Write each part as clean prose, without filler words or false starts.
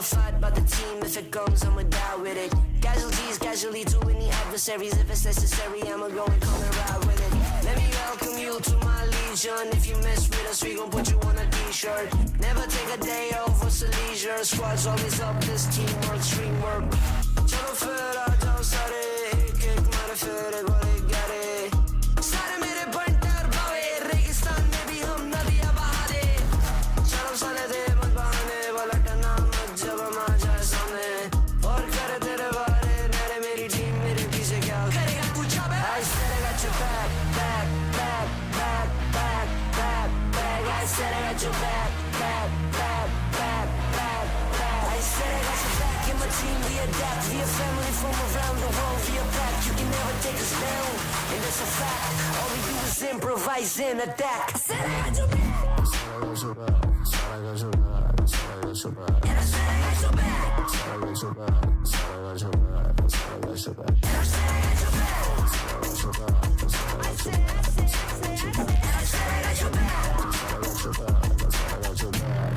fight about the team. If it comes, I'ma die with it. Casualties, casually to any adversaries. If it's necessary, I'ma go and come and ride with it. Let me welcome you to my legion. If you mess with us, we gon' put you on a t-shirt. Never take a day off, what's a leisure? Squad's always up, this teamwork, stream work. चलो फिर आ जाओ सारे, एक एक मारे फिर एक बार एक गारे. सारे मेरे बंटर बावे, रेगिस्तान में भी हम नदियाँ बहा दे. चलो साले दे मत बहाने, वाला टना मत जब हम आ जाए सामने. और करे तेरे बारे, मेरे मेरी टीम मेरे पीछे क्या करेगा कुछ अब? I said I got your back, back, back, back, back, back, back. I said I got your back, back, back, back, back, back. I said I got your back, in my team we adapt. We a family from around the world, we are back. You can never take us down, and that's a fact. All we do is improvise and adapt. I said I got your back. I said I got your back. I said I got your back. I said I got your back. And I said I got your back. I said I got your back. I said I got your back. I said I got your back. And I said I got your back. I said I got your back. I said I got your back. And I said I got your back. I said I got your back. I said I got your back.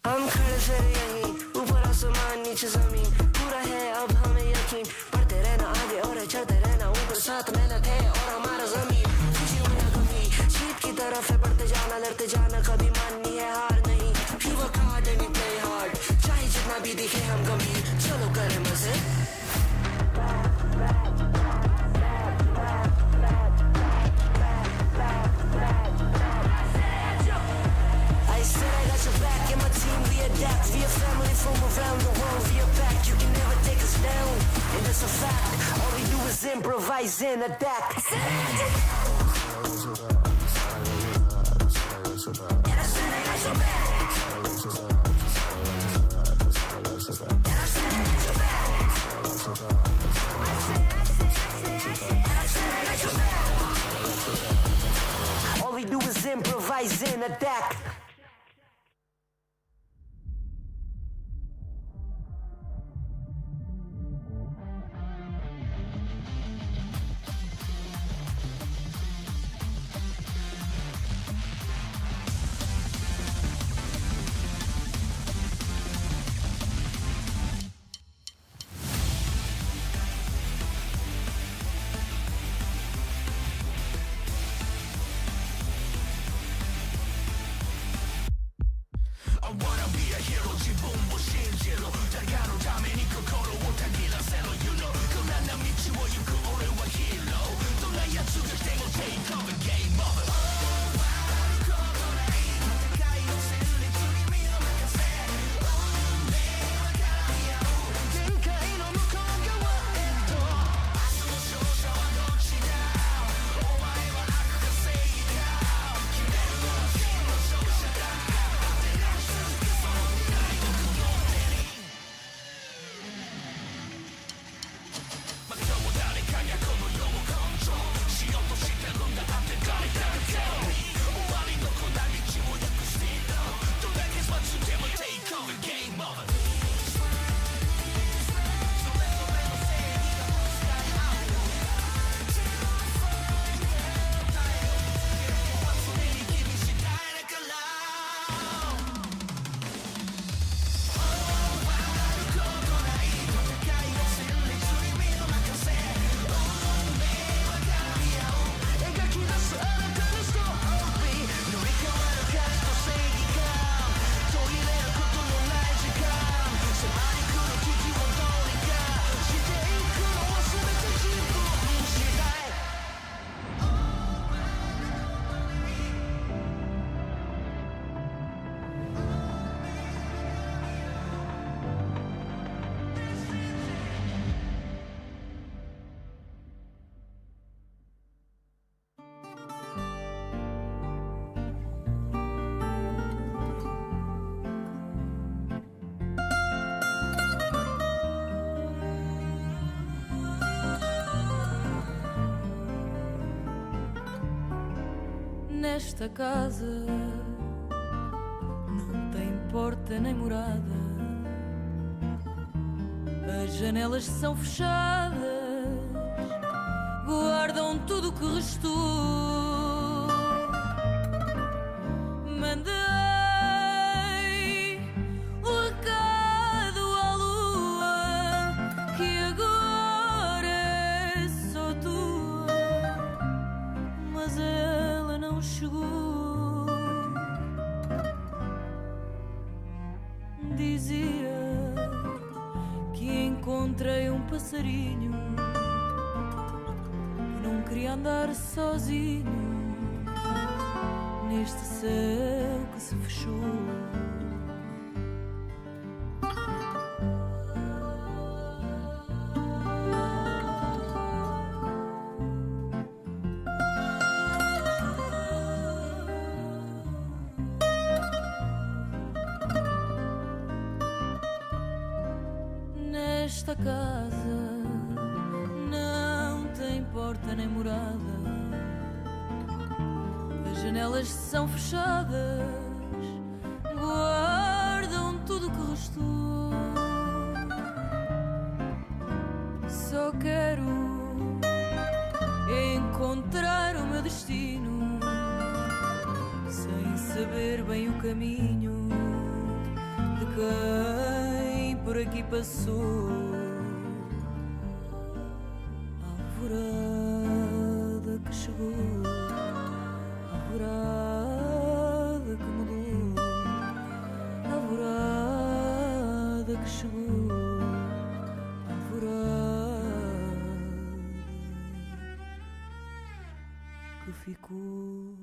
हम खड़े फिर यहीं, ऊपर आसमान नीचे जमीन. पूरा है अब हमें यकीन. बढ़ते रहना आगे और चढ़ते रहना ऊपर. साथ मेहनत है और हमारा जमीन. खुशी हो या गमी, जीत की तरफ है बढ़ते जाना, लड़ते जाना, कभी माननी है हार नहीं. We work hard and we play hard. चाहे जितना भी दिखे हम गंभीर, चलो करें मजे. I said I got your back, in my team we adapt. We a family from around the world, we are back. You can never take us down, and that's a fact. All we do is improvise and adapt. I said I got your back. And I said I got your back. And I said I got your back. All we do is improvise and adapt. Nesta casa não tem porta nem morada, as janelas são fechadas, guardam tudo o que restou. Mandei o poesia que encontrei um passarinho que não queria andar sozinho neste céu que se fechou. Esta casa não tem porta nem morada, as janelas são fechadas, guardam tudo o que restou. Só quero encontrar o meu destino, sem saber bem o caminho de quem por aqui passou. Alvorada que chegou, alvorada que mudou, alvorada que chegou, alvorada que ficou.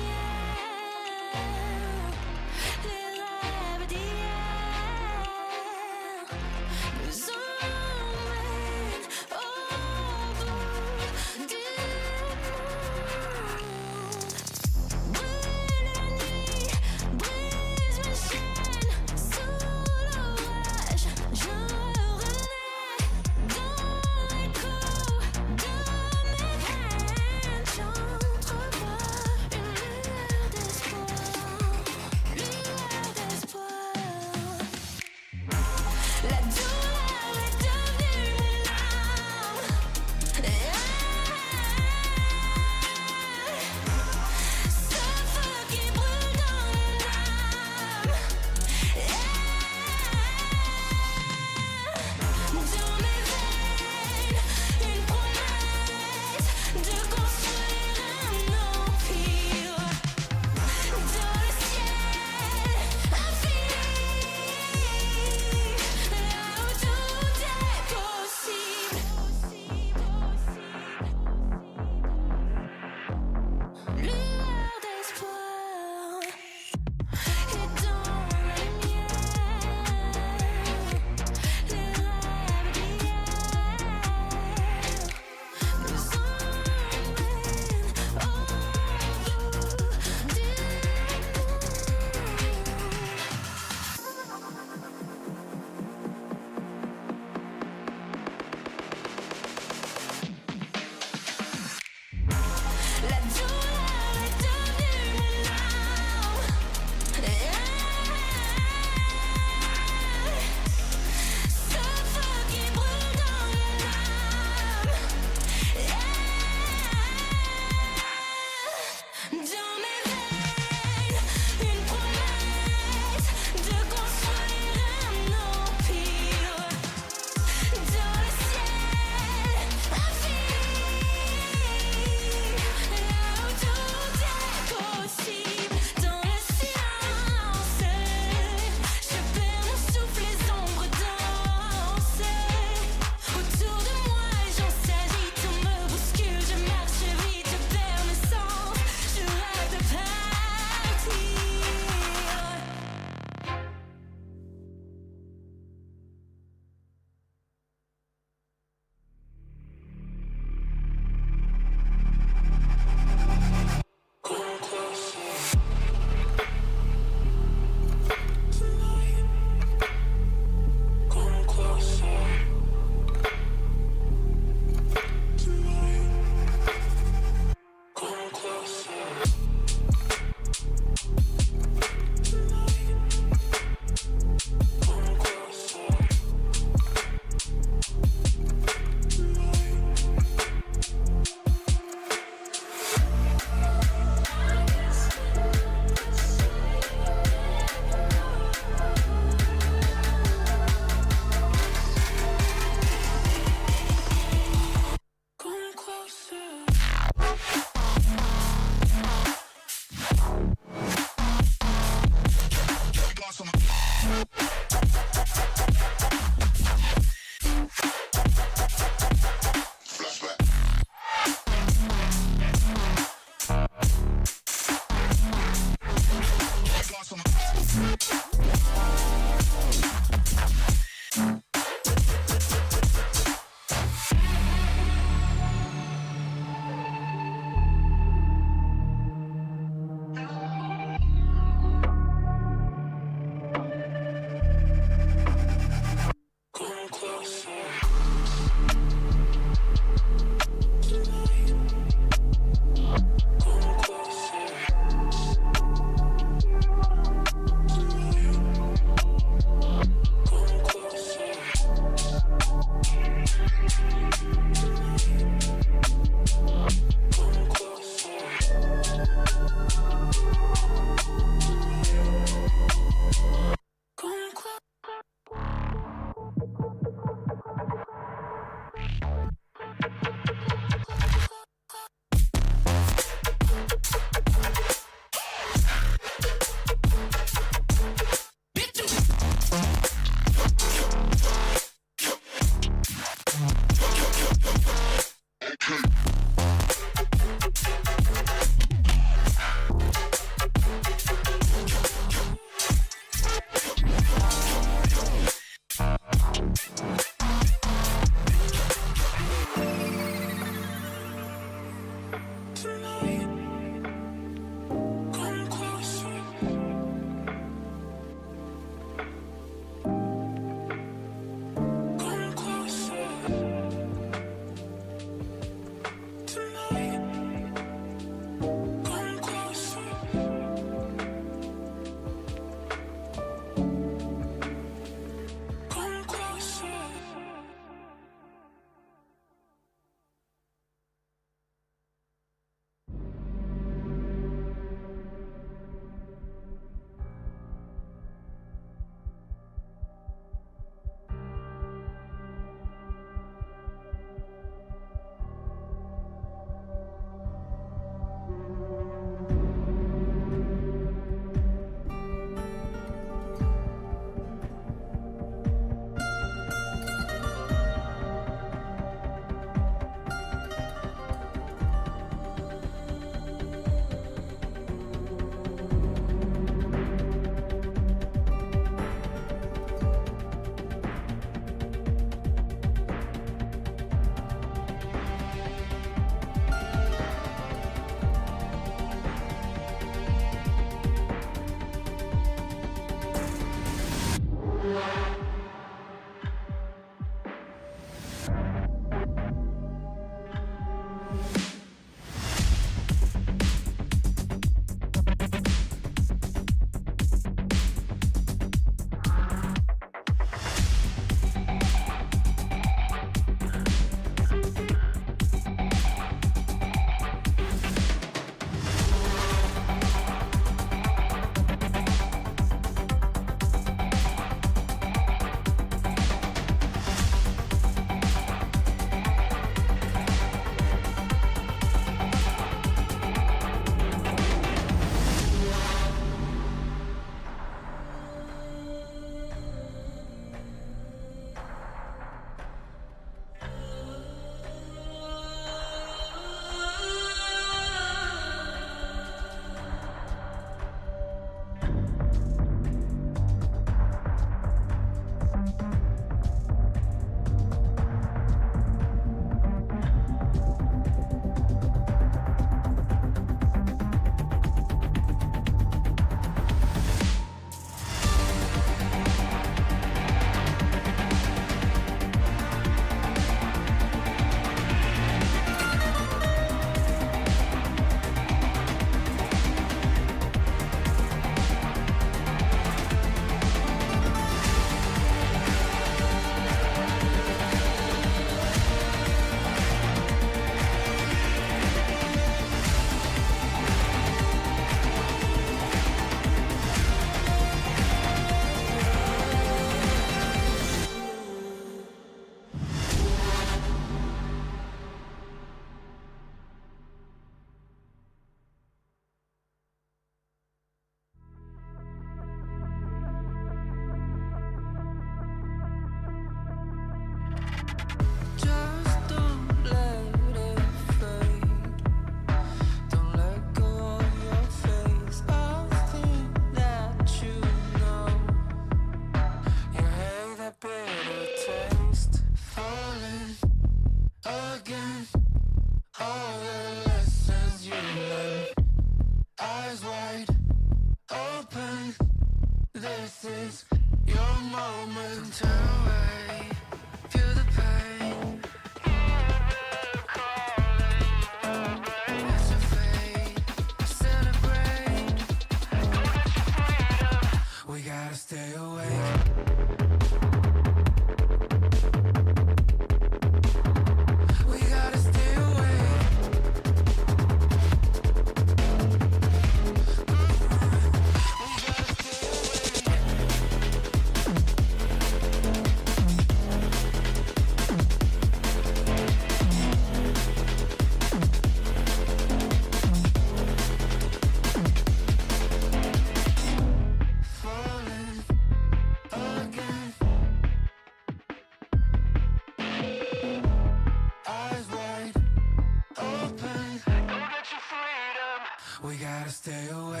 gotta stay awake.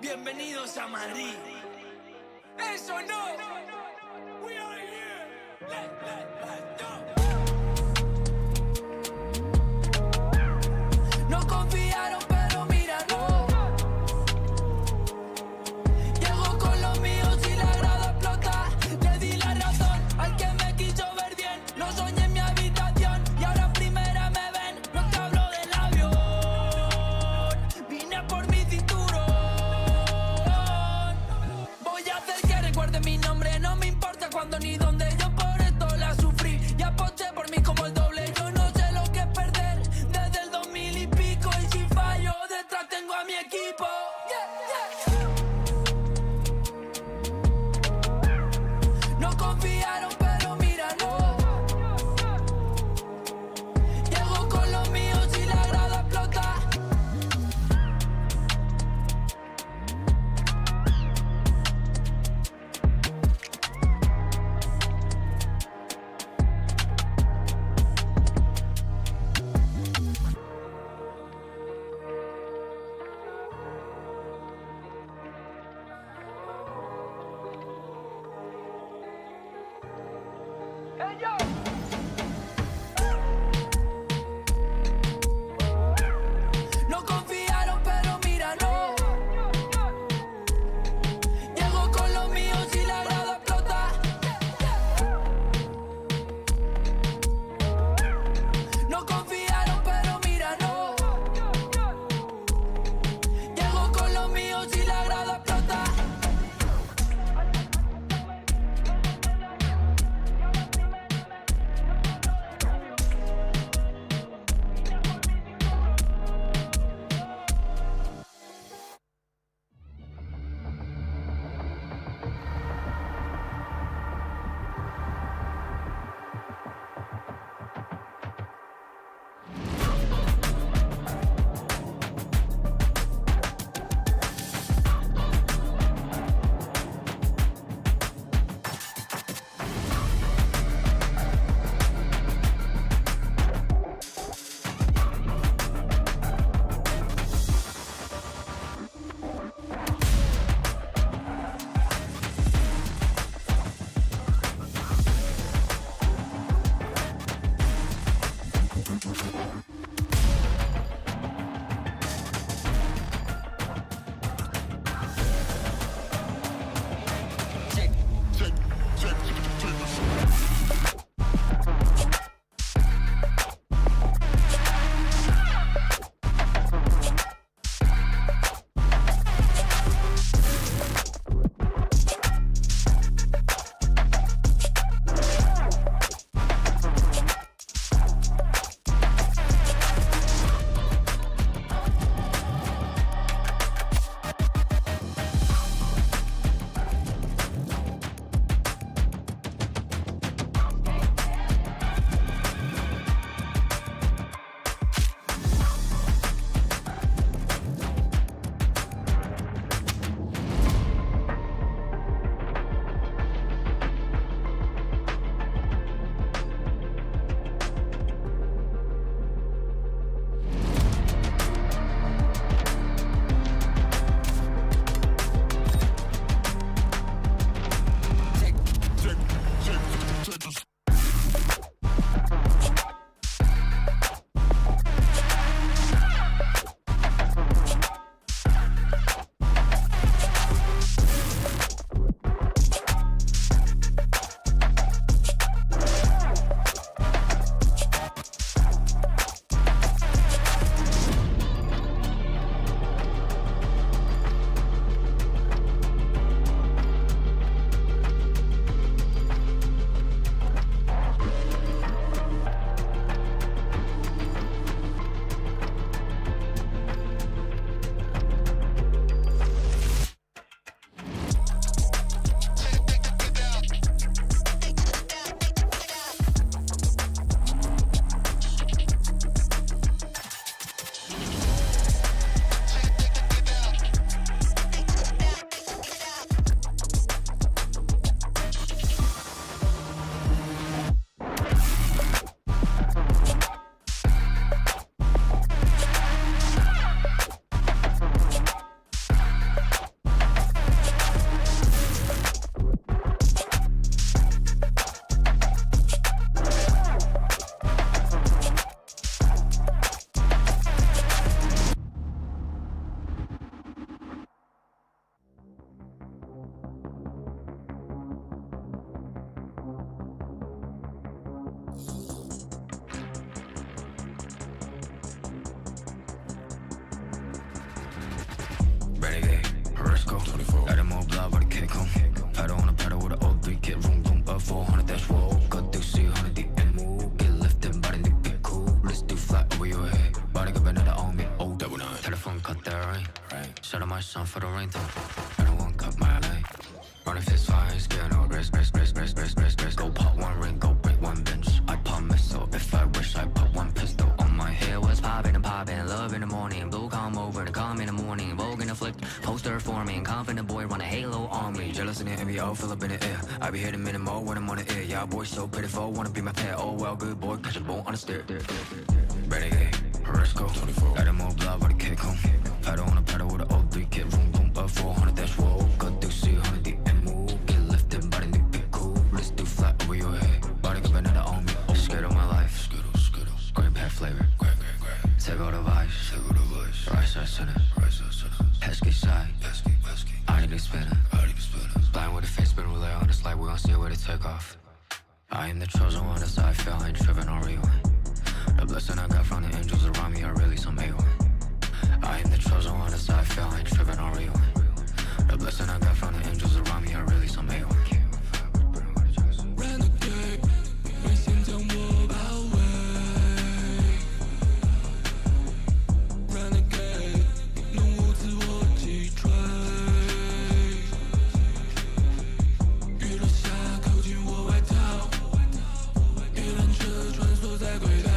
Bienvenidos a Madrid. Eso no. We are here. Let's go. No confiaron, pero mira, no. Llego con los míos y la grada explota. Le di la razón al que me quiso ver bien. Lo soñé en mi habitación y ahora en primera me ven. No te hablo del avión. Vine por mi cinturón. Voy a hacer que recuerde mi nombre. No me importa cuándo ni dónde. Yo por esto la sufrí y aposté por mí como el doble. Yo no sé lo que es perder desde el 2000 y pico. Y si fallo, detrás tengo a mi equipo. No confiaron, pero mira, no. Llego con los míos y la grada explota. home. Pedal on a pedal with an old 3 kit, room, boom, up 400 dash roll. Got to see 100 the move. Get lifted, body to get cool. Let's do flat over your head. Body got another on me, oh, double nine. Telephone cut that rain. Shut up my son for the rain though. I don't want cut my lane. Running fist fire, scared no rest. Go pop one ring, go break one bench. I pop missile if I wish I put one pistol on my head. Was popping and popping, love in the morning. Blue come over to come in the morning. Vogue in the flick, poster forming. Confident boy run a halo on me. Jealous in the NBO, fill up in the air. I be hitting minimal when I'm on the air. Yeah, boy so pitiful, wanna be my pet. Oh well, good boy, catch a bone on the stair. Renegade, let's go. Let him move blood with a kick home. Pedal on a pedal with an old 3 kit, room, boom, up 400 dash roll. Got to see 100 the move. Get lifted, body to get cool. Let's do flat over your head. Body got another on me. Oh, scared of my life. Green pet flavor. Take all the vice. Right side center. Pesky side. I need to spinner. Blind with a face, spin relay on this light. We gon' see where to take off. I am the chosen one, that's how I feel. I ain't tripping on rewind. The blessing I got from the angels around me are really some A1. I am the chosen one, that's how I feel. I ain't tripping on rewind. The blessing I got from the angels around me are really some A1. Renegade， 危险将我包围。Renegade， 弄我自我击坠。雨落下，扣紧我外套。一辆车穿梭在轨道。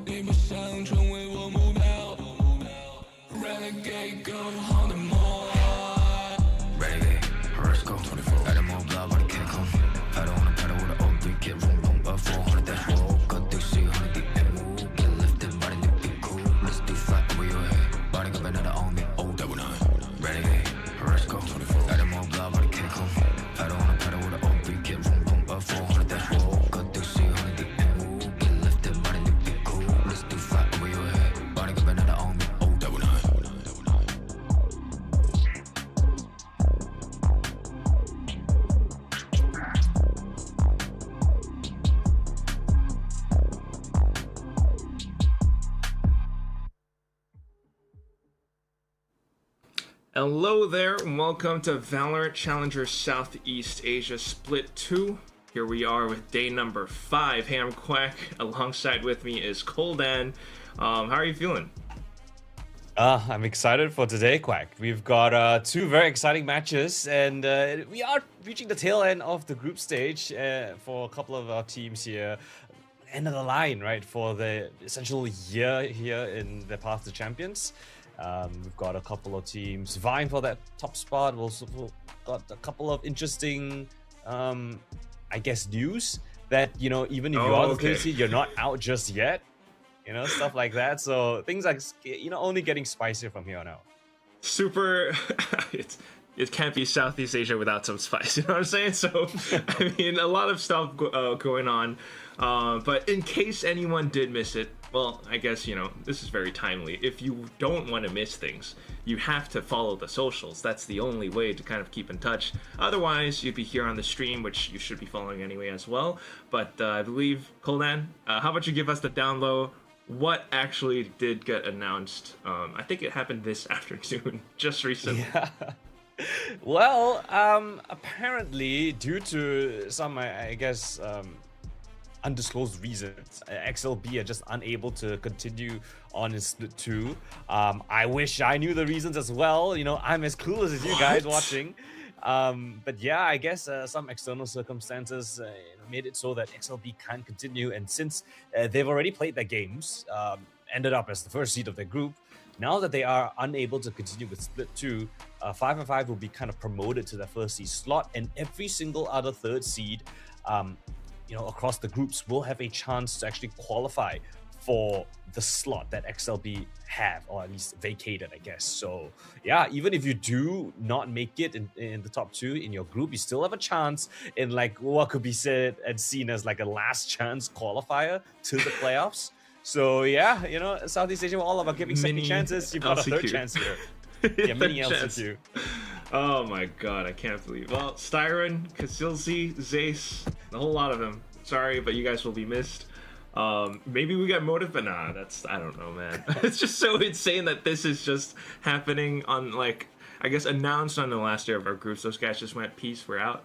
你不想成为我目标。Renegade go on the mall. Renegade, let's go. Let him move blood with a kick home. Pedal on a pedal with an old 3 kit, room, boom, up 400 dash roll. Got to see 100 the move. Get lifted, body to get cool. Let's do flat over your head. Body got another on me, oh, double nine. Renegade, let's go. Let him move blood with a kick home. Pedal on a pedal with an old 3 kit, room, boom, up 400 dash roll. Got to see 100 the move. Get lifted, body to get cool. Let's do flat over your head. Body got another on me, oh, double nine. Hello there, and welcome to VALORANT Challengers Southeast Asia Split 2. Here we are with day number 5. Hey, I'm Quack. Alongside with me is Coldan. How are you feeling? I'm excited for today, Quack. We've got 2 very exciting matches, and we are reaching the tail end of the group stage for a couple of our teams here. End of the line, right, for the essential year here in the Path to Champions. We've got a couple of teams vying for that top spot. We've also got a couple of interesting, I guess, news that, you know, even if you are the third seed, you're not out just yet. You know, stuff like that. So things like, you know, only getting spicier from here on out. Super. It can't be Southeast Asia without some spice. You know what I'm saying? So, I mean, a lot of stuff going on. But in case anyone did miss it, well, I guess, you know, this is very timely. If you don't want to miss things, you have to follow the socials. That's the only way to kind of keep in touch. Otherwise, you'd be here on the stream, which you should be following anyway as well. But I believe, Coldan, how about you give us the down low? What actually did get announced? I think it happened this afternoon, just recently. Yeah. Well, apparently, due to some, I guess, undisclosed reasons, XLB are just unable to continue on in Split 2. I wish I knew the reasons as well. You know, I'm as clueless as you guys watching. But yeah, I guess some external circumstances made it so that XLB can't continue. And since they've already played their games, ended up as the first seed of their group, now that they are unable to continue with Split 2, 5 and 5 will be kind of promoted to their first seed slot, and every single other third seed, you know, across the groups will have a chance to actually qualify for the slot that XLB have, or at least vacated, I guess. So yeah, even if you do not make it in the top 2 in your group, you still have a chance in like what could be said and seen as like a last chance qualifier to the playoffs. So yeah, you know, Southeast Asia, we're all about giving second chances. You've got a third chance here. Yeah, mini LCQ. Oh my god, I can't believe. Well, Styron, Kasilzi, Zace, a whole lot of them. Sorry, but you guys will be missed. Maybe we got motive, but nah, I don't know, man. It's just so insane that this is just happening on like I guess, announced on the last day of our groups. Those guys just went, peace, we're out.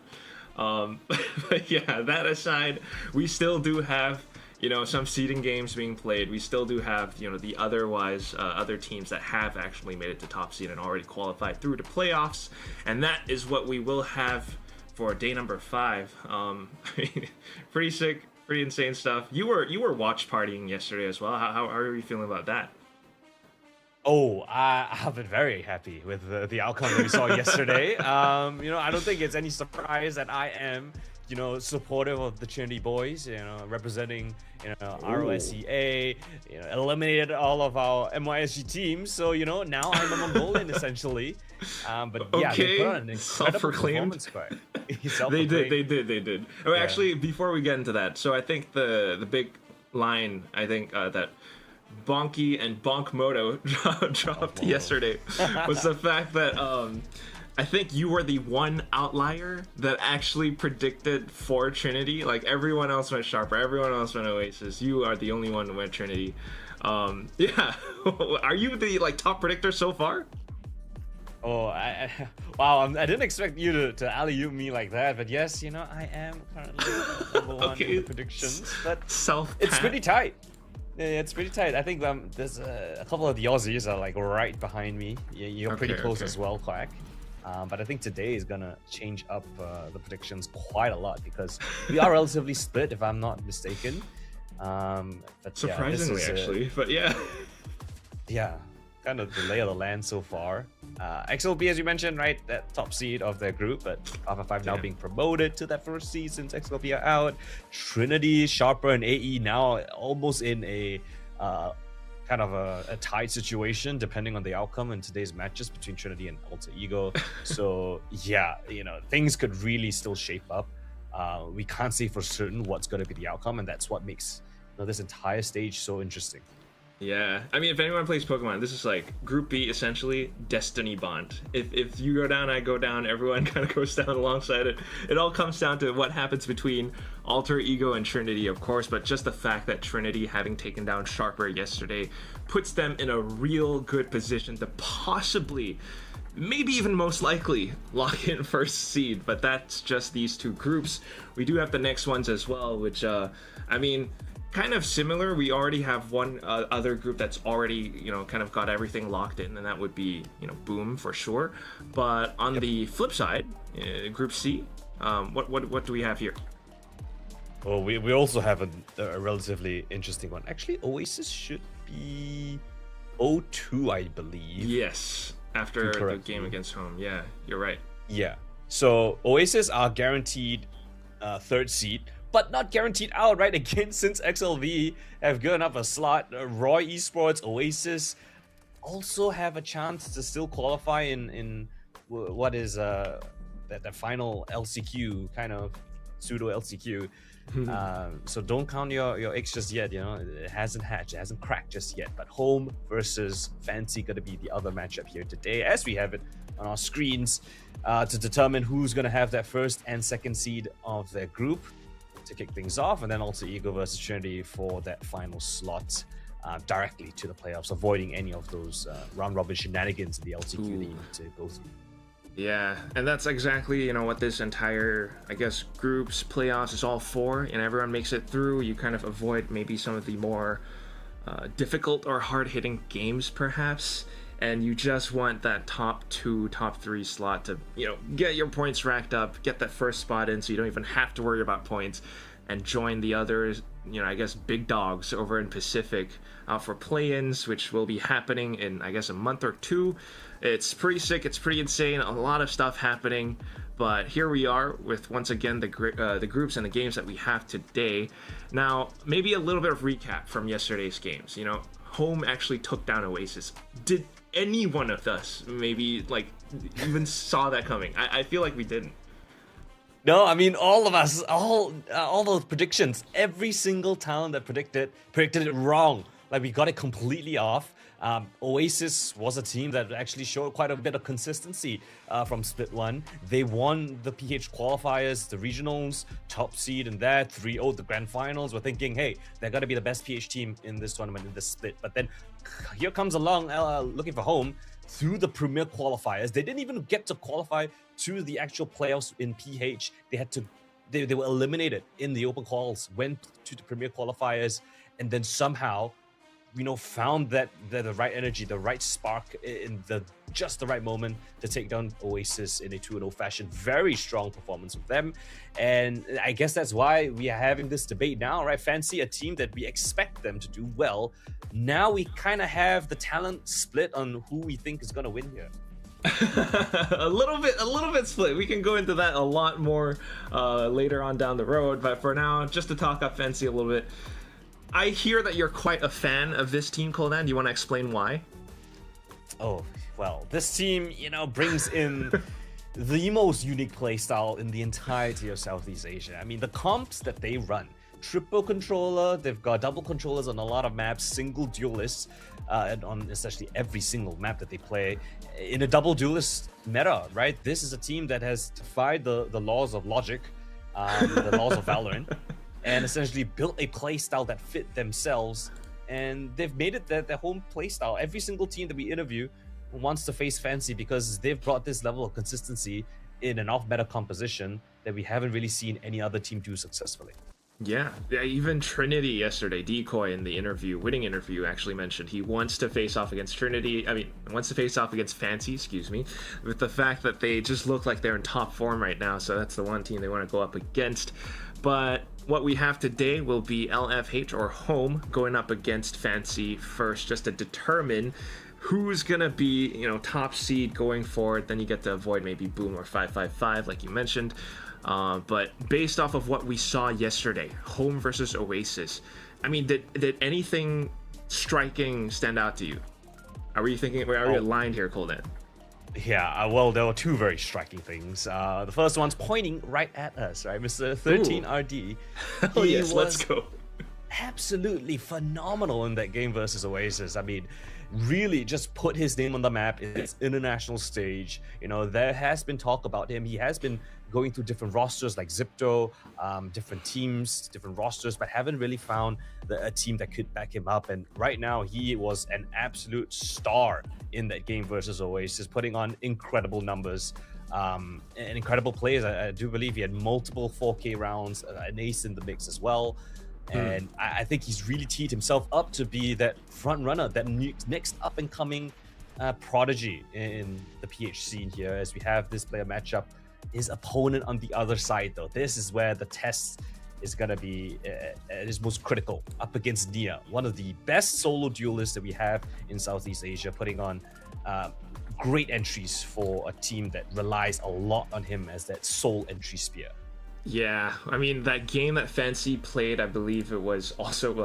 But yeah, that aside, we still do have, you know, some seeding games being played. We still do have, you know, the other teams that have actually made it to top seed and already qualified through to playoffs. And that is what we will have for day number 5. I mean, pretty sick, pretty insane stuff. You were watch partying yesterday as well. How are you feeling about that? Oh, I've been very happy with the outcome that we saw yesterday. You know, I don't think it's any surprise that I am, you know, supportive of the Trinity boys, you know, representing, you know, ROSEA, you know, eliminated all of our MYSG teams. So, you know, now I'm a Mongolian essentially. But yeah, they put on an incredible performance card. They did. Oh, Yeah. actually, before we get into that, so I think the big line, I think that Bonky and Bonkmoto dropped yesterday was the fact that I think you were the one outlier that actually predicted for Trinity. Like, everyone else went Sharper, everyone else went Oasis. You are the only one who went Trinity. Yeah. Are you the top predictor so far? Oh, wow! I didn't expect you to alley-oop me like that, but yes, you know, I am currently number one in the predictions. But it's pretty tight. Yeah, it's pretty tight. I think there's a couple of the Aussies are like right behind me. You're pretty close as well, Quack. But I think today is gonna change up the predictions quite a lot because we are relatively split, if I'm not mistaken. But surprisingly, actually, but yeah. Yeah, kind of the lay of the land so far. XLB, as you mentioned, right, that top seed of their group, but Alpha 5 now being promoted to that first seed since XLB are out. Trinity, Sharper, and AE now almost in a kind of a tied situation depending on the outcome in today's matches between Trinity and Alter Ego. So yeah, you know, things could really still shape up. We can't say for certain what's going to be the outcome, and that's what makes, you know, this entire stage so interesting. Yeah, I mean, if anyone plays Pokemon, this is like Group B, essentially Destiny Bond. If you go down, I go down, everyone kind of goes down alongside it. It all comes down to what happens between Alter Ego and Trinity, of course, but just the fact that Trinity, having taken down Sharper yesterday, puts them in a real good position to possibly, maybe even most likely, lock in first seed. But that's just these two groups. We do have the next ones as well, which, I mean, kind of similar. We already have one other group that's already, you know, kind of got everything locked in, and that would be, you know, Boom for sure. But on the flip side, Group C, what do we have here? Well, we also have a relatively interesting one. Actually, Oasis should be 0-2, I believe. Yes, after the game against Home. Yeah, you're right. Yeah. So Oasis are guaranteed third seed, but not guaranteed out, right? Again, since XLV have given up a slot, Roy Esports, Oasis also have a chance to still qualify in what is that final LCQ, kind of pseudo LCQ. So don't count your eggs just yet, you know. It hasn't hatched, it hasn't cracked just yet. But Home versus Fancy gonna be the other matchup here today, as we have it on our screens, to determine who's gonna have that first and second seed of their group to kick things off, and then also Ego versus Trinity for that final slot directly to the playoffs, avoiding any of those round robin shenanigans in the LCQ that you need to go through. Yeah, and that's exactly, you know, what this entire, I guess, groups playoffs is all for, and everyone makes it through. You kind of avoid maybe some of the more difficult or hard-hitting games, perhaps, and you just want that top 2, top 3 slot to, you know, get your points racked up, get that first spot in so you don't even have to worry about points, and join the others, you know, I guess, big dogs over in Pacific for play-ins, which will be happening in, I guess, a month or 2. It's pretty sick, it's pretty insane, a lot of stuff happening, but here we are with, once again, the groups and the games that we have today. Now, maybe a little bit of recap from yesterday's games. You know, Home actually took down Oasis. Did any one of us maybe, like, even saw that coming? I feel like we didn't. No, I mean, all of us, all those predictions, every single talent that predicted it wrong. Like, we got it completely off. Oasis was a team that actually showed quite a bit of consistency from Split 1. They won the PH qualifiers, the regionals, top seed in that, 3-0 the grand finals. We're thinking, hey, they're going to be the best PH team in this tournament, in this split. But then here comes along looking for home through the premier qualifiers. They didn't even get to qualify to the actual playoffs in PH. They were eliminated in the open quals, went to the premier qualifiers, and then somehow, found the right energy, the right spark in just the right moment to take down Oasis in a 2-0 fashion. Very strong performance with them. And I guess that's why we are having this debate now, right? Fancy, a team that we expect them to do well. Now we kind of have the talent split on who we think is going to win here. a little bit split. We can go into that a lot more later on down the road. But for now, just to talk up Fancy a little bit, I hear that you're quite a fan of this team, Koldan. Do you want to explain why? Oh, well, this team, brings in the most unique playstyle in the entirety of Southeast Asia. I mean, the comps that they run, triple controller, they've got double controllers on a lot of maps, single duelists, and on essentially every single map that they play in a double duelist meta, right? This is a team that has defied the laws of logic, the laws of Valorant, and essentially built a playstyle that fit themselves, and they've made it their home playstyle. Every single team that we interview wants to face Fancy because they've brought this level of consistency in an off-meta composition that we haven't really seen any other team do successfully. Yeah, even Trinity yesterday, Decoy in the winning interview, actually mentioned he wants to face off against wants to face off against Fancy, with the fact that they just look like they're in top form right now, so that's the one team they want to go up against. But what we have today will be LFH or Home going up against Fancy first, just to determine who's gonna be, top seed going forward. Then you get to avoid maybe Boom or 555, like you mentioned. But based off of what we saw yesterday, Home versus Oasis, I mean, did anything striking stand out to you? Are we aligned here, Koldan? Yeah, well, there were two very striking things. The first one's pointing right at us, right? Mr. 13RD. Oh, yes, let's go. Absolutely phenomenal in that game versus Oasis. I mean, really just put his name on the map in its international stage. There has been talk about him. He has been going through different rosters like Zipto, different teams, different rosters, but haven't really found a team that could back him up. And right now, he was an absolute star in that game versus Oasis, putting on incredible numbers. And incredible plays. I do believe he had multiple 4K rounds, an ace in the mix as well. And I think he's really teed himself up to be that front runner, that next up and coming prodigy in the PH scene here, as we have this player matchup. His opponent on the other side, though, this is where the test is going to be at its most critical, up against Nia, one of the best solo duelists that we have in Southeast Asia, putting on great entries for a team that relies a lot on him as that sole entry spear. Yeah, I mean, that game that Fancy played, I believe it was also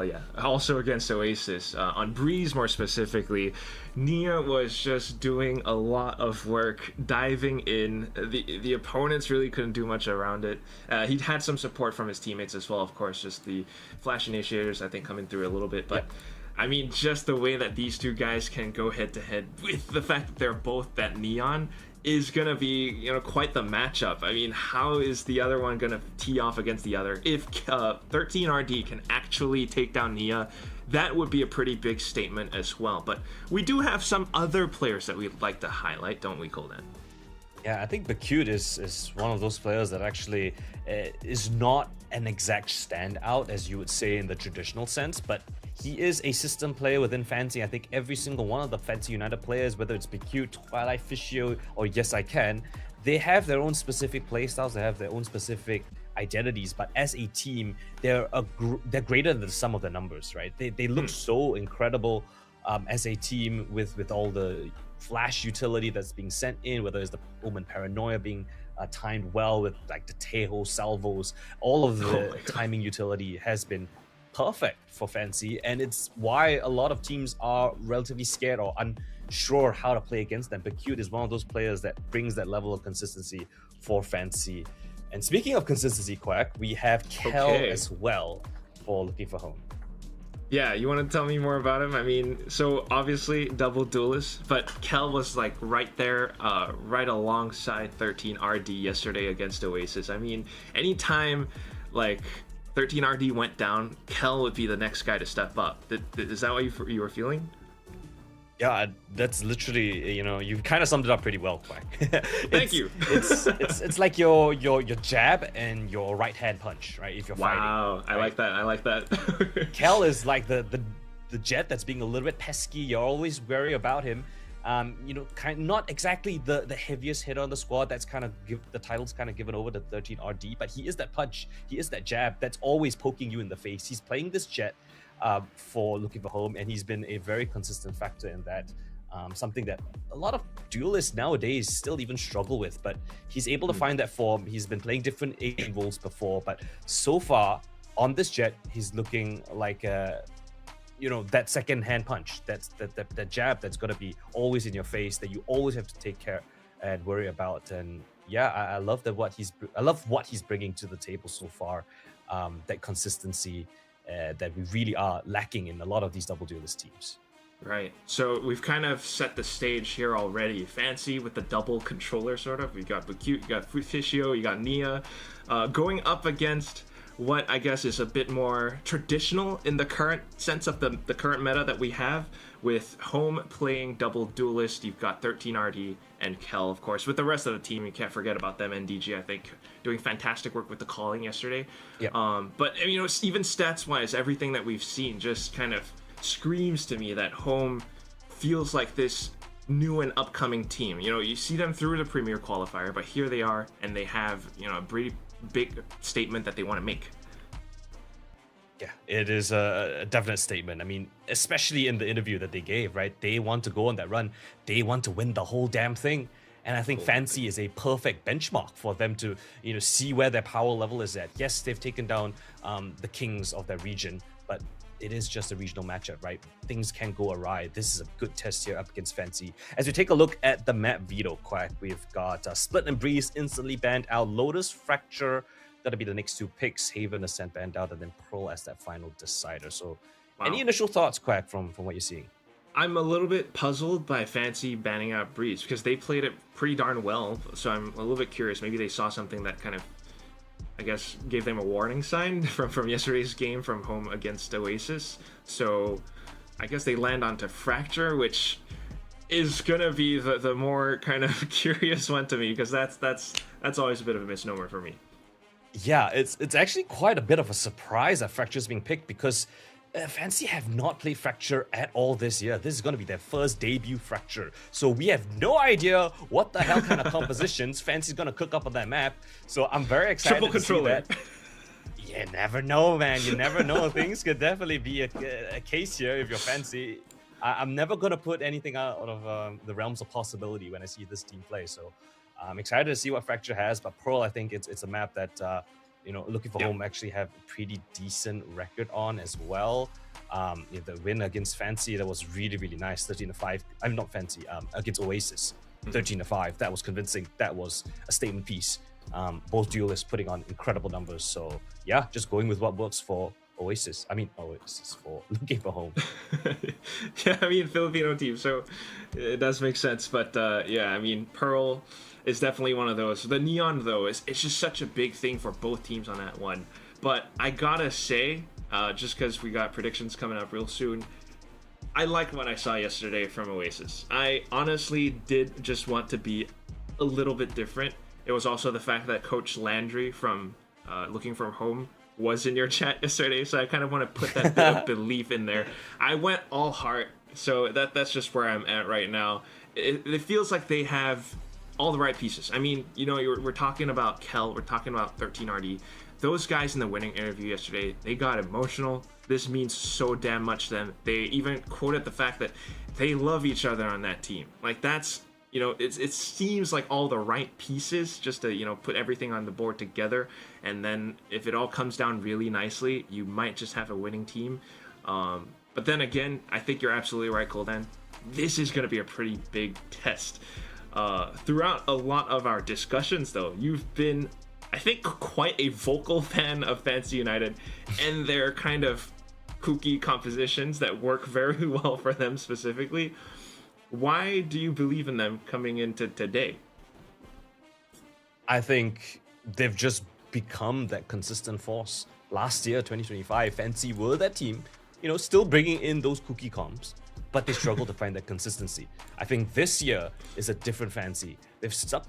against Oasis, on Breeze more specifically, Nia was just doing a lot of work, diving in. The opponents really couldn't do much around it. He had some support from his teammates as well, of course, just the flash initiators, I think, coming through a little bit, but... Yeah. I mean, just the way that these two guys can go head-to-head with the fact that they're both that neon is going to be, quite the matchup. I mean, how is the other one going to tee off against the other? If 13RD can actually take down Nia, that would be a pretty big statement as well. But we do have some other players that we'd like to highlight, don't we, Koldan? Yeah, I think Bakute is one of those players that actually is not an exact standout, as you would say in the traditional sense, but he is a system player within Fancy. I think every single one of the Fancy United players, whether it's Bakute, Twilight, Fishio, or Yes I Can, they have their own specific playstyles, they have their own specific identities, but as a team, they're greater than the sum of the numbers, right? They look so incredible as a team with all the flash utility that's being sent in, whether it's the Omen Paranoia being timed well with like the Tejo salvos, all of the timing utility has been perfect for Fancy, and it's why a lot of teams are relatively scared or unsure how to play against them. Bakute is one of those players that brings that level of consistency for Fancy. And speaking of consistency, Quack, we have Kel as well for Looking for Home. Yeah, you want to tell me more about him? I mean, so obviously double duelist, but Kel was like right there, right alongside 13RD yesterday against Oasis. I mean, anytime like 13RD went down, Kel would be the next guy to step up. Is that what you were feeling? Yeah, that's literally, you've kind of summed it up pretty well, Quack. Thank you. It's like your jab and your right hand punch, right? If you're fighting. Wow, I like that. I like that. Kel is like the jet that's being a little bit pesky. You're always wary about him. Not exactly the heaviest hitter on the squad. That's kind of the title's kind of given over to 13RD, but he is that punch. He is that jab that's always poking you in the face. He's playing this jet for Looking for Home, and he's been a very consistent factor in that. Something that a lot of duelists nowadays still even struggle with, but he's able to find that form. He's been playing different AD roles before, but so far on this jet, he's looking like that second hand punch, that jab that's going to be always in your face, that you always have to take care and worry about. And yeah, I love what he's bringing to the table so far. That consistency that we really are lacking in a lot of these double duelist teams. Right. So we've kind of set the stage here already. Fancy with the double controller, sort of. We got Bacute, you got Fishio, you got Nia, going up against what I guess is a bit more traditional in the current sense of the current meta that we have, with Home playing double duelist. You've got 13RD and Kel, of course. With the rest of the team, you can't forget about them. NDG, I think, doing fantastic work with the calling yesterday. Yep. But even stats-wise, everything that we've seen just kind of screams to me that Home feels like this new and upcoming team. You see them through the Premier Qualifier, but here they are, and they have a pretty big statement that they want to make. Yeah, it is a definite statement. I mean, especially in the interview that they gave, right? They want to go on that run. They want to win the whole damn thing. And I think Fancy is a perfect benchmark for them to, see where their power level is at. Yes, they've taken down the kings of their region, but it is just a regional matchup, right? Things can go awry. This is a good test here up against Fancy. As we take a look at the map veto, Quack, we've got Split and Breeze instantly banned out, Lotus, Fracture, that'll be the next two picks, Haven, Ascent banned out, and then Pearl as that final decider. So any initial thoughts, Quack, from what you're seeing? I'm a little bit puzzled by Fancy banning out Breeze, because they played it pretty darn well. So I'm a little bit curious. Maybe they saw something that kind of, I guess, gave them a warning sign from yesterday's game from Home against Oasis. So I guess they land onto Fracture, which is gonna be the more kind of curious one to me, because that's always a bit of a misnomer for me. Yeah, it's actually quite a bit of a surprise that Fracture is being picked, because Fancy have not played Fracture at all this year. This is going to be their first debut Fracture. So we have no idea what the hell kind of compositions Fancy's going to cook up on that map. So I'm very excited to see that. You never know, man. You never know. Things could definitely be a case here if you're Fancy. I'm never going to put anything out of the realms of possibility when I see this team play. So I'm excited to see what Fracture has. But Pearl, I think it's a map that... Looking for Home actually have a pretty decent record on as well. The win against Fancy, that was really, really nice. 13-5. I'm not Fancy. Against Oasis, 13-5. That was convincing. That was a statement piece. Both duelists putting on incredible numbers. So yeah, just going with what works for Oasis. Oasis for Looking for Home. Yeah, Filipino team. So it does make sense. But Pearl is definitely one of those. The Neon, though, it's just such a big thing for both teams on that one. But I gotta say, just because we got predictions coming up real soon, I like what I saw yesterday from Oasis. I honestly did just want to be a little bit different. It was also the fact that Coach Landry from Looking for Home was in your chat yesterday, so I kind of want to put that bit of belief in there. I went all heart, so that's just where I'm at right now. It feels like they have all the right pieces. We're talking about Kel, we're talking about 13RD. Those guys in the winning interview yesterday, they got emotional. This means so damn much to them. They even quoted the fact that they love each other on that team. Like, that's, it seems like all the right pieces just to, put everything on the board together. And then if it all comes down really nicely, you might just have a winning team. But then again, I think you're absolutely right, Koldan. This is going to be a pretty big test. Throughout a lot of our discussions, though, you've been, I think, quite a vocal fan of Fancy United and their kind of kooky compositions that work very well for them specifically. Why do you believe in them coming into today? I think they've just become that consistent force. Last year, 2025, Fancy were that team, still bringing in those kooky comps, but they struggled to find that consistency. I think this year is a different Fancy. They've stuck,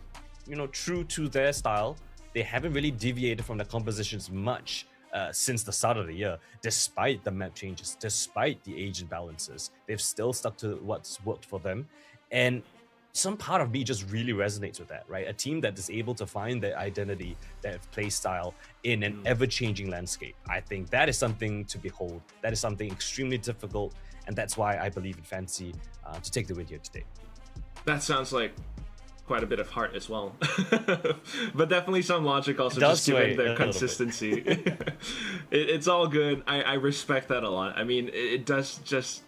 true to their style. They haven't really deviated from the compositions much since the start of the year, despite the map changes, despite the age imbalances. They've still stuck to what's worked for them. And some part of me just really resonates with that, right? A team that is able to find their identity, their play style in an ever-changing landscape. I think that is something to behold. That is something extremely difficult, and that's why I believe in Fancy to take the win here today. That sounds like quite a bit of heart as well, but definitely some logic also, just given their consistency. It's all good. I respect that a lot. I mean, it does just...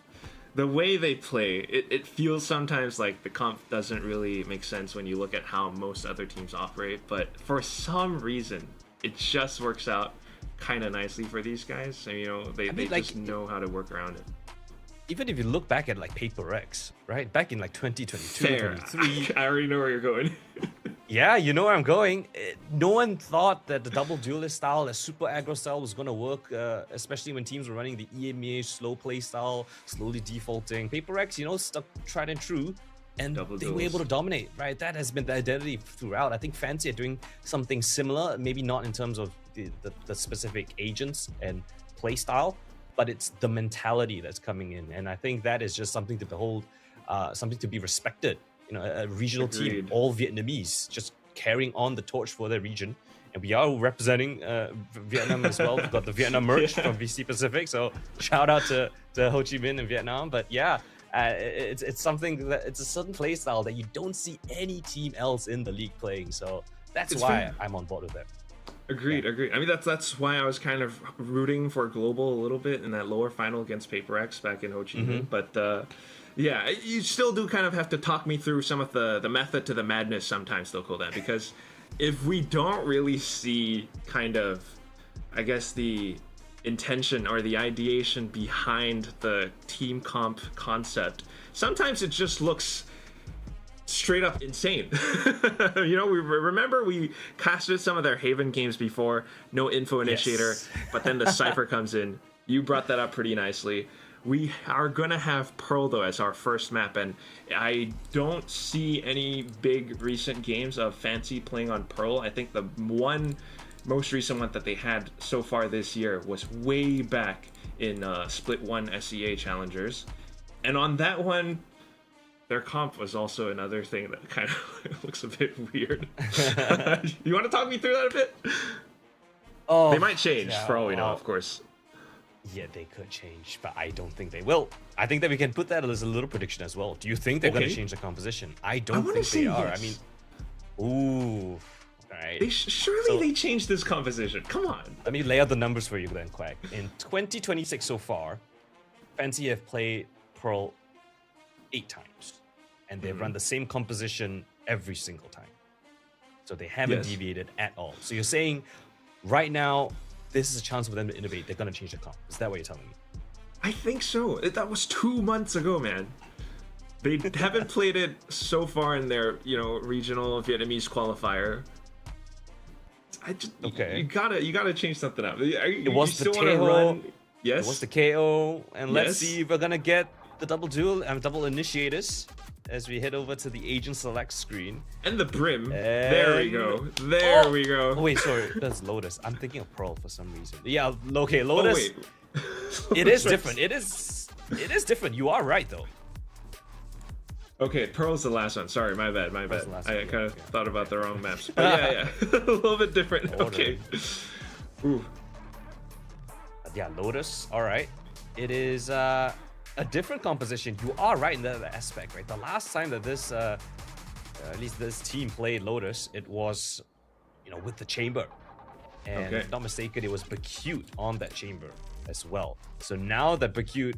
The way they play, it feels sometimes like the comp doesn't really make sense when you look at how most other teams operate, but for some reason, it just works out kind of nicely for these guys. And, they just know how to work around it. Even if you look back at like Paper X, right? Back in like 2022, Fair. 23. I already know where you're going. Yeah, you know where I'm going. No one thought that the double duelist style, the super aggro style was going to work, especially when teams were running the EMEA slow play style, slowly defaulting. Paper X, stuck tried and true, and they were able to dominate, right? That has been the identity throughout. I think Fancy are doing something similar, maybe not in terms of the specific agents and play style, but it's the mentality that's coming in. And I think that is just something to behold, something to be respected. A regional team, all Vietnamese, just carrying on the torch for their region. And we are representing Vietnam as well. We've got the Vietnam merch from VC Pacific, so shout out to Ho Chi Minh in Vietnam. But yeah, it's something that it's a certain play style that you don't see any team else in the league playing. So that's why I'm on board with that. Agreed. I mean, that's why I was kind of rooting for Global a little bit in that lower final against Paper X back in Ho Chi Minh. But yeah, you still do kind of have to talk me through some of the method to the madness sometimes, though, Kodan, because if we don't really see kind of, I guess, the intention or the ideation behind the team comp concept, sometimes it just looks straight up insane. We remember we casted some of their Haven games before, no info initiator, but then the Cypher comes in. You brought that up pretty nicely. We are gonna have Pearl though as our first map, and I don't see any big recent games of Fancy playing on Pearl. I think the one most recent one that they had so far this year was way back in Split 1 SEA Challengers, and on that one, their comp was also another thing that kind of looks a bit weird. You want to talk me through that a bit? Oh, they might change for all we know, of course. Yeah, they could change, but I don't think they will. I think that we can put that as a little prediction as well. Do you think they're going to change the composition? I don't think they are. Yes. I mean, ooh, all right. Surely they changed this composition. Come on. Let me lay out the numbers for you, Glenn Quack. In 2026 so far, Fancy have played Pearl 8 times, and they've run the same composition every single time. So they haven't deviated at all. So you're saying right now, this is a chance for them to innovate. They're going to change the comp. Is that what you're telling me? I think so. That was 2 months ago, man. They haven't played it so far in their, regional Vietnamese qualifier. You gotta change something up. It was the KO. Yes. It was the KO, and let's see if we're gonna get the double duel and double initiators as we head over to the agent select screen. And the brim. There we go. There we go. Oh wait, sorry, that's Lotus. I'm thinking of Pearl for some reason. Yeah, okay, Lotus. It is different. It is different. You are right though. Okay, Pearl's the last one. Sorry, my bad. I kind of thought about the wrong maps. But yeah. A little bit different. Okay. Ooh. Yeah, Lotus. All right. It is a different composition. You are right in that aspect, right? The last time that this, at least this team played Lotus, it was, with the chamber. And if not mistaken, it was Bakute on that chamber as well. So now that Bakute,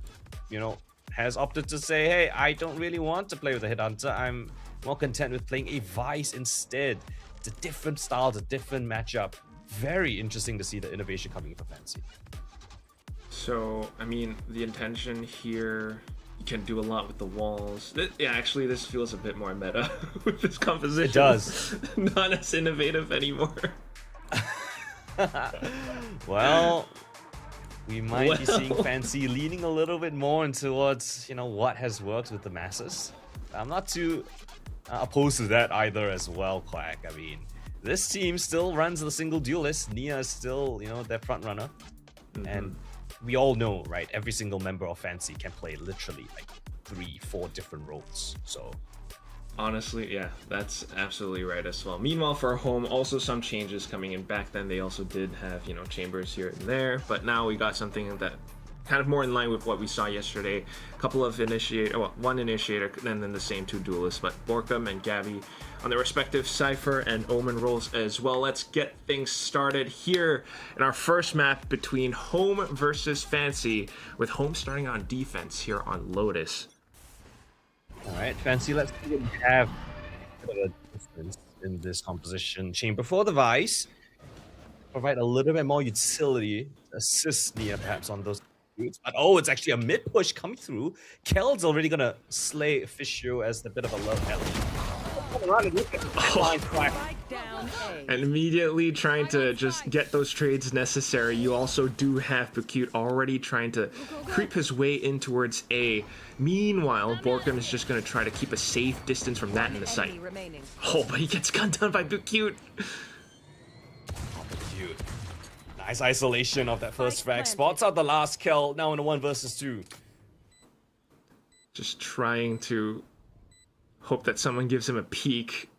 has opted to say, hey, I don't really want to play with the Headhunter. I'm more content with playing a Vice instead. It's a different style, it's a different matchup. Very interesting to see the innovation coming in for Fancy. So, I mean, the intention here, you can do a lot with the walls. Yeah, actually, this feels a bit more meta with this composition. It does. Not as innovative anymore. Well, we might be seeing Fancy leaning a little bit more towards, you know, what has worked with the masses. I'm not too opposed to that either as well, Quack. I mean, this team still runs the single duelist. Nia is still, you know, their front runner. And we all know, right? Every single member of Fancy can play literally like 3-4 different roles. So honestly, yeah, that's absolutely right as well. Meanwhile, for home, also some changes coming in. Back then, they also did have, you know, chambers here and there, but now we got something that kind of more in line with what we saw yesterday. A couple of one initiator, and then the same 2 duelists, but Borkum and Gabby on their respective Cypher and Omen roles as well. Let's get things started here in our first map between Home versus Fancy, with Home starting on defense here on Lotus. Alright, Fancy, let's see what we have. A bit of a difference in this composition. Chamber for the Vice. Provide a little bit more utility. Assist Nia perhaps on those boots. But oh, it's actually a mid push coming through. Kel's already gonna slay Fishio as a bit of a love element. And immediately trying to just get those trades necessary. You also do have Bakute already trying to creep his way in towards A. Meanwhile, Borkum is just going to try to keep a safe distance from that in the site. Oh, but he gets gunned down by Bakute. Nice isolation of that first frag. Spots out the last kill. Now in a 1 versus 2. Just trying to hope that someone gives him a peek.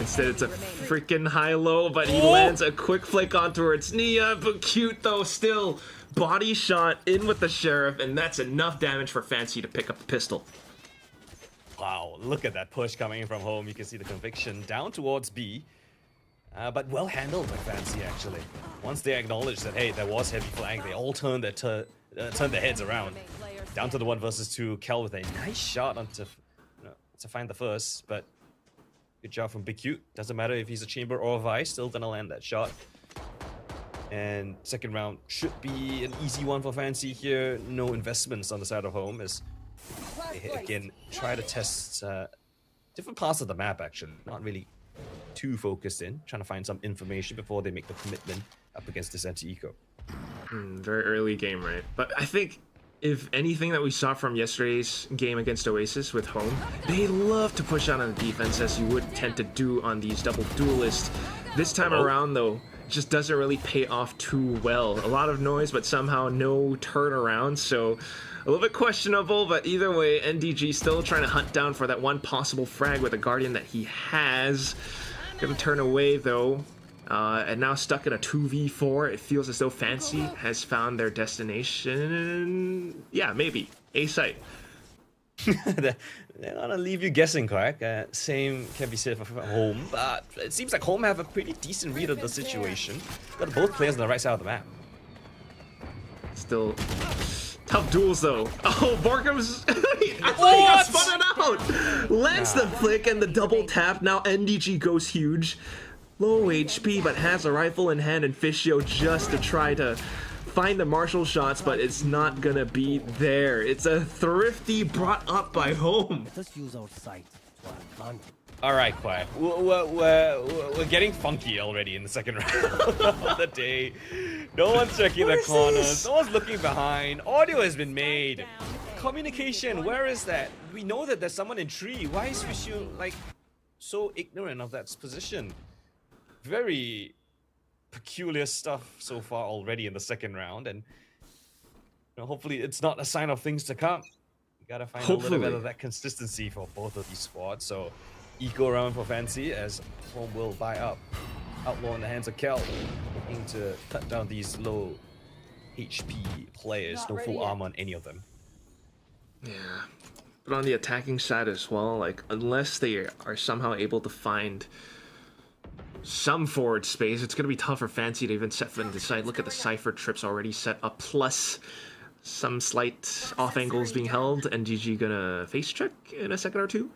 Instead, it's a freaking high-low, but he lands a quick flick on towards Nia. Bakute, though, still body shot in with the Sheriff, and that's enough damage for Fancy to pick up the pistol. Wow, look at that push coming in from home. You can see the conviction down towards B. But well handled by Fancy, actually. Once they acknowledged that, hey, there was heavy flag, they all turned their heads around. Down to the 1 versus 2. Kel with a nice shot onto, to find the first, but good job from Bakute. Doesn't matter if he's a chamber or a vice, still gonna land that shot. And second round should be an easy one for Fancy here. No investments on the side of home as they again try to test different parts of the map, actually. Not really too focused in, trying to find some information before they make the commitment up against this anti-eco. Very early game, right? But I think if anything that we saw from yesterday's game against Oasis with home, they love to push out on the defense, as you would tend to do on these double duelists. This time around, though, it just doesn't really pay off too well. A lot of noise, but somehow no turnaround, so a little bit questionable, but either way, NDG still trying to hunt down for that one possible frag with a Guardian that he has. Gonna turn away, though. And now stuck in a 2v4. It feels as though Fancy has found their destination. Yeah, maybe. A site. They're gonna leave you guessing, Quack. Same can be said for home, but it seems like home have a pretty decent read of the situation. Got both players on the right side of the map. Still tough duels, though. Oh, Borkum's... I thought he got spun out! Lands the flick and the double tap. Now NDG goes huge. Low HP, but has a rifle in hand, and Fishio just to try to find the martial shots, but it's not gonna be there. It's a thrifty brought up by home. Let's use our sight to our advantage. All right, Quack. We're getting funky already in the second round of the day. No one's checking the corners. No one's looking behind. Audio has been made. Communication, where is that? We know that there's someone in tree. Why is Fishio, like, so ignorant of that position? Very peculiar stuff so far already in the second round, and hopefully it's not a sign of things to come. You gotta find a little bit of that consistency for both of these squads. So eco round for Fancy as home will buy up. Outlaw in the hands of Kel, looking to cut down these low HP players. No full armor on any of them. Yeah, but on the attacking side as well, like, unless they are somehow able to find some forward space, it's going to be tough for Fancy to even set foot in the side. Look at the Cypher trips already set up, plus some slight off angles being held. NGG gonna face check in a second or two.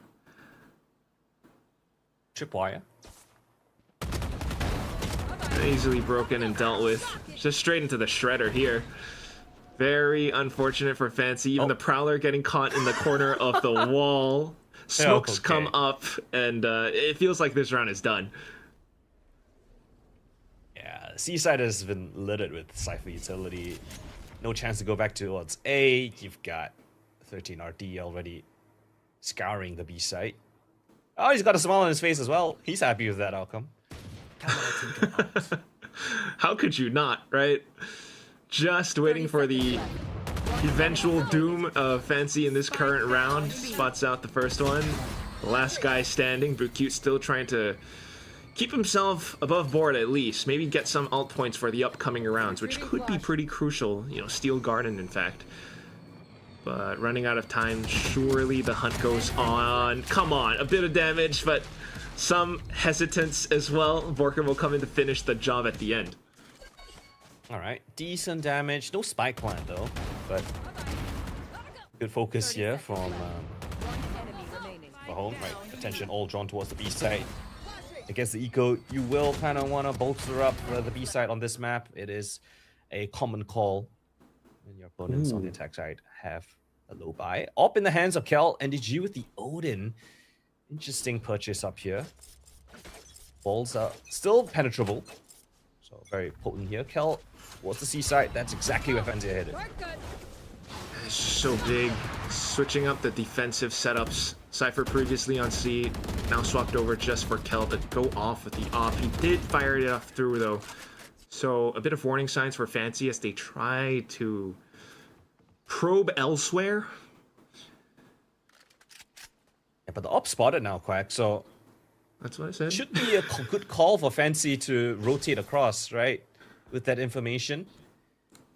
Tripwire. Easily broken and dealt with. Just straight into the shredder here. Very unfortunate for Fancy. Even the Prowler getting caught in the corner of the wall. Smokes come up, and it feels like this round is done. Yeah, Seaside has been littered with Cypher utility. No chance to go back towards A. You've got 13 RD already scouring the B site. Oh, he's got a smile on his face as well. He's happy with that outcome. How could you not, right? Just waiting for the eventual doom of Fancy in this current round. Spots out the first one. The last guy standing. Brute still trying to keep himself above board at least. Maybe get some alt points for the upcoming rounds, which could be pretty crucial. You know, Steel Garden, in fact. But running out of time, surely the hunt goes on. Come on, a bit of damage, but some hesitance as well. Vorker will come in to finish the job at the end. Alright, decent damage. No spike plant though, but good focus here from home. Right, attention all drawn towards the B side. Against the eco, you will kind of want to bolster up the B side on this map. It is a common call when your opponents on the attack side have a low buy. Up in the hands of Kel, NDG with the Odin. Interesting purchase up here. Balls are still penetrable. So very potent here. Kel, what's the C side? That's exactly where Fancy are headed. It's so big. Switching up the defensive setups. Cypher previously on C, now swapped over just for Kel to go off with the off. He did fire it off through though. So a bit of warning signs for Fancy as they try to probe elsewhere. Yeah, but the op spotted now, Quack, so that's what I said. Should be a good call for Fancy to rotate across, right? With that information.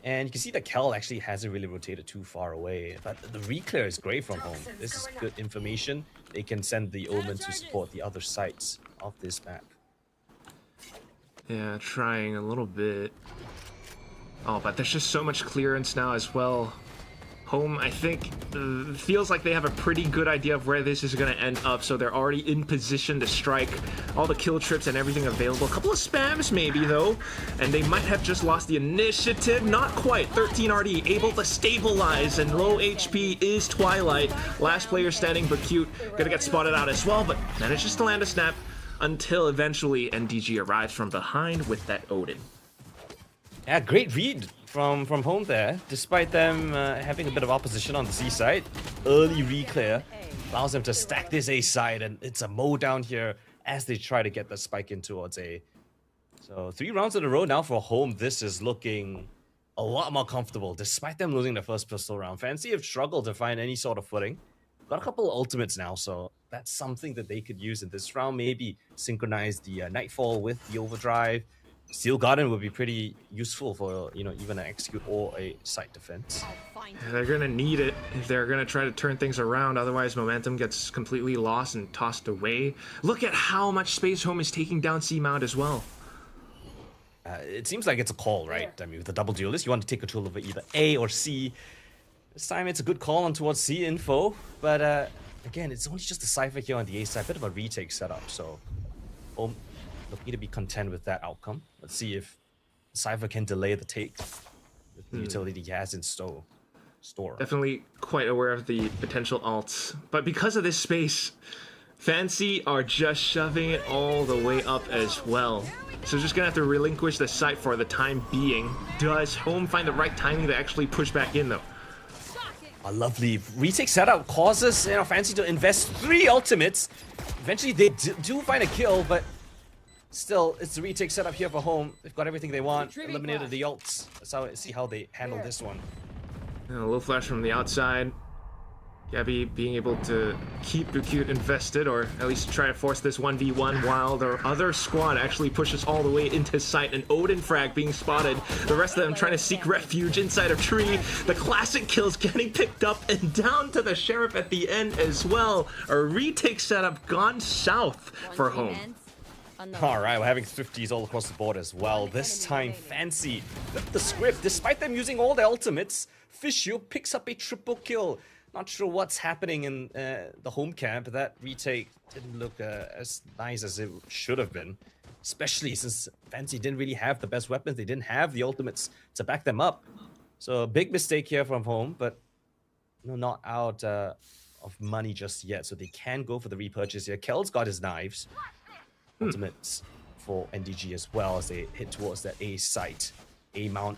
And you can see that Kel actually hasn't really rotated too far away. But the reclear is great from home. This is good information. They can send the Omen to support the other sites of this map. Yeah, trying a little bit. Oh, but there's just so much clearance now as well. Home, I think, feels like they have a pretty good idea of where this is going to end up, so they're already in position to strike all the kill trips and everything available. A couple of spams maybe, though, and they might have just lost the initiative. Not quite. 13 RD able to stabilize, and low HP is Twilight. Last player standing, but cute. Gonna get spotted out as well, but manages to land a snap until eventually NDG arrives from behind with that Odin. Yeah, great read from home there. Despite them having a bit of opposition on the C side, early reclear allows them to stack this A side, and it's a mow down here as they try to get the spike in towards A. So 3 rounds in a row now for home. This is looking a lot more comfortable, despite them losing the first pistol round. Fancy have struggled to find any sort of footing. Got a couple of ultimates now, so that's something that they could use in this round. Maybe synchronize the Nightfall with the Overdrive. Steel Garden would be pretty useful for, you know, even an execute or a site defense. Yeah, they're gonna need it if they're gonna try to turn things around. Otherwise, momentum gets completely lost and tossed away. Look at how much space home is taking down C Mount as well. It seems like it's a call, right? I mean, with the double duelist, you want to take control over either A or C. This time, it's a good call on towards C info, but again, it's only just a Cypher here on the A side, bit of a retake setup. So, looking to be content with that outcome. Let's see if Cypher can delay the take with the utility he has in store. Definitely quite aware of the potential alts. But because of this space, Fancy are just shoving it all the way up as well. So just gonna have to relinquish the site for the time being. Does home find the right timing to actually push back in though? A lovely retake setup causes, you know, Fancy to invest 3 ultimates. Eventually they do find a kill, but still, it's a retake setup here for home. They've got everything they want. Eliminated the ults. Let's see how they handle this one. And a little flash from the outside. Gabby being able to keep Bukute invested, or at least try to force this 1v1 while their other squad actually pushes all the way into sight. An Odin frag being spotted. The rest of them trying to seek refuge inside of tree. The classic kills getting picked up and down to the Sheriff at the end as well. A retake setup gone south for home. Alright, we're having thrifties all across the board as well. This time, Fancy flipped the script. Despite them using all their ultimates, Fishio picks up a triple kill. Not sure what's happening in the home camp. That retake didn't look as nice as it should have been. Especially since Fancy didn't really have the best weapons. They didn't have the ultimates to back them up. So a big mistake here from home, but not out of money just yet. So they can go for the repurchase here. Kel's got his knives. Ultimates for NDG as well as they hit towards that A site. A mount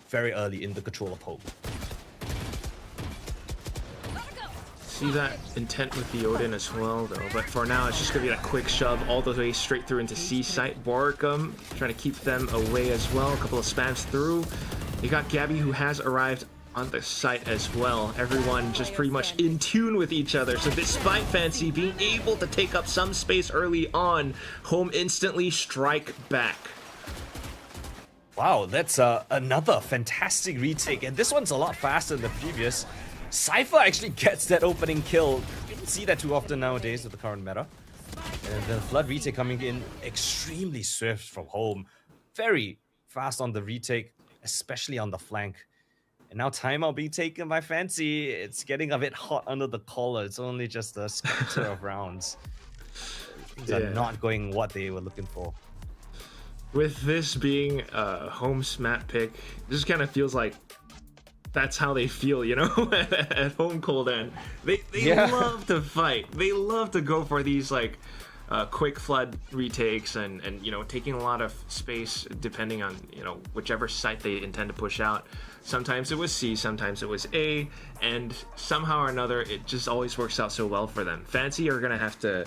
very early in the control of home. See that intent with the Odin as well, though. But for now, it's just going to be that quick shove all the way straight through into C site. Borkum trying to keep them away as well. A couple of spams through. You got Gabby, who has arrived on the site as well. Everyone just pretty much in tune with each other. So despite Fancy being able to take up some space early on, home instantly strike back. Wow, that's another fantastic retake. And this one's a lot faster than the previous. Cypher actually gets that opening kill. You don't see that too often nowadays with the current meta. And the Flood retake coming in extremely swift from home. Very fast on the retake, especially on the flank. And now timeout being taken by Fancy. It's getting a bit hot under the collar. It's only just a scatter of rounds. Things are not going what they were looking for. With this being a home's map pick, this kind of feels like that's how they feel, you know, at home cold end. They love to fight. They love to go for these like quick flood retakes and you know, taking a lot of space depending on, you know, whichever site they intend to push out. Sometimes it was C, sometimes it was A, and somehow or another it just always works out so well for them. Fancy are gonna have to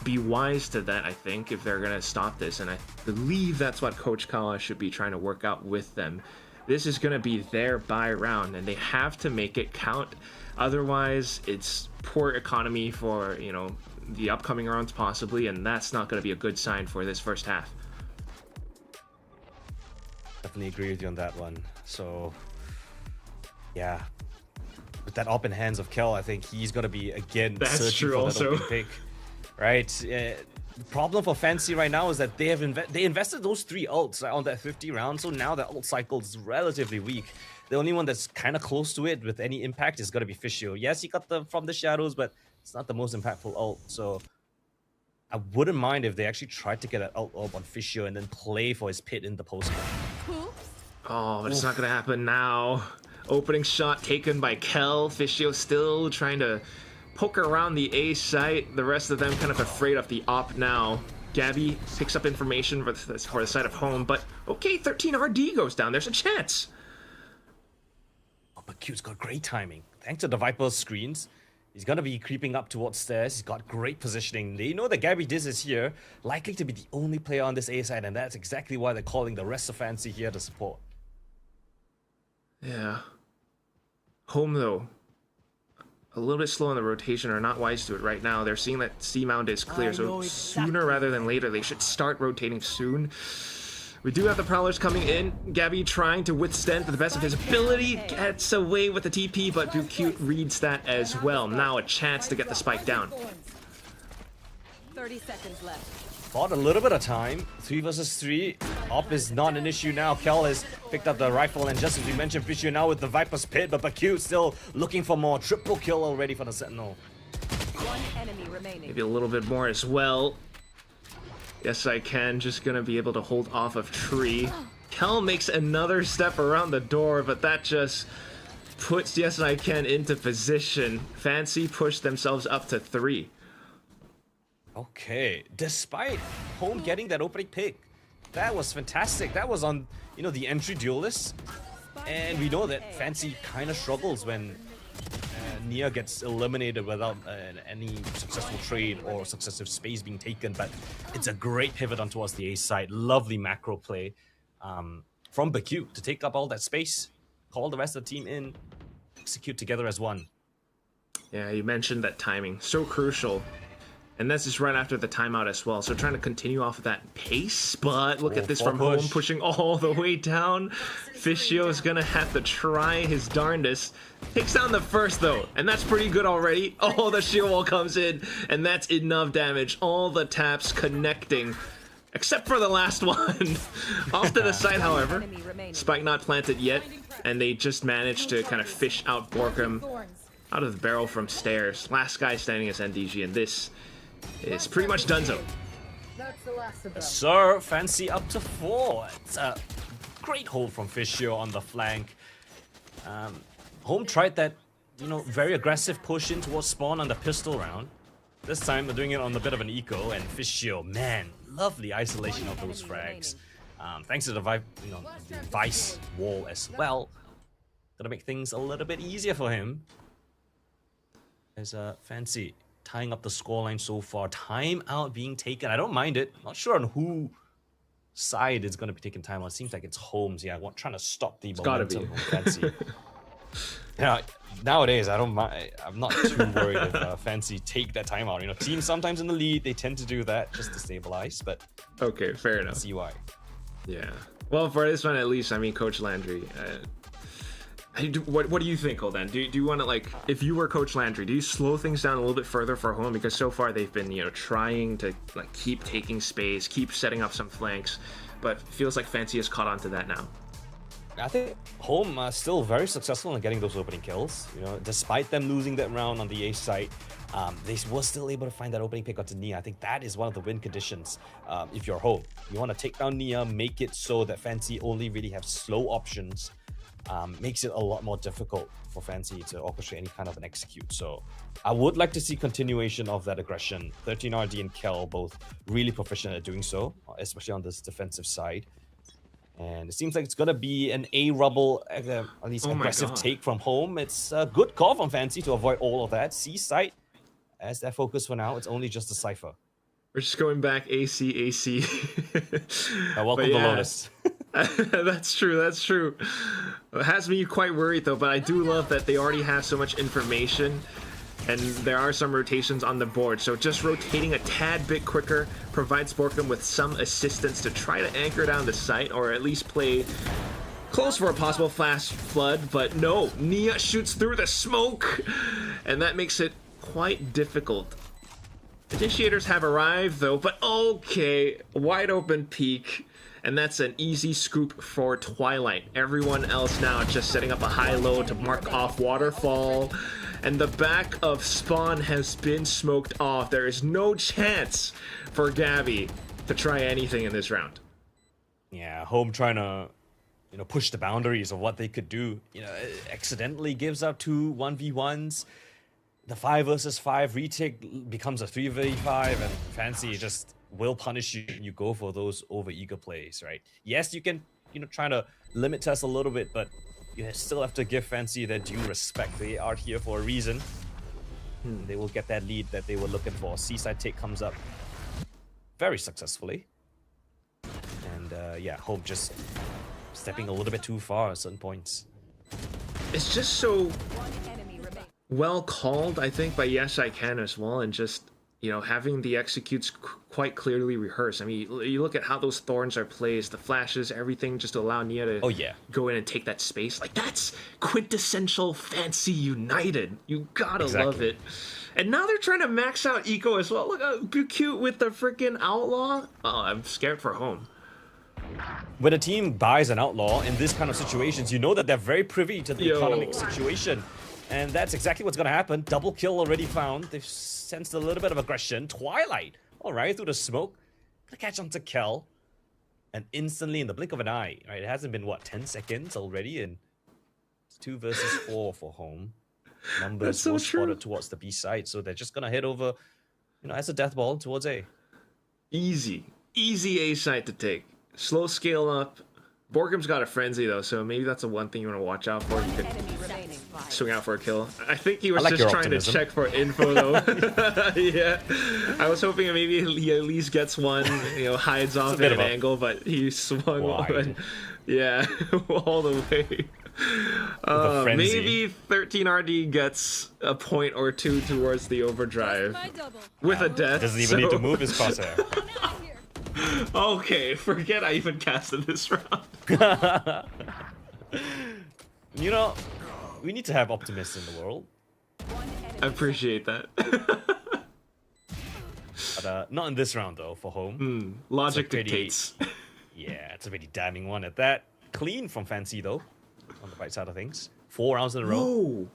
be wise to that, I think, if they're gonna stop this, and I believe that's what Coach Kawa should be trying to work out with them. This is going to be their buy round, and they have to make it count. Otherwise, it's poor economy for, you know, the upcoming rounds possibly, and that's not going to be a good sign for this first half. Definitely agree with you on that one. So, yeah. With that open hands of Kel, I think he's going to be, again, searching for that open pick. Right? The problem for Fancy right now is that they invested those 3 ults on that 50 round, so now the ult cycle is relatively weak. The only one that's kind of close to it with any impact is going to be Fishio. Yes, he got the from the shadows, but it's not the most impactful ult, so I wouldn't mind if they actually tried to get an ult on Fishio and then play for his pit in the post. Oh, but it's not going to happen now. Opening shot taken by Kel. Fishio still trying to poke around the A site. The rest of them kind of afraid of the op now. Gabby picks up information for the side of home, but okay, 13 RD goes down. There's a chance. Oh, but Q's got great timing. Thanks to the Viper's screens, he's going to be creeping up towards stairs. He's got great positioning. They know that Gabby Diz is here, likely to be the only player on this A side, and that's exactly why they're calling the rest of Fancy here to support. Yeah. Home, though, a little bit slow on the rotation, or not wise to it right now. They're seeing that C mount is clear, so sooner rather than later, they should start rotating soon. We do have the Prowlers coming in. Gabby trying to withstand to the best of his ability, gets away with the TP, but Cute reads that as well. Now a chance to get the spike down. 30 seconds left. Bought a little bit of time. 3 versus 3. Op is not an issue now. Kel has picked up the rifle, and just as we mentioned, Fishio now with the Viper's Pit, but Bakute still looking for more. Triple kill already for the Sentinel. One enemy remaining. Maybe a little bit more as well. Yes, I can. Just gonna be able to hold off of Tree. Kel makes another step around the door, but that just puts Yes, I Can into position. Fancy pushed themselves up to 3. Okay, despite home getting that opening pick, that was fantastic. That was on, you know, the entry duelist, and we know that Fancy kind of struggles when Nia gets eliminated without any successful trade or successive space being taken. But it's a great pivot on towards the A side. Lovely macro play from Bakute to take up all that space, call the rest of the team in, execute together as one. Yeah, you mentioned that timing, so crucial. And this is right after the timeout as well. So trying to continue off of that pace, but look at this from home, pushing all the way down. Fishio is gonna have to try his darndest. Takes down the first though, and that's pretty good already. Oh, the shield wall comes in, and that's enough damage. All the taps connecting, except for the last one. Off to the side, however. Spike not planted yet, and they just managed to kind of fish out Borkum out of the barrel from stairs. Last guy standing is NDG, and this is pretty much donezo. Yes, sir, Fancy up to 4. It's a great hold from Fishio on the flank. Home tried that, very aggressive push in towards spawn on the pistol round. This time they're doing it on a bit of an eco, and Fish Shield, man, lovely isolation of those frags. Thanks to the the Vice wall as well. Gonna make things a little bit easier for him. There's Fancy tying up the scoreline so far. Timeout being taken. I don't mind it. Not sure on who side is going to be taking timeout. It seems like it's Holmes. Yeah, trying to stop the momentum of Fancy. Yeah, nowadays I don't mind. I'm not too worried if Fancy take that timeout. Teams sometimes in the lead they tend to do that just to stabilize. But okay, fair enough. See why. Yeah. Well, for this one at least, I mean, Coach Landry. What do you think, Holden? Do you want to, if you were Coach Landry, do you slow things down a little bit further for Home? Because so far they've been, trying to keep taking space, keep setting up some flanks, but feels like Fancy has caught on to that now. I think Home are still very successful in getting those opening kills. Despite them losing that round on the A site, they were still able to find that opening pick onto Nia. I think that is one of the win conditions. If you're Home, you want to take down Nia, make it so that Fancy only really have slow options. Makes it a lot more difficult for Fancy to orchestrate any kind of an execute. So I would like to see continuation of that aggression. 13RD and Kel both really proficient at doing so, especially on this defensive side. And it seems like it's going to be an A-rubble, at least aggressive take from Home. It's a good call from Fancy to avoid all of that. C site as their focus for now. It's only just a Cypher. We're just going back AC. Welcome to Lotus. That's true. It has me quite worried though, but I do love that they already have so much information and there are some rotations on the board. So just rotating a tad bit quicker provides Borkum with some assistance to try to anchor down the site or at least play close for a possible flash flood. But no, Nia shoots through the smoke and that makes it quite difficult. Initiators have arrived though, but okay, wide open peak. And that's an easy scoop for Twilight. Everyone else now just setting up a high-low to mark off Waterfall. And the back of Spawn has been smoked off. There is no chance for Gabby to try anything in this round. Yeah, Home trying to, push the boundaries of what they could do. Accidentally gives up 2 1v1s. The 5 versus 5 retake becomes a 3v5, and Fancy just will punish you. You go for those over-eager plays, right? Yes, you can, try to limit test a little bit, but you still have to give Fancy their due respect. They are here for a reason. They will get that lead that they were looking for. Seaside take comes up very successfully. And yeah, Home just stepping a little bit too far at certain points. It's just so well called, I think, by Yes I Can as well, and just having the executes quite clearly rehearsed. I mean, you look at how those thorns are placed, the flashes, everything, just to allow Nia to go in and take that space. That's quintessential Fancy United. You gotta love it. And now they're trying to max out Eco as well. Look how cute with the freaking Outlaw. Oh, I'm scared for Home. When a team buys an Outlaw in this kind of situations, you know that they're very privy to the economic situation. And that's exactly what's going to happen. Double kill already found. They've sensed a little bit of aggression. Twilight, all right, through the smoke. Gonna catch on to Kel. And instantly, in the blink of an eye, right? It hasn't been, 10 seconds already? And it's 2 versus 4 for Home. Numbers so spotted towards the B side. So they're just going to head over, as a death ball towards A. Easy A side to take. Slow scale up. Borkum's got a frenzy though, so maybe that's the one thing you want to watch out for. You could swing out for a kill. I think he was just trying to check for info though. Yeah, I was hoping maybe he at least gets one, hides off at an angle, but he swung wide. Yeah, all the way. Maybe 13RD gets a point or two towards the overdrive with a death. Doesn't even need to move his crosshair. Okay, forget I even casted this round. We need to have optimists in the world. I appreciate that. But not in this round, though, for Home. Logic dictates. Yeah, it's a pretty damning one at that. Clean from Fancy, though, on the right side of things. 4 rounds in a row. Whoa.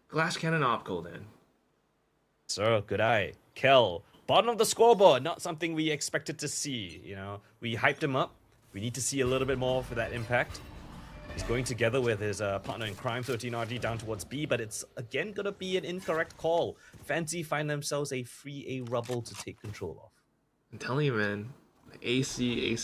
Glass cannon opco, then. Sir, good eye. Kel. Bottom of the scoreboard, not something we expected to see. We hyped him up. We need to see a little bit more for that impact. He's going together with his partner in crime, 13RD, down towards B, but it's again gonna be an incorrect call. Fancy find themselves a free A rubble to take control of. I'm telling you, man. AC.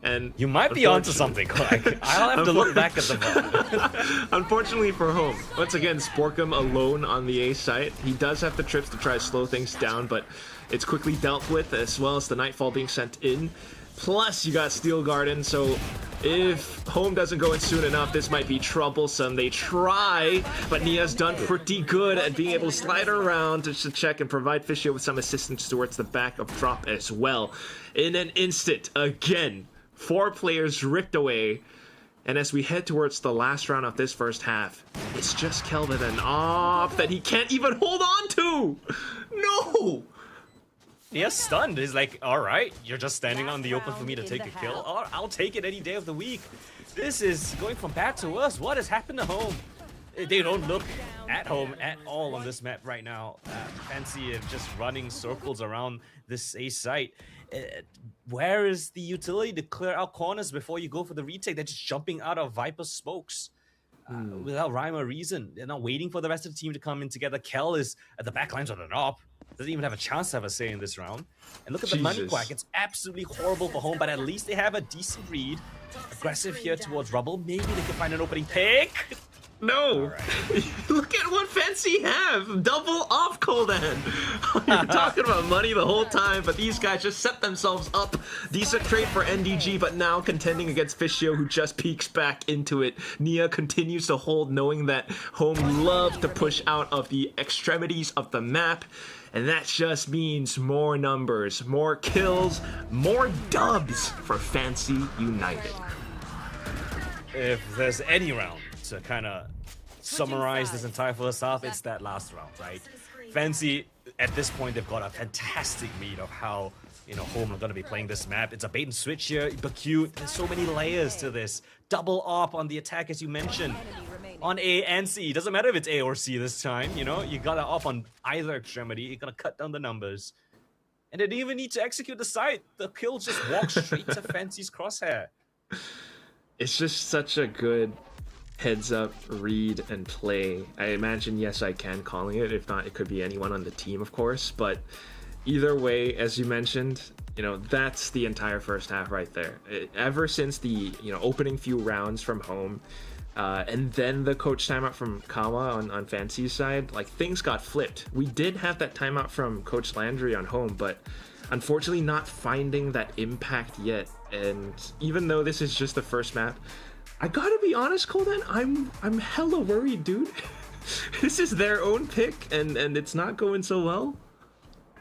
And you might be onto something, Clark. I'll have to look back at the VOD. Unfortunately for home, once again, Sporkum alone on the A site. He does have the trips to try to slow things down, but it's quickly dealt with, as well as the Nightfall being sent in. Plus, you got Steel Garden, so if home doesn't go in soon enough, this might be troublesome. They try, but Nia's done pretty good at being able to slide around to check and provide Fishio with some assistance towards the back of drop as well. In an instant, again, 4 players ripped away. And as we head towards the last round of this first half, it's just Kelvin and off that he can't even hold on to. No! Nia's stunned. He's like, all right, you're just standing on the open for me to take a kill. I'll take it any day of the week. This is going from bad to worse. What has happened to home? They don't look at home at all on this map right now. Fancy just running circles around this A site. Where is the utility to clear out corners before you go for the retake? They're just jumping out of Viper smokes without rhyme or reason. They're not waiting for the rest of the team to come in together. Kel is at the back lines with an op. Doesn't even have a chance to have a say in this round. And look at the money quack. It's absolutely horrible for home, but at least they have a decent read. Aggressive here towards Rubble. Maybe they can find an opening pick. No! Right. Look at what Fancy have! Double off Koldan! You're talking about money the whole time, but these guys just set themselves up. Decent trade for NDG, but now contending against Fishio, who just peeks back into it. Nia continues to hold, knowing that home love to push out of the extremities of the map. And that just means more numbers, more kills, more dubs for Fancy United. If there's any round to kind of summarize this entire first half, it's that last round, right? Fancy, at this point, they've got a fantastic read of how, home are going to be playing this map. It's a bait and switch here, but cute. There's so many layers to this. Double op on the attack, as you mentioned. On A and C. Doesn't matter if it's A or C this time, you got to op on either extremity. You're going to cut down the numbers. And they didn't even need to execute the site. The kill just walks straight to Fancy's crosshair. It's just such a good heads up read and play. I imagine Yes I Can calling it. If not, it could be anyone on the team, of course. But either way, as you mentioned, that's the entire first half right there. Ever since the opening few rounds from home, and then the coach timeout from Kawa on Fancy's side, like things got flipped. We did have that timeout from Coach Landry on home, but unfortunately not finding that impact yet. And even though this is just the first map, I gotta be honest, Kolden, I'm hella worried, dude. This is their own pick, and it's not going so well.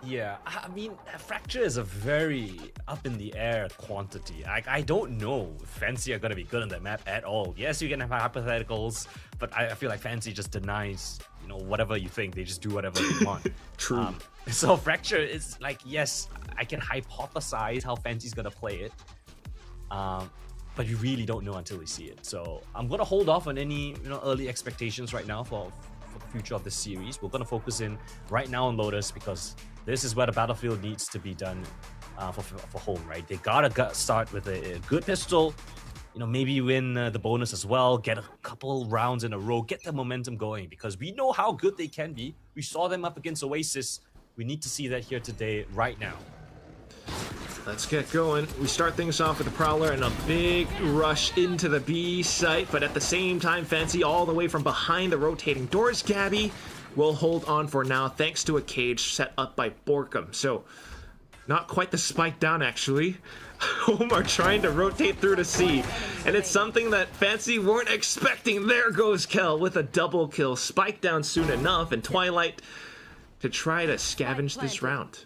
Yeah, I mean, Fracture is a very up in the air quantity. I don't know if Fancy are gonna be good on that map at all. Yes, you can have hypotheticals, but I feel like Fancy just denies, whatever you think. They just do whatever they want. True. So Fracture is like, yes, I can hypothesize how Fancy's gonna play it. But you really don't know until we see it. So I'm gonna hold off on any early expectations right now for the future of this series. We're gonna focus in right now on Lotus because this is where the battlefield needs to be done for home, right? They gotta start with a good pistol, maybe win the bonus as well, get a couple rounds in a row, get the momentum going because we know how good they can be. We saw them up against Oasis. We need to see that here today, right now. Let's get going. We start things off with the Prowler and a big rush into the B site, but at the same time, Fancy all the way from behind the rotating doors. Gabby will hold on for now thanks to a cage set up by Borkum. So, not quite the spike down actually. Home are trying to rotate through to C, and it's something that Fancy weren't expecting. There goes Kel with a double kill. Spike down soon enough, and Twilight to try to scavenge this round.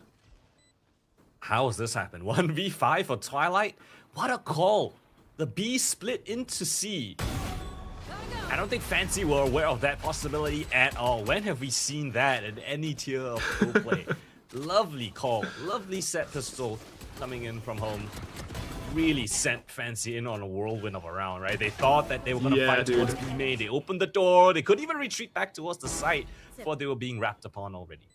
How has this happened? 1v5 for Twilight? What a call! The B split into C. I don't think Fancy were aware of that possibility at all. When have we seen that in any tier of pro play? Lovely call. Lovely set pistol coming in from home. Really sent Fancy in on a whirlwind of a round, right? They thought that they were going to fight towards B main. They opened the door. They couldn't even retreat back towards the site before they were being wrapped upon already.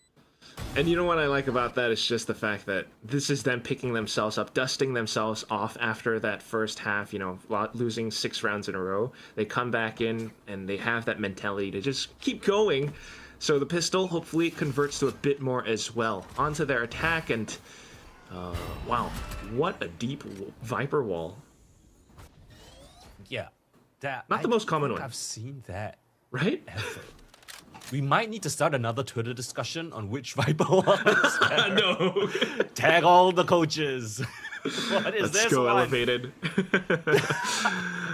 And you know what I like about that is just the fact that this is them picking themselves up, dusting themselves off after that first half, you know, losing 6 rounds in a row. They come back in and they have that mentality to just keep going. So the pistol hopefully converts to a bit more as well. Onto their attack, and wow, what a deep Viper wall. Yeah, that Not the most common one. I've seen that Right? ever. We might need to start another Twitter discussion on which Viper was. No. Tag all the coaches. What is Let's this go one? elevated.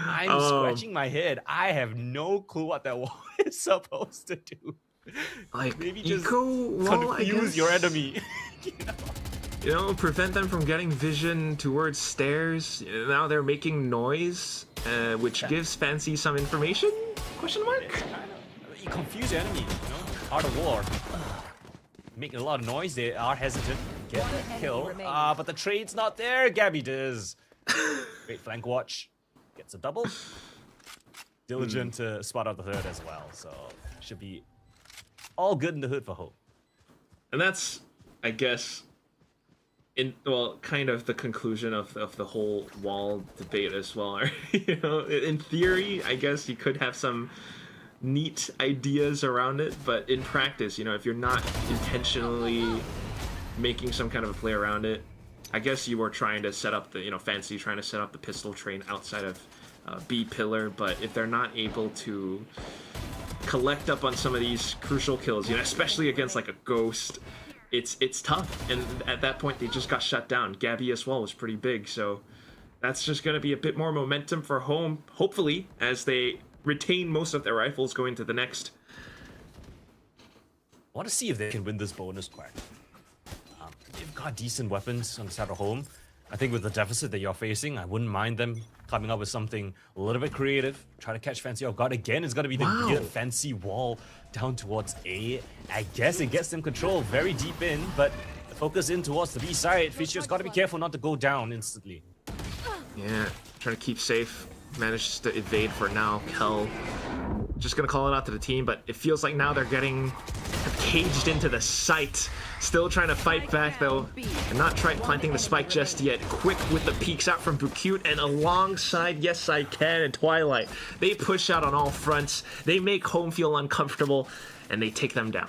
I'm scratching my head. I have no clue what that wall is supposed to do. Like, Maybe just eco wall, I confuse guess. your enemy. You know, prevent them from getting vision towards stairs. Now they're making noise, which gives Fancy some information? Question mark? You confuse your enemy, you know? Art of war. Making a lot of noise, they are hesitant. Get the kill. But the trade's not there, Gabby does. Great flank watch. Gets a double. Diligent to spot out the third as well, so should be all good in the hood for Hope. And that's, I guess, kind of the conclusion of the whole wall debate as well. You know, in theory, I guess you could have some neat ideas around it, but in practice, you know, if you're not intentionally making some kind of a play around it, I guess you were trying to set up the, you know, Fancy trying to set up the pistol train outside of B pillar, but if they're not able to collect up on some of these crucial kills, you know, especially against like a Ghost, it's tough. And at that point, they just got shut down. Gabby as well was pretty big, so that's just going to be a bit more momentum for home, hopefully, as they retain most of their rifles going to the next. I want to see if they can win this bonus quack. They've got decent weapons on the side of home. I think with the deficit that you're facing, I wouldn't mind them coming up with something a little bit creative. Try to catch Fancy off guard. Again, it's going to be the weird Fancy wall down towards A. I guess it gets them control very deep in, but focus in towards the B side. Fisher's got to be careful not to go down instantly. Yeah, trying to keep safe. Manages to evade for now. Kel just gonna call it out to the team, but it feels like now they're getting caged into the site. Still trying to fight back though, and not try planting the spike just yet. Quick with the peeks out from Bukute, and alongside Yes I Can and Twilight. They push out on all fronts. They make home feel uncomfortable, and they take them down.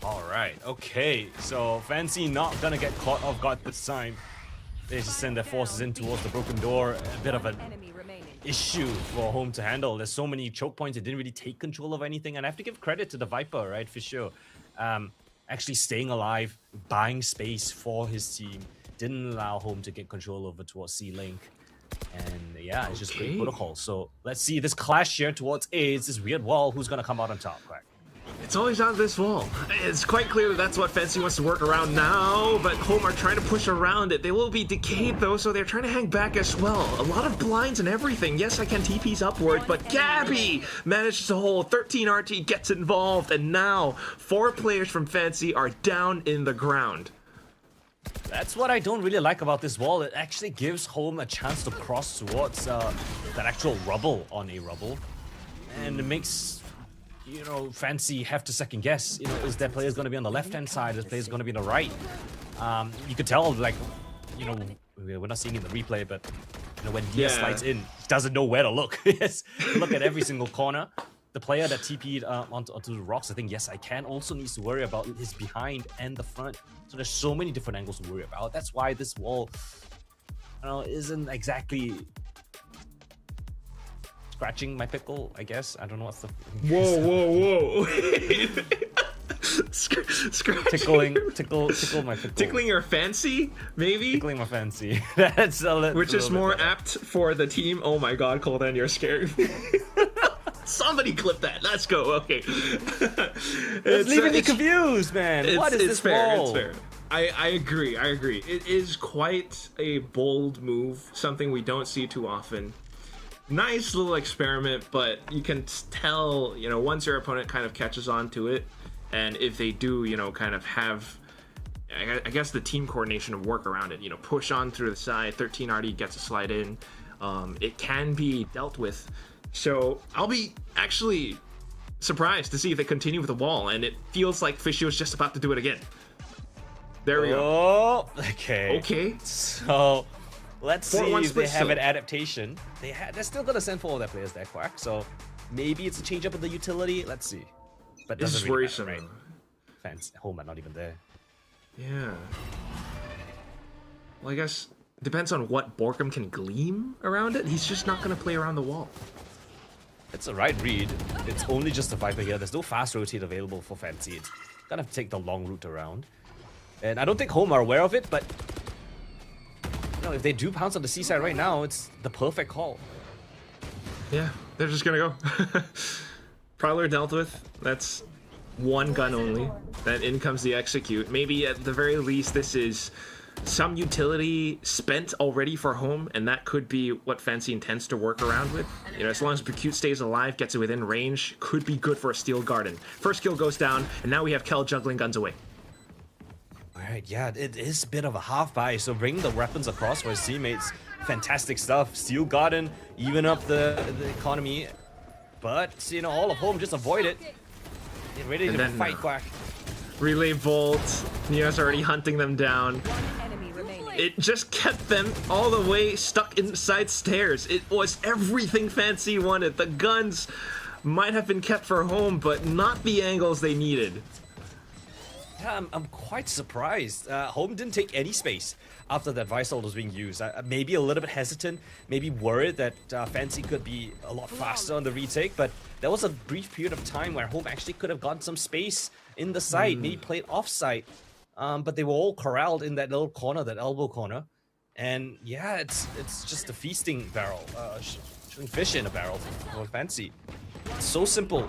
All right, okay. So Fancy not gonna get caught off guard this time. They just send their forces in towards the broken door. A bit of an issue for home to handle. There's so many choke points. They didn't really take control of anything. And I have to give credit to the Viper, right, for sure. Actually staying alive, buying space for his team. Didn't allow home to get control over towards C-Link. And yeah, it's just great protocol. So let's see this clash here towards A. It's this weird wall. Who's going to come out on top, right? It's always on this wall. It's quite clear that that's what Fancy wants to work around now, but home are trying to push around it. They will be decayed though, so they're trying to hang back as well. A lot of blinds and everything. Yes, I can TP's upward, but Gabby manages to hold. 13 RT gets involved, and now 4 players from Fancy are down in the ground. That's what I don't really like about this wall. It actually gives home a chance to cross towards that actual rubble on a rubble, and it makes, you know, Fancy have to second guess. You know, is their players going to be on the left-hand side? Is players going to be on the right? You could tell, like, you know, we're not seeing it in the replay, but you know, when DS slides in, he doesn't know where to look. Yes, look at every single corner. The player that TP'd onto the rocks, I think, Yes I Can, also needs to worry about his behind and the front. So there's so many different angles to worry about. That's why this wall, I don't know, isn't exactly scratching my pickle, I guess. I don't know what's the... Whoa. Tickle my pickle. Tickling your fancy, maybe? Tickling my fancy. That's a little, which is more apt for the team. Oh my god, Colden, you're scaring me. Somebody clip that. Let's go. Okay. It's leaving me confused, man. What is this fair, wall? It's fair. I agree. It is quite a bold move, something we don't see too often. Nice little experiment, but you can tell, you know, once your opponent kind of catches on to it, and if they do, you know, kind of have, I guess, the team coordination of work around it, you know, push on through the side, 13 RD gets a slide in, it can be dealt with. So I'll be actually surprised to see if they continue with the wall, and it feels like Fishio's just about to do it again. There we go. Oh, okay. Okay. So let's see 4-1 if they split have an still. adaptation. They're still gonna send 4 of their players there, Quack. So maybe it's a change up in the utility. Let's see. But This is doesn't really worrisome. matter, right? Fans at home are not even there. Yeah. Well, I guess depends on what Borkum can gleam around it. He's just not going to play around the wall. It's a right read. It's only just a Viper here. There's no fast rotate available for Fancy. It's gonna take the long route around. And I don't think home are aware of it, but you know, if they do pounce on the seaside right now, it's the perfect call. Yeah, they're just going to go. Prowler dealt with. That's one gun only. Then in comes the execute. Maybe at the very least this is some utility spent already for home, and that could be what Fancy intends to work around with. You know, as long as Pursuit stays alive, gets it within range, could be good for a Steel Garden. First kill goes down, and now we have Kel juggling guns away. Alright, yeah, it is a bit of a half buy, so bringing the weapons across for his teammates, fantastic stuff. Steel Garden, even up the economy. But, you know, all of home, just avoid it. Get ready to fight, Quack. Relay Bolt. Nia's already hunting them down. It just kept them all the way stuck inside stairs. It was everything Fancy wanted. The guns might have been kept for home, but not the angles they needed. Yeah, I'm quite surprised. Home didn't take any space after that Visal was being used. Maybe a little bit hesitant, maybe worried that Fancy could be a lot faster on the retake, but there was a brief period of time where Home actually could have gotten some space in the site, maybe played off-site, but they were all corralled in that little corner, that elbow corner. And yeah, it's just a feasting barrel, shooting fish in a barrel for Fancy. It's so simple.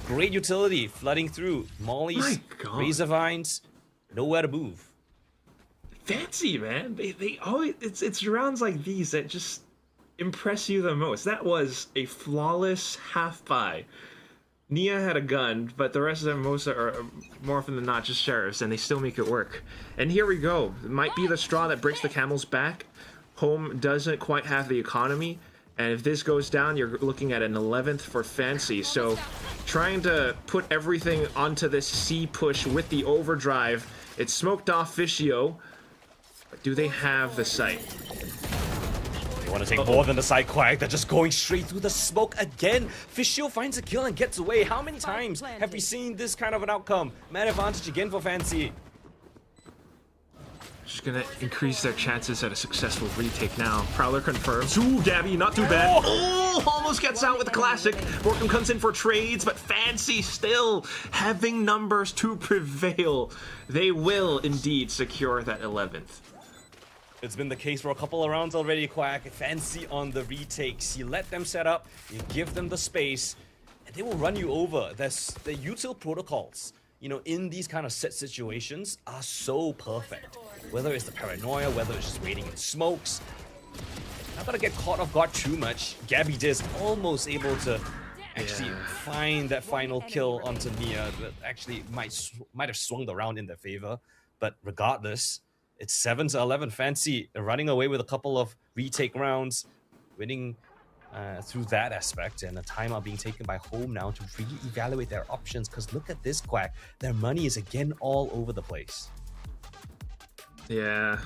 Great utility, flooding through. Mollies, Razor Vines, nowhere to move. Fancy, man. They always it's rounds like these that just impress you the most. That was a flawless half buy. Nia had a gun, but the rest of them are more often than not just sheriffs, and they still make it work. And here we go. It might be the straw that breaks the camel's back. Home doesn't quite have the economy, and if this goes down, you're looking at an 11th for Fancy. So trying to put everything onto this C push with the overdrive. It's smoked off Fishio. But do they have the site? They want to take more than the side Quack. They're just going straight through the smoke again. Fishio finds a kill and gets away. How many times have we seen this kind of an outcome? Man advantage again for Fancy. Just gonna increase their chances at a successful retake now. Prowler confirms. Ooh, Gabby, not too bad. Oh, almost gets out with the classic. Borkum comes in for trades, but Fancy still having numbers to prevail. They will indeed secure that 11th. It's been the case for a couple of rounds already, Quack. Fancy on the retakes. You let them set up, you give them the space, and they will run you over. The util protocols, you know, in these kind of set situations are so perfect. Whether it's the paranoia, whether it's just waiting in smokes. Not gonna get caught off guard too much. Gabby is almost able to actually find that final kill onto Nia that actually might have swung the round in their favor. But regardless, it's 7-11. Fancy running away with a couple of retake rounds, winning through that aspect, and a timeout being taken by Home now to re-evaluate their options. Because look at this, Quack. Their money is again all over the place. Yeah,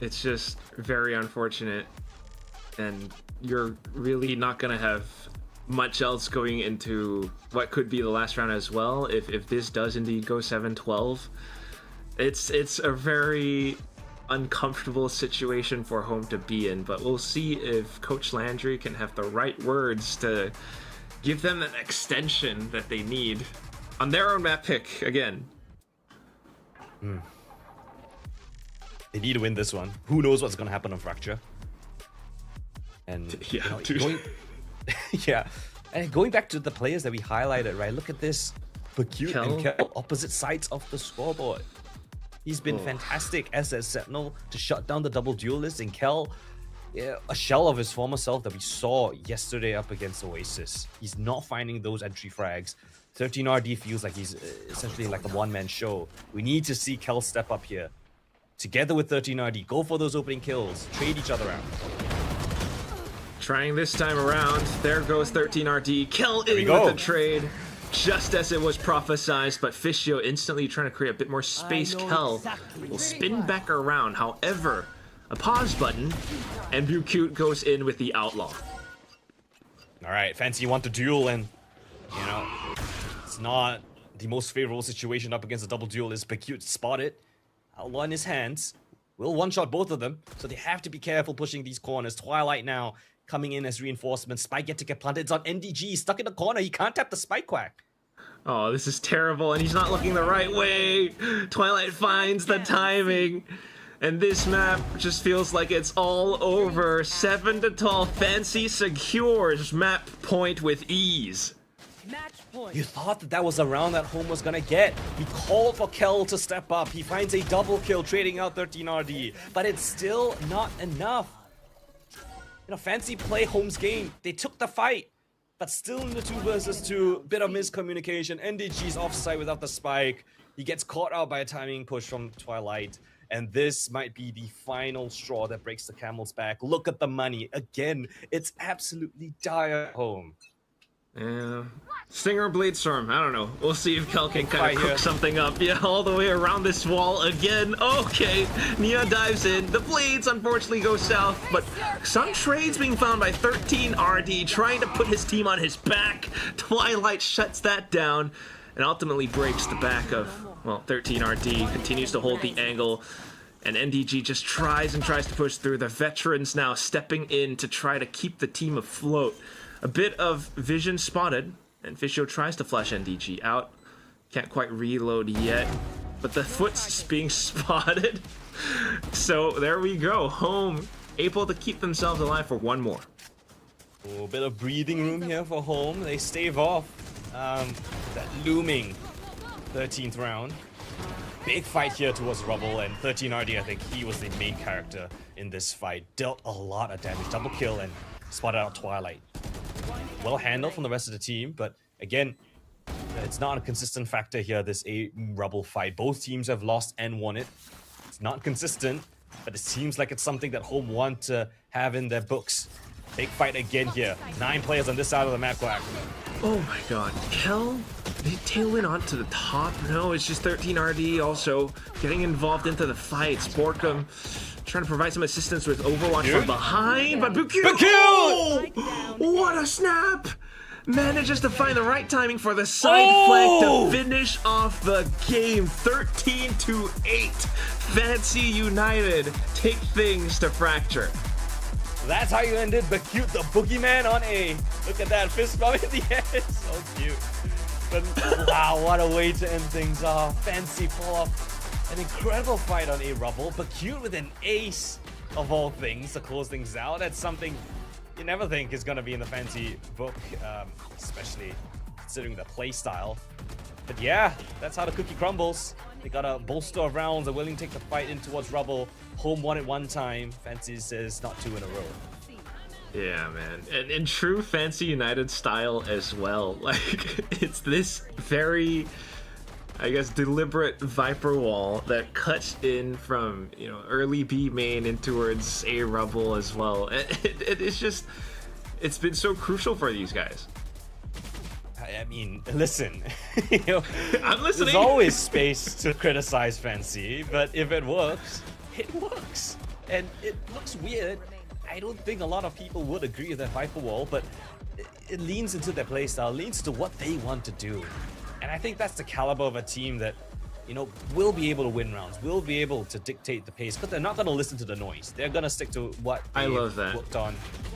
it's just very unfortunate, and you're really not gonna have much else going into what could be the last round as well. If this does indeed go 7-12, it's a very uncomfortable situation for Home to be in, but we'll see if Coach Landry can have the right words to give them that extension that they need on their own map pick again. They need to win this one. Who knows what's going to happen on Fracture? And yeah, you know, going, yeah, and going back to the players that we highlighted, right? Look at this, Pursuit and Kel, opposite sides of the scoreboard. He's been fantastic as a Sentinel to shut down the double duelist, and Kel, a shell of his former self that we saw yesterday up against Oasis. He's not finding those entry frags. 13RD feels like he's essentially like a one-man show. We need to see Kel step up here. Together with 13RD, go for those opening kills, trade each other out. Trying this time around. There goes 13RD. Kel in with the trade. just as it was prophesized, but Fishio instantly trying to create a bit more space. Kel will spin back around. However, a pause button, and Bukute goes in with the outlaw. All right, Fancy want to duel, and you know, it's not the most favorable situation up against a double duel. Is Bukute spotted? Outlaw in his hands. Will one-shot both of them, so they have to be careful pushing these corners. Twilight now coming in as reinforcements. Spike yet to get planted. It's on NDG. Stuck in the corner. He can't tap the Spike Quack. Oh, this is terrible, and he's not looking the right way. Twilight finds the timing, and this map just feels like it's all over. 7 to 12, Fancy secures map point with ease. You thought that was a round that Home was gonna get. He called for Kel to step up. He finds a double kill, trading out 13 RD, but it's still not enough. You know, Fancy play Home's game. They took the fight. But still in the 2 versus 2, bit of miscommunication. NDG's offside without the spike. He gets caught out by a timing push from Twilight. And this might be the final straw that breaks the camel's back. Look at the money. Again, it's absolutely dire at Home. Yeah. Stinger Blade Storm, I don't know. We'll see if Kel can kind of cook here. something up. Yeah, all the way around this wall again. Okay, Nia dives in. The blades unfortunately go south, but some trades being found by 13 RD, trying to put his team on his back. Twilight shuts that down and ultimately breaks the back of, well, 13 RD, continues to hold the angle. And NDG just tries and tries to push through. The veterans now stepping in to try to keep the team afloat. A bit of vision spotted, and Fishio tries to flash NDG out. Can't quite reload yet, but the foot's being spotted. So there we go. Home able to keep themselves alive for one more. A bit of breathing room here for Home. They stave off that looming 13th round. Big fight here towards Rubble, and 13 RD, I think he was the main character in this fight. Dealt a lot of damage. Double kill and spotted out Twilight. Well handled from the rest of the team, but again, it's not a consistent factor here, this Rubble fight. Both teams have lost and won it. It's not consistent, but it seems like it's something that Home want to have in their books. Big fight again here. 9 players on this side of the map, Quack. Oh my god. Kel, they tail in onto the top. No, it's just 13 RD also getting involved into the fight. Sporkum trying to provide some assistance with Overwatch from behind, but Bukute! Oh, what a snap! Manages to find the right timing for the side flank to finish off the game. 13-8. Fancy United take things to Fracture. That's how you ended Bukute, the boogeyman on A. Look at that fist bump in the head. So cute. But wow, what a way to end things off. Fancy pull off an incredible fight on A Rubble. Bukute with an ace of all things to close things out. That's something you never think is going to be in the Fancy book, especially considering the play style. But yeah, that's how the cookie crumbles. They got a bolster of rounds. They're willing to take the fight in towards Rubble. Home won it one time. Fancy says not 2 in a row. Yeah, man. And in true Fancy United style as well. Like, it's this very, I guess, deliberate Viper wall that cuts in from, you know, early B main in towards A Rubble as well. It's just, it's been so crucial for these guys. I mean, listen, you know, I'm listening. There's always space to criticize Fancy, but if it works, it works. And it looks weird. I don't think a lot of people would agree with that Viper wall, but it leans into their playstyle, leans to what they want to do. And I think that's the caliber of a team that, you know, will be able to win rounds, will be able to dictate the pace, but they're not going to listen to the noise. They're going to stick to what they've worked on.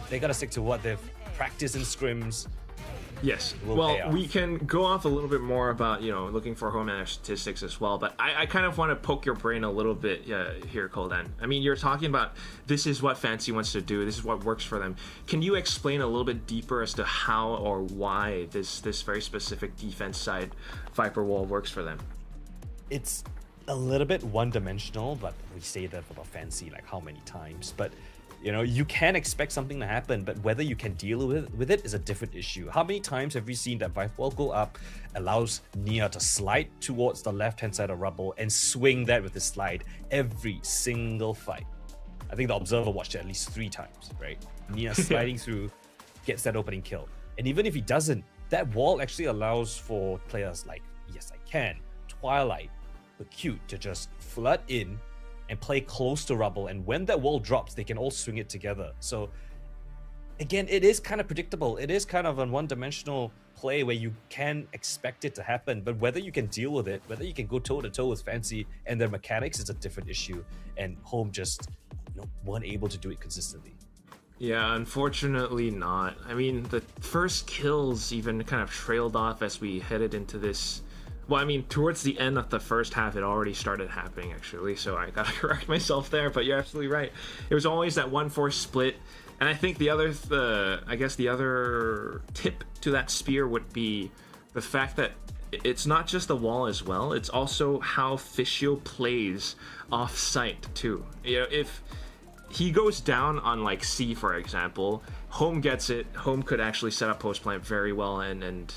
They're going to stick to what they've practiced in scrims. Yes. Well, we can go off a little bit more about, you know, looking for home managed statistics as well, but I kind of want to poke your brain a little bit here, Kolden. I mean, you're talking about this is what Fancy wants to do, this is what works for them. Can you explain a little bit deeper as to how or why this very specific defense side Viper wall works for them? It's a little bit one-dimensional, but we say that about Fancy like how many times, but you know, you can expect something to happen, but whether you can deal with it is a different issue. How many times have we seen that Viper wall go up, allows Nia to slide towards the left-hand side of Rubble and swing that with his slide every single fight? I think the Observer watched it at least 3 times, right? Nia sliding through, gets that opening kill. And even if he doesn't, that wall actually allows for players like Yes I Can, Twilight, Acute to just flood in and play close to rubble, and when that wall drops, they can all swing it together. So again, it is kind of predictable. It is kind of a one-dimensional play where you can expect it to happen, but whether you can deal with it, whether you can go toe-to-toe with Fancy and their mechanics is a different issue, and Home just weren't able to do it consistently. Yeah, unfortunately not. I mean, the first kills even kind of trailed off as we headed into this. Well, I mean, towards the end of the first half, it already started happening, actually, so I gotta correct myself there, but you're absolutely right. It was always that 1-4 split, and I think the other tip to that spear would be the fact that it's not just the wall as well, it's also how Fischio plays off-site, too. You know, if he goes down on, like, C, for example, Home gets it, Home could actually set up post-plant very well, and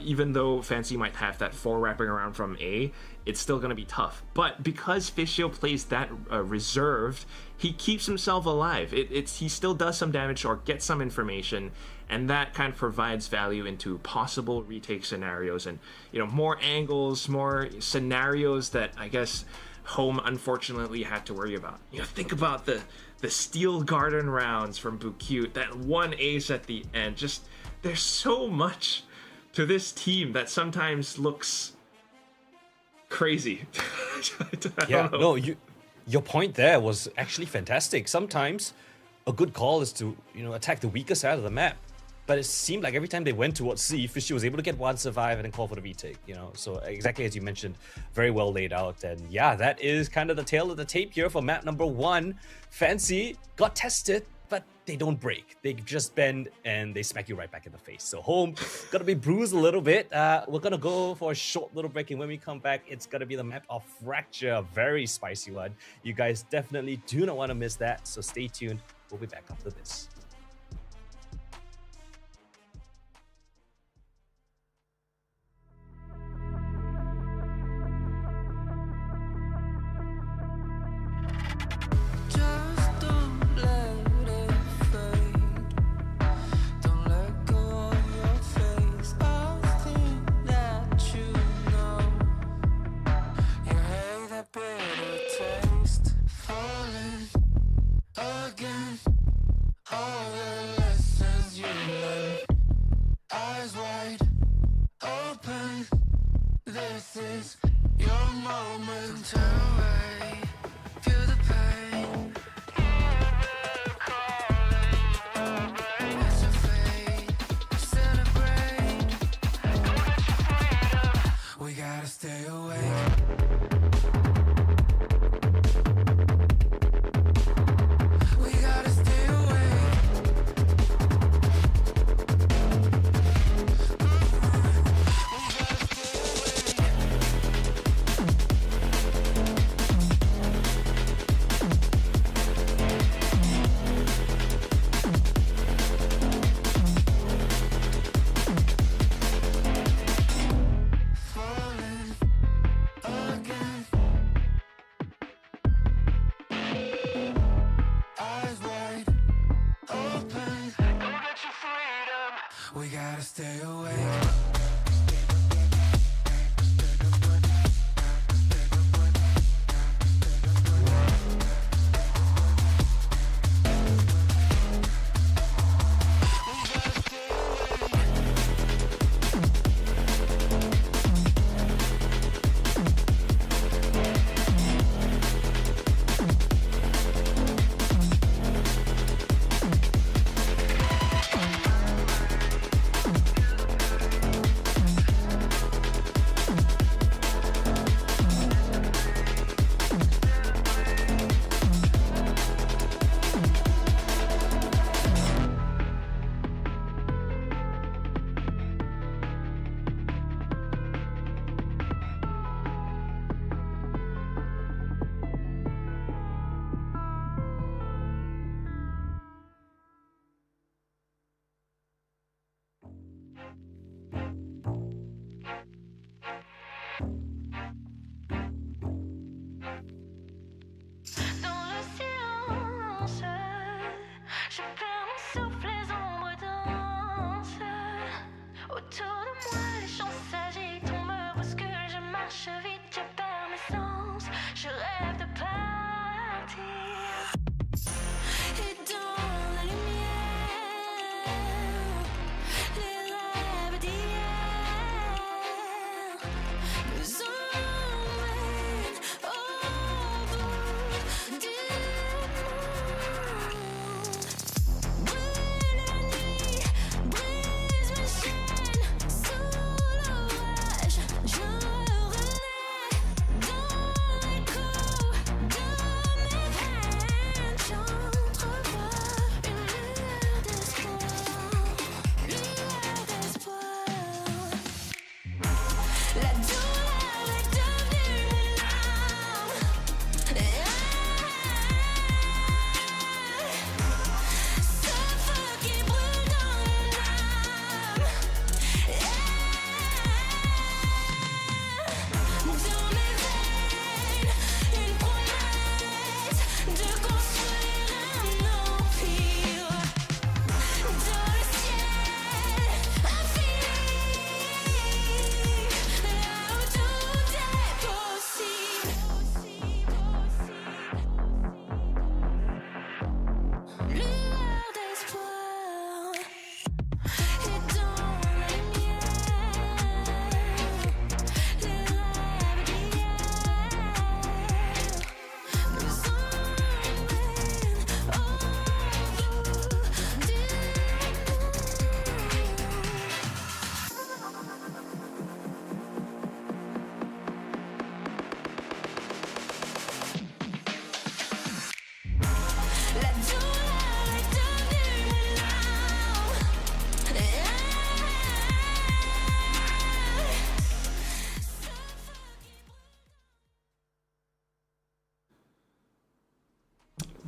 even though Fancy might have that 4 wrapping around from A, it's still going to be tough. But because Fischio plays that reserved, he keeps himself alive. He still does some damage or gets some information, and that kind of provides value into possible retake scenarios and, more angles, more scenarios that I guess Home unfortunately had to worry about. Think about the Steel Garden rounds from Bukute, that one ace at the end. Just, there's so much to this team that sometimes looks crazy. Your point there was actually fantastic. Sometimes a good call is to attack the weaker side of the map, but it seemed like every time they went towards C, Fishy was able to get one survive and then call for the retake. So exactly as you mentioned, very well laid out. And yeah, that is kind of the tail of the tape here for map number 1. Fancy got tested, but they don't break. They just bend and they smack you right back in the face. So Home gonna be bruised a little bit. We're gonna go for a short little break, and when we come back, it's gonna be the map of Fracture, a very spicy one. You guys definitely do not want to miss that, so stay tuned. We'll be back after this.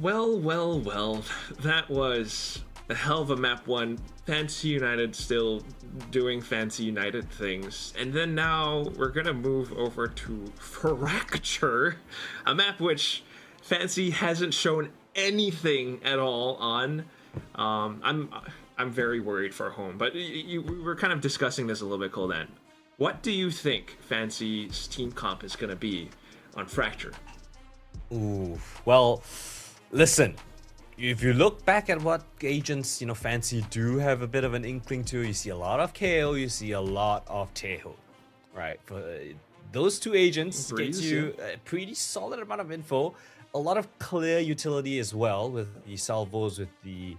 Well. That was a hell of a map one. Fancy United still doing Fancy United things. And then now we're gonna move over to Fracture, a map which Fancy hasn't shown anything at all on. I'm very worried for home, but we were kind of discussing this a little bit, Coldan. What do you think Fancy's team comp is gonna be on Fracture? Ooh, well, listen. If you look back at what agents, Fancy do have a bit of an inkling to, you see a lot of KO, you see a lot of Teho, right? Those two agents get you a pretty solid amount of info, a lot of clear utility as well with the salvos, with the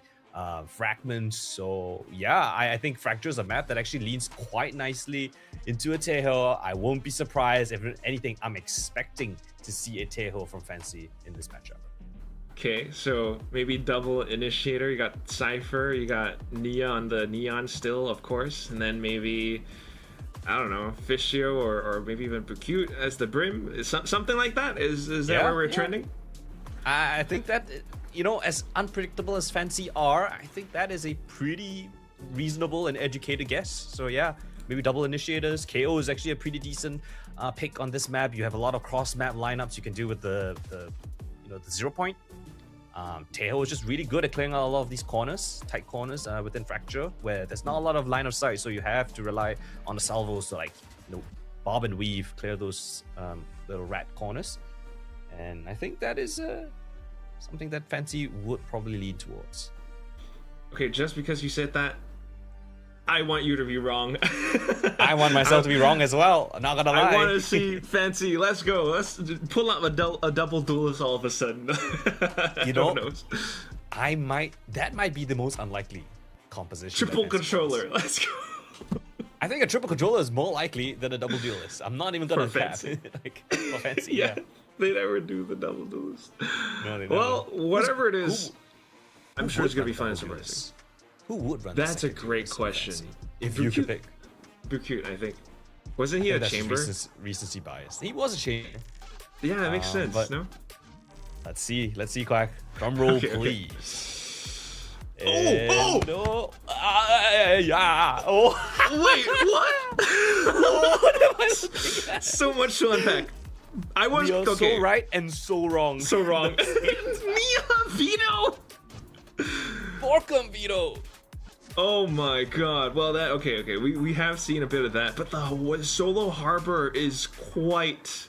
fragments. So yeah, I think Fracture is a map that actually leans quite nicely into a Teho. I won't be surprised. If anything, I'm expecting to see a Teho from Fancy in this matchup. Okay, so maybe double initiator. You got Cypher, you got Neon, the Neon still, of course, and then maybe, I don't know, Fishio or maybe even Bukute as the Brim. Is something like that? Is that where we're trending? I think that, as unpredictable as Fancy are, I think that is a pretty reasonable and educated guess. So yeah, maybe double initiators. KO is actually a pretty decent pick on this map. You have a lot of cross map lineups you can do with the 0 point. Teho is just really good at clearing out a lot of these corners, tight corners within Fracture, where there's not a lot of line of sight, so you have to rely on the salvos to bob and weave, clear those little rat corners. And I think that is something that Fancy would probably lean towards. Okay, just because you said that, I want you to be wrong. I want myself to be wrong as well. I'm not gonna lie. I want to see Fancy. Let's go. Let's pull out a double duelist all of a sudden. Who knows? That might be the most unlikely composition. Triple controller. Let's go. I think a triple controller is more likely than a double duelist. I'm not even gonna cap. For Fancy. Yeah. They never do the double duelist. No, they well, never. whatever it is, I'm sure it's gonna be fun and surprising. Who would run? That's a great question. If you could pick, Bukute, I think. Wasn't he a chamber? Recency bias. He was a chamber. Yeah, that makes sense. But no. Let's see, Quack. Drum roll, please. Yeah. Wait, what? What am I looking at? So much to unpack. I was so right and so wrong. So wrong. Mia Vito. Borkum Vito. Oh my god. Well, that okay. We have seen a bit of that, but the solo harbor is quite.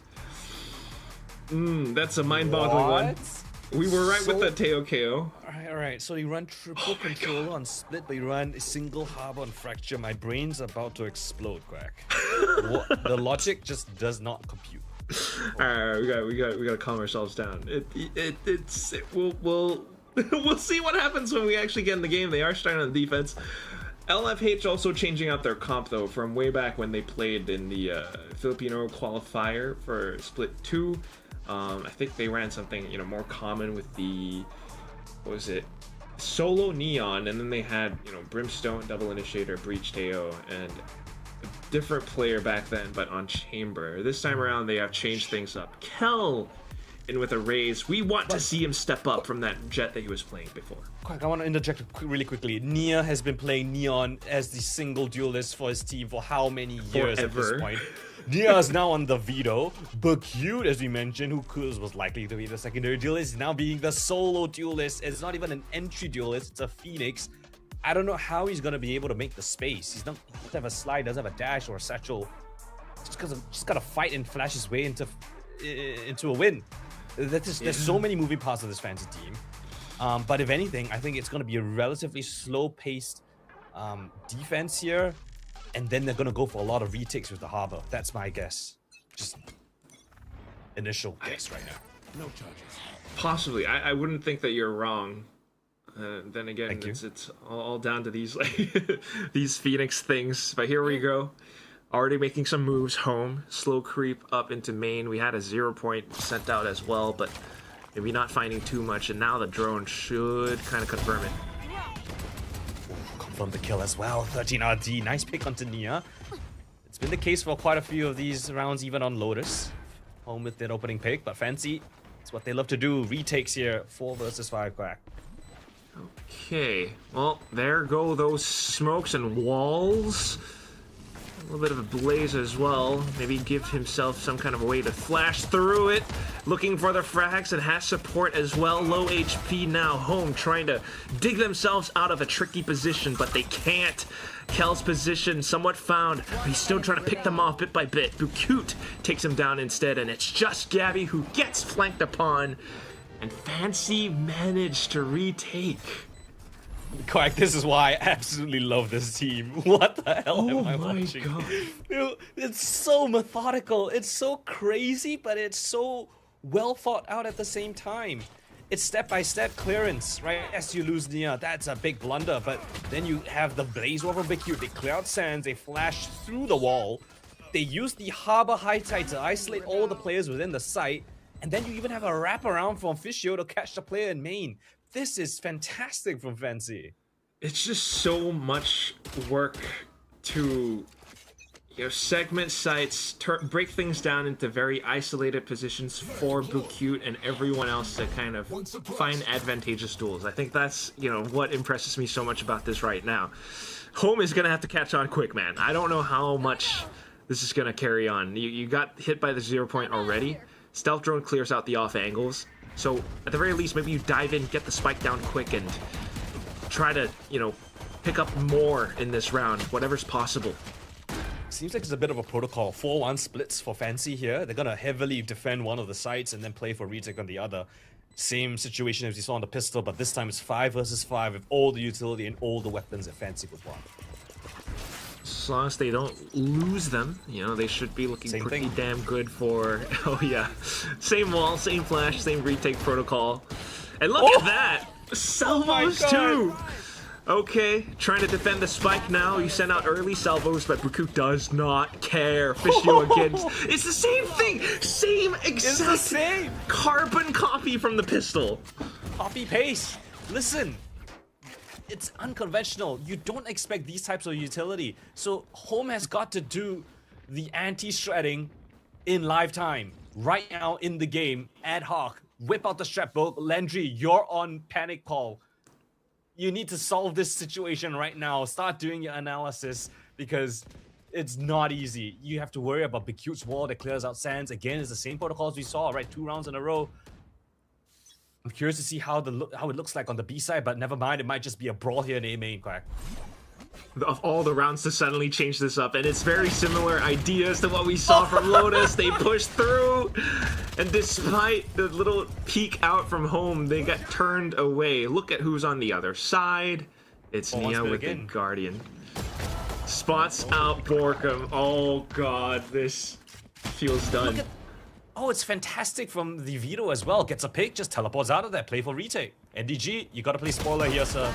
That's a mind-boggling one. We were right with the Teo KO. All right. So you run triple control on split, but you run a single harbor on Fracture. My brain's about to explode, Quack. The logic just does not compute. All right, we got to calm ourselves down. We'll see what happens when we actually get in the game. They are starting on the defense. LFH also changing out their comp though from way back when they played in the Filipino qualifier for Split 2. I think they ran something more common with the solo Neon, and then they had Brimstone, Double Initiator, Breach Teo, and a different player back then, but on Chamber. This time around they have changed things up. Kel in with a raise. We want to see him step up from that jet that he was playing before. Quack, I want to interject really quickly. Nia has been playing Neon as the single duelist for his team for how many years at this point? Nia is now on the Vito. Bukute, as we mentioned, who was likely to be the secondary duelist, is now being the solo duelist. It's not even an entry duelist, it's a Phoenix. I don't know how he's gonna be able to make the space. He doesn't have a slide, doesn't have a dash or a satchel. Just gotta fight and flash his way into a win. There's so many moving parts of this Fancy team. But if anything, I think it's going to be a relatively slow-paced defense here. And then they're going to go for a lot of retakes with the harbor. That's my guess. Just initial guess right now. No charges. Possibly. I wouldn't think that you're wrong. Then again, it's all down to these these Phoenix things. But here we go. Already making some moves home. Slow creep up into main. We had a 0 point sent out as well, but maybe not finding too much. And now the drone should kind of confirm it. Confirm the kill as well. 13 RD. Nice pick onto Nia. It's been the case for quite a few of these rounds, even on Lotus. Home with their opening pick, but Fancy It's what they love to do. Retakes here, 4 versus 5 Quack. Okay, well, there go those smokes and walls. A little bit of a blaze as well. Maybe give himself some kind of a way to flash through it. Looking for the frags and has support as well. Low HP now. Home trying to dig themselves out of a tricky position, but they can't. Kel's position somewhat found. But he's still trying to pick them off bit by bit. Bukute takes him down instead, and it's just Gabby who gets flanked upon. And Fancy managed to retake. Quack, this is why I absolutely love this team. What the hell am I watching? God. It's so methodical. It's so crazy, but it's so well thought out at the same time. It's step-by-step clearance, right? As you lose Nia, that's a big blunder, but then you have the blaze over Big Q. They clear out sands, they flash through the wall. They use the harbor high tide to isolate all the players within the site, and then you even have a wraparound from Fishio to catch the player in main. This is fantastic from Fancy. It's just so much work to, segment sites, break things down into very isolated positions for Bukute and everyone else to kind of find advantageous duels. I think that's, what impresses me so much about this right now. Home is going to have to catch on quick, man. I don't know how much this is going to carry on. You got hit by the 0 point already. Stealth drone clears out the off angles. So, at the very least, maybe you dive in, get the spike down quick, and try to, pick up more in this round, whatever's possible. Seems like it's a bit of a protocol. 4-1 splits for Fancy here. They're gonna heavily defend one of the sites and then play for retake on the other. Same situation as you saw on the pistol, but this time it's 5 versus 5 with all the utility and all the weapons that Fancy would want. As long as they don't lose them, they should be looking pretty damn good for... Oh, yeah. Same wall, same flash, same retake protocol. And look at that! Salvos, too! Okay, trying to defend the spike now. You send out early salvos, but Bukute does not care. Fishio again. It's the same thing! Same exact carbon copy from the pistol. Copy-paste. Listen. It's unconventional. You don't expect these types of utility. So Home has got to do the anti-shredding in live time. Right now in the game, ad hoc. Whip out the strap bolt. Landry, you're on panic call. You need to solve this situation right now. Start doing your analysis because it's not easy. You have to worry about Bicute's wall that clears out sands. Again, it's the same protocols we saw, right? 2 rounds in a row. I'm curious to see how it looks like on the B side, but never mind. It might just be a brawl here in A main, Quack. Of all the rounds to suddenly change this up, and it's very similar ideas to what we saw from Lotus. They pushed through, and despite the little peek out from Home, they got turned away. Look at who's on the other side. It's Nia with the Guardian. Spots out Borkum. Oh god, this feels done. Oh, it's fantastic from the Vito as well. Gets a pick, just teleports out of there. Play for retake. NDG, you gotta play spoiler here, sir.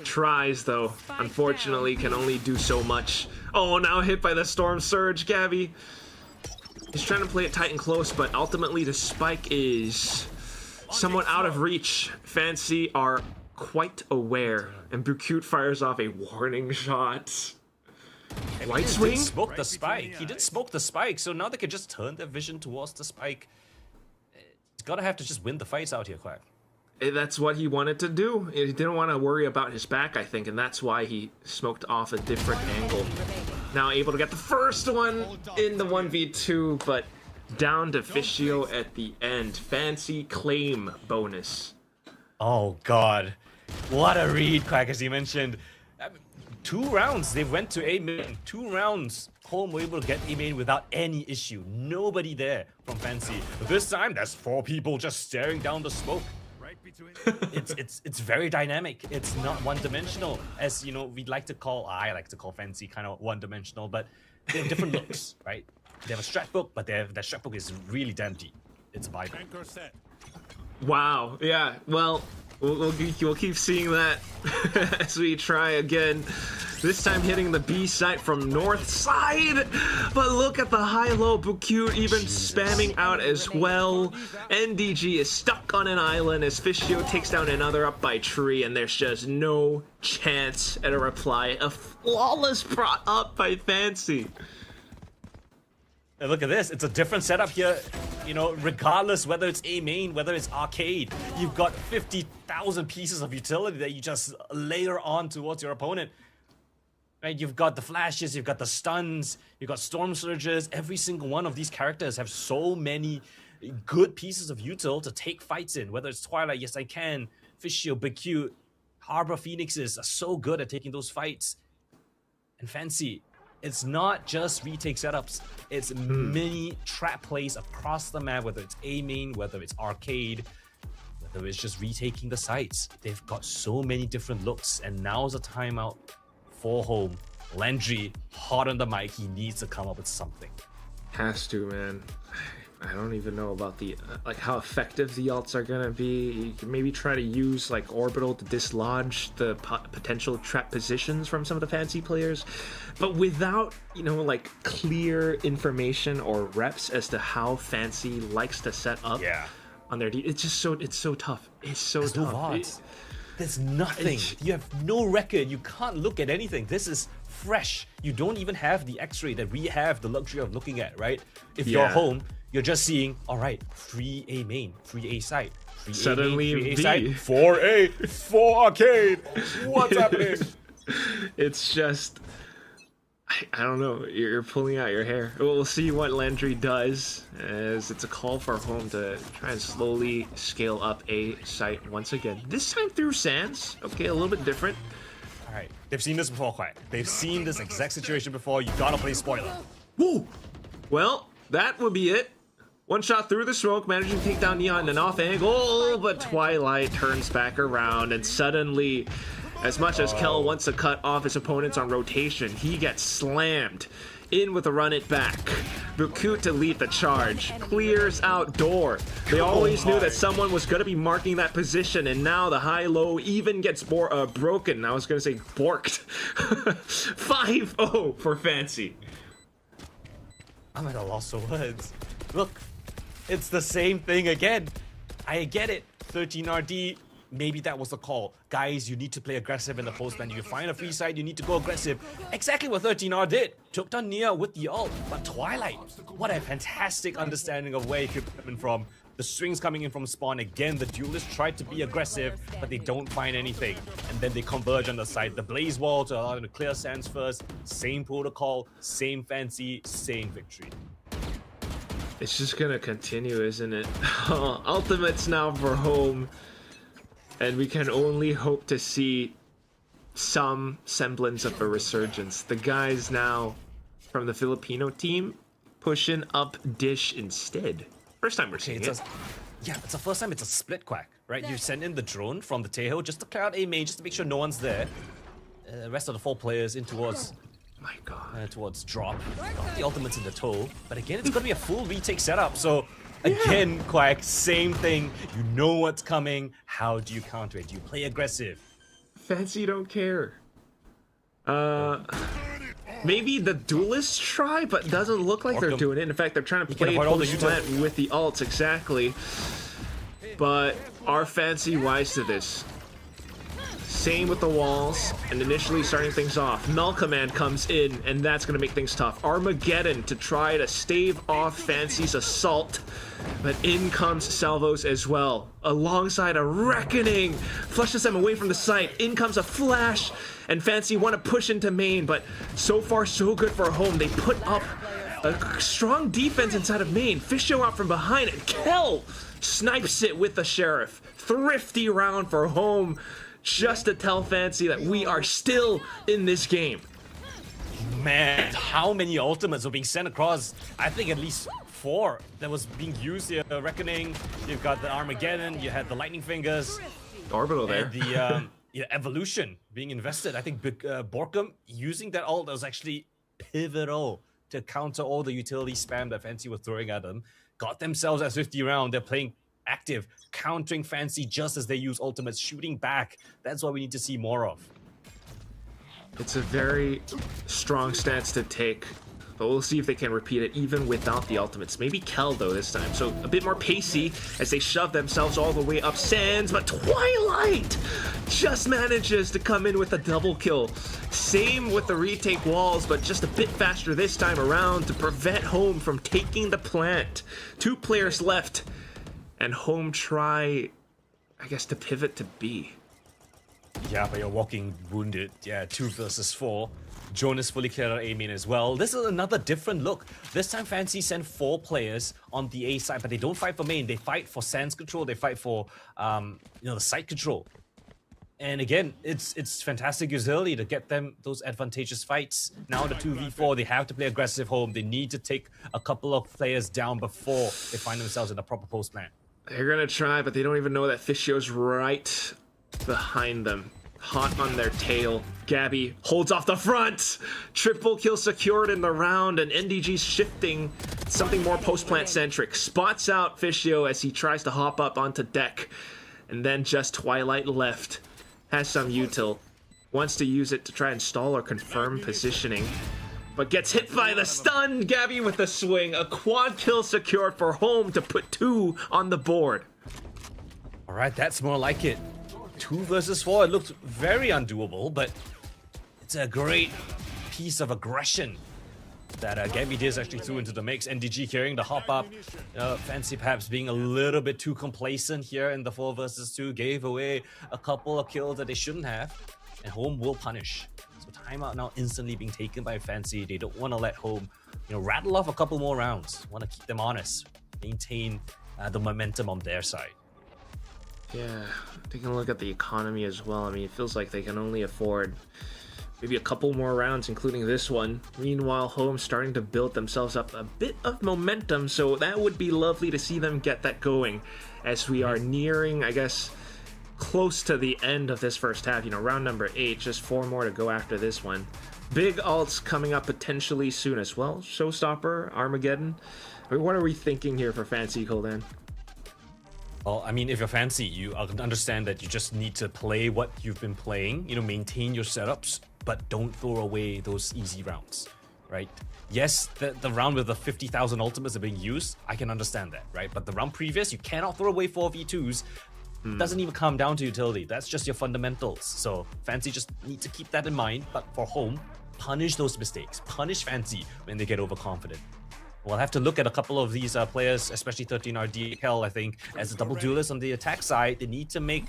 Tries, though. Unfortunately, can only do so much. Oh, now hit by the Storm Surge, Gabby. He's trying to play it tight and close, but ultimately the spike is somewhat out of reach. Fancy are quite aware, and Bukute fires off a warning shot. Light swing? He did smoke the spike. He did smoke the spike, so now they can just turn their vision towards the spike. He's gotta have to just win the fights out here, Quack. That's what he wanted to do. He didn't want to worry about his back, I think, and that's why he smoked off a different angle. Now able to get the first one in the 1v2, but down to Fishio at the end. Fancy claim bonus. Oh god. What a read, Quack, as you mentioned. 2 rounds, they went to A main. 2 rounds, Home were able to get A main without any issue. Nobody there from Fancy. But this time, there's 4 people just staring down the smoke. It's very dynamic. It's not one-dimensional, as we'd like to call. I like to call Fancy kind of one-dimensional, but they have different looks, right? They have a strat book, but their strat book is really damn deep. It's vibrant. Wow. Yeah. Well, we'll keep seeing that as we try again. This time hitting the B site from north side. But look at the high-low. Bukute even spamming out as well. NDG is stuck on an island as Fishio takes down another up by tree, and there's just no chance at a reply. A flawless brought up by Fancy. And look at this, it's a different setup here. You know, regardless whether it's A main, whether it's arcade, you've got 50,000 pieces of utility that you just layer on towards your opponent. Right, you've got the flashes, you've got the stuns, you've got storm surges. Every single one of these characters have so many good pieces of util to take fights in. Whether it's Twilight, yes I can, Fish Shield, Big Q, Harbor Phoenixes are so good at taking those fights. And Fancy, it's not just retake setups, it's many trap plays across the map, whether it's A main, whether it's arcade, whether it's just retaking the sites. They've got so many different looks, and now's the timeout for home. Landry, hot on the mic, he needs to come up with something. Has to, man. I don't even know about the like how effective the ults are gonna be. You can maybe try to use like orbital to dislodge the potential trap positions from some of the Fancy players, but without, you know, like clear information or reps as to how Fancy likes to set up on their it's just so tough. It's so There's tough. No VODs. There's nothing. You have no record. You can't look at anything. This is fresh. You don't even have the x-ray that we have the luxury of looking at, right? If you're home, you're just seeing, all right, free A main, free A site, free Suddenly A main, free V. A site, 4A, 4 arcade. What's happening? It's just, I don't know. You're pulling out your hair. We'll see what Landry does, as it's a call for home to try and slowly scale up A site once again. This time through Sands. Okay, a little bit different. All right, they've seen this before, Quack. They've seen this exact situation before. You gotta play spoiler. Woo! Well, that would be it. One shot through the smoke, managing to take down Neon in an off angle, but Twilight turns back around, and suddenly, as much as Kel wants to cut off his opponents on rotation, he gets slammed. In with a run it back. Bukut to lead the charge. Clears out door. They always knew that someone was going to be marking that position, and now the high-low even gets broken. I was going to say borked. 5-0 for Fancy. I'm at a loss for words. Look, it's the same thing again. I get it. 13 RD. Maybe that was the call. Guys, you need to play aggressive in the postman. You find a free side, you need to go aggressive. Exactly what 13R did. Took down Nia with the ult. But Twilight, what a fantastic understanding of where he could come in from. The swings coming in from spawn. Again, the duelists tried to be aggressive, but they don't find anything. And then they converge on the side. The Blaze Wall to allow them to clear Sands first. Same protocol, same Fancy, same victory. It's just gonna continue, isn't it? Ultimates now for home. And we can only hope to see some semblance of a resurgence. The guys now from the Filipino team pushing up Dish instead. First time we're seeing it. It's the first time it's a split, Quack, right? You send in the drone from the Tejo just to clear out A main, just to make sure no one's there. The rest of the 4 players in towards... My God. Towards drop. Got the ultimates in the toe. But again, it's going to be a full retake setup, so... Again, Quack, same thing. You know what's coming. How do you counter it? Do you play aggressive? Fancy don't care. Maybe the duelists try, but doesn't look like they're doing it. In fact, they're trying to play post-plant with the ults, exactly. But are Fancy wise to this? Same with the walls, and initially starting things off. Null Command comes in, and that's going to make things tough. Armageddon to try to stave off Fancy's assault, but in comes Salvos as well, alongside a Reckoning. Flushes them away from the site. In comes a Flash, and Fancy want to push into main, but so far so good for home. They put up a strong defense inside of main. Fisho out from behind, and Kel snipes it with the Sheriff. Thrifty round for home. Just to tell Fancy that we are still in this game. Man, how many ultimates were being sent across? I think at least 4 that was being used here. Reckoning, you've got the Armageddon, you had the Lightning Fingers. Orbital there. And the Evolution being invested. I think Borkum using that ult was actually pivotal to counter all the utility spam that Fancy was throwing at them. Got themselves at 50 round. They're playing active, countering Fancy just as they use ultimates, shooting back. That's what we need to see more of. It's a very strong stance to take but we'll see if they can repeat it even without the ultimates. Maybe Kel though this time, so a bit more pacey as they shove themselves all the way up Sands, but Twilight just manages to come in with a double kill. Same with the retake walls, but just a bit faster this time around to prevent Home from taking the plant. 2 players left, and Home try, I guess, to pivot to B. Yeah, but you're walking wounded. Yeah, 2 versus 4. Jonas fully cleared out A main as well. This is another different look. This time Fancy sent 4 players on the A side, but they don't fight for main. They fight for Sands control. They fight for the site control. And again, it's fantastic utility to get them those advantageous fights. Now the 2v4, they have to play aggressive Home. They need to take a couple of players down before they find themselves in a proper post plan. They're gonna try, but they don't even know that Fishio's right behind them. Hot on their tail. Gabby holds off the front. Triple kill secured in the round, and NDG's shifting something more post-plant centric. Spots out Fishio as he tries to hop up onto deck. And then just Twilight left. Has some util. Wants to use it to try and stall or confirm positioning. But gets hit by the stun. Gabby with the swing. A quad kill secured for Home to put 2 on the board. Alright, that's more like it. 2 versus 4, it looked very undoable, but it's a great piece of aggression that Gabby Diaz actually threw into the mix. NDG carrying the hop up. Fancy perhaps being a little bit too complacent here in the 4 versus 2. Gave away a couple of kills that they shouldn't have. And Home will punish. So timeout now instantly being taken by Fancy. They don't want to let Home rattle off a couple more rounds. Want to keep them honest. Maintain the momentum on their side. Yeah, taking a look at the economy as well. I mean, it feels like they can only afford maybe a couple more rounds, including this one. Meanwhile, Home starting to build themselves up a bit of momentum, so that would be lovely to see them get that going as we are nearing, I guess, close to the end of this first half. Round number 8, just 4 more to go after this one. Big alts coming up potentially soon as well. Showstopper, Armageddon. I mean, what are we thinking here for Fancy, Coldan? Well, I mean, if you're Fancy, you understand that you just need to play what you've been playing, maintain your setups, but don't throw away those easy rounds, right? Yes, the round with the 50,000 ultimates are being used, I can understand that, right? But the round previous, you cannot throw away 4v2s. Doesn't even come down to utility. That's just your fundamentals. So Fancy just need to keep that in mind, but for Home, punish those mistakes. Punish Fancy when they get overconfident. We'll have to look at a couple of these players, especially 13RD Kel, I think, as a double duelist on the attack side. They need to make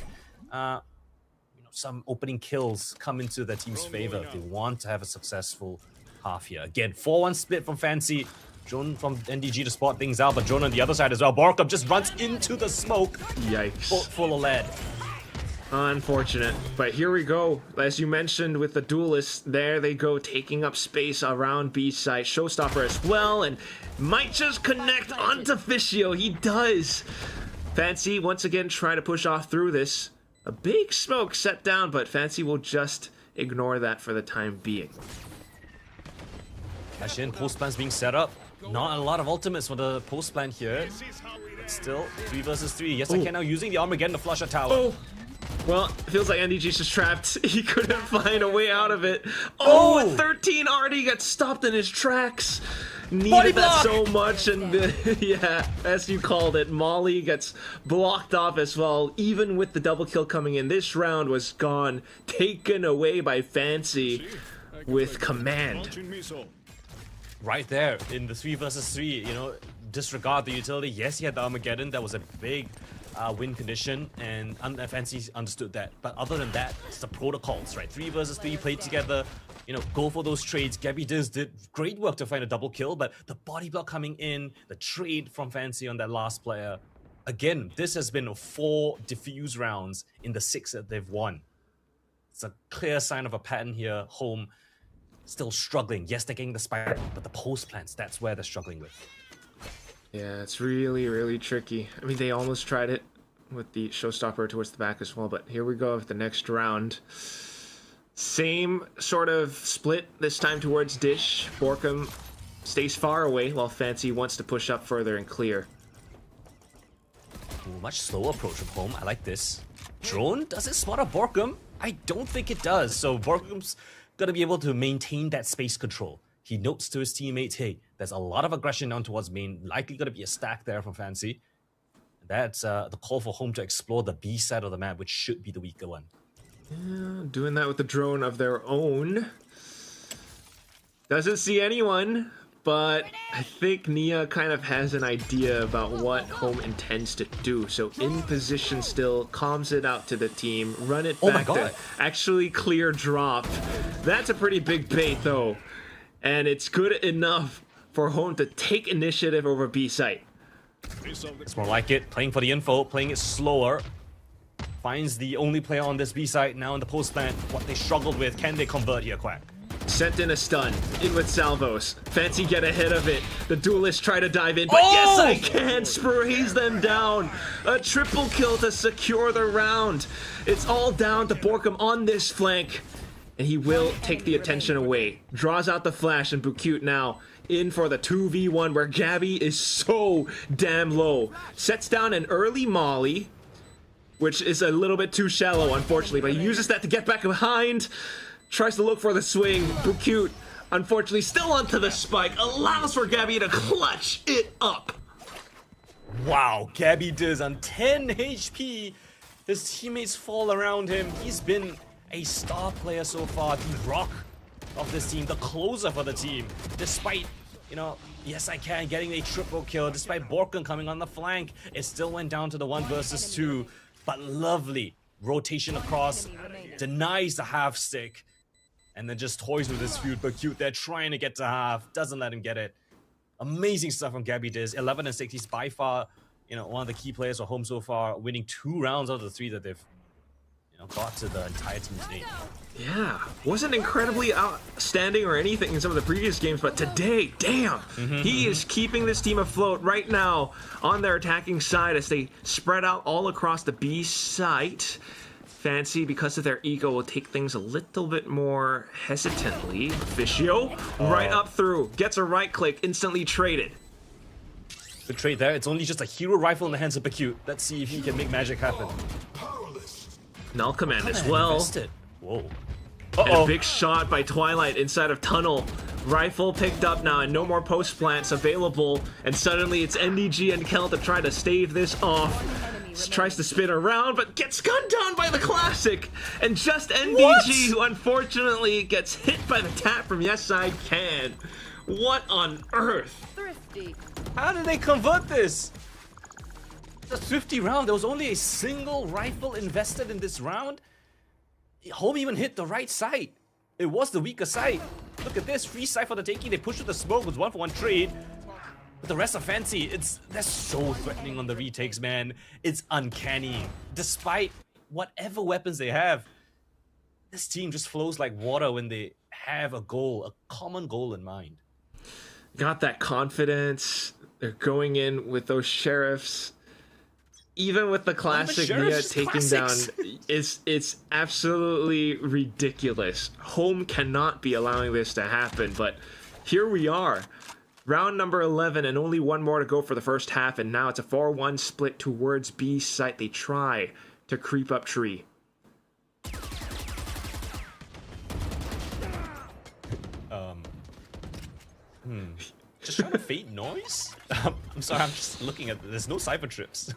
some opening kills come into their team's favor if they want to have a successful half here. Again, 4-1 split from Fancy. Drone from NDG to spot things out, but Drone on the other side as well. Borkup just runs into the smoke. Yikes. Full of lead. Unfortunate, but here we go. As you mentioned with the duelists, there they go, taking up space around B side. Showstopper as well, and might just connect onto Fishio. He does. Fancy once again try to push off through this. A big smoke set down, but Fancy will just ignore that for the time being. Cash in, post plans being set up. Not a lot of ultimates for the post plan here. But still, 3 versus 3. Yes, I can now using the Armageddon to flush a tower. Oh. Well, it feels like NDG's just trapped. He couldn't find a way out of it. Oh, and 13 already got stopped in his tracks. Needed that so much, and yeah, as you called it, Molly gets blocked off as well. Even with the double kill coming in, this round was gone, taken away by Fancy with command. Right there in the 3 versus 3, disregard the utility. Yes, he had the Armageddon. That was a big win condition, and Fancy understood that. But other than that, it's the protocols, right? 3 versus 3 played together. Go for those trades. Gabby Diz did great work to find a double kill, but the body block coming in, the trade from Fancy on that last player. Again, this has been 4 diffuse rounds in the 6 that they've won. It's a clear sign of a pattern here. Home still struggling. Yes, they're getting the spike, but the post plans, that's where they're struggling with. Yeah, it's really, really tricky. I mean, they almost tried it with the Showstopper towards the back as well, but here we go with the next round. Same sort of split, this time towards Dish. Borkum stays far away while Fancy wants to push up further and clear. Ooh, much slower approach from Home. I like this. Drone, does it spot a Borkum? I don't think it does. So Borkum's gonna be able to maintain that space control. He notes to his teammates, hey, there's a lot of aggression down towards main. Likely going to be a stack there from Fancy. That's the call for home to explore the B side of the map, which should be the weaker one. Yeah, doing that with the drone of their own. Doesn't see anyone, but I think Nia kind of has an idea about what home intends to do. So in position still, calms it out to the team, run it back to actually clear drop. That's a pretty big bait though. And it's good enough for home to take initiative over B site. It's more like it, playing for the info, playing it slower. Finds the only player on this B site now in the post plant. What they struggled with, can they convert here, Quack? Sent in a stun, in with salvos. Fancy get ahead of it. The duelists try to dive in, but yes I can! Sprays them down. A triple kill to secure the round. It's all down to Borkum on this flank. And he will take the attention away. Draws out the flash, and Bukute now in for the 2v1 where Gabby is so damn low. Sets down an early molly, which is a little bit too shallow unfortunately, but he uses that to get back behind. Tries to look for the swing. Bukute, unfortunately, still onto the spike. Allows for Gabby to clutch it up. Wow, Gabby does on 10 HP. His teammates fall around him. He's been a star player so far. The rock of this team, the closer for the team. Despite, you know, yes I can, getting a triple kill. Despite Borkum coming on the flank, it still went down to the 1 versus 2. But lovely rotation across. Denies the half stick. And then just toys with his feud. But cute, they're trying to get to half. Doesn't let him get it. Amazing stuff from Gabby Diz. 11 and 6. He's by far, you know, one of the key players for home so far. Winning 2 rounds out of the 3 that they've, you know, got to the entire team's name. Yeah, wasn't incredibly outstanding or anything in some of the previous games, but today, damn, he is keeping this team afloat right now on their attacking side as they spread out all across the B site. Fancy, because of their ego, will take things a little bit more hesitantly. Fischio, right up through, gets a right click, instantly traded. Good trade there. It's only just a hero rifle in the hands of Bacute. Let's see if he can make magic happen. Null command as well. Invested. Whoa. And a big shot by Twilight inside of Tunnel. Rifle picked up now, and no more post plants available. And suddenly it's NDG and Kel to try to stave this off. Tries to spin around, but gets gunned down by the Classic. And just NDG, who unfortunately gets hit by the tap from Yes I Can. What on earth? Thrifty. How did they convert this? It's a thrifty round. There was only a single rifle invested in this round. Home even hit the right side. It was the weaker side. Look at this, free side for the taking. They pushed with the smoke with 1-for-1 trade. But the rest of Fancy, they're so threatening on the retakes, man. It's uncanny. Despite whatever weapons they have, this team just flows like water when they have a goal, a common goal in mind. Got that confidence. They're going in with those sheriffs. Even with the Classic Nia taking down, it's absolutely ridiculous. Home cannot be allowing this to happen, but here we are. Round number 11 and only 1 more to go for the first half, and now it's a 4-1 split towards B site. They try to creep up tree. Just trying to fade noise? I'm sorry, I'm just looking at, there's no cypher trips.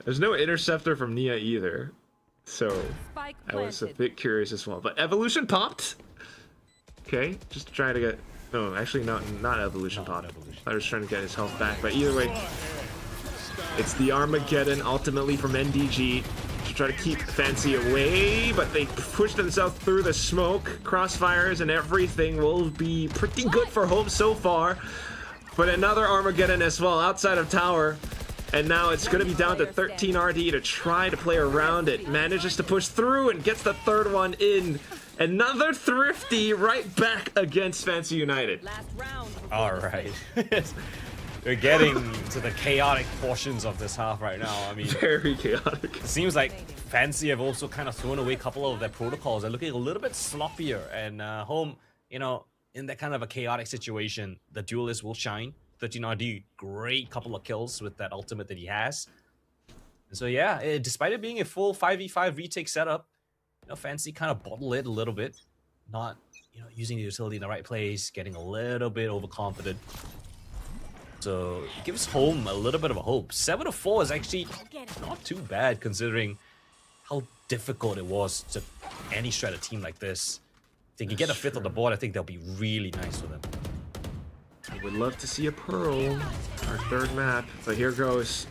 There's no interceptor from Nia either, so I was a bit curious as well. But Evolution popped. Okay, just trying to get, no, actually not Evolution popped. I was trying to get his health back, but either way, it's the Armageddon ultimately from NDG to try to keep Fancy away, but they push themselves through the smoke. Crossfires and everything will be pretty good for home so far. But another Armageddon as well outside of tower. And now it's going to be down to 13 RD to try to play around it. Manages to push through and gets the 3rd one in. Another thrifty right back against Fancy United. Alright. We're getting to the chaotic portions of this half right now. I mean, very chaotic. It seems like Fancy have also kind of thrown away a couple of their protocols. They're looking a little bit sloppier. And home, you know, in that kind of a chaotic situation, the duelist will shine. 13 RD, great couple of kills with that ultimate that he has. And so yeah, despite it being a full 5v5 retake setup, you know, Fancy kind of bottle it a little bit. Not using the utility in the right place, getting a little bit overconfident. So it gives home a little bit of a hope. 7-4 is actually not too bad considering how difficult it was to any strat a team like this. If they can get a fifth on the board, I think that'll be really nice for them. I would love to see a Pearl, our third map, but here goes.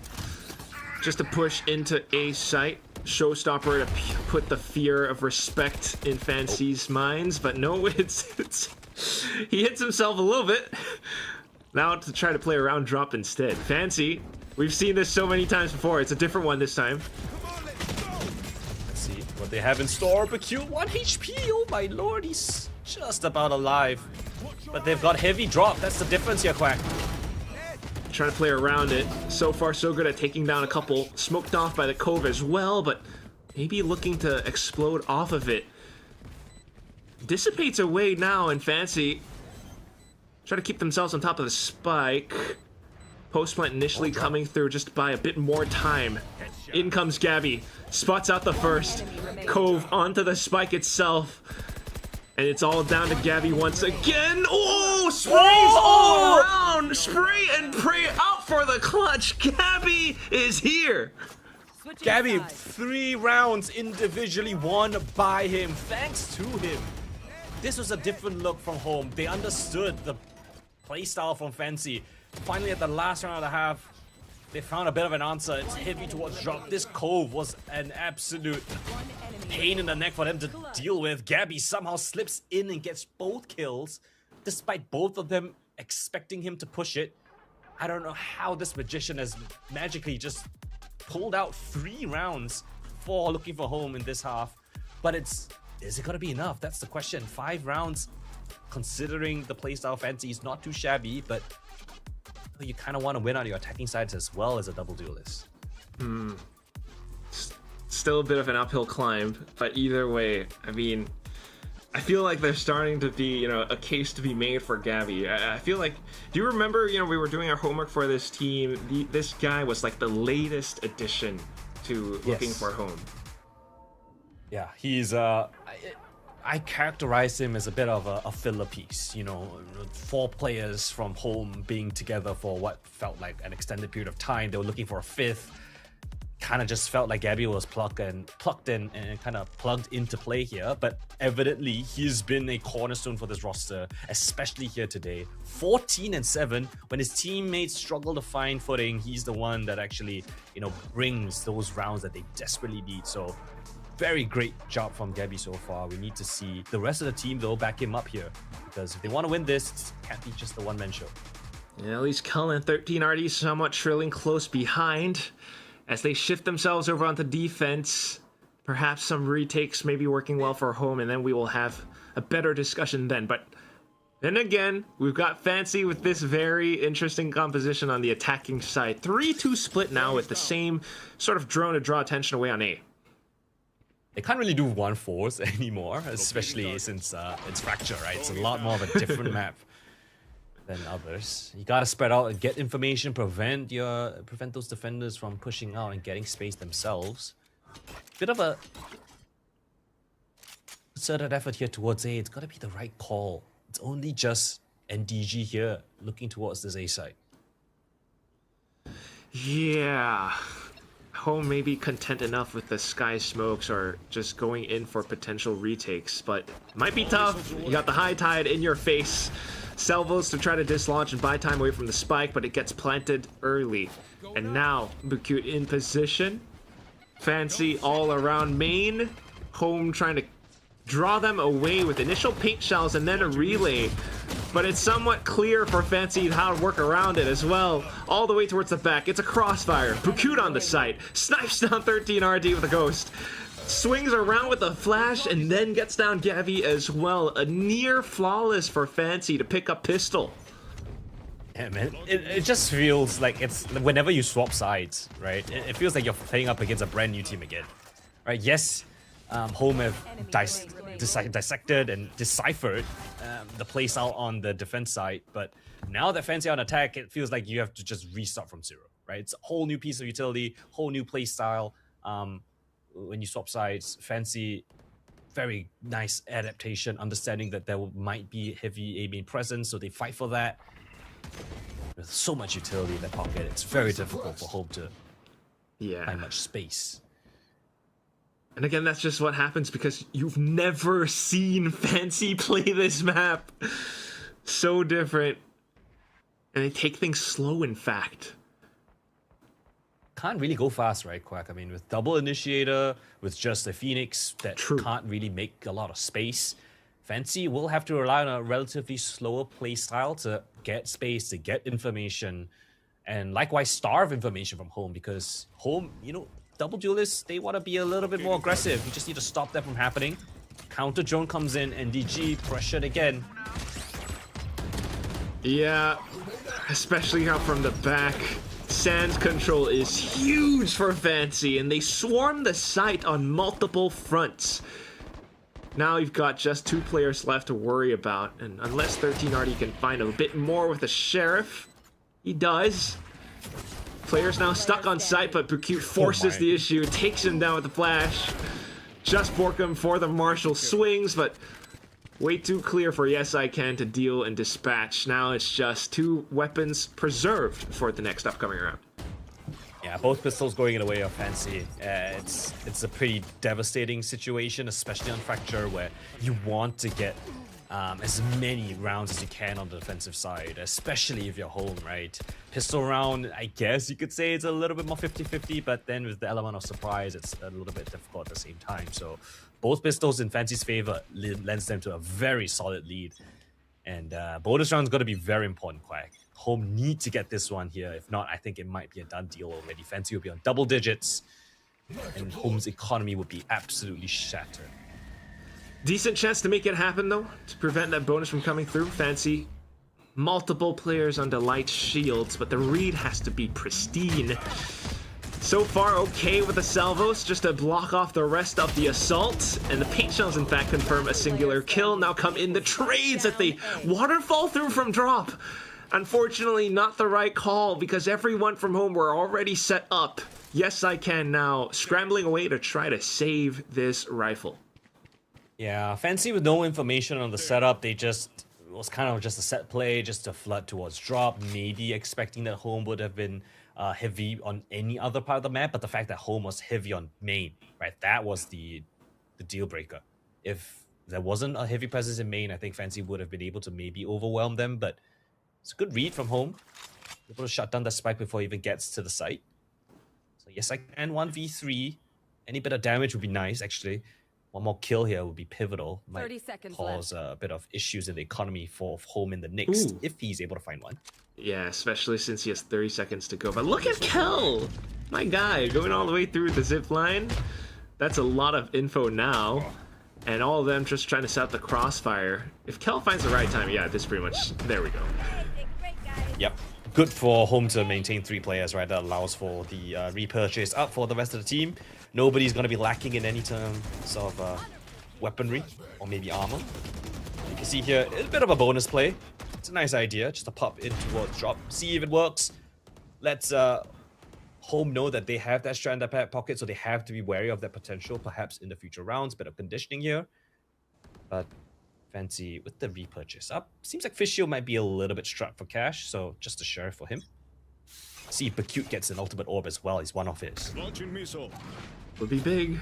Just a push into A site. Showstopper to put the fear of respect in Fancy's minds, but no, it's he hits himself a little bit. Now to try to play a round drop instead. Fancy, we've seen this so many times before. It's a different one this time. Let's see what they have in store. BQ, 1 HP. Oh my lord, he's just about alive. But they've got heavy drop. That's the difference here, Quack. Trying to play around it. So far, so good at taking down a couple. Smoked off by the Cove as well, but maybe looking to explode off of it. Dissipates away now, and Fancy try to keep themselves on top of the spike. Post plant initially coming through just by a bit more time. In comes Gabby. Spots out the first. Cove onto the spike itself. And it's all down to Gabby once again. Oh, sprays all around. Spray and pray out for the clutch. Gabby is here. Gabby, 3 rounds individually won by him. Thanks to him. This was a different look from home. They understood the playstyle from Fancy. Finally, at the last round and a half, they found a bit of an answer. It's heavy towards drop. This Cove was an absolute pain in the neck for them to deal with. Gabby somehow slips in and gets both kills, despite both of them expecting him to push it. I don't know how this magician has magically just pulled out 3 rounds for looking for home in this half. But is it gonna be enough? That's the question. 5 rounds, considering the playstyle Fancy is not too shabby, but you kind of want to win on your attacking sides as well as a double duelist. Still a bit of an uphill climb, but either way, I mean, I feel like there's starting to be, a case to be made for Gabby. I feel like, do you remember, we were doing our homework for this team. This guy was like the latest addition to looking for home. Yeah, he's I characterize him as a bit of a filler piece. 4 players from home being together for what felt like an extended period of time. They were looking for a 5th. Kind of just felt like Gabby was plucked in and kind of plugged into play here. But evidently, he's been a cornerstone for this roster, especially here today. 14-7. When his teammates struggle to find footing, he's the one that actually, brings those rounds that they desperately need. So very great job from Gabby so far. We need to see the rest of the team, though, back him up here. Because if they want to win this, it can't be just the one-man show. Yeah, at least Cullen 13 already somewhat trailing close behind. As they shift themselves over onto defense, perhaps some retakes may be working well for home, and then we will have a better discussion then. But then again, we've got Fancy with this very interesting composition on the attacking side. 3-2 split now with the same sort of drone to draw attention away on A. They can't really do 1-4s anymore, especially since it's Fracture, right? It's a lot more of a different map than others. You gotta spread out and get information, prevent those defenders from pushing out and getting space themselves. Bit of a concerted effort here towards A. It's gotta be the right call. It's only just NDG here looking towards this A side. Yeah. Home may be content enough with the sky smokes or just going in for potential retakes, but might be tough. You got the high tide in your face. Salvos to try to dislodge and buy time away from the spike, but it gets planted early. And now, Bakut in position. Fancy all around main. Home trying to draw them away with initial paint shells and then a relay. But it's somewhat clear for Fancy how to work around it as well. All the way towards the back. It's a crossfire. Bakut on the site. Snipes down 13 RD with a ghost. Swings around with a flash and then gets down Gabby as well. A near flawless for Fancy to pick up pistol. Yeah, man. It just feels like it's whenever you swap sides, right? It feels like you're playing up against a brand new team again, right? Yes, Home have dissected and deciphered the playstyle on the defense side, but now that Fancy on attack, it feels like you have to just restart from 0, right? It's a whole new piece of utility, whole new playstyle. When you swap sides, Fancy very nice adaptation, understanding that there might be heavy A main presence, so they fight for that. With so much utility in that pocket, it's very difficult for Home to find much space. And again, that's just what happens because you've never seen Fancy play this map. So different. And they take things slow, in fact. Can't really go fast, right, Quack? I mean, with double initiator, with just a Phoenix that can't really make a lot of space, Fancy will have to rely on a relatively slower playstyle to get space, to get information, and likewise starve information from Home, because Home, you know, double duelists, they want to be a little bit more aggressive. You just need to stop that from happening. Counter drone comes in, and DG pressured again. Yeah, especially out from the back. Sand control is huge for Fancy, and they swarm the site on multiple fronts. Now you've got just 2 players left to worry about, and unless 13RD can find a bit more with the Sheriff, he does. Players now stuck on site, but Bukute forces the issue, takes him down with the flash. Just Borkum for the Marshall swings, but way too clear for Yes I Can to deal and dispatch. Now it's just 2 weapons preserved for the next upcoming round. Yeah, both pistols going in the way of Fancy. It's a pretty devastating situation, especially on Fracture, where you want to get as many rounds as you can on the defensive side, especially if you're Home, right? Pistol round, I guess you could say it's a little bit more 50-50, but then with the element of surprise, it's a little bit difficult at the same time. So both pistols in Fancy's favor lends them to a very solid lead. And bonus round's got to be very important, Quack. Home need to get this one here. If not, I think it might be a done deal already. Fancy will be on double digits, and Home's economy would be absolutely shattered. Decent chance to make it happen, though, to prevent that bonus from coming through. Fancy multiple players under light shields, but the read has to be pristine. So far, okay with the salvos, just to block off the rest of the assault. And the paint shells, in fact, confirm a singular kill. Now come in the trades that they waterfall through from drop. Unfortunately, not the right call, because everyone from Home were already set up. Yes, I Can now scrambling away to try to save this rifle. Yeah, Fancy with no information on the setup, they just was kind of just a set play, just to flood towards drop, maybe expecting that Home would have been heavy on any other part of the map, but the fact that Home was heavy on main, right, that was the deal breaker. If there wasn't a heavy presence in main, I think Fancy would have been able to maybe overwhelm them, but it's a good read from Home. Able to shut down the spike before he even gets to the site. So Yes I Can 1v3. Any bit of damage would be nice, actually. One more kill here would be pivotal. Might 30 seconds cause a bit of issues in the economy for Home in the next, if he's able to find one. Yeah, especially since he has 30 seconds to go. But look at Kel! My guy, going all the way through the zip line. That's a lot of info now. And all of them just trying to set up the crossfire. If Kel finds the right time, yeah, this pretty much... There we go. Yep. Good for Home to maintain 3 players, right? That allows for the repurchase up for the rest of the team. Nobody's going to be lacking in any term sort of weaponry or maybe armor. You can see here, it's a bit of a bonus play. It's a nice idea, just to pop in towards drop, see if it works. Let's Home know that they have that strand up pocket, so they have to be wary of that potential, perhaps in the future rounds. Bit of conditioning here. But Fancy with the repurchase up. Seems like Fish Shield might be a little bit strapped for cash, so just a sheriff for him. See if Bukute gets an ultimate orb as well. He's one of his. Would be big.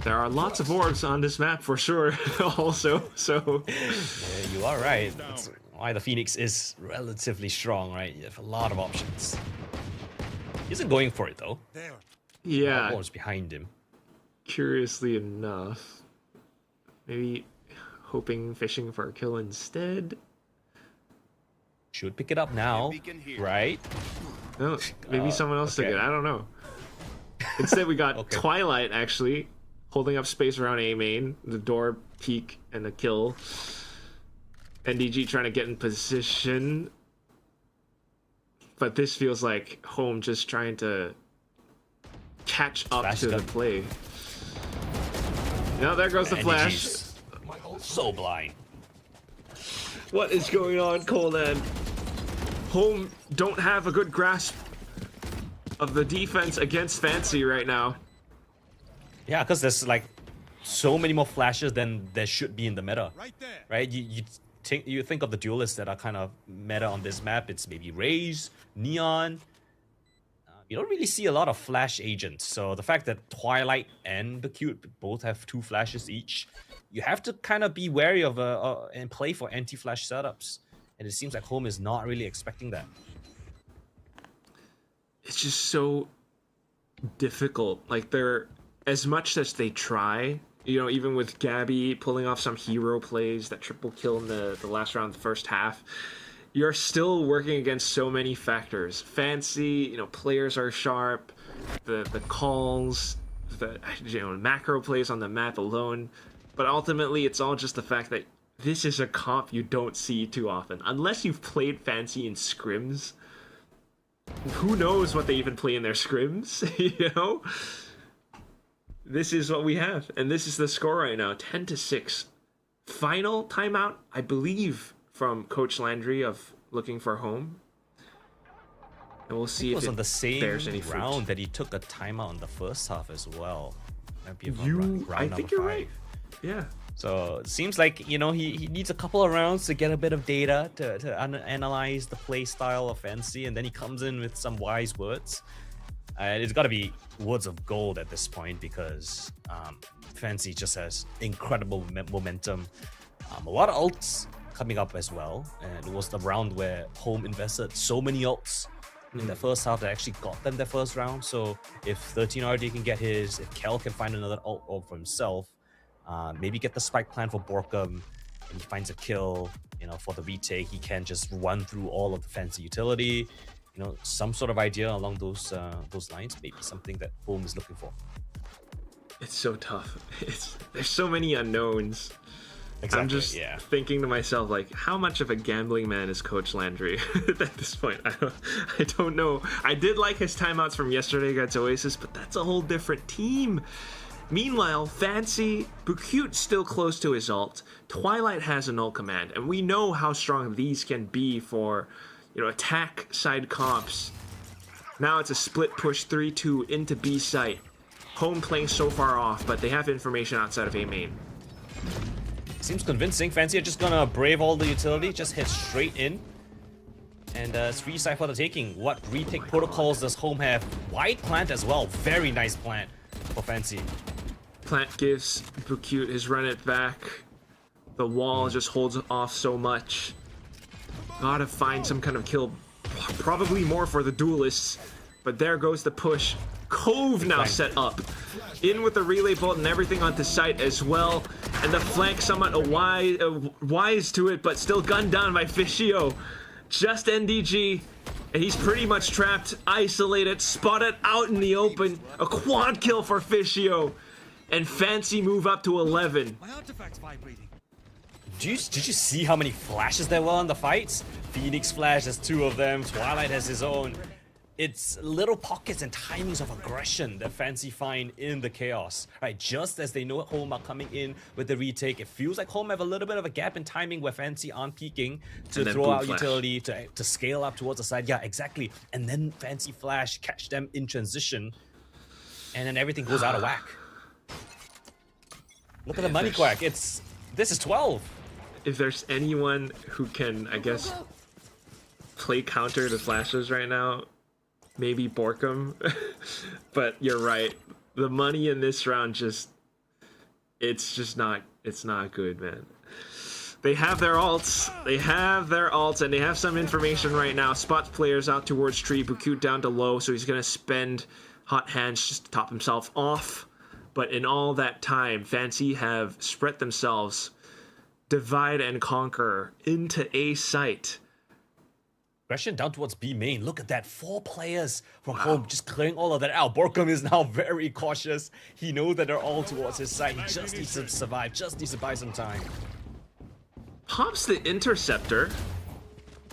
There are lots of orbs on this map for sure, also, so... Yeah, you are right. That's why the Phoenix is relatively strong, right? You have a lot of options. He isn't going for it, though. Yeah. Orbs behind him. Curiously enough. Maybe hoping, fishing for a kill instead. Should pick it up now, right? No, maybe someone else took it. I don't know. Instead, we got Twilight, actually, holding up space around A main, the door peek, and the kill. NDG trying to get in position. But this feels like Home just trying to catch up to the play. Now there goes the flash. So blind. What is going on, Coleman? Home don't have a good grasp of the defense against Fancy right now. Yeah, because there's like so many more flashes than there should be in the meta. Right? You think of the duelists that are kind of meta on this map. It's maybe Raze, Neon. You don't really see a lot of flash agents. So the fact that Twilight and Acute both have 2 flashes each, you have to kind of be wary of and play for anti-flash setups. And it seems like Home is not really expecting that. It's just so difficult. Like, they're, as much as they try, you know, even with Gabby pulling off some hero plays, that triple kill in the last round of the first half, you're still working against so many factors. Fancy, you know, players are sharp, the calls, the, you know, macro plays on the map alone. But ultimately, it's all just the fact that this is a comp you don't see too often. Unless you've played Fancy in scrims, who knows what they even play in their scrims, you know? This is what we have, and this is the score right now, 10-6. Final timeout, I believe, from Coach Landry of looking for Home. And we'll see if it was on the same bears any fruit. round that he took a timeout in the first half as well. Might be I think you're 5. right. Yeah. So it seems like, you know, he needs a couple of rounds to get a bit of data to analyze the play style of Fancy, and then he comes in with some wise words. It's got to be words of gold at this point because Fancy just has incredible momentum. A lot of ults coming up as well, and it was the round where Home invested so many ults in the first half that actually got them their first round. So if 13RD can get his, if Kel can find another ult for himself, maybe get the spike plan for Borkum, and he finds a kill, you know, for the retake, he can just run through all of the Fancy utility. You know, some sort of idea along those lines, maybe something that Home is looking for. It's so tough. There's so many unknowns. Exactly, I'm just yeah. thinking to myself, like, how much of a gambling man is Coach Landry at this point? I don't know. I did like his timeouts from yesterday against Oasis, but that's a whole different team. Meanwhile, Fancy, Bukute still close to his ult. Twilight has an ult command, and we know how strong these can be for, you know, attack side comps. Now it's a split push 3-2 into B site. Home playing so far off, but they have information outside of A main. Seems convincing. Fancy are just gonna brave all the utility, just head straight in. And it's free side for the taking. What retake protocols does Home have? Wide plant as well. Very nice plant for Fancy. Plant gives Bukute his run it back. The wall just holds off so much. Gotta find some kind of kill. Probably more for the duelists. But there goes the push. Cove now set up. In with the relay bolt and everything onto site as well. And the flank somewhat wise to it, but still gunned down by Fishio. Just NDG. And he's pretty much trapped, isolated, spotted out in the open. A quad kill for Fishio. And Fancy move up to 11. My artifact's vibrating. Did you see how many flashes there were in the fights? Phoenix Flash has 2 of them. Twilight has his own. It's little pockets and timings of aggression that Fancy find in the chaos, right? Just as they know Home are coming in with the retake, it feels like Home have a little bit of a gap in timing where Fancy aren't peeking to throw out flash. utility, to scale up towards the side. Yeah, exactly. And then Fancy Flash catch them in transition, and then everything goes out of whack. Look at the money quack. This is 12. If there's anyone who can, I guess, play counter to flashes right now, maybe Borkum. But you're right. The money in this round it's not good, man. They have their ults. And they have some information right now. Spots players out towards tree. Bukute down to low, so he's gonna spend hot hands just to top himself off. But in all that time, Fancy have spread themselves, divide and conquer into A site. Aggression down towards B main. Look at that. 4 players from Home just clearing all of that out. Borkum is now very cautious. He knows that they're all towards his side. He just needs to survive. Just needs to buy some time. Pops the interceptor.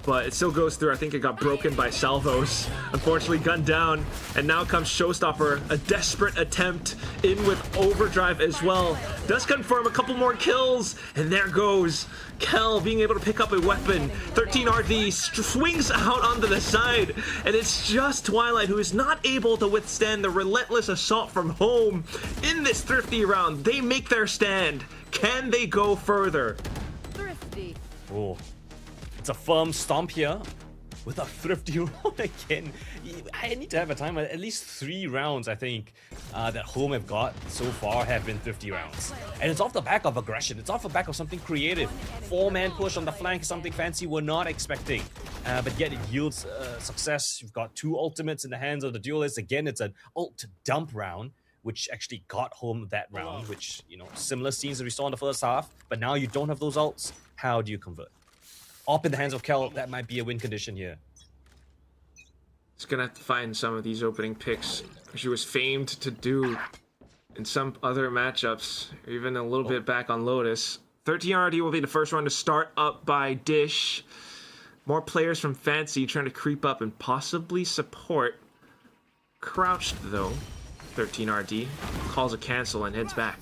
but it still goes through. I think it got broken by salvos. Unfortunately, gunned down, and now comes Showstopper. A desperate attempt in with overdrive as well. Does confirm a couple more kills, and there goes Kel being able to pick up a weapon. 13 RD swings out onto the side, and it's just Twilight who is not able to withstand the relentless assault from home in this Thrifty round. They make their stand. Can they go further? Thrifty. Oh, it's a firm stomp here with a Thrifty round again. I need to have a time. At least 3 rounds, I think, that home have got so far have been Thrifty rounds. And it's off the back of aggression. It's off the back of something creative. 4-man push on the flank, something fancy we're not expecting. But yet it yields success. You've got 2 ultimates in the hands of the duelists. Again, it's an ult dump round, which actually got home that round, which, you know, similar scenes that we saw in the first half. But now you don't have those ults. How do you convert? Up in the hands of Kel, that might be a win condition here. He's gonna have to find some of these opening picks. She was famed to do in some other matchups, even a little bit back on Lotus. 13 RD will be the first one to start up by Dish. More players from Fancy trying to creep up and possibly support. Crouched though. 13 RD calls a cancel and heads back.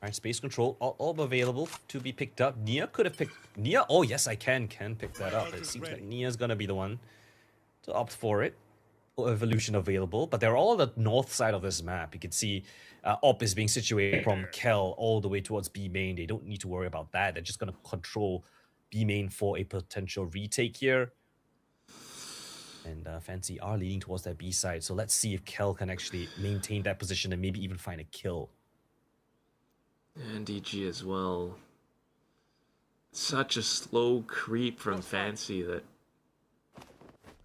Alright, space control, all available to be picked up. Nia could have picked... Nia? Oh, yes, I can pick that up. It seems like Nia's gonna be the one to opt for it. Evolution available, but they're all on the north side of this map. You can see Op is being situated from Kel all the way towards B main. They don't need to worry about that. They're just gonna control B main for a potential retake here. And Fancy are leading towards that B side, so let's see if Kel can actually maintain that position and maybe even find a kill. And DG as well. Such a slow creep from Fancy that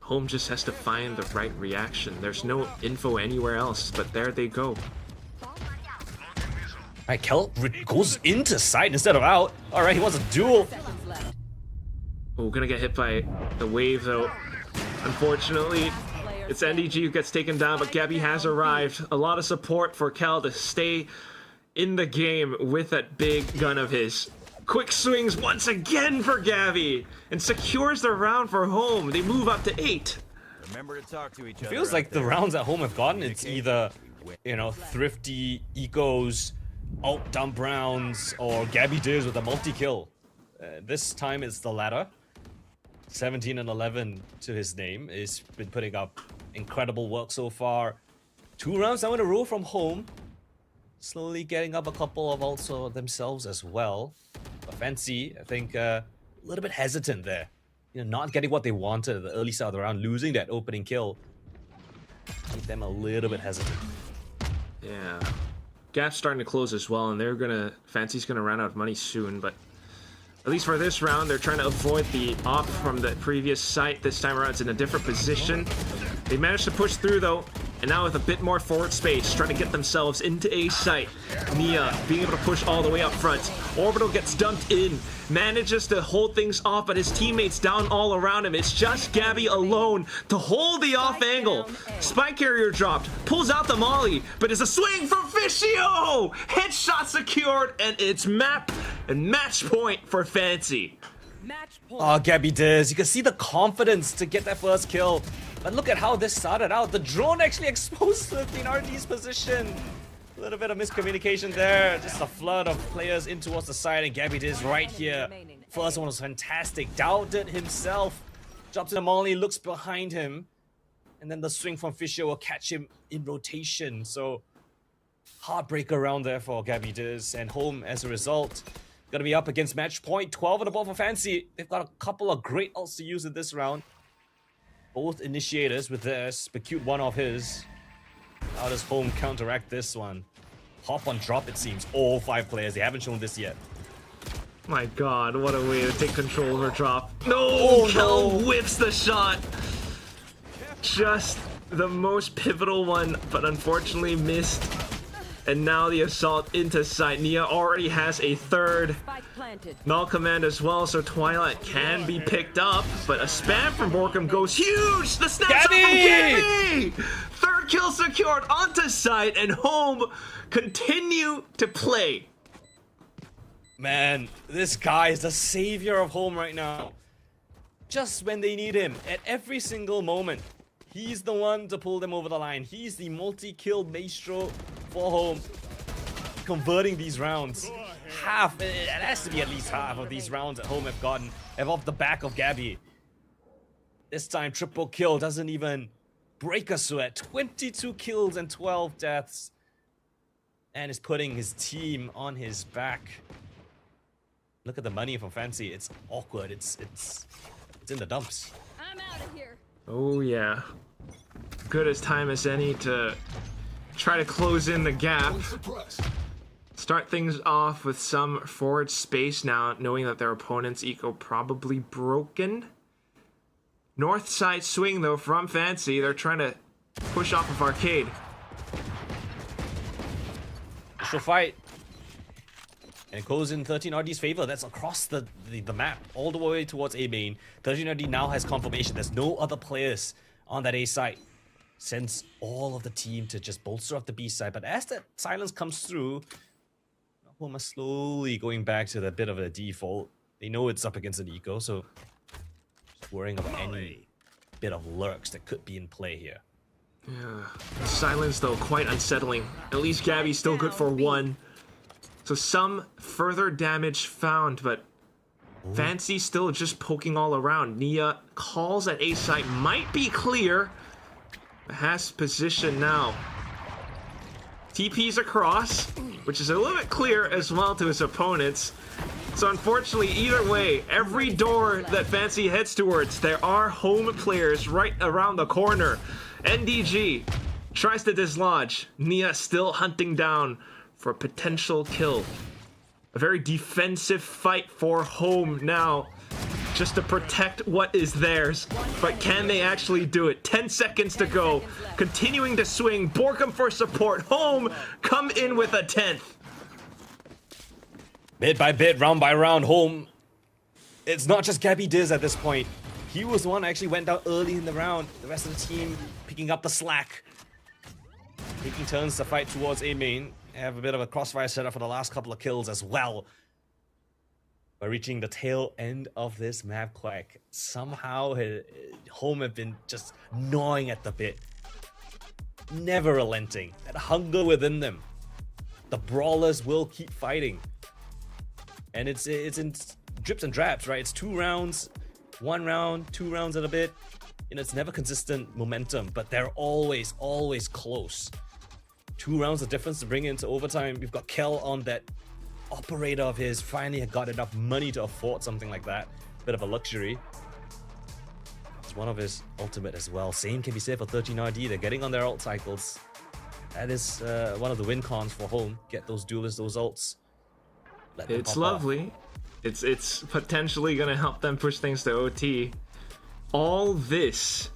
home just has to find the right reaction. There's no info anywhere else, but there they go. Alright, Kel goes into side instead of out. Alright, he wants a duel. Oh, gonna get hit by the wave though. Unfortunately, it's NDG who gets taken down, but Gabby has arrived. A lot of support for Kel to stay in the game with that big gun of his. Quick swings once again for Gabby and secures the round for home. They move up to 8. Remember to talk to each other. Feels like the rounds at home have gotten. It's either, you know, Thrifty, Ecos, alt dump rounds, or Gabby Diz with a multi-kill. This time it's the latter. 17 and 11 to his name. He's been putting up incredible work so far. 2 rounds now in a row from home. Slowly getting up a couple of also themselves as well. But Fancy, I think, a little bit hesitant there. You know, not getting what they wanted at the early start of the round, losing that opening kill. Make them a little bit hesitant. Yeah. Gap's starting to close as well, and Fancy's gonna run out of money soon, but at least for this round, they're trying to avoid the op from the previous site. This time around, it's in a different position. They managed to push through though, and now with a bit more forward space, trying to get themselves into a site. Nia being able to push all the way up front. Orbital gets dumped in, manages to hold things off, but his teammates down all around him. It's just Gabby alone to hold the off angle. Spike carrier dropped, pulls out the molly, but it's a swing from Fischio! Headshot secured, and it's map and match point for Fancy. Oh, Gabby Diz, you can see the confidence to get that first kill. But look at how this started out. The drone actually exposed 13 RD's position. A little bit of miscommunication there. Just a flood of players in towards the side, and Gabby Diz right here. First one was fantastic. Doubted himself. Drops in the molly, looks behind him. And then the swing from Fisher will catch him in rotation. So, heartbreaker round there for Gabby Diz. And home as a result. Gonna be up against match point. 12 on the ball for Fancy. They've got a couple of great ults to use in this round. Both initiators with theirs, but cute one of his. How does home counteract this one? Hop on drop, it seems. All 5 players. They haven't shown this yet. My god, what a way to take control over drop. No! Kel whips the shot! Just the most pivotal one, but unfortunately missed. And now the assault into sight. Nia already has a third null command as well, so Twilight can be picked up. But a spam from Borkum goes huge! The snapshot from Gabby! Third kill secured onto sight, and home continue to play. Man, this guy is the savior of home right now. Just when they need him, at every single moment, he's the one to pull them over the line. He's the multi-kill maestro for home, converting these rounds. Half, it has to be at least half of these rounds at home have off the back of Gabby. This time, triple kill doesn't even break a sweat. 22 kills and 12 deaths. And is putting his team on his back. Look at the money from Fancy. It's awkward. It's in the dumps. I'm out of here. Oh yeah. Good as time as any to try to close in the gap. Start things off with some forward space now, knowing that their opponent's eco probably broken. North side swing though from Fancy. They're trying to push off of Arcade. Initial fight. And it goes in 13RD's favor. That's across the map, all the way towards A main. 13RD now has confirmation. There's no other players on that A side. Sends all of the team to just bolster up the B side. But as that silence comes through, Home are slowly going back to the bit of a default. They know it's up against an eco, so just worrying of any bit of lurks that could be in play here. Yeah. Silence though, quite unsettling. At least Gabby's still good for one. So some further damage found, but Fancy still just poking all around. Nia calls at A site, might be clear. Has position now. TP's across, which is a little bit clear as well to his opponents. So unfortunately, either way, every door that Fancy heads towards, there are home players right around the corner. NDG tries to dislodge. Nia still hunting down for a potential kill. A very defensive fight for home now, just to protect what is theirs. But can they actually do it? 10 seconds to go. Continuing to swing. Borkum for support. Home come in with a 10th. Bit by bit, round by round, home. It's not just Gabby Diz at this point. He was the one that actually went down early in the round. The rest of the team picking up the slack. Taking turns to fight towards A main. Have a bit of a crossfire setup for the last couple of kills as well. By reaching the tail end of this map quack, somehow home have been just gnawing at the bit. Never relenting. That hunger within them. The brawlers will keep fighting. And it's in drips and drabs, right? It's 2 rounds, 1 round, 2 rounds and a bit. You know, it's never consistent momentum, but they're always close. 2 rounds of difference to bring into overtime. We've got Kel on that operator of his, finally got enough money to afford something like that. Bit of a luxury. It's one of his ultimate as well. Same can be said for 13RD. They're getting on their ult cycles. That is one of the win cons for home. Get those duelists, those ults. It's lovely. It's potentially going to help them push things to OT. All this,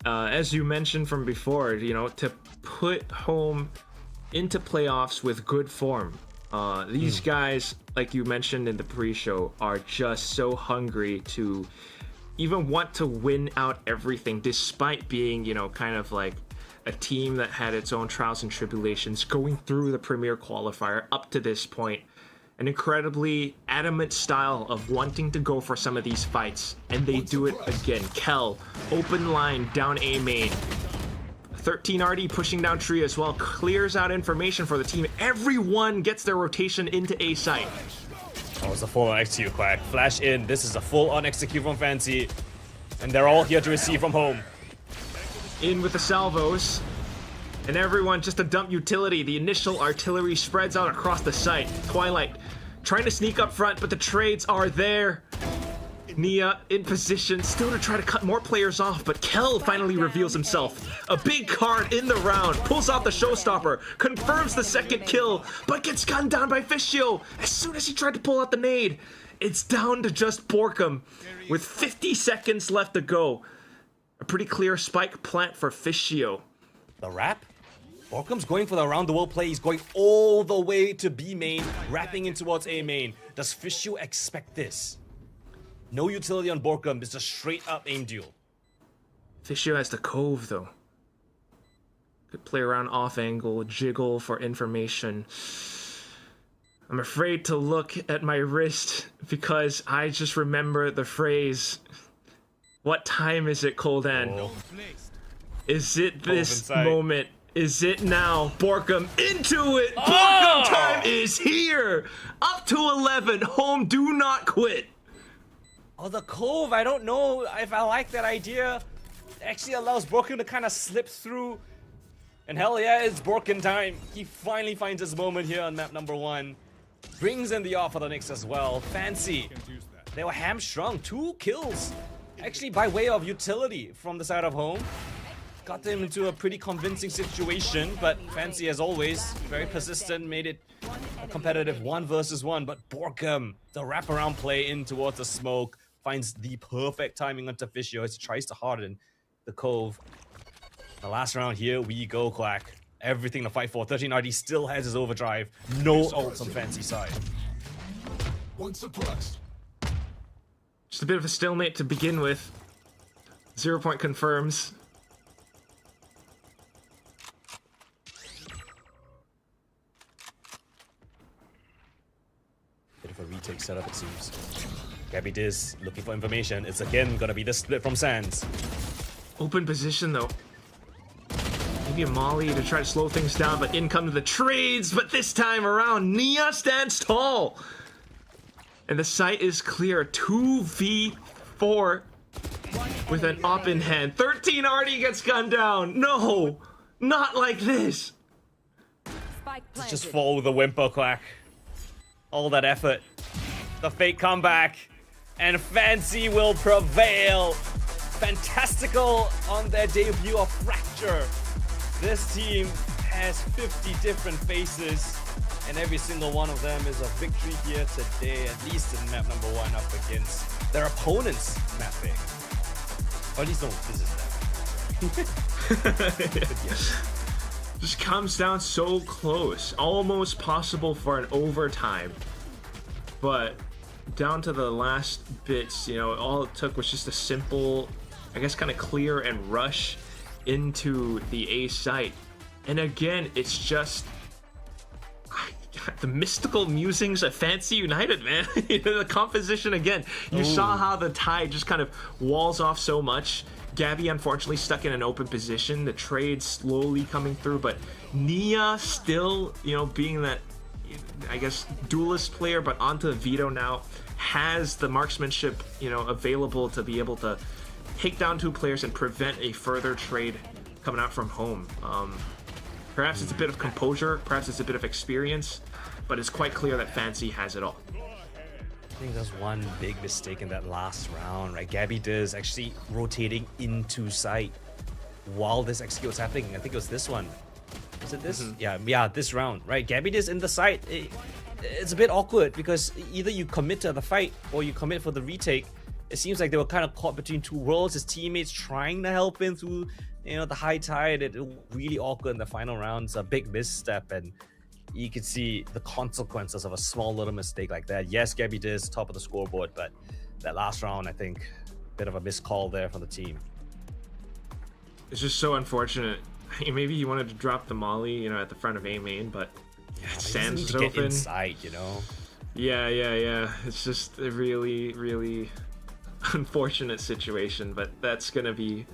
as you mentioned from before, you know, to put home into playoffs with good form. These guys, like you mentioned in the pre-show, are just so hungry to even want to win out everything, despite being, you know, kind of like a team that had its own trials and tribulations going through the Premier Qualifier up to this point. An incredibly adamant style of wanting to go for some of these fights, and they do it again. Kel, open line down A main. 13RD pushing down tree as well, clears out information for the team. Everyone gets their rotation into A site. Oh, it's a full-on execute, Quack. Flash in. This is a full-on execute from Fancy. And they're all here to receive from home. In with the salvos. And everyone just to dump utility. The initial artillery spreads out across the site. Twilight trying to sneak up front, but the trades are there. Nia in position, still to try to cut more players off, but Kel finally reveals himself. A big card in the round, pulls off the showstopper, confirms the second kill, but gets gunned down by Fishio as soon as he tried to pull out the nade. It's down to just Borkum with 50 seconds left to go. A pretty clear spike plant for Fishio. The wrap? Borkum's going for the around-the-world play. He's going all the way to B main, wrapping in towards A main. Does Fishio expect this? No utility on Borkum. It's a straight-up aim duel. Fishio has the cove, though. Could play around off angle, jiggle for information. I'm afraid to look at my wrist because I just remember the phrase, what time is it, Coldan? Oh. Is it this inside. moment? Is it now? Borkum into it! Borkum time is here! Up to 11, home do not quit! Oh, the Cove, I don't know if I like that idea. It actually allows Borkin to kind of slip through. And hell yeah, it's Borkin time. He finally finds his moment here on map number 1. Brings in the off for the Knicks as well. Fancy. They were hamstrung. 2 kills. Actually by way of utility from the side of home. Got them into a pretty convincing situation, but Fancy, as always, very persistent, made it a competitive 1 versus 1. But Borkum, the wraparound play in towards the smoke, finds the perfect timing onto Fisher as he tries to harden the Cove. The last round, here we go, Quack. Everything to fight for. 13RD still has his overdrive. No ults on Fancy side. Just a bit of a stalemate to begin with. 0 point confirms. Bit of a retake setup, it seems. Gabby Diz looking for information. It's again gonna be the split from Sands. Open position though. Maybe a molly to try to slow things down, but in come the trades, but this time around, Nia stands tall. And the site is clear. 2v4 with an op in hand. 13 already gets gunned down. No, not like this. Let's just follow the whimper, Quack. All that effort. The fake comeback. And Fancy will prevail. Fantastical on their debut of Fracture. This team has 50 different faces, and every single one of them is a victory here today, at least in map number 1 up against their opponents' map pick. Or at least no, this is that. Just comes down so close. Almost possible for an overtime. But down to the last bits, you know, all it took was just a simple, I guess, kind of clear and rush into the A site. And again, it's just the mystical musings of Fancy United, man. The composition again. You saw how the tide just kind of walls off so much. Gabby unfortunately stuck in an open position. The trade slowly coming through, but Nia still, you know, being that, I guess, duelist player, but onto Vito now, has the marksmanship, you know, available to be able to take down 2 players and prevent a further trade coming out from home. Perhaps it's a bit of composure, perhaps it's a bit of experience, but it's quite clear that Fancy has it all. I think there's one big mistake in that last round, right? Gabby Diz actually rotating into sight while this execute was happening. I think it was this one. Was it this? Yeah, this round, right? Gabby Diz in the sight. It's a bit awkward because either you commit to the fight or you commit for the retake. It seems like they were kind of caught between 2 worlds. His teammates trying to help him through, you know, the high tide. It was really awkward in the final rounds. A big misstep, and you could see the consequences of a small little mistake like that. Yes, Gabby Diz top of the scoreboard, but that last round, I think, a bit of a missed call there for the team. It's just so unfortunate. Maybe he wanted to drop the molly, you know, at the front of A main, but Sands is open. Get inside, you know. Yeah. It's just a really, really unfortunate situation, but that's gonna be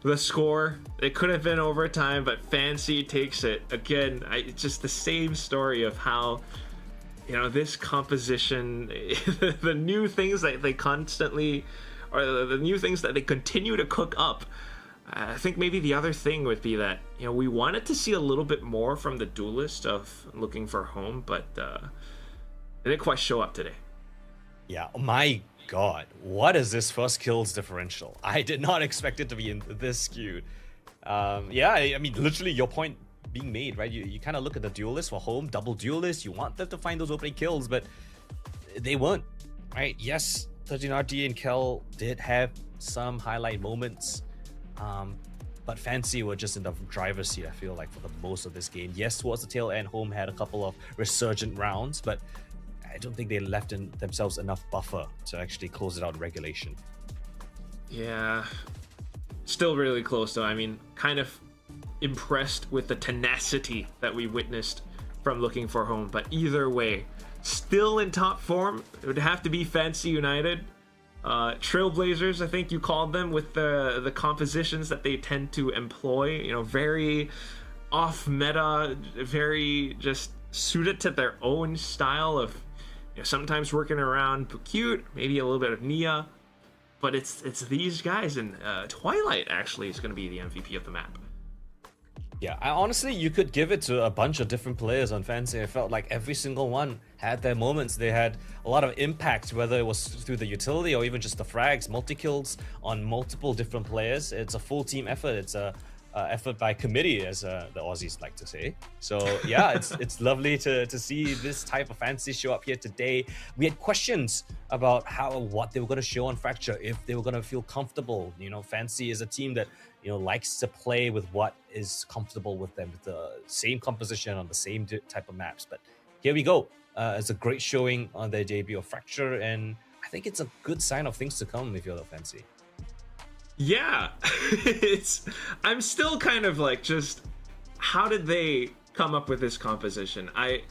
the score. It could have been overtime, but Fancy takes it. Again, it's just the same story of how, you know, this composition, the new things that they constantly, or the new things that they continue to cook up. I think maybe the other thing would be that, you know, we wanted to see a little bit more from the duelist of looking for home, but they didn't quite show up today. Yeah, oh my god, what is this first kills differential? I did not expect it to be this skewed. Yeah, I mean, literally your point being made, right? You kind of look at the duelist for home, double duelist, you want them to find those opening kills, but they weren't, right? Yes, 13RD and Kel did have some highlight moments, but Fancy were just in the driver's seat, I feel like, for the most of this game. Yes, towards the tail end, home had a couple of resurgent rounds, but I don't think they left in themselves enough buffer to actually close it out in regulation. Yeah, still really close though. I mean, kind of impressed with the tenacity that we witnessed from looking for home, but either way, still in top form, it would have to be Fancy United. Trailblazers, I think you called them, with the compositions that they tend to employ. You know, very off meta, very just suited to their own style of, you know, sometimes working around Pukute, maybe a little bit of Nia, but it's these guys, and Twilight actually is going to be the MVP of the map. Yeah, honestly, you could give it to a bunch of different players on Fancy. I felt like every single one had their moments. They had a lot of impact, whether it was through the utility or even just the frags, multi-kills on multiple different players. It's a full team effort. It's a effort by committee, as the Aussies like to say. So yeah, it's lovely to see this type of Fancy show up here today. We had questions about what they were going to show on Fracture, if they were going to feel comfortable. You know, Fancy is a team that, you know, likes to play with what is comfortable with them, with the same composition on the same type of maps. But here we go. It's a great showing on their debut of Fracture, and I think it's a good sign of things to come if you're the Fancy. Yeah, I'm still kind of like, just how did they come up with this composition? I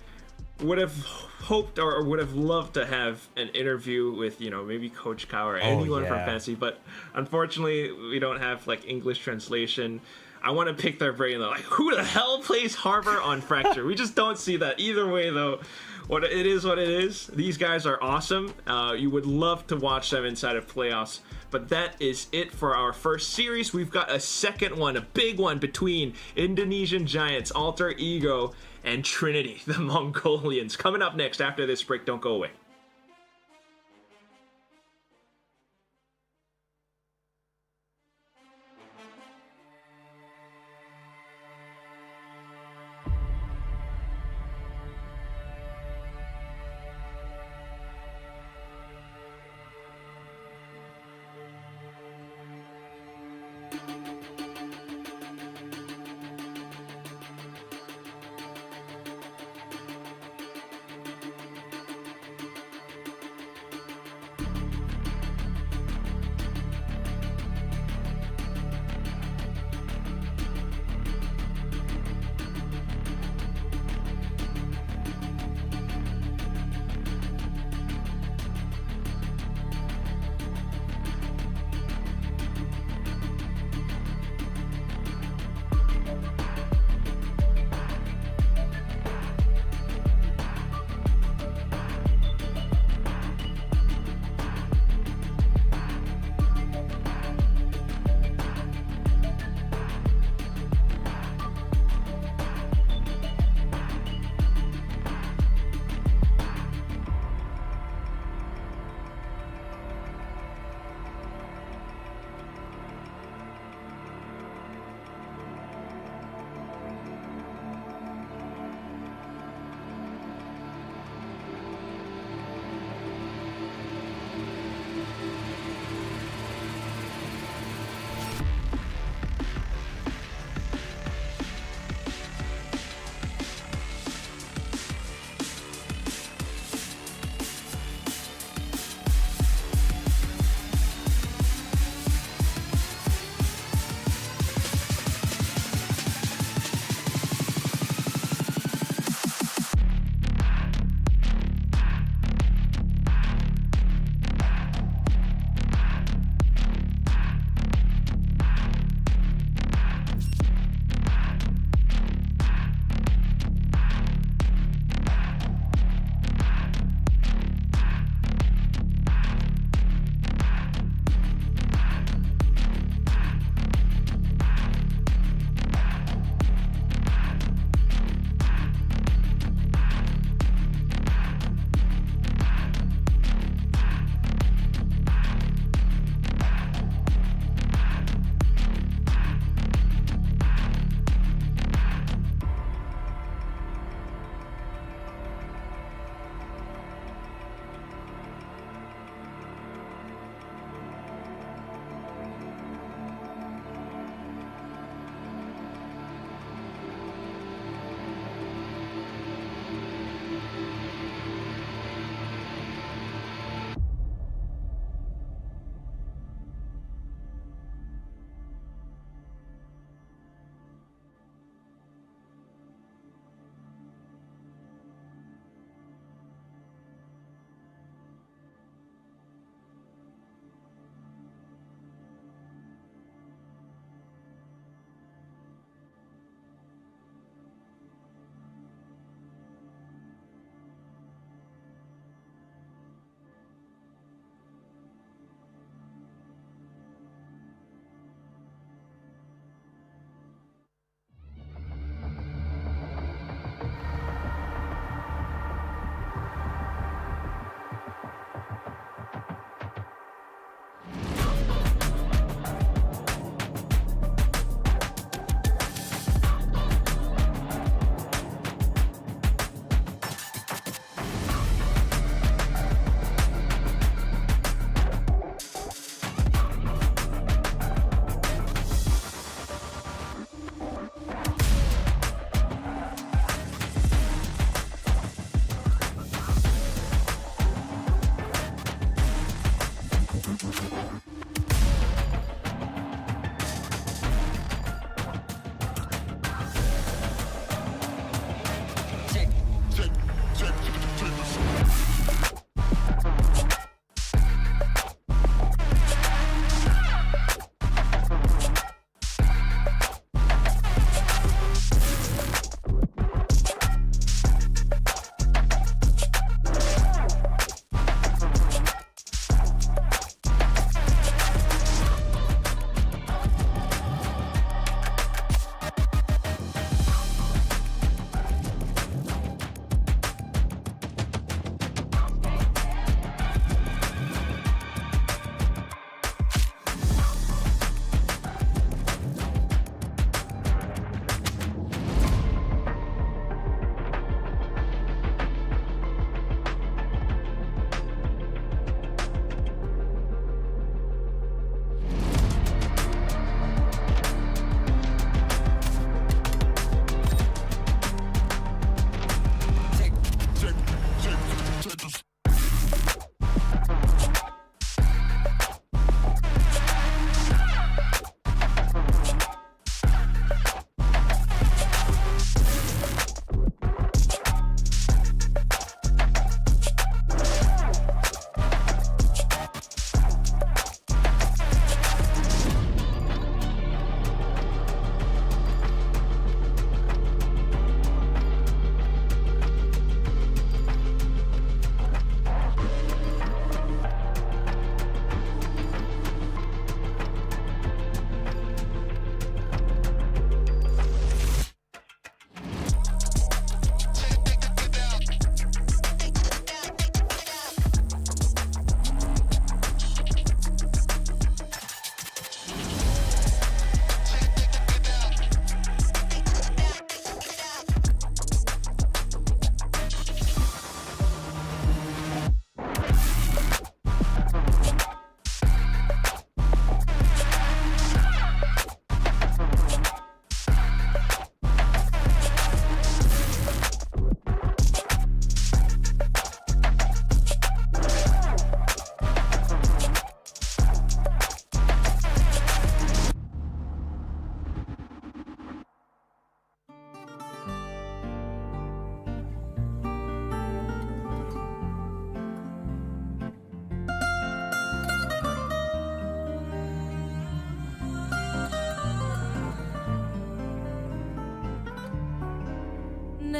would have hoped or would have loved to have an interview with, you know, maybe Coach Kao or anyone from Fancy, but unfortunately we don't have like English translation. I want to pick their brain though, like, who the hell plays Harbor on Fracture? We just don't see that. Either way though, what it is. These guys are awesome. You would love to watch them inside of playoffs. But that is it for our first series. We've got a second one, a big one, between Indonesian Giants, Alter Ego, and Trinity, the Mongolians. Coming up next after this break. Don't go away.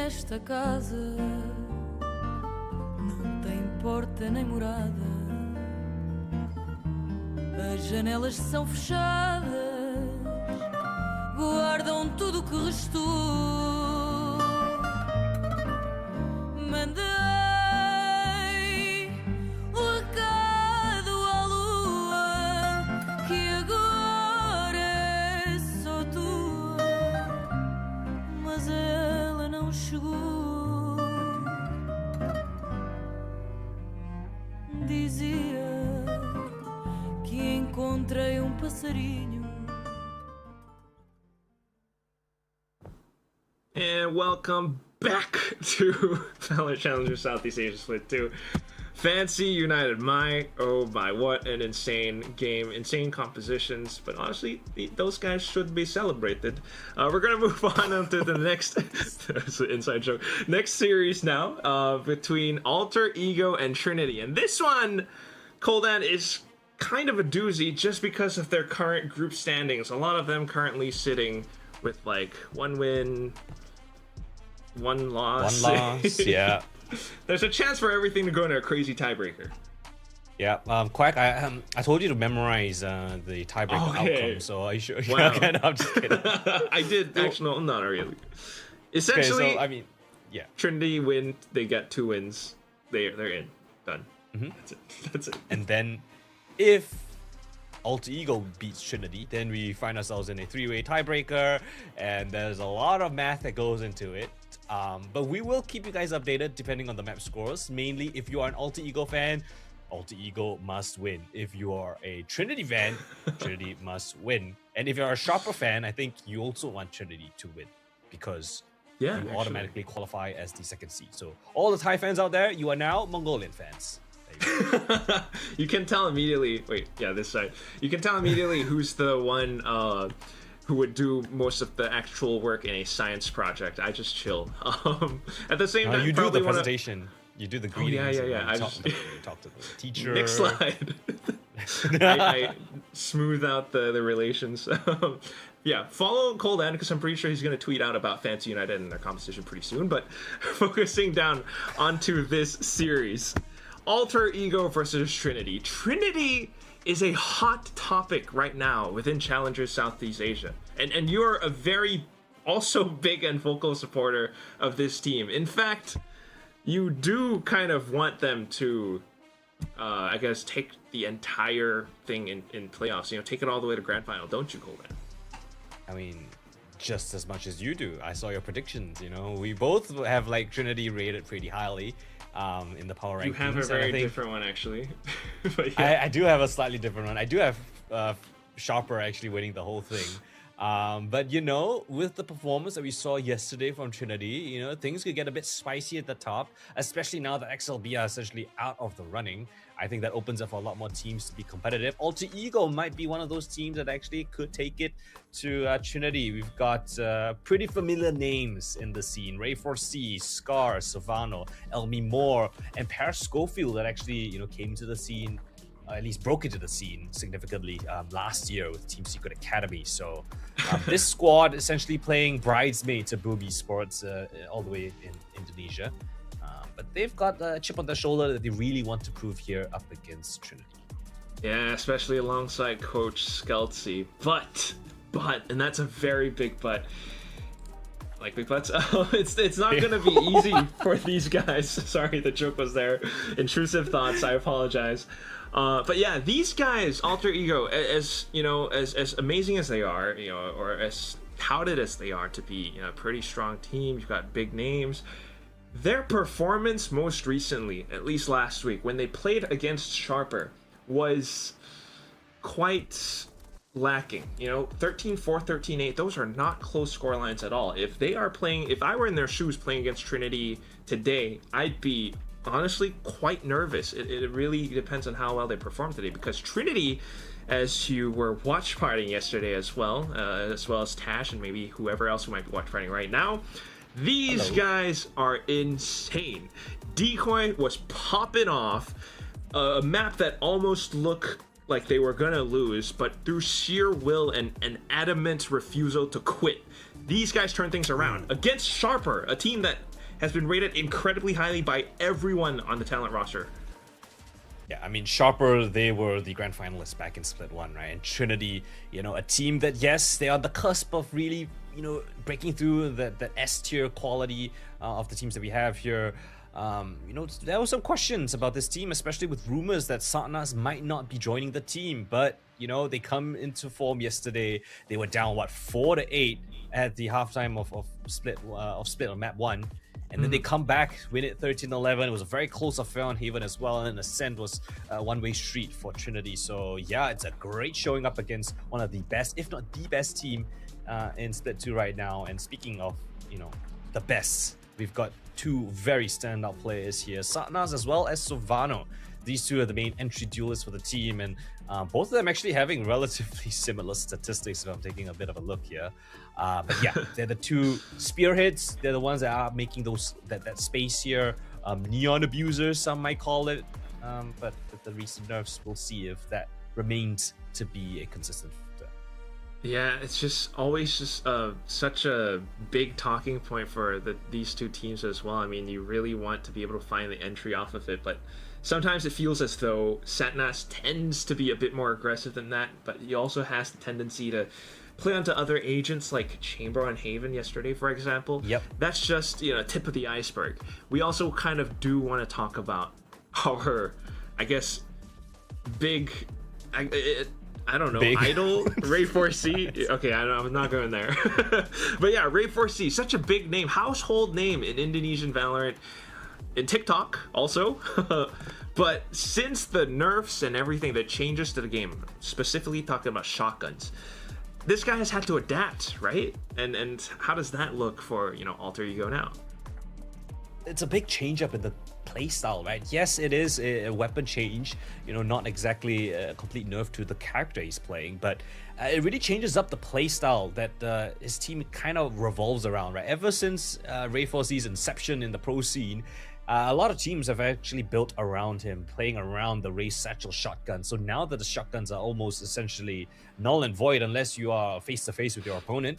esta casa não tem porta nem morada. As janelas são fechadas, guardam tudo o que restou. Mandei o recado à lua que agora é só tua, mas ela não chegou. Dizia que encontrei passarinho. And welcome back to VALORANT Challengers Southeast Asia Split 2. Fancy United, my oh my, what an insane game, insane compositions, but honestly, those guys should be celebrated. We're gonna move on to the next, that's an inside joke, next series now, between Alter Ego and Trinity. And this one, Koldan, is kind of a doozy just because of their current group standings. A lot of them currently sitting with like 1 win, 1 loss. 1 loss, yeah. There's a chance for everything to go into a crazy tiebreaker. Yeah, Quack, I told you to memorize the tiebreaker outcome, so are you sure? Wow. I'm just kidding. I did, actually, no, not really. Essentially, Okay, so, I mean, yeah. Trinity win, they get 2 wins, they're in, done. That's it. And then, if Alter Ego beats Trinity, then we find ourselves in a 3-way tiebreaker, and there's a lot of math that goes into it. But we will keep you guys updated depending on the map scores. Mainly, if you are an Alter Ego fan, Alter Ego must win. If you are a Trinity fan, Trinity must win. And if you're a Sharper fan, I think you also want Trinity to win, because you automatically qualify as the 2nd seed. So all the Thai fans out there, you are now Mongolian fans. You can tell immediately, wait, yeah, this side. You can tell immediately who's the one who would do most of the actual work in a science project. I just chill. At the same time, you do the presentation. You do the greetings. Yeah. I just talk to the teacher. Next slide. I smooth out the relations. Yeah, follow Koldan because I'm pretty sure he's going to tweet out about Fancy United and their competition pretty soon. But focusing down onto this series, Alter Ego versus Trinity. Trinity is a hot topic right now within Challengers Southeast Asia. And you're a very also big and vocal supporter of this team. In fact, you do kind of want them to, I guess, take the entire thing in playoffs. You know, take it all the way to grand final, don't you, Koldan? I mean, just as much as you do. I saw your predictions, you know. We both have, like, Trinity rated pretty highly in the power rankings. You have a very different one, actually. But yeah. I do have a slightly different one. I do have Sharper actually winning the whole thing. But, you know, with the performance that we saw yesterday from Trinity, you know, things could get a bit spicy at the top, especially now that XLB are essentially out of the running. I think that opens up for a lot more teams to be competitive. Alter Ego might be one of those teams that actually could take it to Trinity. We've got pretty familiar names in the scene. Ray4C, Scar, Savano, Elmi Moore, and Per Schofield that actually, you know, came to the scene, at least broke into the scene significantly last year with Team Secret Academy. So this squad essentially playing bridesmaids at Booby Sports all the way in Indonesia. But they've got a chip on their shoulder that they really want to prove here up against Trinity. Yeah, especially alongside Coach Skeltsy. But, and that's a very big but. Like big butts. It's not gonna be easy for these guys. Sorry, the joke was there. Intrusive thoughts. I apologize. But yeah, these guys, Alter Ego, as you know, as amazing as they are, you know, or as touted as they are to be, you know, a pretty strong team. You've got big names. Their performance most recently, at least last week, when they played against Sharper, was quite lacking. You know, 13-4, 13-8, those are not close scorelines at all. If I were in their shoes playing against Trinity today, I'd be honestly quite nervous. It really depends on how well they perform today, because Trinity, as you were watch partying yesterday as well as Tash and maybe whoever else who might be watch partying right now, these guys are insane. Decoy was popping off a map that almost looked like they were gonna lose, but through sheer will and an adamant refusal to quit, these guys turn things around against Sharper, a team that has been rated incredibly highly by everyone on the talent roster. Yeah, I mean, Sharper, they were the grand finalists back in Split 1, right? And Trinity, you know, a team that, yes, they are on the cusp of really, you know, breaking through that S-tier quality of the teams that we have here. You know, there were some questions about this team, especially with rumors that Satnas might not be joining the team. But, you know, they come into form yesterday. They were down, 4-8 at the halftime of Split on map 1. And then they come back, win it 13-11. It was a very close affair on Haven as well. And Ascent was a one-way street for Trinity. So, yeah, it's a great showing up against one of the best, if not the best team in Split 2 right now. And speaking of, you know, the best, we've got two very standout players here. Satnas as well as Sovano. These two are the main entry duelists for the team. And both of them actually having relatively similar statistics if I'm taking a bit of a look here. But yeah, they're the two spearheads. They're the ones that are making that space here. Neon abusers, some might call it. But with the recent nerfs, we'll see if that remains to be a consistent factor. Yeah, it's just always just such a big talking point for these two teams as well. I mean, you really want to be able to find the entry off of it, but sometimes it feels as though Satnas tends to be a bit more aggressive than that, but he also has the tendency to play onto other agents like Chamber on Haven yesterday, for example. Yep. That's just, you know, tip of the iceberg. We also kind of do want to talk about our, I guess, big, I don't know, Big. idol, Ray 4C. Okay, I'm not going there. But yeah, Ray 4C, such a big name, household name in Indonesian Valorant, in TikTok also. But since the nerfs and everything, the changes to the game, specifically talking about shotguns, this guy has had to adapt, right? And how does that look for, you know, Alter Ego now? It's a big change up in the playstyle, right? Yes, it is a weapon change, you know, not exactly a complete nerf to the character he's playing, but it really changes up the playstyle that his team kind of revolves around, right? Ever since Ray 4C's inception in the pro scene, a lot of teams have actually built around him, playing around the Ray Satchel shotgun. So now that the shotguns are almost essentially null and void unless you are face-to-face with your opponent,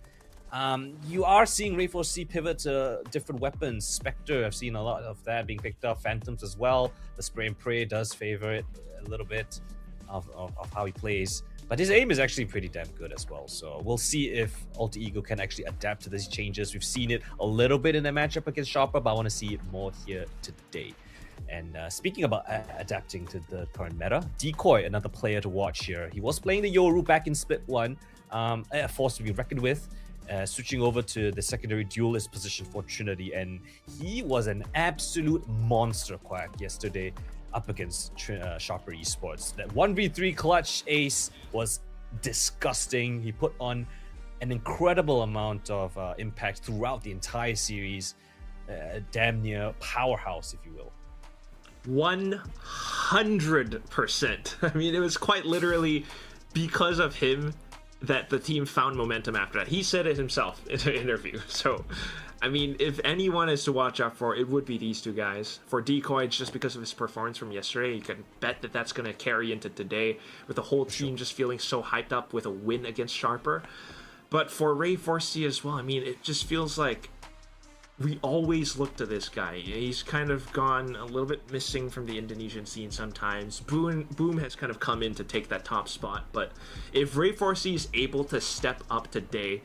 you are seeing Ray 4C pivot to different weapons. Spectre, I've seen a lot of that being picked up. Phantoms as well. The spray and pray does favor it a little bit of how he plays. But his aim is actually pretty damn good as well. So we'll see if Alter Ego can actually adapt to these changes. We've seen it a little bit in the matchup against Sharper, but I want to see it more here today. And speaking about adapting to the current meta, Decoy, another player to watch here. He was playing the Yoru back in Split 1, a force to be reckoned with. Switching over to the secondary duelist position for Trinity, and he was an absolute monster quack yesterday up against Sharper Esports. That 1v3 clutch ace was disgusting. He put on an incredible amount of impact throughout the entire series. Damn near powerhouse, if you will. 100%. I mean, it was quite literally because of him that the team found momentum after that. He said it himself in an interview. So, I mean, if anyone is to watch out for, it would be these two guys. For Decoy, it's just because of his performance from yesterday. You can bet that that's going to carry into today, with the whole team just feeling so hyped up with a win against Sharper. But for Ray 4C as well, I mean, it just feels like we always look to this guy. He's kind of gone a little bit missing from the Indonesian scene sometimes. Boom has kind of come in to take that top spot. But if Ray 4C is able to step up today,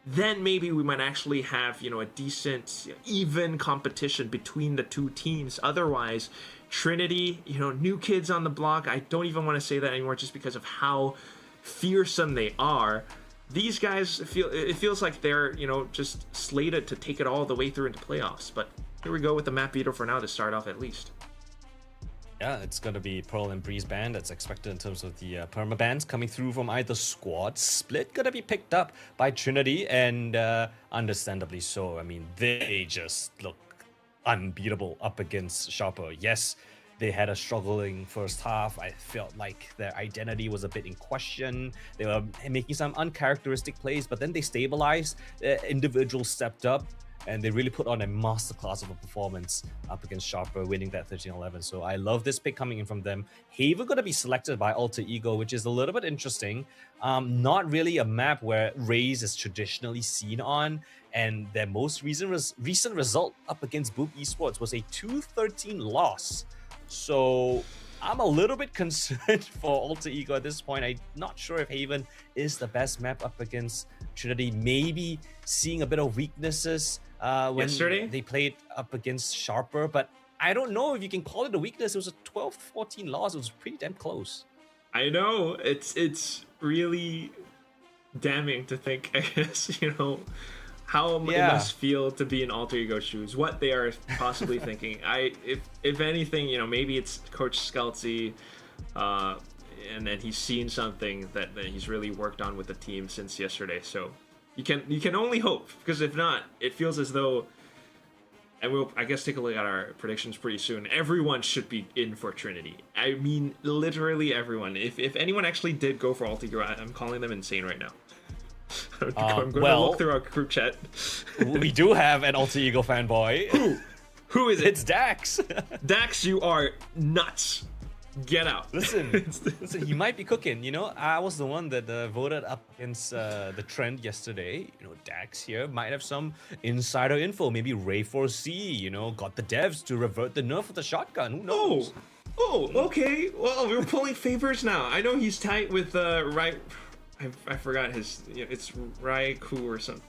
then maybe we might actually have, you know, a decent, even competition between the two teams. Otherwise, Trinity, you know, new kids on the block, I don't even want to say that anymore just because of how fearsome they are. These guys it feels like they're, you know, just slated to take it all the way through into playoffs. But here we go with the map beater for now to start off at least. Yeah, it's going to be Pearl and Breeze ban that's expected in terms of the perma bans coming through from either squad. Split going to be picked up by Trinity, and understandably so. I mean, they just look unbeatable up against Sharper. Yes, they had a struggling first half. I felt like their identity was a bit in question. They were making some uncharacteristic plays, but then they stabilized. Individuals stepped up, and they really put on a masterclass of a performance up against Sharper, winning that 13-11. So I love this pick coming in from them. Haven going to be selected by Alter Ego, which is a little bit interesting. Not really a map where Raze is traditionally seen on. and their most recent result up against Boop Esports was a 2-13 loss. So I'm a little bit concerned for Alter Ego at this point. I'm not sure if Haven is the best map up against Trinity. Maybe seeing a bit of weaknesses when Yesterday? they played up against Sharper, but I don't know if you can call it a weakness. It was a 12-14 loss. It was pretty damn close. I know, it's really damning to think, I guess, you know, how it must feel to be in Alter Ego shoes, what they are possibly thinking. If anything, you know, maybe it's Coach Skelty, and then he's seen something that he's really worked on with the team since yesterday. So you can only hope, because if not, it feels as though, and we'll, I guess, take a look at our predictions pretty soon. Everyone should be in for Trinity. I mean, literally everyone. If anyone actually did go for Alter Ego, I'm calling them insane right now. I'm going to look through our group chat. We do have an Alter Ego fanboy. Who is it? It's Dax. Dax, you are nuts. Get out. Listen, he might be cooking. You know, I was the one that voted up against the trend yesterday. You know, Dax here might have some insider info. Maybe Ray4C, you know, got the devs to revert the nerf of the shotgun. Who knows? Oh, okay. Well, we're pulling favors now. I know he's tight with I forgot his. You know, it's Raiku or something.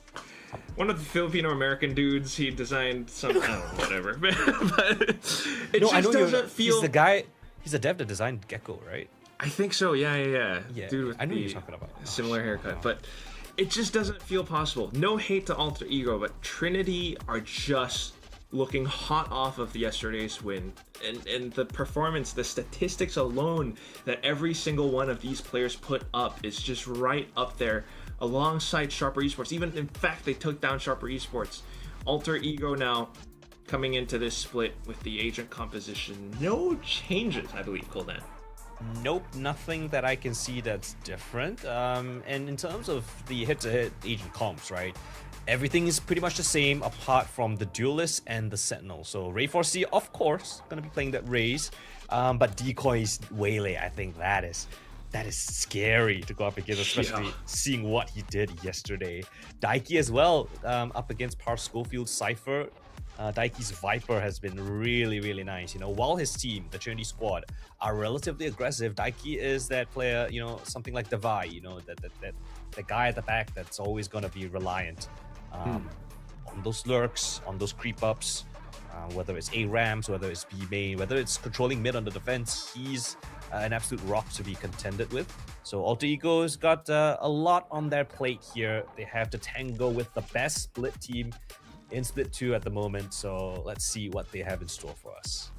One of the Filipino American dudes. He designed some. I don't know, whatever. But it just doesn't feel. He's the guy. He's a dev that designed Gecko, right? I think so. Yeah. Dude with I know what you're talking about. Similar haircut, but it just doesn't feel possible. No hate to Alter Ego, but Trinity are just looking hot off of yesterday's win, and the performance, the statistics alone that every single one of these players put up is just right up there alongside Sharper Esports. Even in fact, they took down Sharper Esports. Alter Ego now coming into this split with the agent composition, no changes, I believe, Kuldan. Nope, nothing that I can see that's different. And in terms of the head-to-head agent comps, right? Everything is pretty much the same apart from the Duelist and the Sentinel. So Ray4C, of course, gonna be playing that Raze. But Decoy's Waylay, I think that is scary to go up against, especially seeing what he did yesterday. Daiki as well, up against Par Schofield Cypher. Daiki's Viper has been really, really nice. You know, while his team, the Trinity squad, are relatively aggressive, Daiki is that player, you know, something like Devai, you know, that the guy at the back that's always going to be reliant on those lurks, on those creep ups, whether it's A Rams, whether it's B main, whether it's controlling mid on the defense. He's an absolute rock to be contended with. So Alter Ego's got a lot on their plate here. They have to tango with the best split team in Split 2 at the moment, so let's see what they have in store for us.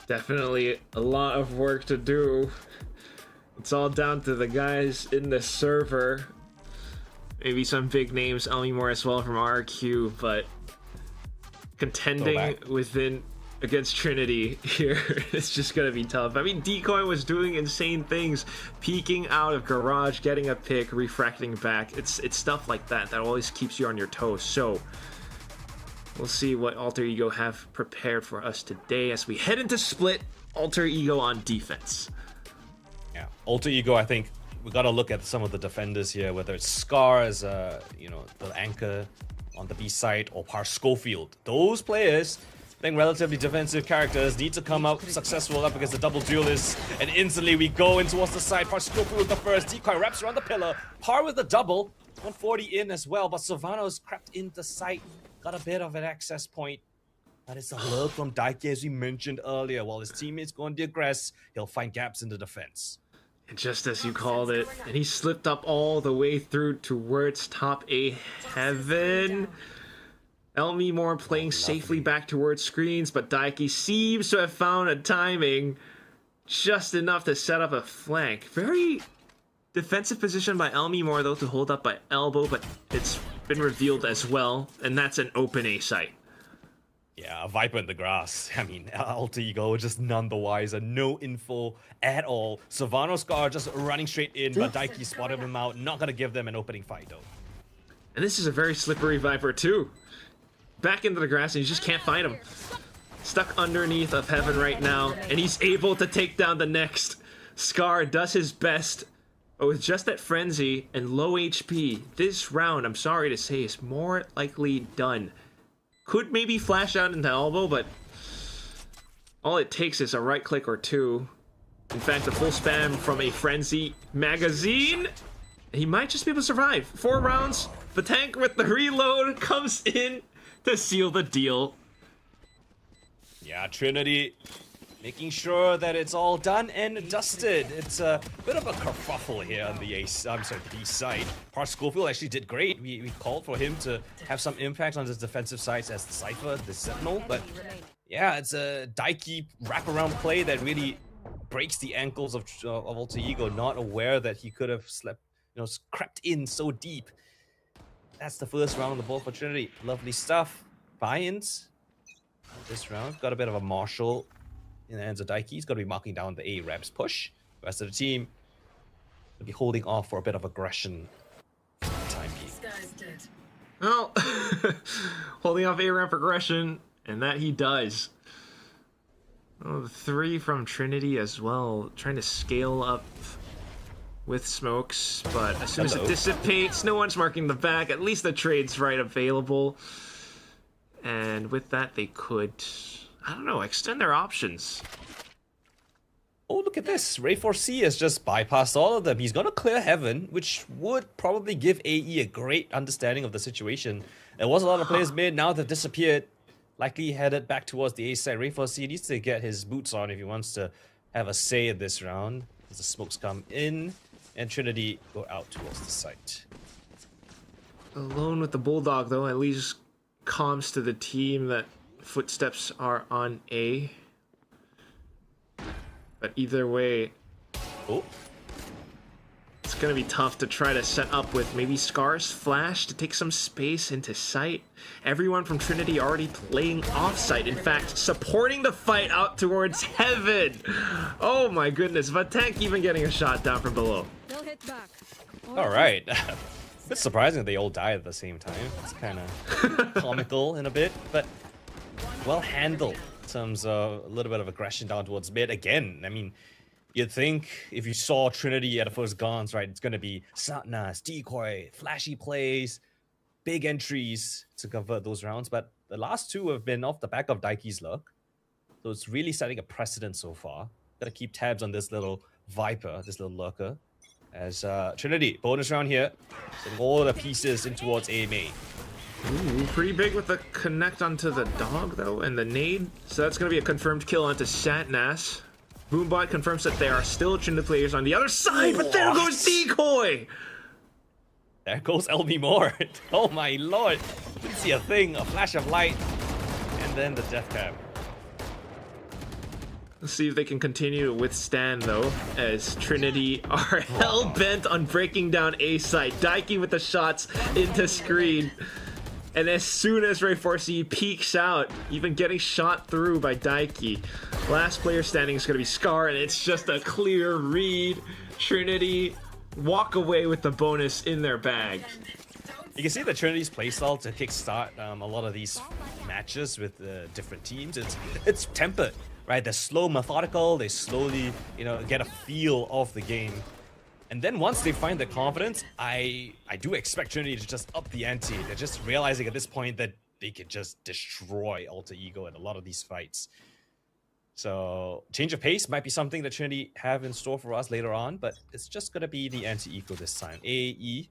Definitely a lot of work to do. It's all down to the guys in the server. Maybe some big names, Elmi Moore as well from RQ, but contending within against Trinity here, it's just gonna be tough. I mean, Decoy was doing insane things, peeking out of garage, getting a pick, refracting back. It's stuff like that always keeps you on your toes. So we'll see what Alter Ego have prepared for us today as we head into Split. Alter Ego on defense. Yeah, Alter Ego, I think we gotta look at some of the defenders here, whether it's Scar as you know, the anchor on the B side, or Par Schofield. Those players, being relatively defensive characters, need to come out successful up against the double duelist, and instantly we go in towards the side. Par Schofield with the first, Decoy wraps around the pillar, Par with the double, 140 in as well, but Sylvanos crept into sight, got a bit of an access point, but it's a lurk from Daiki, as we mentioned earlier. While his teammates go on the aggress, he'll find gaps in the defense. And just as you called it, and he slipped up all the way through towards top A heaven. Elmi Moore playing safely back towards screens, but Daiki seems to have found a timing just enough to set up a flank. Very defensive position by Elmi Moore, though, to hold up by elbow, but it's been revealed as well, and that's an open A site. Yeah, a Viper in the grass. I mean, Alter Ego just none the wiser. No info at all. Sylvanos Scar just running straight in, but Daiki spotted him out. Not going to give them an opening fight, though. And this is a very slippery Viper, too. Back into the grass, and you just can't find him. Stuck underneath of heaven right now, and he's able to take down the next. Scar does his best But with just that frenzy and low HP, this round, I'm sorry to say, is more likely done. Could maybe flash out into elbow, but all it takes is a right click or two. In fact, a full spam from a frenzy magazine. He might just be able to survive. 4 rounds. The tank with the reload comes in to seal the deal. Yeah, Trinity making sure that it's all done and dusted. It's a bit of a kerfuffle here on the B side. Park Schofield actually did great. We called for him to have some impact on his defensive sides as the Cypher, the Sentinel, but yeah, it's a Daiki wraparound play that really breaks the ankles of Alter Ego, not aware that he could have slept, crept in so deep. That's the first round on the board for Trinity. Lovely stuff. Buy-ins this round. Got a bit of a Marshall in the hands of Daiki. He's got to be marking down the A-Reps push. The rest of the team will be holding off for a bit of aggression for the time being. Well, holding off A-Ramp aggression, and that he does. Oh, 3 from Trinity as well, trying to scale up with smokes, but as soon as it dissipates, no one's marking the back. At least the trade's right available. And with that, they could, I don't know, extend their options. Oh, look at this. Ray4C has just bypassed all of them. He's going to clear Heaven, which would probably give AE a great understanding of the situation. There was a lot of players mid, now they've disappeared. Likely headed back towards the A side. Ray4C needs to get his boots on if he wants to have a say in this round. As the smokes come in, and Trinity go out towards the site. Alone with the Bulldog, though, at least comms to the team that footsteps are on A. But either way, it's going to be tough to try to set up with maybe Scar's flash to take some space into sight. Everyone from Trinity already playing off-site. In fact, supporting the fight out towards Heaven. Oh my goodness. Vatank even getting a shot down from below. They'll hit back. All right. It's surprising that they all died at the same time. It's kind of comical in a bit, but well handled in terms of a little bit of aggression down towards mid. Again, I mean, you'd think if you saw Trinity at the first glance, right, it's going to be Satnas, decoy, flashy plays, big entries to convert those rounds. But the last 2 have been off the back of Daiki's luck. So it's really setting a precedent so far. Got to keep tabs on this little Viper, this little lurker. As Trinity, bonus round here. Sending all the pieces in towards A main. Ooh, pretty big with the connect onto the dog, though, and the nade. So that's going to be a confirmed kill onto Satnas. Boombot confirms that there are still Trinity players on the other side, but there goes Decoy! There goes LB Moore. Oh my lord. Didn't see a thing, a flash of light, and then the death cab. Let's see if they can continue to withstand, though, as Trinity are hell-bent on breaking down A side. Daiki with the shots into screen. And as soon as Ray4C peeks out, even getting shot through by Daiki, last player standing is going to be Scar, and it's just a clear read. Trinity walk away with the bonus in their bag. You can see the Trinity's playstyle to kickstart a lot of these matches with different teams. It's tempered, right? They're slow, methodical. They slowly, get a feel of the game. And then once they find their confidence, I do expect Trinity to just up the ante. They're just realizing at this point that they can just destroy Alter Ego in a lot of these fights. So change of pace might be something that Trinity have in store for us later on, but it's just going to be the anti-eco this time. AE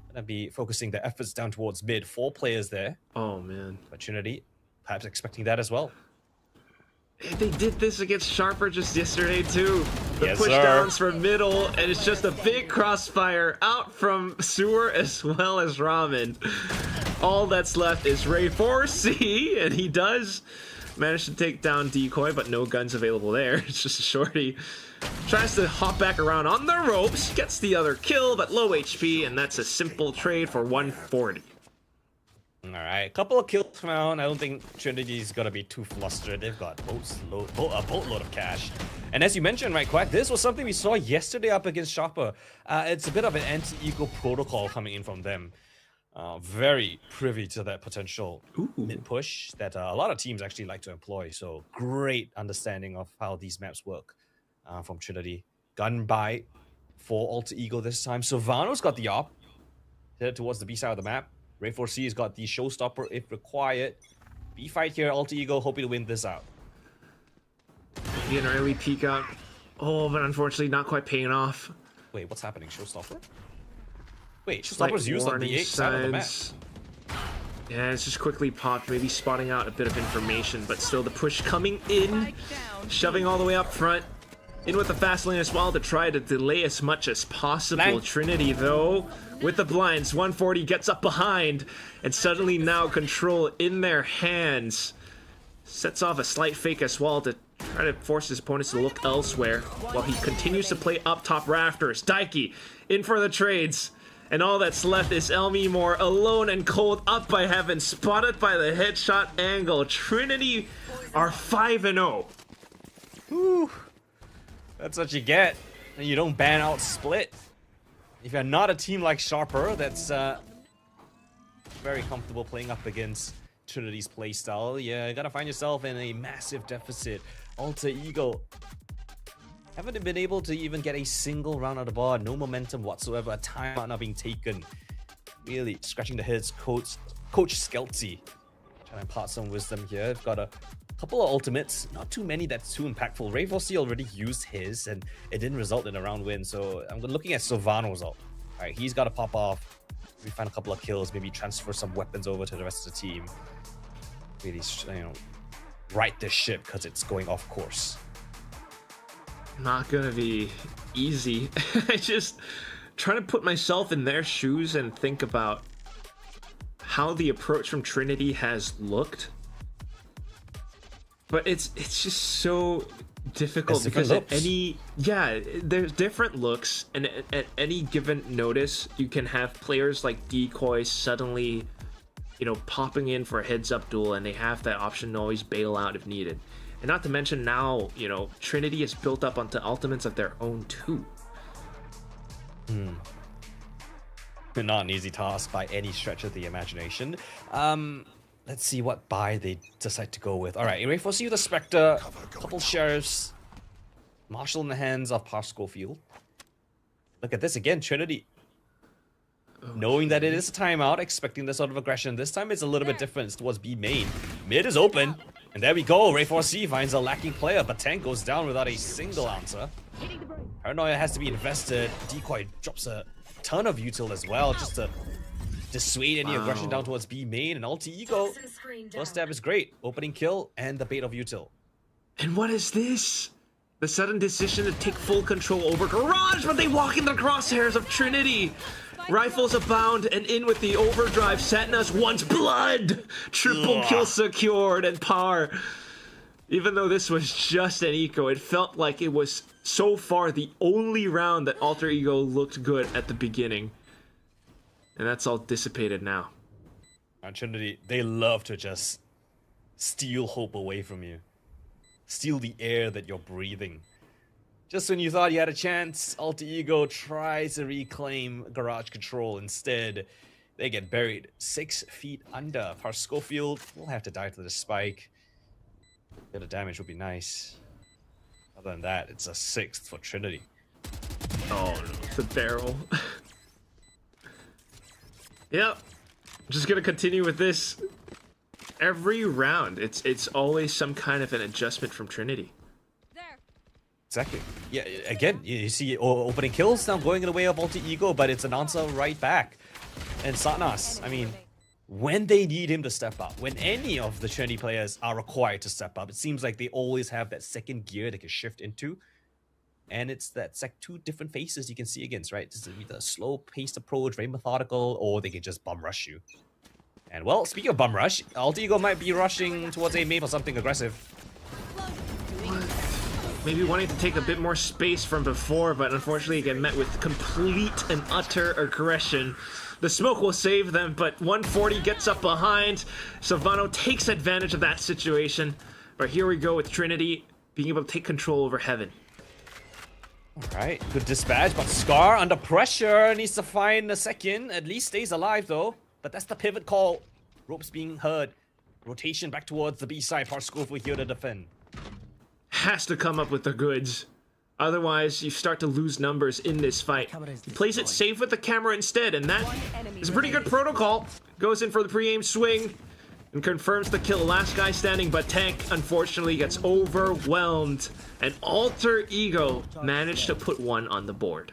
going to be focusing their efforts down towards mid. 4 players there. Oh, man. But Trinity perhaps expecting that as well. They did this against Sharper just yesterday, too. The Yes, push sir. downs from middle, and it's just a big crossfire out from Sewer as well as Ramen. All that's left is Ray4C, and he does manage to take down Decoy, but no guns available there. It's just a shorty. Tries to hop back around on the ropes, gets the other kill, but low HP, and that's a simple trade for 140. All right, a couple of kills found. I don't think Trinity's gonna be too flustered. They've got a boatload of cash. And as you mentioned, right, Quack, this was something we saw yesterday up against Sharper. It's a bit of an anti-eco protocol coming in from them. Very privy to that potential mid-push that a lot of teams actually like to employ. So great understanding of how these maps work from Trinity. Gun buy for Alter Ego this time. Sylvano's got the op. Headed towards the B side of the map. Ray4C has got the showstopper if required. B fight here, Alter Ego hoping to win this out. Maybe an early peek out. Oh, but unfortunately not quite paying off. Wait, what's happening? Showstopper? Wait, Slight showstopper's used on the warning 8 side of the map. signs. Yeah, it's just quickly popped, maybe spotting out a bit of information, but still the push coming in, shoving all the way up front. In with the fast lane as well to try to delay as much as possible. Blank. Trinity, though, with the blinds, 140 gets up behind, and suddenly now control in their hands. Sets off a slight fake as well to try to force his opponents to look elsewhere, while he continues to play up top rafters. Daiki in for the trades. And all that's left is Elmi Moore alone and cold up by Heaven, spotted by the headshot angle. Trinity are 5-0. Whew. That's what you get. And you don't ban out Split. If you're not a team like Sharper, that's very comfortable playing up against Trinity's playstyle. Yeah, you gotta find yourself in a massive deficit. Alter Ego haven't been able to even get a single round on the board. No momentum whatsoever. A timeout not being taken. Really scratching the heads. Coach Skelty trying to impart some wisdom here. They've got a couple of ultimates. Not too many that's too impactful. Ray4C already used his and it didn't result in a round win. So I'm looking at Sylvano's ult. Alright, he's got to pop off. Maybe find a couple of kills. Maybe transfer some weapons over to the rest of the team. Really, right this ship because it's going off course. Not gonna be easy. I just trying to put myself in their shoes and think about how the approach from Trinity has looked. But it's just so difficult because at there's different looks, and at any given notice you can have players like Decoy suddenly, popping in for a heads-up duel, and they have that option to always bail out if needed. And not to mention now, Trinity is built up onto ultimates of their own too. Not an easy task by any stretch of the imagination. Let's see what buy they decide to go with. Alright, Ray4C with the Spectre, couple sheriffs, Marshall in the hands of Par Schofield. Look at this again, Trinity. Knowing that it is a timeout, expecting this sort of aggression. This time it's a little bit different. It's towards B main. Mid is open. And there we go. Ray4C finds a lacking player, but Tank goes down without a single answer. Paranoia has to be invested. Decoy drops a ton of util as well, just to dissuade any aggression down towards B main. And Alter Ego, first stab is great. Opening kill and the bait of util. And what is this? The sudden decision to take full control over Garage, but they walk in the crosshairs of Trinity. Rifles abound, and in with the overdrive. Satna's wants blood. Triple kill secured, and Par. Even though this was just an eco, it felt like it was so far the only round that Alter Ego looked good at the beginning. And that's all dissipated now. And Trinity, they love to just steal hope away from you. Steal the air that you're breathing. Just when you thought you had a chance, Alter Ego tries to reclaim garage control. Instead, they get buried 6 feet under. Par Schofield will have to die to the spike. A bit of damage would be nice. Other than that, it's a 6th for Trinity. Oh no, the barrel. Yep. Just gonna continue with this. Every round, it's always some kind of an adjustment from Trinity. Exactly. Yeah, again, you see opening kills now going in the way of Alter Ego, but it's an answer right back. And Satnas, I mean, when they need him to step up, when any of the Trinity players are required to step up, it seems like they always have that second gear they can shift into. And it's two different faces you can see against, right? This is either a slow-paced approach, very methodical, or they can just bum rush you. And well, speaking of bum rush, Alter Ego might be rushing towards A main for something aggressive. Maybe wanting to take a bit more space from before, but unfortunately get met with complete and utter aggression. The smoke will save them, but 140 gets up behind. Sylvano takes advantage of that situation. But here we go with Trinity being able to take control over Heaven. Alright, good dispatch, but Scar under pressure needs to find a second. At least stays alive though. But that's the pivot call. Ropes being heard. Rotation back towards the B side. Par Schofield here to defend. Has to come up with the goods. Otherwise, you start to lose numbers in this fight. He plays it safe with the camera instead, and that is a pretty good protocol. Goes in for the pre-aim swing and confirms the kill. Last guy standing, but Tank unfortunately gets overwhelmed. And Alter Ego managed to put one on the board.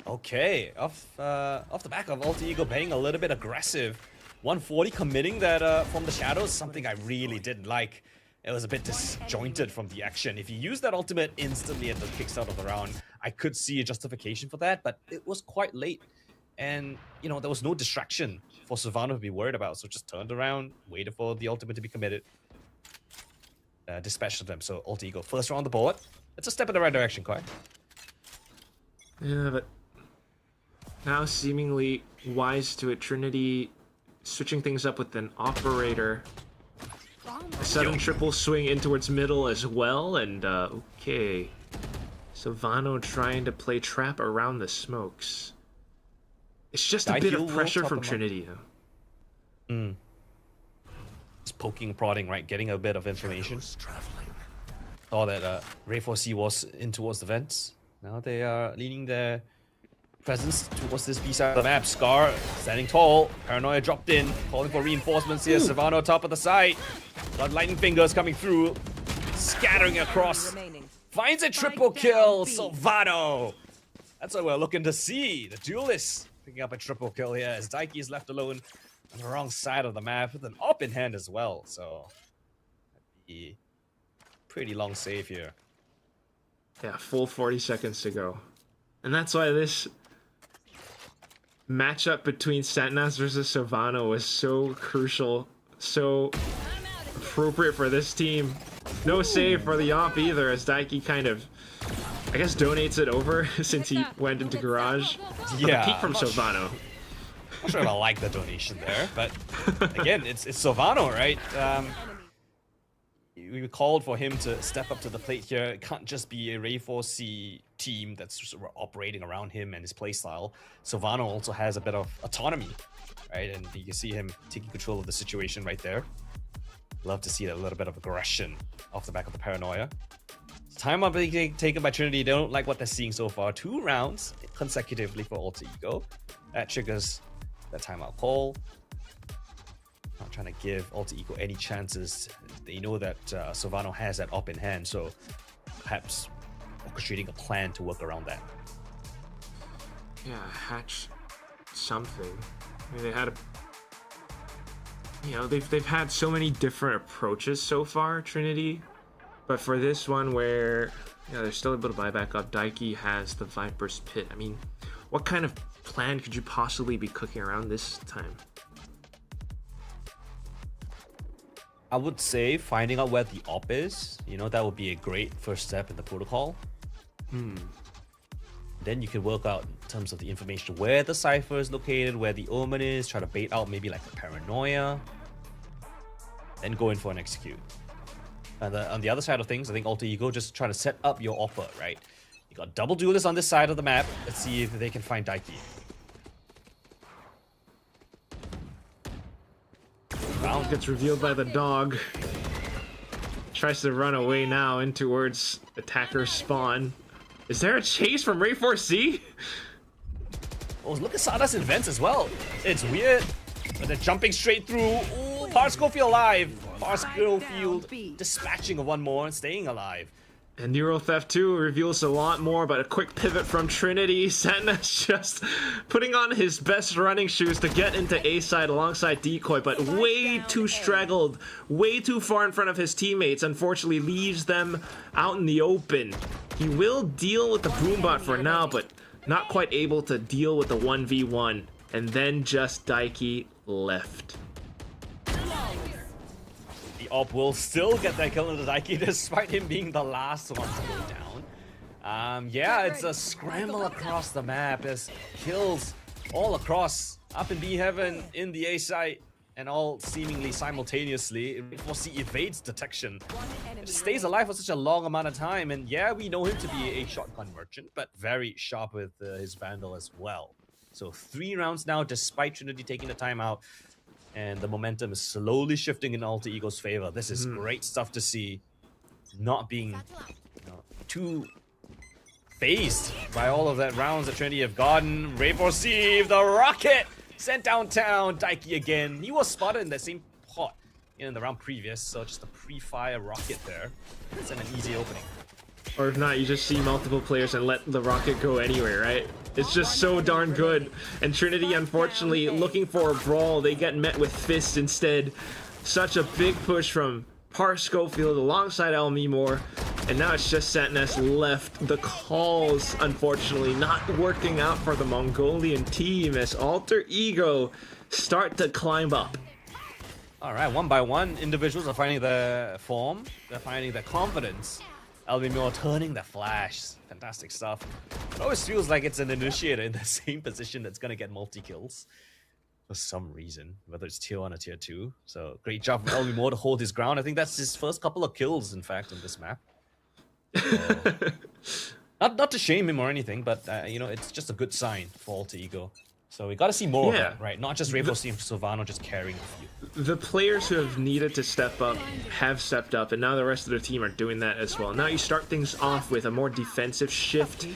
Okay, off the back of Alter Ego being a little bit aggressive. 140 committing that from the shadows, something I really didn't like. It was a bit disjointed from the action. If you use that ultimate instantly at the kickstart of the round, I could see a justification for that, but it was quite late. And, you know, there was no distraction for Savannah to be worried about, so just turned around, waited for the ultimate to be committed. Dispatched them, so Alter Ego first round on the board. It's a step in the right direction, Koi. Yeah, but now seemingly wise to it, Trinity switching things up with an operator. A sudden triple swing in towards middle as well, and okay. Savano trying to play trap around the smokes. It's just a bit of pressure from Trinity, though. Just poking, prodding, right? Getting a bit of information. Saw that Ray 4C was in towards the vents. Now they are leaning their presence towards this B side of the map. Scar standing tall. Paranoia dropped in, calling for reinforcements here. Savano top of the site. Got lightning fingers coming through, scattering across. Finds a triple kill, Savano. That's what we're looking to see. The duelist picking up a triple kill here as Daiki is left alone on the wrong side of the map with an op in hand as well. So, that'd be pretty long save here. Yeah, full 40 seconds to go. And that's why this matchup between Satnas versus Savano was so crucial, so appropriate for this team. No save for the op either, as Daiki kind of, I guess, donates it over since he went into garage. Yeah, peek from Savano. Not sure if I like the donation there, but again, it's Savano, right? We called for him to step up to the plate here. It can't just be a Ray 4C team that's just operating around him and his playstyle. Savano also has a bit of autonomy, right? And you can see him taking control of the situation right there. Love to see that little bit of aggression off the back of the Paranoia. Time up being taken by Trinity. They don't like what they're seeing so far. 2 rounds consecutively for Alter Ego. That triggers that timeout call. Not trying to give Alter Ego any chances. They know that Savano has that op in hand, so perhaps orchestrating a plan to work around that. Yeah, hatch something. I mean, they had a... You know, they've had so many different approaches so far, Trinity. But for this one where, you know, there's still a bit of buyback up, Daiki has the Viper's Pit. I mean, what kind of plan could you possibly be cooking around this time? I would say finding out where the op is, you know, that would be a great first step in the protocol. Then you can work out in terms of the information where the cipher is located, where the omen is, try to bait out maybe like a Paranoia, then go in for an execute. And on the other side of things, I think Alter Ego just try to set up your offer, right? You got double duelists on this side of the map. Let's see if they can find Daiki. Round gets revealed by the dog. Tries to run away now in towards attacker spawn. Is there a chase from Ray 4C? Oh, look at Sada's in vents as well. It's weird, but they're jumping straight through. Ooh, Parscofield alive. Parscofield dispatching of one more and staying alive. And Neural Theft 2 reveals a lot more, but a quick pivot from Trinity. Senna's just putting on his best running shoes to get into A side alongside Decoy, but way too straggled, way too far in front of his teammates. Unfortunately, leaves them out in the open. He will deal with the Boombot for now, but not quite able to deal with the 1v1. And then just Daiki left. The op will still get that kill into Daiki despite him being the last one to go down. Yeah, it's a scramble across the map. There's kills all across, up in B heaven, in the A site, and all seemingly simultaneously. Ray4C evades detection. It stays alive for such a long amount of time, and yeah, we know him to be a shotgun merchant, but very sharp with his Vandal as well. So 3 rounds now, despite Trinity taking the timeout. And the momentum is slowly shifting in Alter Ego's favor. This is great stuff to see. Not being too phased by all of that rounds that Trinity have gotten. Rave received the rocket sent downtown. Daiki again. He was spotted in that same pot in the round previous, so just a pre-fire rocket there. It's an easy opening. Or if not, you just see multiple players and let the rocket go anywhere, right? It's just so darn good. And Trinity, unfortunately, looking for a brawl, they get met with fists instead. Such a big push from Par Schofield alongside Elmimore. And now it's just Satness left. The calls, unfortunately, not working out for the Mongolian team as Alter Ego start to climb up. All right, one by one, individuals are finding their form. They're finding their confidence. Elmimore turning the flash. Fantastic stuff. It always feels like it's an initiator in the same position that's going to get multi-kills. For some reason, whether it's tier 1 or tier 2. So great job from Elmimore to hold his ground. I think that's his first couple of kills, in fact, in this map. Not to shame him or anything, but you know, it's just a good sign for Alter Ego. So we got to see more of that, right? Not just Rainbow and Sylvano just carrying a few. The players who have needed to step up have stepped up, and now the rest of the team are doing that as well. Now you start things off with a more defensive shift.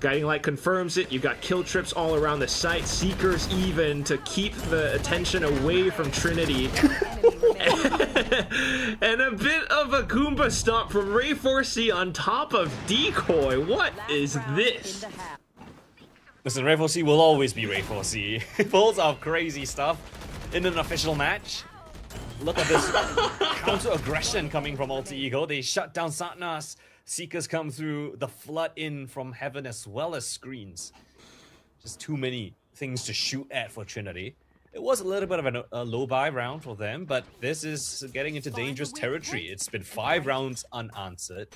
Guiding Light confirms it. You've got kill trips all around the site, Seekers even to keep the attention away from Trinity. And a bit of a Goomba stomp from Ray 4C on top of Decoy. What is this? Listen, Ray 4C will always be Ray 4C. He pulls off crazy stuff in an official match. Look at this counter-aggression coming from Alter Ego. They shut down Satnas. Seekers come through, the flood in from heaven as well as screens. Just too many things to shoot at for Trinity. It was a little bit of a low-buy round for them, but this is getting into dangerous territory. It's been 5 rounds unanswered.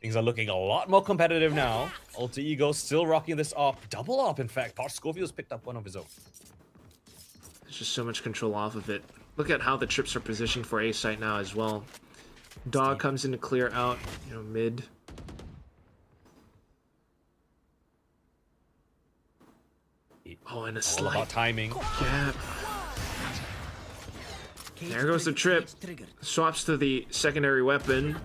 Things are looking a lot more competitive now. Alter Ego still rocking this op. Double op, in fact. Par Schofield's picked up one of his own. There's just so much control off of it. Look at how the trips are positioned for A site now as well. Dog comes in to clear out, you know, mid. Oh, and a slight about timing. gap. There goes the trip. Swaps to the secondary weapon.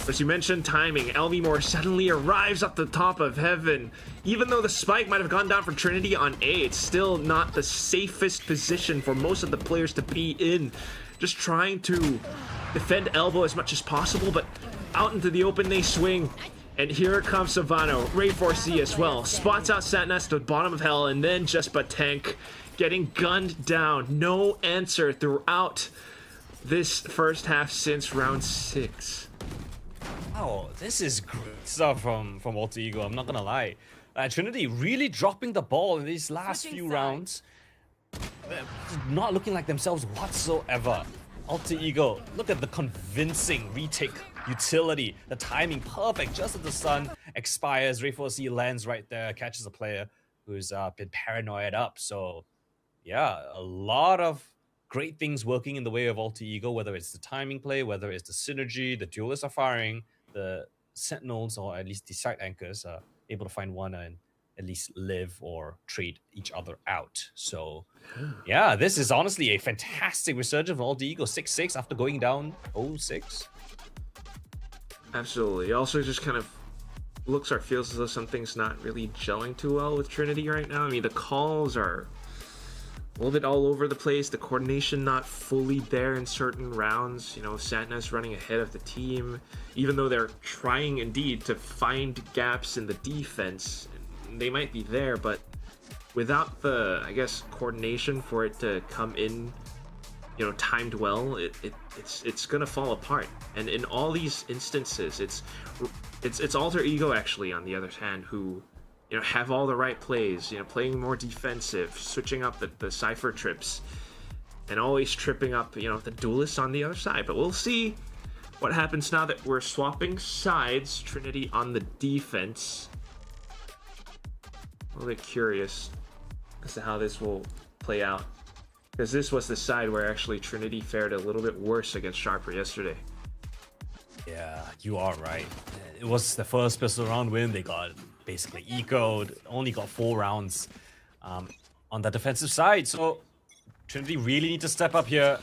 As you mentioned, timing. Elmimore suddenly arrives at the top of heaven. Even though the spike might have gone down for Trinity on A, it's still not the safest position for most of the players to be in. Just trying to defend elbow as much as possible, but out into the open they swing. And here comes Savano, Ray 4C as well. Spots out Satnas to the bottom of hell, and then just Batank getting gunned down. No answer throughout this first half since round 6. Oh, this is great stuff from Alter Ego, I'm not gonna lie. Trinity really dropping the ball in these last few rounds. Not looking like themselves whatsoever. Alter Ego, look at the convincing retake utility. The timing perfect just as the sun expires. Ray 4C lands right there, catches a player who's been paranoid up. So yeah, a lot of great things working in the way of Alter Ego, whether it's the timing play, whether it's the synergy, the duelists are firing, the sentinels, or at least the side anchors are able to find one and at least live or trade each other out. So yeah, this is honestly a fantastic resurgence of Alter Ego 6-6 after going down 0-6. Absolutely. It also just kind of looks or feels as though something's not really gelling too well with Trinity right now. I mean, the calls are a little bit all over the place. The coordination not fully there in certain rounds. You know, Satnas running ahead of the team, even though they're trying indeed to find gaps in the defense. They might be there, but without the, I guess, coordination for it to come in, you know, timed well, it's gonna fall apart. And in all these instances, it's Alter Ego actually, on the other hand, who, you know, have all the right plays, you know, playing more defensive, switching up the cipher trips, and always tripping up, you know, the duelists on the other side. But we'll see what happens now that we're swapping sides. Trinity on the defense. A little bit curious as to how this will play out, because this was the side where actually Trinity fared a little bit worse against Sharper yesterday. Yeah, you are right. It was the first pistol round win. They got basically ecoed, only got 4 rounds on the defensive side. So Trinity really need to step up here.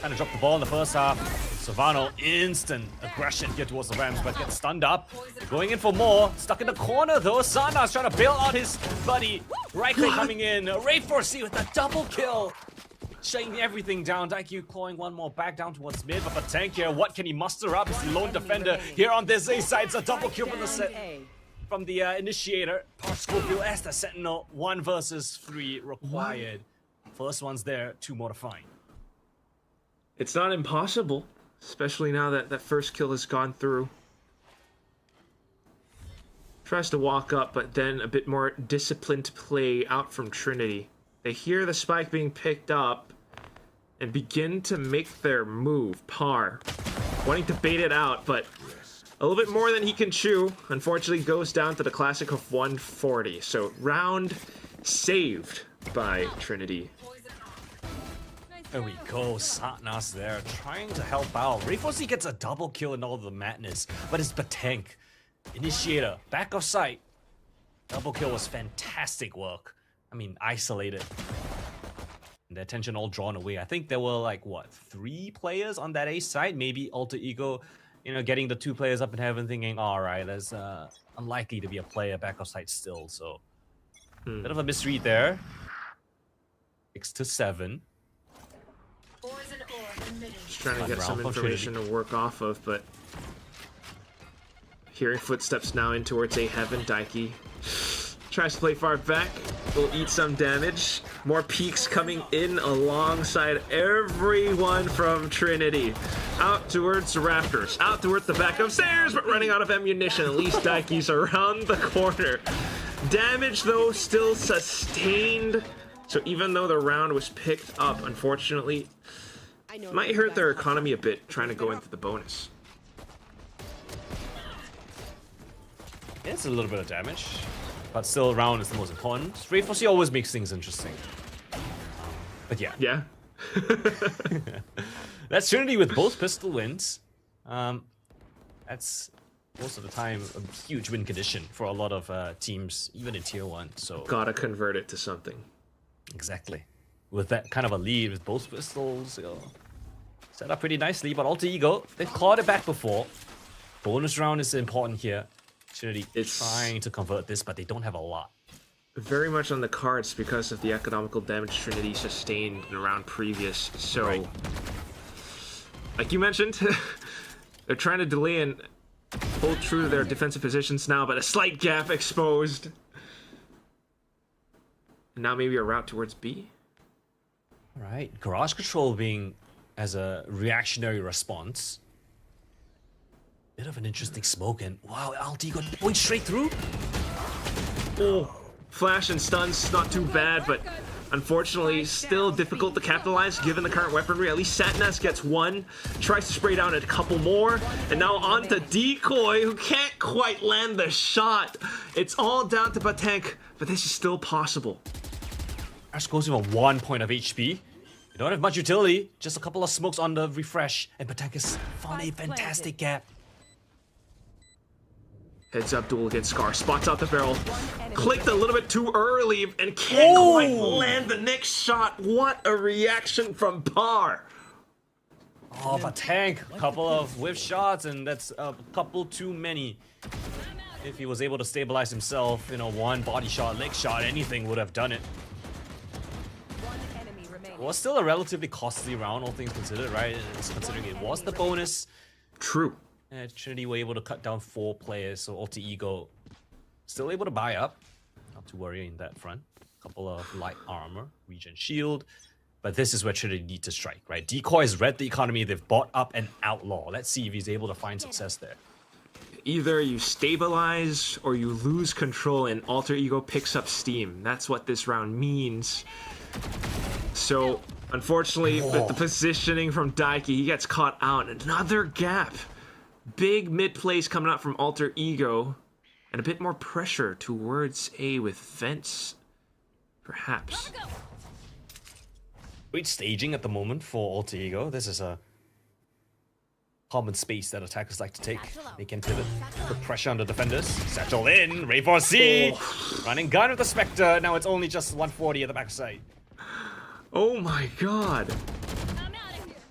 Kind of dropped the ball in the first half. Savano, instant aggression here towards the Rams, but gets stunned up. Going in for more. Stuck in the corner though. Sana's trying to bail out his buddy. Right click coming in. Ray 4C with a double kill. Shutting everything down. Daikyu clawing one more back down towards mid. But Tank here, what can he muster up? He's the lone defender here on this A side. It's a double kill from the set. From the initiator, Scorpio as the Sentinel, 1 versus 3 required. First one's there, 2 more to find. It's not impossible, especially now that that first kill has gone through. Tries to walk up, but then a bit more disciplined play out from Trinity. They hear the spike being picked up and begin to make their move. Par, wanting to bait it out, but a little bit more than he can chew. Unfortunately, goes down to the classic of 140. So round saved by Trinity. There we go, Satnas there, trying to help out. Rayforce gets a double kill in all the madness, but it's Batank. Initiator, back of sight. Double kill was fantastic work. I mean, isolated. And the attention all drawn away. I think there were like, what, 3 players on that A side? Maybe Alter Ego, you know, getting the 2 players up in heaven thinking, alright, there's unlikely to be a player back of sight still, so. Bit of a misread there. 6-7. Just trying to get some information to work off of, but hearing footsteps now in towards A heaven. Daiki tries to play far back, will eat some damage. More peaks coming in alongside everyone from Trinity. Out towards the Raptors, out towards the back upstairs, but running out of ammunition. At least Daiki's around the corner. Damage though still sustained. So even though the round was picked up, unfortunately, might hurt their economy a bit trying to go into the bonus. It's a little bit of damage, but still round is the most important. Straight for C always makes things interesting. But yeah. Yeah. That's Trinity with both pistol wins. That's most of the time a huge win condition for a lot of teams, even in tier 1. So Gotta convert it to something. Exactly. With that kind of a lead with both pistols, you know, set up pretty nicely. But Alter Ego, they've clawed it back before. Bonus round is important here. Trinity trying to convert this, but they don't have a lot. Very much on the cards because of the economical damage Trinity sustained in the round previous. So, like you mentioned, they're trying to delay and hold true to their defensive positions now, but a slight gap exposed. And now maybe a route towards B. Right, Garage Control being as a reactionary response. Bit of an interesting smoke, and wow, LT got going straight through. Oh, flash and stuns, not too bad, but unfortunately still difficult to capitalize given the current weaponry. At least Satnas gets 1, tries to spray down a couple more, and now on to Decoy, who can't quite land the shot. It's all down to Batank, but this is still possible. Explosive on 1 point of HP. You don't have much utility, just a couple of smokes on the refresh, and Batank has found a fantastic gap. Heads up duel against Scar, spots out the barrel, clicked a little bit too early and can't quite land the next shot. What a reaction from Par. Oh, Batank, a couple of whiff shots, and that's a couple too many. If he was able to stabilize himself, you know, 1 body shot, leg shot, anything would have done it. It was still a relatively costly round, all things considered, right? It's considering it was the bonus. True. Trinity were able to cut down 4 players, so Alter Ego still able to buy up. Not too worrying in that front. Couple of light armor, regen shield. But this is where Trinity need to strike, right? Decoy has read the economy, they've bought up an outlaw. Let's see if he's able to find success there. Either you stabilize or you lose control and Alter Ego picks up steam. That's what this round means. So, unfortunately, with the positioning from Daiki, he gets caught out. Another gap. Big mid plays coming out from Alter Ego. And a bit more pressure towards A with Vents, perhaps. Great staging at the moment for Alter Ego. This is a common space that attackers like to take. They can pivot, put pressure on the defenders. Satchel in, Ray 4C. Running gun with the Spectre. Now it's only just 140 at the backside. Oh my god.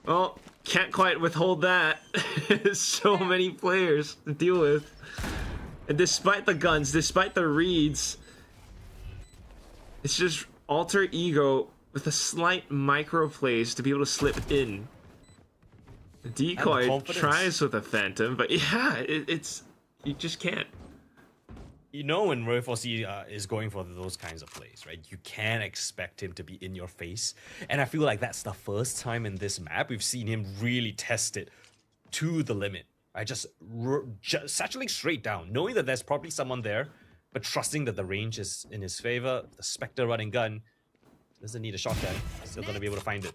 Well, can't quite withhold that. So many players to deal with. And despite the guns, despite the reads, it's just Alter Ego with a slight micro plays to be able to slip in. Decoy tries with a Phantom, but yeah, it's you just can't. You know when VCT is going for those kinds of plays, right? You can't expect him to be in your face. And I feel like that's the first time in this map we've seen him really test it to the limit. Right? Just satchelating straight down, knowing that there's probably someone there, but trusting that the range is in his favor. The Spectre running gun doesn't need a shotgun. Still gonna be able to find it.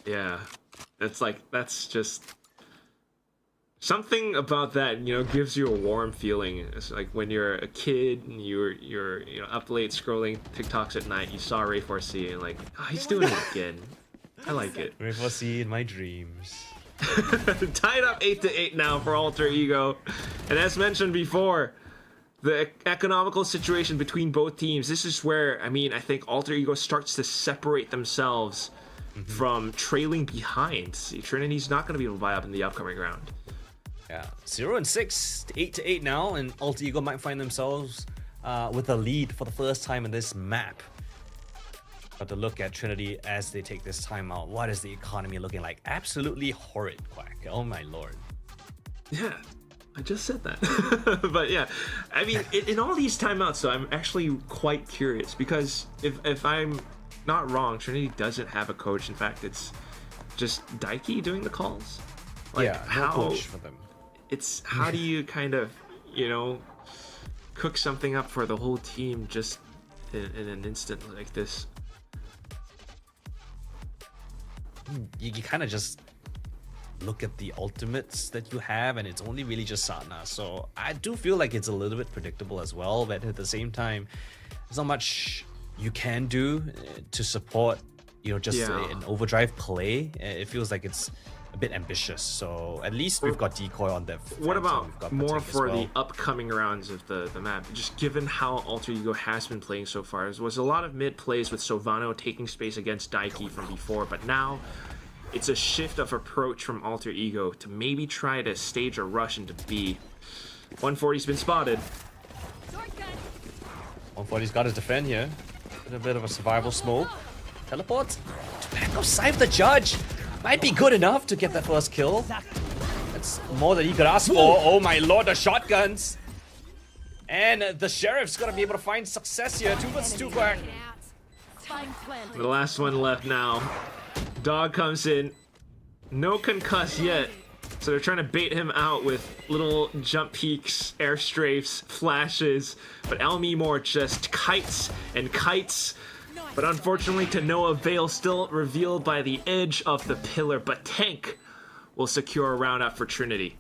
Yeah, it's like, that's just... something about that, you know, gives you a warm feeling. It's like when you're a kid and you're you know, up late scrolling TikToks at night, you saw VCT and like, oh, he's doing it again. I like it. VCT in my dreams. Tied up 8-8 now for Alter Ego. And as mentioned before, the economical situation between both teams, this is where, I mean, I think Alter Ego starts to separate themselves from trailing behind. See, Trinity's not going to be able to buy up in the upcoming round. Yeah, 0-6, 8-8 now, and Alter Ego might find themselves with a lead for the first time in this map. But to look at Trinity as they take this time out, what is the economy looking like? Absolutely horrid, Quack. Oh my lord. Yeah, I just said that. But yeah, I mean, in all these timeouts, though, I'm actually quite curious because if I'm not wrong, Trinity doesn't have a coach. In fact, it's just Daiki doing the calls. Like, yeah, no coach for them. It's how do you kind of, you know, cook something up for the whole team just in an instant like this? You kind of just look at the ultimates that you have, and it's only really just Satna. So I do feel like it's a little bit predictable as well, but at the same time, there's not much you can do to support, you know, just an overdrive play. It feels like it's a bit ambitious, so at least we've got Decoy on that. What about more for the upcoming rounds of the map? Just given how Alter Ego has been playing so far, there was a lot of mid plays with Sovano taking space against Daiki from before, but now it's a shift of approach from Alter Ego to maybe try to stage a rush into B. 140's been spotted. 140's got to defend here. A bit of a survival smoke. Teleport to back outside of the judge. Might be good enough to get that first kill. That's more than he could ask for. Oh my lord, the shotguns. And the Sheriff's gonna be able to find success here. 2 versus 2 Quack. The last one left now. Dog comes in. No concuss yet. So they're trying to bait him out with little jump peeks, air strafes, flashes. But Elmemore just kites and kites. But unfortunately to no avail, still revealed by the edge of the pillar. But Tank will secure a round up for Trinity.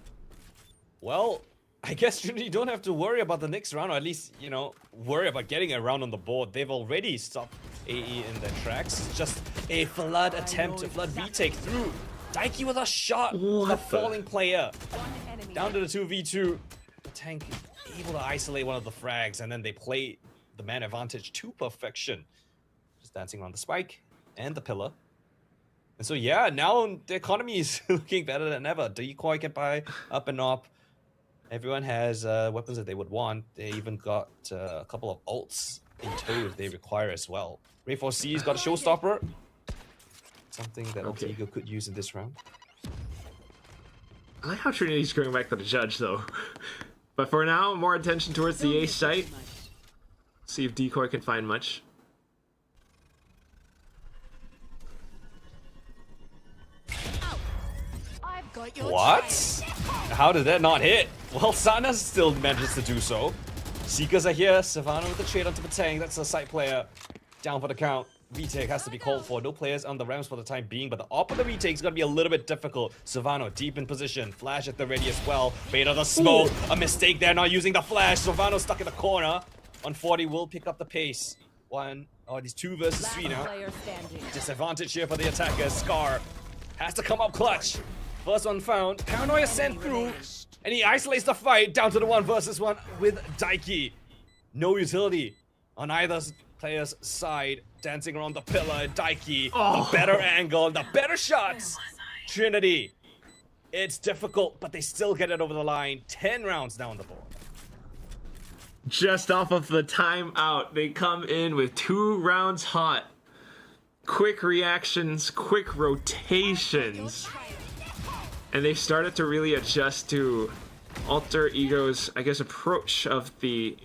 Well, I guess Trinity don't have to worry about the next round, or at least, you know, worry about getting a round on the board. They've already stopped AE in their tracks. It's just a flood attempt, a flood retake through. Daiki with a shot, the falling player. Down to the 2v2. Tank able to isolate one of the frags, and then they play the man advantage to perfection. Just dancing around the spike and the pillar. And so yeah, now the economy is looking better than ever. Decoy can buy up and up. Everyone has weapons that they would want. They even got a couple of ults in tow if they require as well. VCT's got a showstopper. Something that Alter Ego could use in this round. I like how Trinity's going back to the judge though. But for now, more attention towards the A site. See if Decoy can find much. What? How did that not hit? Well, Sana still manages to do so. Seekers are here. Savannah with the trade onto the tank. That's a side player. Down for the count. Retake has to be called for. No players on the ramps for the time being, but the op of the retake is going to be a little bit difficult. Savannah deep in position. Flash at the ready as well. Bait of the smoke. A mistake there, not using the flash. Savannah stuck in the corner. 140 will pick up the pace. These 2 versus 3 now. Disadvantage here for the attackers. Scar has to come up clutch. First one found. Paranoia sent through. And he isolates the fight down to the 1 versus 1 with Daiki. No utility on either player's side, dancing around the pillar, and Daiki, the better angle, the better shots. Trinity, it's difficult, but they still get it over the line. 10 rounds down the board. Just off of the timeout, they come in with 2 rounds hot. Quick reactions, quick rotations. And they started to really adjust to Alter Ego's, I guess, approach of the,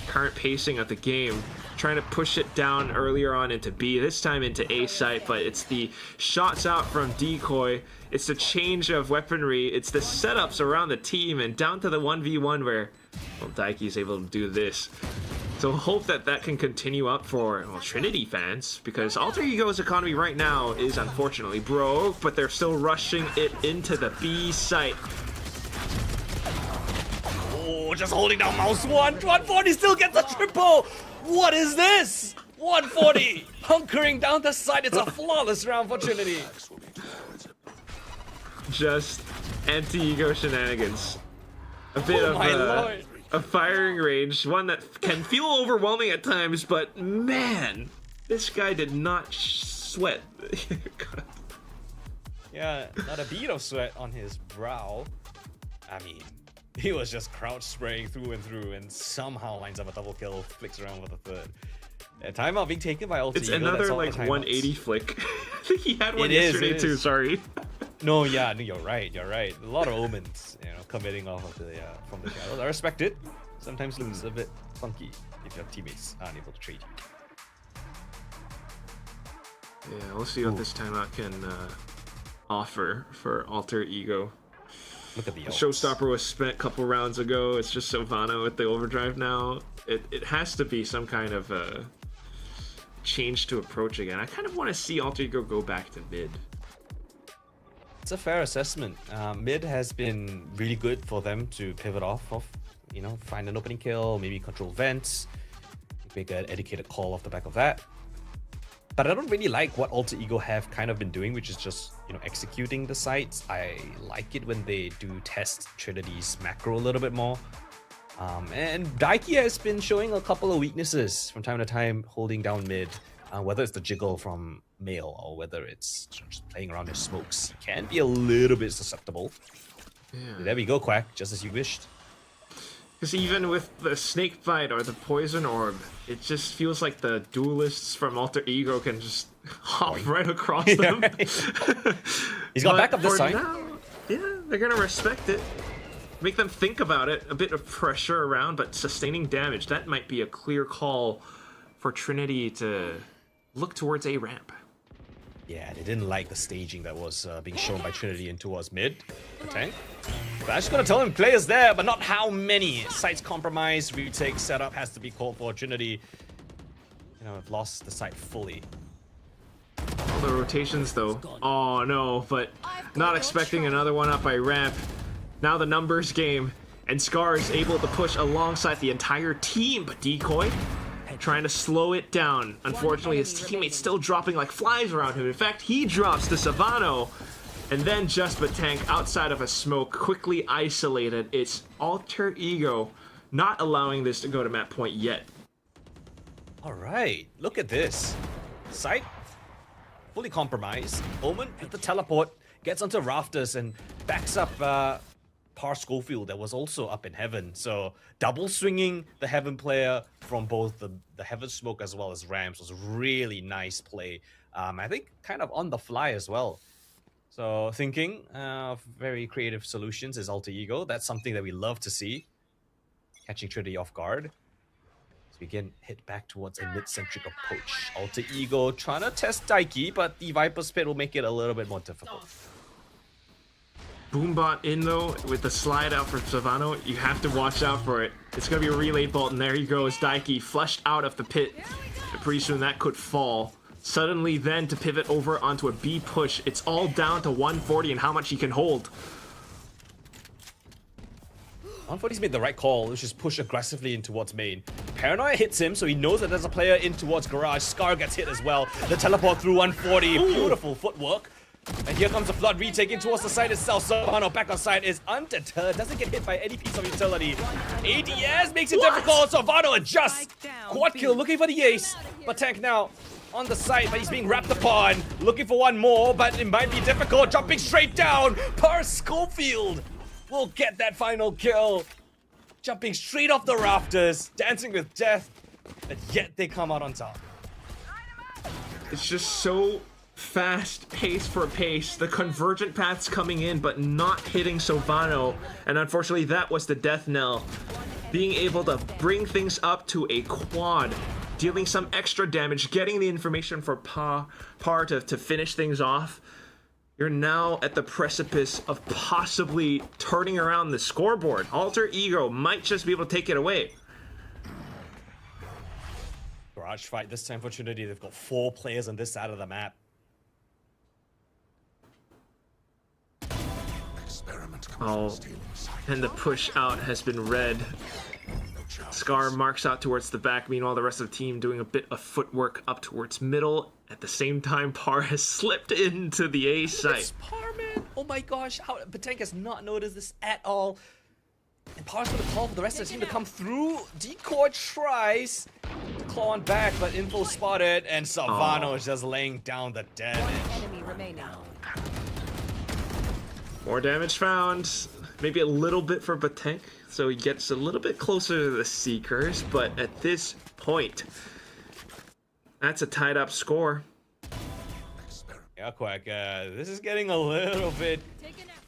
current pacing of the game. Trying to push it down earlier on into B, this time into A site, but it's the shots out from Decoy, it's the change of weaponry, it's the setups around the team, and down to the 1v1 where, well, Daiki's able to do this. So hope that that can continue up for, well, Trinity fans, because Alter Ego's economy right now is unfortunately broke, but they're still rushing it into the B site. Oh, just holding down mouse 140 still gets a triple! What is this? 140 hunkering down the side. It's a flawless round for Trinity. Just anti-ego shenanigans. A bit of a firing range, one that can feel overwhelming at times, but man, this guy did not sweat. Yeah, not a bead of sweat on his brow. I mean, he was just crouch spraying through and through, and somehow lines up a double kill, flicks around with a third. A timeout being taken by Alter Ego. It's another like 180 flick. I think he had one yesterday too. Sorry. No, yeah, no, you're right. A lot of omens, committing off of the from the shadows. I respect it. Sometimes looks a bit funky if your teammates aren't able to trade you. Yeah, we'll see what this timeout can offer for Alter Ego. Look at the showstopper was spent a couple rounds ago. It's just Sylvano with the overdrive now. It has to be some kind of change to approach again. I kind of want to see Alter Ego go back to mid. It's a fair assessment. Mid has been really good for them to pivot off of, find an opening kill, maybe control vents, make an educated call off the back of that. But I don't really like what Alter Ego have kind of been doing, which is just, executing the sites. I like it when they do test Trinity's macro a little bit more. And Daiki has been showing a couple of weaknesses from time to time, holding down mid, whether it's the jiggle from Mail or whether it's just playing around his smokes. Can be a little bit susceptible. Yeah. There we go, Quack, just as you wished. Because even with the snake bite or the poison orb, it just feels like the duelists from Alter Ego can just hop right across them. He's got back up this side. Now, yeah, they're gonna respect it. Make them think about it. A bit of pressure around, but sustaining damage. That might be a clear call for Trinity to look towards A ramp. Yeah, they didn't like the staging that was being shown by Trinity in towards mid. The tank. But I'm just gonna tell him players there, but not how many. Sites compromised, retake setup has to be called for. Trinity, have lost the site fully. All the rotations though. Oh no, but not expecting another one up by ramp. Now the numbers game, and Scar is able to push alongside the entire team, but Decoy trying to slow it down. Unfortunately, his teammates still dropping like flies around him. In fact, he drops to Sylvano, and then just Tank outside of a smoke, quickly isolated. It's Alter Ego not allowing this to go to map point yet. All right, look at this. Site fully compromised. Omen with the teleport gets onto rafters and backs up Par Schofield that was also up in heaven. So double swinging the heaven player from both the heaven smoke as well as ramps was really nice play. I think kind of on the fly as well. So thinking of very creative solutions is Alter Ego. That's something that we love to see. Catching Trinity off guard. So we can hit back towards a mid-centric approach. Alter Ego trying to test Daiki, but the Viper's Pit will make it a little bit more difficult. Boombot in though, with the slide out for Sylvano. You have to watch out for it. It's going to be a relay bolt, and there he goes. Daiki flushed out of the pit. And pretty soon that could fall. Suddenly then to pivot over onto a B push. It's all down to 140 and how much he can hold. 140's made the right call, which is push aggressively in towards main. Paranoia hits him, so he knows that there's a player in towards garage. Scar gets hit as well. The teleport through 140. Ooh. Beautiful footwork. And here comes the flood retake in towards the side itself. Sylvano back on side is undeterred. Doesn't get hit by any piece of utility. ADS makes it difficult. Sylvano adjusts. Quad kill, looking for the ace. But Tank now on the side, but he's being wrapped upon. Looking for one more, but it might be difficult. Jumping straight down. Par Schofield will get that final kill. Jumping straight off the rafters, dancing with death, but yet they come out on top. It's just so fast pace for pace. The convergent paths coming in, but not hitting Sovano. And unfortunately, that was the death knell. Being able to bring things up to a quad, dealing some extra damage, getting the information for Par to finish things off. You're now at the precipice of possibly turning around the scoreboard. Alter Ego might just be able to take it away. Garage fight this time for Trinity. They've got 4 players on this side of the map. Oh, and the push out has been read. Scar marks out towards the back. Meanwhile, the rest of the team doing a bit of footwork up towards middle. At the same time, Par has slipped into the A site. It's Par, man. Oh my gosh, how Patank has not noticed this at all. And Par's gonna call for the rest of the team to come through. Decoy tries to claw on back, but info spotted, and Savano is just laying down the damage. Enemy remaining. More damage found. Maybe a little bit for Patank, so he gets a little bit closer to the Seekers, but at this point, that's a tied up score. Yeah, Quack, this is getting a little bit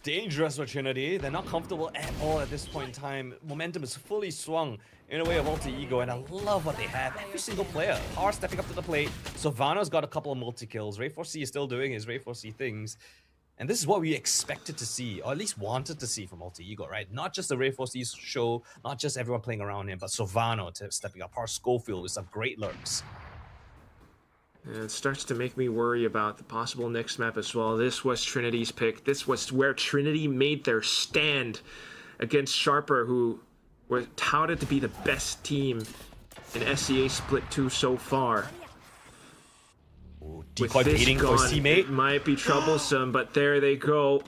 dangerous for Trinity. They're not comfortable at all at this point in time. Momentum is fully swung in a way of Alter Ego, and I love what they have. Every single player. Par stepping up to the plate. Savano's got a couple of multi-kills. Ray4C is still doing his Ray4C things. And this is what we expected to see, or at least wanted to see from Alter Ego, right? Not just the Ray4C show, not just everyone playing around him, but Savano stepping up. Par Schofield with some great lurks. And it starts to make me worry about the possible next map as well. This was Trinity's pick. This was where Trinity made their stand against Sharper, who were touted to be the best team in SEA Split 2 so far. Decoy baiting for his teammate. It might be troublesome, but there they go.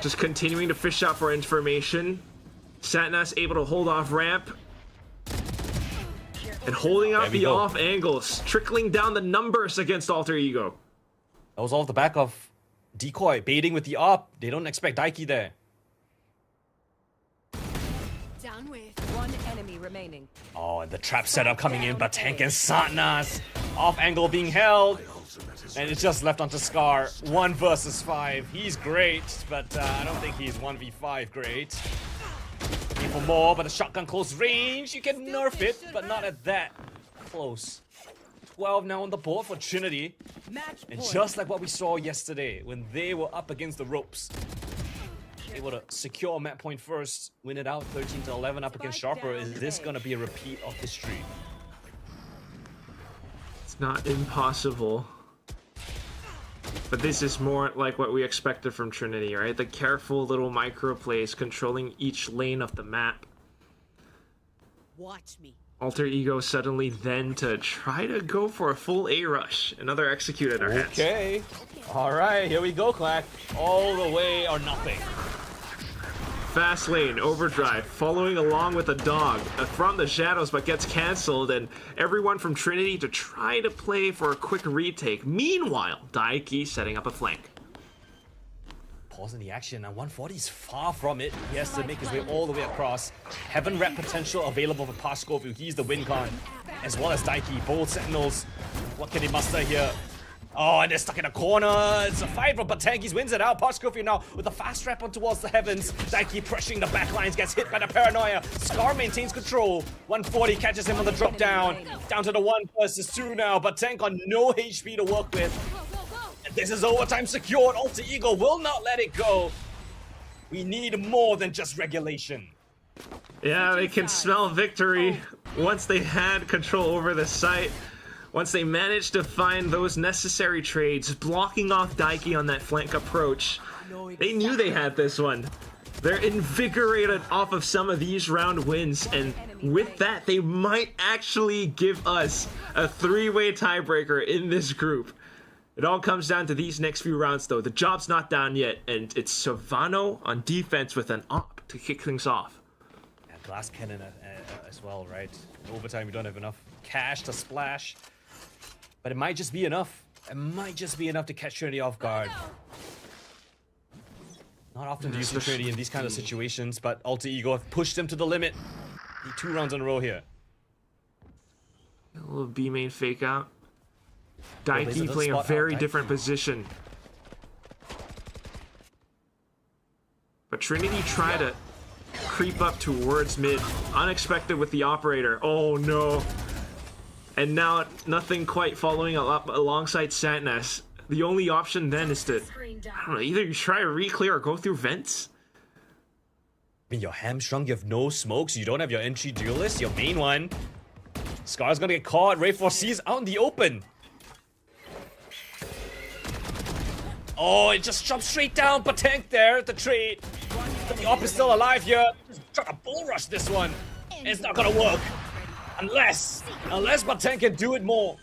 Just continuing to fish out for information. Satnas able to hold off ramp. And holding out the off angles, trickling down the numbers against Alter Ego. That was all off the back of Decoy baiting with the op. They don't expect Daiki there. Down with one enemy remaining. Oh, and the trap setup coming in, but Tank and Satnas off angle being held. And it's just left onto Scar. 1 versus 5. He's great, but I don't think he's 1v5 great. Looking for more, but a shotgun close range. You can nerf it, but not at that close. 12 now on the board for Trinity. And just like what we saw yesterday, when they were up against the ropes, able to secure a map point first, win it out 13-11 up against Sharper. Is this going to be a repeat of history? It's not impossible. But this is more like what we expected from Trinity, right? The careful little micro plays controlling each lane of the map. Watch me. Alter Ego suddenly then to try to go for a full A rush. Another execute at our hands. Okay. Alright, here we go, Clack. All the way or nothing. Fast lane, overdrive, following along with a dog from the shadows, but gets cancelled, and everyone from Trinity to try to play for a quick retake. Meanwhile, Daiki setting up a flank. Pause in the action, and 140 is far from it. He has to make his way all the way across. Heaven rep potential available for Pascovu. He's the win con, as well as Daiki. Both Sentinels. What can he muster here? Oh, and they're stuck in a corner. It's a fight, but Tankis wins it out. Pascovu now with a fast trap on towards the heavens. Daiki pressuring the backlines, gets hit by the paranoia. Scar maintains control. 140 catches him on the drop down. Down to the 1 versus 2 now, but Tank on no HP to work with. And this is overtime secured. Alter Ego will not let it go. We need more than just regulation. Yeah, they can smell victory once they had control over the site. Once they managed to find those necessary trades, blocking off Daiki on that flank approach, they knew they had this one. They're invigorated off of some of these round wins, and with that, they might actually give us a 3-way tiebreaker in this group. It all comes down to these next few rounds, though. The job's not down yet, and it's Savano on defense with an op to kick things off. glass cannon as well, right? In overtime, we don't have enough cash to splash. But it might just be enough. It might just be enough to catch Trinity off guard. Not often do you see Trinity in these kind of situations, but Alter Ego have pushed them to the limit. Need 2 rounds in a row here. A little B main fake out. there's Daiki a playing a spot out, very Daiki. different position. But Trinity tried to creep up towards mid. Unexpected with the operator. Oh no. And now nothing quite following up alongside Satnas. The only option then is to, I don't know, either you try to re-clear or go through vents. I mean, you're hamstrung, you have no smokes, you don't have your entry duelist, your main one. Scar's gonna get caught, Ray 4C's out in the open. Oh, it just jumped straight down, but tank there at the trade. The op is still alive here. Just try to bull rush this one. And it's not gonna work. Unless Batank can do it more.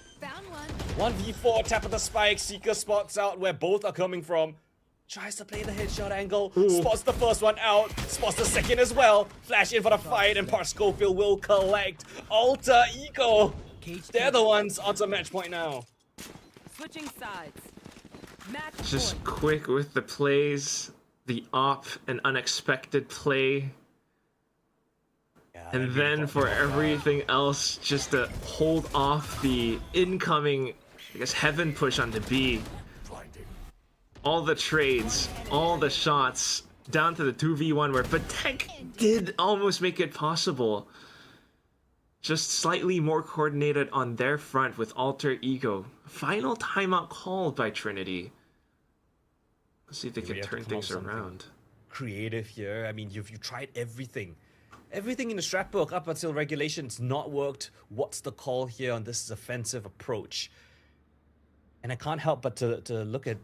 1v4, tap of the spike, Seeker spots out where both are coming from. Tries to play the headshot angle, spots the first one out, spots the second as well. Flash in for the fight, and Park Schofield will collect. Alter Ego, they're the ones onto match point now. Switching sides. Match Just point. quick with the plays. The op, an unexpected play. And then for everything else, just to hold off the incoming, I guess, heaven push onto B. All the trades, all the shots, down to the 2v1 where Batek did almost make it possible. Just slightly more coordinated on their front with Alter Ego. Final timeout called by Trinity. Let's see if they can have to turn come up things with something around. Creative here. I mean, you've tried everything. Everything in the strat book up until regulation, it's not worked. What's the call here on this offensive approach? And I can't help but to look at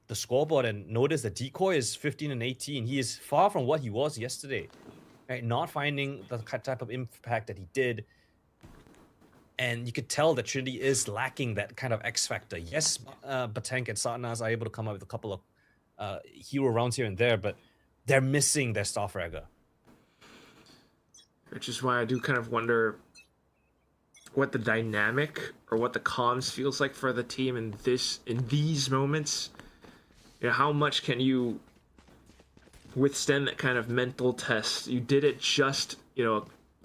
the scoreboard and notice that Decoy is 15 and 18. He is far from what he was yesterday. Right? Not finding the type of impact that he did. And you could tell that Trinity is lacking that kind of X factor. Yes, Batank and Satnas are able to come up with a couple of hero rounds here and there, but they're missing their star fragger. Which is why I do kind of wonder what the dynamic or what the comms feels like for the team in these moments. You know, how much can you withstand that kind of mental test? You did it just,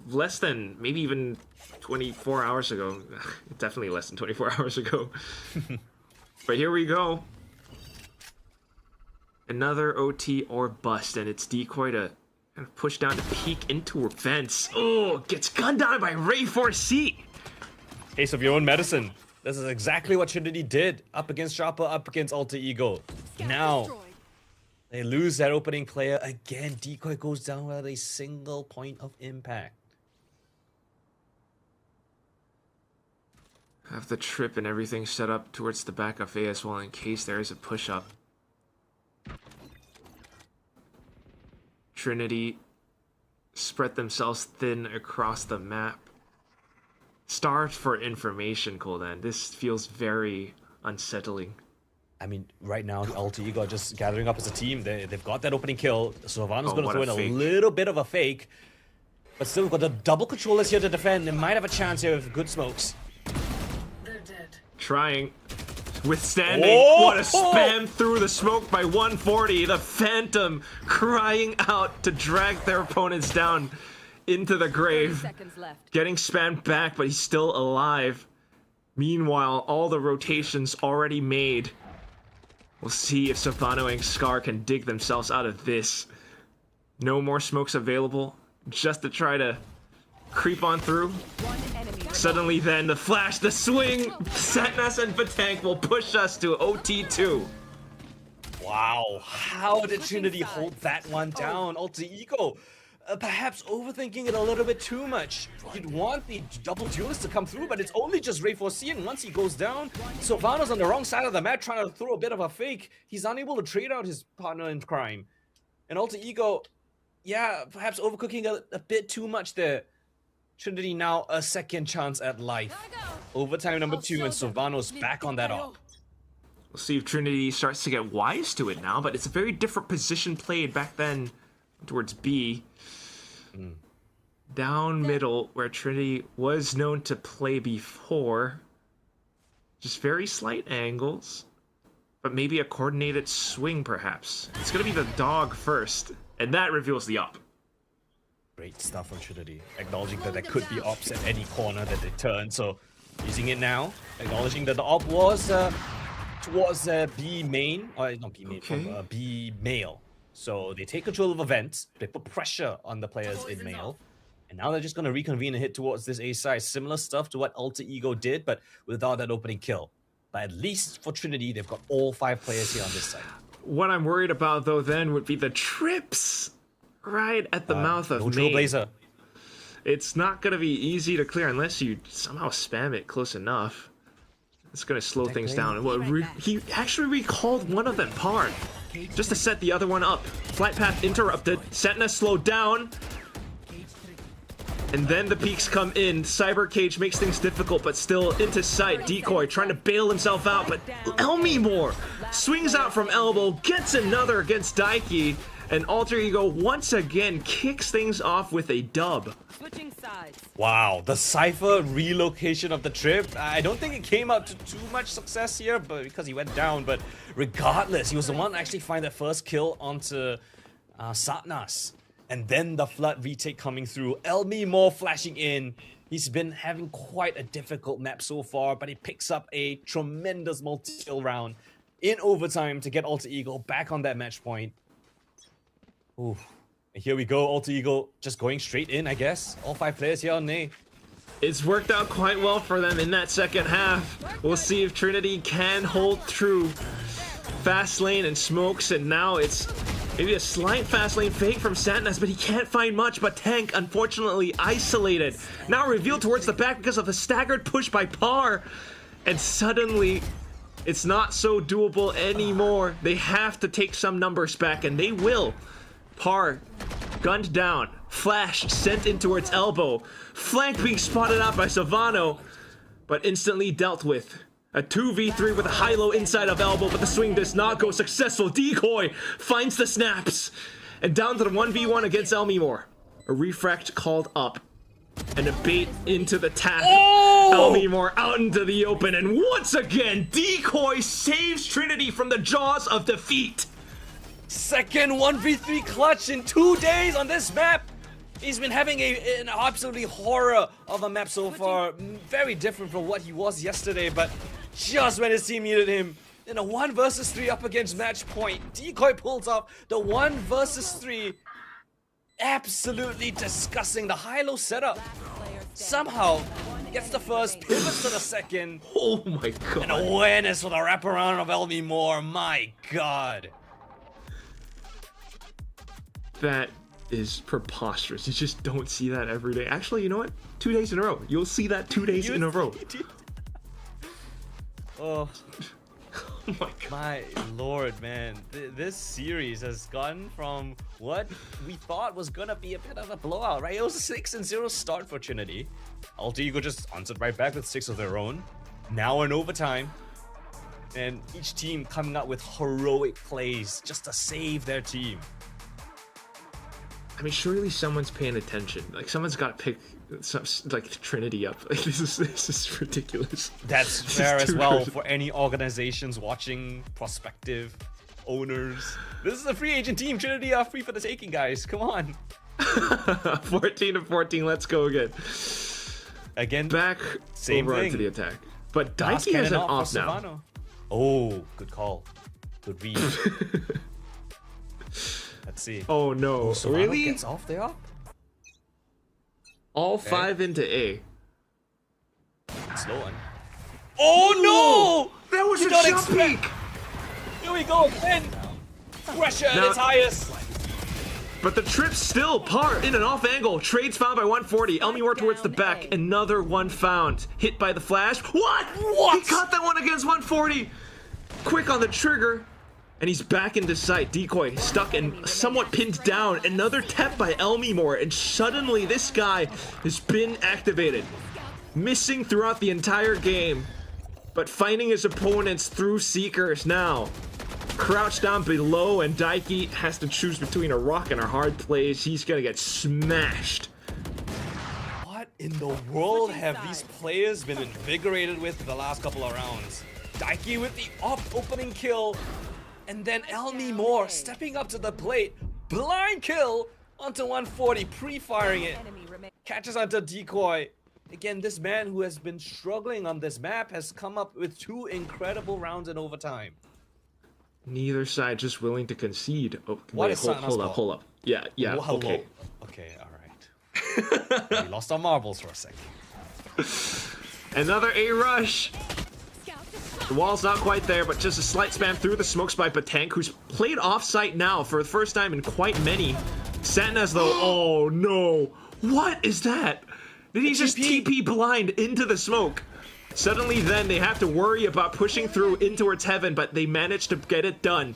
less than maybe even 24 hours ago. Definitely less than 24 hours ago. But here we go. Another OT or bust, and it's Decoy to kind of push down to peek into vents. Oh, gets gunned down by Ray 4C. Case of your own medicine. This is exactly what Trinity did. Up against Sharper, up against Alter Ego. Now, they lose that opening player. Again, Decoy goes down without a single point of impact. Have the trip and everything set up towards the back of A as well in case there is a push-up. Trinity spread themselves thin across the map. Starved for information, Koldan. This feels very unsettling. I mean, right now, Alter Ego are just gathering up as a team. They've got that opening kill. Sylvano's going to throw in a little bit of a fake. But still, we've got the double controllers here to defend. They might have a chance here with good smokes. Trying. Withstanding. Oh! What a spam through the smoke by 140. The Phantom crying out to drag their opponents down into the grave. Seconds left. Getting spammed back, but he's still alive. Meanwhile, all the rotations already made. We'll see if Savano and Scar can dig themselves out of this. No more smokes available. Just to try to creep on through. Suddenly then, the flash, the swing, Satnas and Batank will push us to OT2. Wow, how did Trinity hold that one down? Alter Ego, perhaps overthinking it a little bit too much. You'd want the double duelist to come through, but it's only just Ray 4C, and once he goes down, Sylvano's on the wrong side of the map trying to throw a bit of a fake. He's unable to trade out his partner in crime. And Alter Ego, yeah, perhaps overcooking a bit too much there. Trinity now a second chance at life. Overtime number 2, and Sylvano's back on that op. We'll see if Trinity starts to get wise to it now, but it's a very different position played back then towards B. down middle where Trinity was known to play before. Just very slight angles, but maybe a coordinated swing perhaps. It's gonna be the dog first, and that reveals the up. Great stuff from Trinity, acknowledging that there could be ops at any corner that they turn, so using it now, acknowledging that the op was towards B main, or not B main, Okay. from B male. So they take control of events, they put pressure on the players in male, and now they're just going to reconvene and hit towards this A side. Similar stuff to what Alter Ego did, but without that opening kill. But at least for Trinity, they've got all 5 players here on this side. What I'm worried about though then would be the trips right at the mouth of No main. Trailblazer. It's not gonna be easy to clear unless you somehow spam it close enough. It's gonna slow things down. Well, he actually recalled one of them, Par, just to set the other one up. Flight path interrupted. Sentinel slowed down. And then the peaks come in. Cyber Cage makes things difficult, but still into sight. Decoy trying to bail himself out, but Elmimore swings out from elbow, gets another against Daiki, and Alter Ego once again kicks things off with a dub. Switching sides. Wow, the Cypher relocation of the trip. I don't think it came out to too much success here, but because he went down. But regardless, he was the one to actually find that first kill onto Satnas. And then the Flood retake coming through. Elmimore flashing in. He's been having quite a difficult map so far, but he picks up a tremendous multi-kill round in overtime to get Alter Ego back on that match point. Ooh. And here we go, Alter Ego just going straight in, I guess. All 5 players here on A. It's worked out quite well for them in that second half. We'll see if Trinity can hold true. Fast lane and smokes, and now it's maybe a slight fast lane fake from Satnas, but he can't find much. But Tank, unfortunately, isolated. Now revealed towards the back because of a staggered push by Par. And suddenly, it's not so doable anymore. They have to take some numbers back, and they will. Par, gunned down. Flash sent in towards elbow. Flank being spotted out by Savano, but instantly dealt with. A 2v3 with a high-low inside of elbow, but the swing does not go successful. Decoy finds the snaps. And down to the 1v1 against Elmimore. A refract called up. And a bait into the tap. Elmimore out into the open. And once again, Decoy saves Trinity from the jaws of defeat. Second 1v3 clutch in 2 days on this map. He's been having an absolutely horror of a map so far. Very different from what he was yesterday, but just when his team needed him, in a 1 versus 3 up against match point, Decoy pulls off the 1 versus 3. Absolutely disgusting. The high-low setup. Somehow gets the first, pivots to the second. Oh my god. And awareness for the wraparound of Elmimore. My god. That is preposterous. You just don't see that every day. Actually, you know what? 2 days in a row. You'll see that 2 days in a row. Oh. Oh my god. My lord, man. This series has gone from what we thought was gonna be a bit of a blowout, right? It was a 6-0 start for Trinity. Alter Ego just answered right back with 6 of their own. Now in overtime. And each team coming up with heroic plays just to save their team. I mean, surely someone's paying attention. Like, someone's got to pick some, like, Trinity up. Like, this is ridiculous. That's This is fair as too well good. for any organizations watching, prospective owners. This is a free agent team. Trinity are free for the taking, guys. Come on. 14-14. Let's go again. Again, Back same over thing. onto the attack. But Last Daiki has cannon an out off for now. Savano. Oh, good call. Good read. Let's see. Oh no. Savano Really? gets off the up? All 5 into A. Slow one. Oh no! That was You a don't jump expect- peek! Here we go again. Pressure at Now- its highest. But the trip still Par in an off angle. Trades found by 140. Elmimore towards the back. Another one found. Hit by the flash. What? What? He caught that one against 140. Quick on the trigger. And he's back into sight. Decoy stuck and somewhat pinned down. Another tap by Elmimore. And suddenly this guy has been activated. Missing throughout the entire game. But finding his opponents through Seekers now. Crouched down below, and Daiki has to choose between a rock and a hard plays. He's gonna get smashed. in the world have these players been invigorated with the last couple of rounds? Daiki with the opening kill, and then Elmi Moore stepping up to the plate, blind kill onto 140, pre-firing it, catches onto decoy. Again, this man who has been struggling on this map has come up with 2 incredible rounds in overtime. Neither side just willing to concede. Oh, What wait, is hold up. Yeah, Whoa, okay. Okay, alright. We lost our marbles for a second. Another A rush. The wall's not quite there, but just a slight spam through the smoke spike. But Tank, who's played off-site now for the first time in quite many. Satnaz though, oh no. What is that? Did he just TP blind into the smoke? Suddenly then they have to worry about pushing through in towards heaven, but they managed to get it done.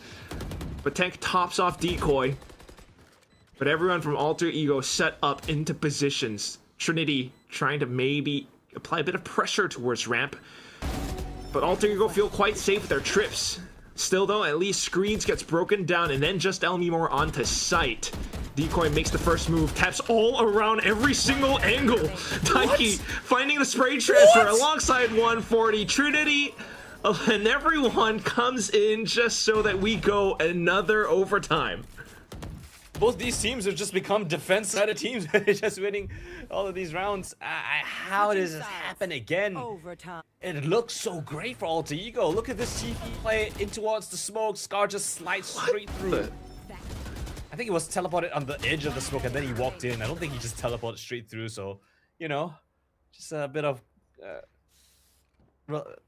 But Tank tops off decoy. But everyone from Alter Ego set up into positions. Trinity trying to maybe apply a bit of pressure towards ramp. But Alter Ego feel quite safe with their trips. Still though, at least Screens gets broken down and then just Elmi Moore onto site. Decoy makes the first move, taps all around every single angle. Daiki finding the spray transfer alongside 140. Trinity and everyone comes in just so that we go another overtime. Both these teams have just become defense-sided teams. They're just winning all of these rounds. How does this happen again? Overtime. It looks so great for Alter Ego. Look at this TP play in towards the smoke. Scar just slides straight through. I think he was teleported on the edge of the smoke and then he walked in. I don't think he just teleported straight through. So, you know, just a bit of...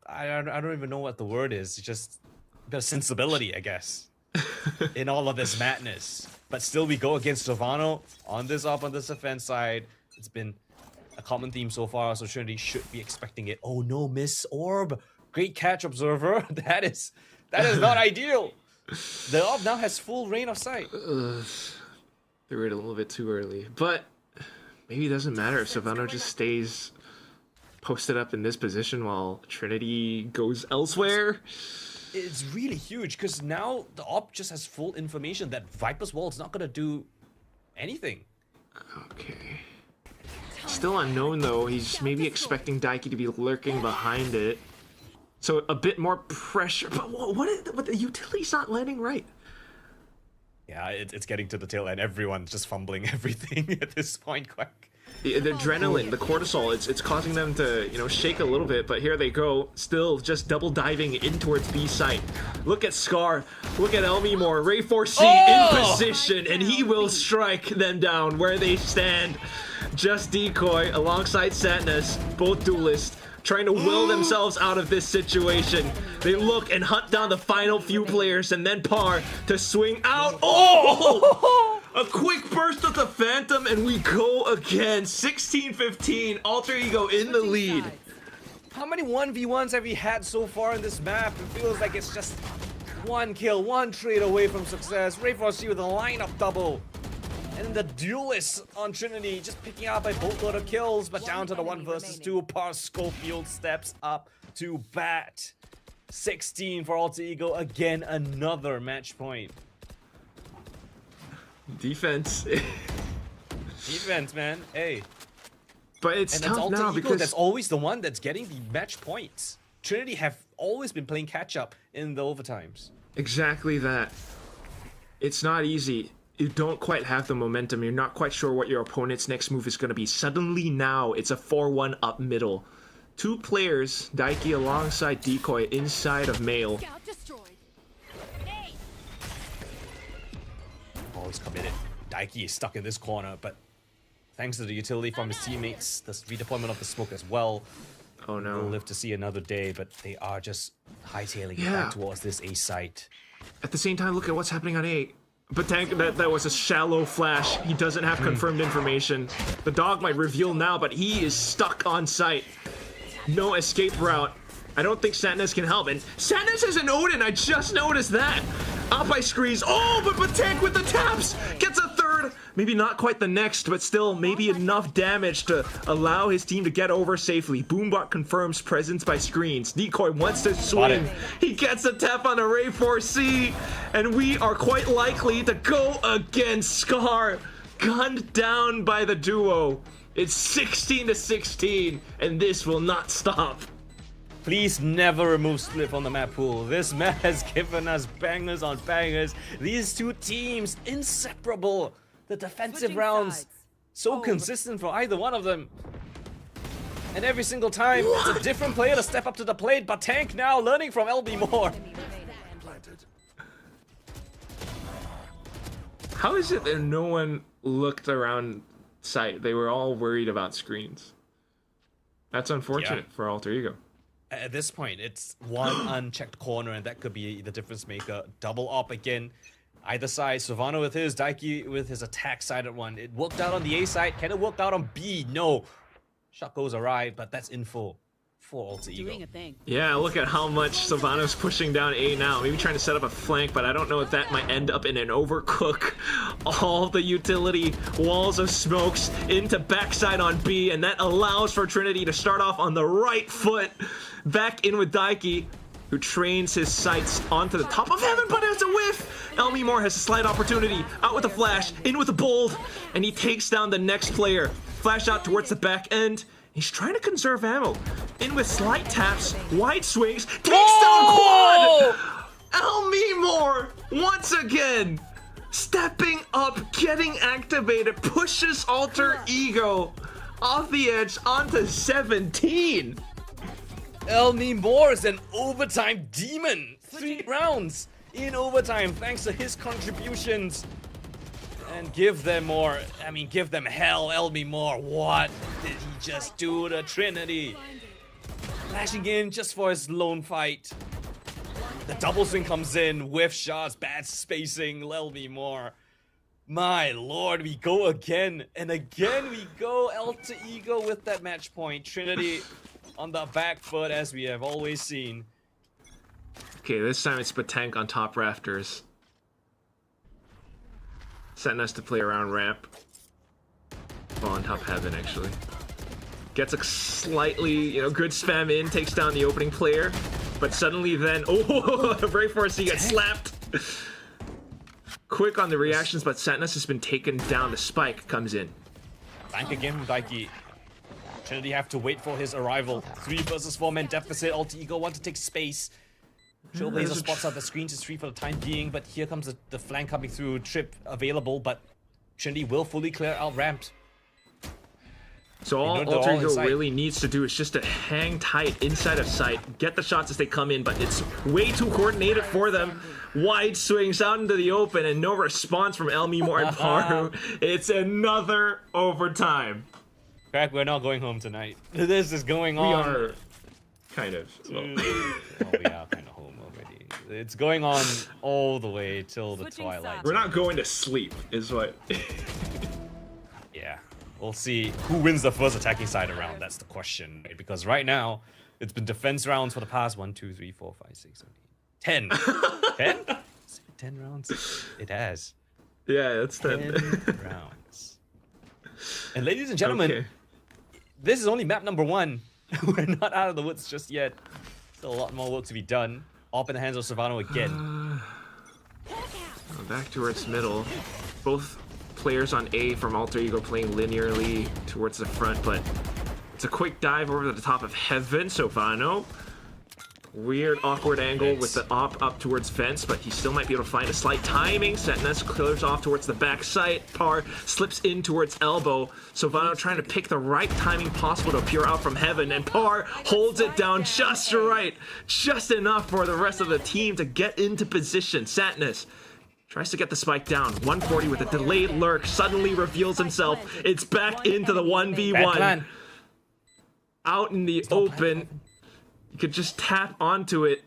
I don't even know what the word is. It's just a bit of sensibility, I guess, in all of this madness. But still, we go against Giovanno on this defense side. It's been a common theme so far, so Trinity should be expecting it. Oh no, Miss Orb. Great catch, Observer. That is not ideal. The Orb now has full reign of sight. Threw it a little bit too early. But maybe it doesn't matter if Savannah just stays posted up in this position while Trinity goes elsewhere. It's really huge because now the Orb just has full information that Viper's Wall is not going to do anything. Okay. Still unknown though. He's maybe expecting Daiki to be lurking behind it. So a bit more pressure. But what the utility's not landing right. Yeah, it's getting to the tail end. Everyone's just fumbling everything at this point, Quack. The adrenaline, the cortisol, it's causing them to, you know, shake a little bit, but here they go, still just double diving in towards B site. Look at Scar, look at Elmi Moore, Ray 4C in position, and he will strike them down where they stand. Just Decoy alongside Satnaz, both duelists, trying to will themselves out of this situation. They look and hunt down the final few players, and then Par to swing out. Oh! A quick burst of the Phantom, and we go again. 16-15, Alter Ego in the lead. How many 1v1s have we had so far in this map? It feels like it's just one kill, one trade away from success. Ray 4C with a lineup double. And the duelists on Trinity just picking up a boatload of kills, but down to the 1 versus 2. Par Schofield steps up to bat. 16 for Alter Ego. Again, another match point. Defense. Defense, man. Hey. But it's tough Alter now Ego because that's always the one that's getting the match points. Trinity have always been playing catch up in the overtimes. exactly that. It's not easy. You don't quite have the momentum. You're not quite sure what your opponent's next move is going to be. Suddenly now, it's a 4-1 up middle. 2 players, Daiki alongside Decoy, inside of Mail. Oh, he's committed. Daiki is stuck in this corner, but thanks to the utility from his teammates, the redeployment of the smoke as well. Oh no. We'll live to see another day, but they are just hightailing it back towards this A site. At the same time, look at what's happening on A. But Tank, that was a shallow flash. He doesn't have confirmed information. The dog might reveal now, but he is stuck on site. No escape route. I don't think Satnaz can help. And Satnaz has an Odin. I just noticed that. Up by Screens. Oh, but Tank with the taps gets a third. Maybe not quite the next, but still maybe enough damage to allow his team to get over safely. Boombot confirms presence by Screens. Decoy wants to swing. He gets a tap on a Ray 4C. And we are quite likely to go against Scar. Gunned down by the duo. It's 16-16, and this will not stop. Please never remove Split from the map pool. This map has given us bangers on bangers. These two teams, inseparable. The defensive Switching rounds, sides. so consistent for either one of them. And every single time, it's a different player to step up to the plate. But Tank now learning from LB more. How is it that no one looked around site? They were all worried about screens. That's unfortunate for Alter Ego. At this point, it's one unchecked corner, and that could be the difference maker. Double op again. Either side, Silvano with his, Daiki with his attack-sided one. It worked out on the A side. Can it work out on B? No. Shot goes awry, but that's info for Alter Ego. Doing a thing. Yeah, look at how much Silvano's pushing down A now. Maybe trying to set up a flank, but I don't know if that might end up in an overcook. All the utility walls of smokes into backside on B, and that allows for Trinity to start off on the right foot. Back in with Daiki, who trains his sights onto the top of heaven, but it's a whiff! Elmi Moore has a slight opportunity. Out with a flash, in with a bold, and he takes down the next player. Flash out towards the back end. He's trying to conserve ammo. In with slight taps, wide swings, takes down quad! Elmi Moore, once again, stepping up, getting activated, pushes Alter Ego off the edge onto 17. Elmi Moore is an overtime demon. 3 rounds in overtime thanks to his contributions. And give them more. I mean, give them hell, Elmi Moore. What did he just do to Trinity? Flashing in just for his lone fight. The double swing comes in, whiff shots, bad spacing, Elmi Moore. My lord, we go again. And again we go. Alter Ego with that match point. Trinity on the back foot, as we have always seen. Okay, this time it's Batank on top rafters. Setting us to play around ramp. Well, on top heaven, actually. Gets a slightly, good spam in, takes down the opening player. But suddenly then, right for us, he gets slapped. Quick on the reactions, but Satnus has been taken down. The spike comes in. Bank again from Daiki. Trinity have to wait for his arrival. 3 versus 4 men deficit. Alter Ego want to take space. Trailblazer spots out the screen to 3 for the time being, but here comes the flank coming through. Trip available, but Trinity will fully clear out ramped. So all Alter Ego really needs to do is just to hang tight inside of sight, get the shots as they come in, but it's way too coordinated for them. Wide swings out into the open and no response from Elmi Moore and Paru. It's another overtime. Crack, we're not going home tonight. This is going on. We are kind of. Well, we are kind of home already. It's going on all the way till the twilight. We're not going to sleep, is what. Yeah. We'll see who wins the first attacking side round. That's the question, right? Because right now, it's been defense rounds for the past 1, 2, 3, 4, 5, 6, 7, 8, 10. 10? 10 rounds? It has. Yeah, that's 10 rounds. And ladies and gentlemen, this is only map number 1. We're not out of the woods just yet. Still a lot more work to be done. Up in the hands of Silvano again. Back towards middle. Both players on A from Alter Ego playing linearly towards the front, but it's a quick dive over the top of heaven. Silvano. Weird, awkward angle with the op up towards fence, but he still might be able to find a slight timing. Setness clears off towards the back side. Par slips in towards elbow. Silvano trying to pick the right timing possible to appear out from heaven, and Par holds it down just right. Just enough for the rest of the team to get into position. Satnus tries to get the spike down. 140 with a delayed lurk. Suddenly reveals himself. It's back into the 1v1. Out in the open. You could just tap onto it.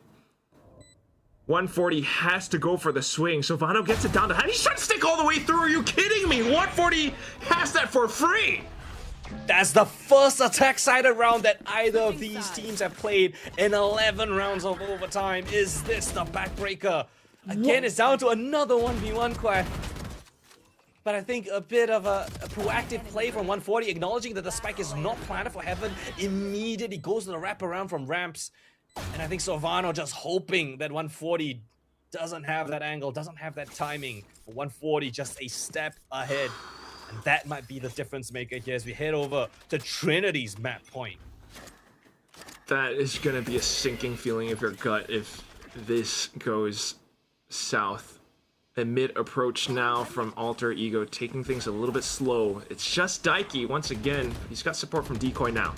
140 has to go for the swing. Silvano gets it down to... He's trying to stick all the way through. Are you kidding me? 140 has that for free. That's the first attack-sided round that either of these teams have played in 11 rounds of overtime. Is this the backbreaker? Again, it's down to another 1v1 quest. But I think a bit of a proactive play from 140, acknowledging that the spike is not planned for heaven. Immediately goes to the wraparound from ramps. And I think Silvano just hoping that 140 doesn't have that angle, doesn't have that timing. 140 just a step ahead. That might be the difference maker here as we head over to Trinity's map point. That is going to be a sinking feeling of your gut if this goes south. A mid approach now from Alter Ego, taking things a little bit slow. It's just Daiki once again. He's got support from Decoy now.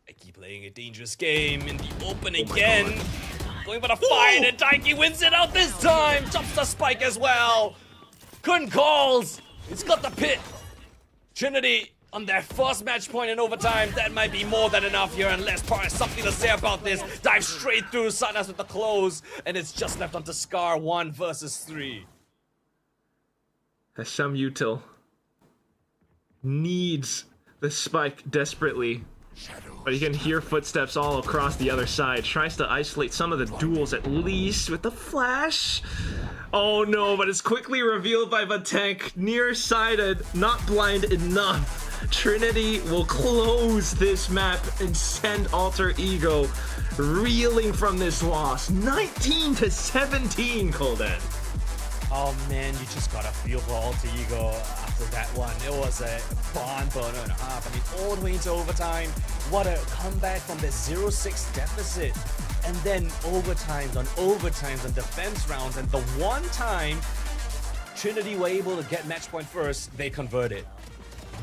Daiki playing a dangerous game in the open again. Going for the fight, and Daiki wins it out this time. Jumps the spike as well. Kun calls. He's got the pit. Trinity on their first match point in overtime. That might be more than enough here, unless Par has something to say about this. Dive straight through Sanas with the close, and it's just left onto Scar 1 versus 3. As some util needs the spike desperately, but you can hear footsteps all across the other side. Tries to isolate some of the duels at least with the flash. Oh no, but it's quickly revealed by Vatank. Nearsighted, not blind enough. Trinity will close this map and send Alter Ego reeling from this loss. 19-17, Colden. Oh man, you just gotta feel for Alter Ego after that one. It was a barn burner and a half. I mean, all the way into overtime. What a comeback from the 0-6 deficit. And then overtimes on defense rounds. And the one time Trinity were able to get match point first, they converted.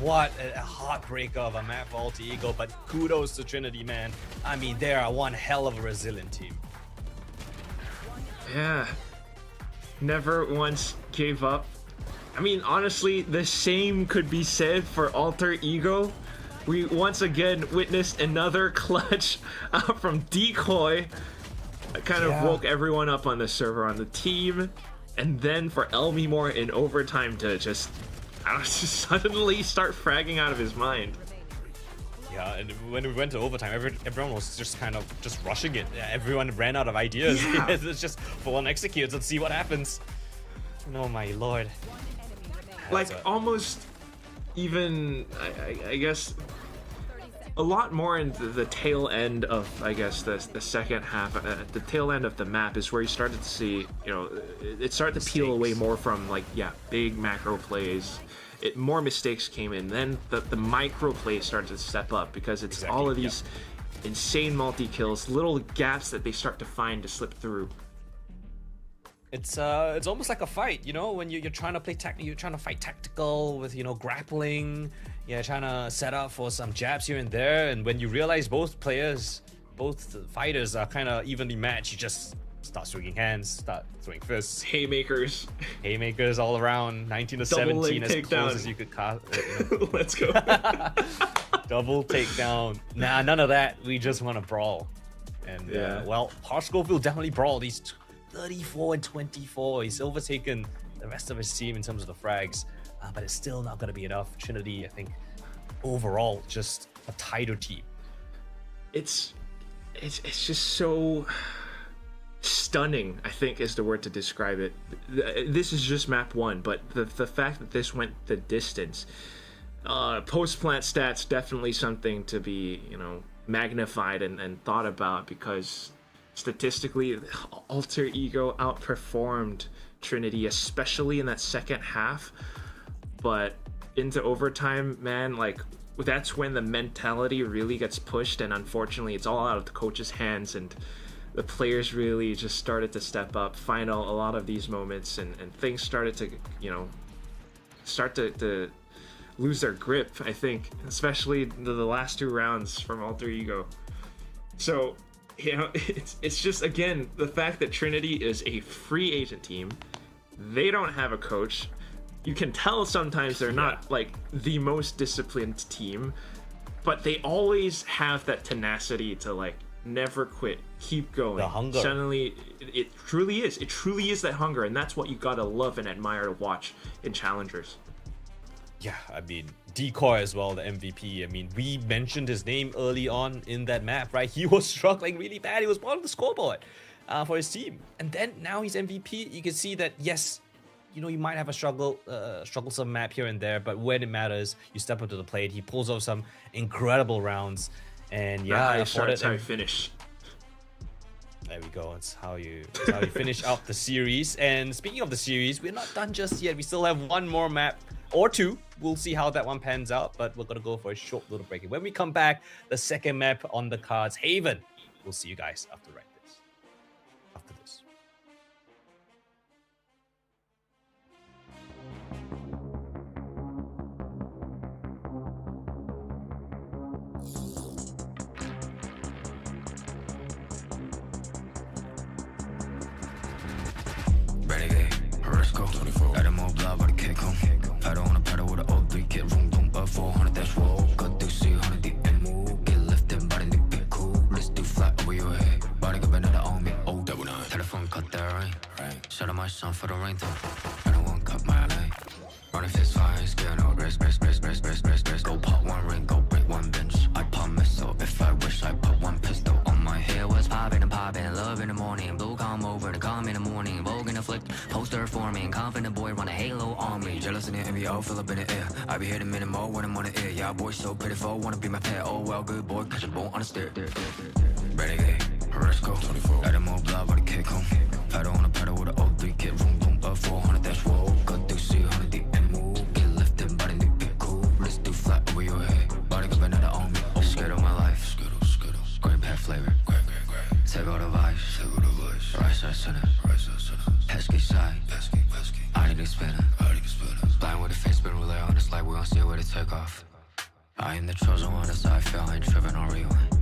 What a heartbreaker of a map for Alter Ego, but kudos to Trinity, man. I mean, they are one hell of a resilient team. Yeah. Never once gave up. I mean, honestly, the same could be said for Alter Ego. We once again witnessed another clutch from Decoy. That kind of woke everyone up on the server, on the team. And then for Elmimore in overtime to just suddenly start fragging out of his mind. Yeah, and when we went to overtime, everyone was just kind of just rushing it. Everyone ran out of ideas. Yeah. It's just full on executes and see what happens. Oh my lord. Like almost even, I guess, a lot more in the tail end of, I guess, the second half. The tail end of the map is where you started to see, you know, it started to peel away more from, like, big macro plays. More mistakes came in. Then the micro plays started to step up because it's all of these insane multi-kills, little gaps that they start to find to slip through. It's almost like a fight, you know, when you're trying to play you're trying to fight tactical with, you know, grappling. You're trying to set up for some jabs here and there, and when you realize both fighters are kind of evenly matched, you just start swinging hands, start throwing fists, haymakers all around. 19-17, as close as you could cast. Let's go. Double takedown. Nah, none of that. We just want to brawl. And well, Schofield definitely brawled. He's 34-24. He's overtaken the rest of his team in terms of the frags, but it's still not going to be enough. Trinity, I think, overall, just a tighter team. It's just so stunning, I think, is the word to describe it. This is just map 1, but the fact that this went the distance, post-plant stats, definitely something to be, you know, magnified and thought about, because statistically, Alter Ego outperformed Trinity, especially in that second half. But into overtime, man, like, that's when the mentality really gets pushed, and unfortunately it's all out of the coach's hands, and the players really just started to step up, find a lot of these moments, and things started to, you know, start to lose their grip, I think, especially the last 2 rounds from Alter Ego. So, you know, it's just, again, the fact that Trinity is a free agent team. They don't have a coach. You can tell sometimes they're not, like, the most disciplined team, but they always have that tenacity to, like, never quit, keep going. The hunger. Suddenly, it truly is. It truly is that hunger, and that's what you gotta love and admire to watch in Challengers. Yeah, I mean, Decoy as well, the MVP. I mean, we mentioned his name early on in that map, right? He was struggling really bad. He was bottom of the scoreboard for his team. And then now he's MVP. You can see that, yes, you know, you might have a strugglesome map here and there, but when it matters, you step up to the plate. He pulls off some incredible rounds. And yeah, that's how I finish. There we go. That's how you finish up the series. And speaking of the series, we're not done just yet. We still have one more map or two. We'll see how that one pans out, but we're gonna go for a short little break. And when we come back, the second map on the cards, Haven. We'll see you guys after this. After this. Renegade, Horoscope, 24. Let them all blah, but I can't come. Pedal on a pedal with an O3 kit, vroom, boom, 400, that's roll. Got to see 100 the MO. Get lifted by the new big cool. Let's do flat over your head. Body give another on me, oh, double nine. Telephone cut that rain. Shut up my son for the rain, though. I don't want cut my lane. Running fist fire, scare no rest. Go pop one ring, go break one bench. I pop missile, if I wish I put one pistol on my head. Was popping and popping, love in the morning. Blue come over to come in the morning. Vogue in the flick, poster forming. Confident boy run a halo on me. Jealous in the envy, all fill up in the air. I be hitting minute more when I'm on the air. Y'all boys so pitiful, wanna be my pet. Oh well, good boy, catch a bone on the stair. Renegade, Horoscope, 24. Let them all blah, but I can't come. Pedal on a pedal with an O3 kit, vroom, boom, 400, that's roll. Got to see 100 the MO. Get lifted by the new big cool. Let's do flat over your head. Body give another on me. Oh, scared of my life. Grape hat flavor. Take all the vice. Right side center. Pesky side. I need to spin it. Blind with a face, spin relay on this light. We gon' see where to take off. I am the chosen one, that's how I feel. I ain't tripping on rewind.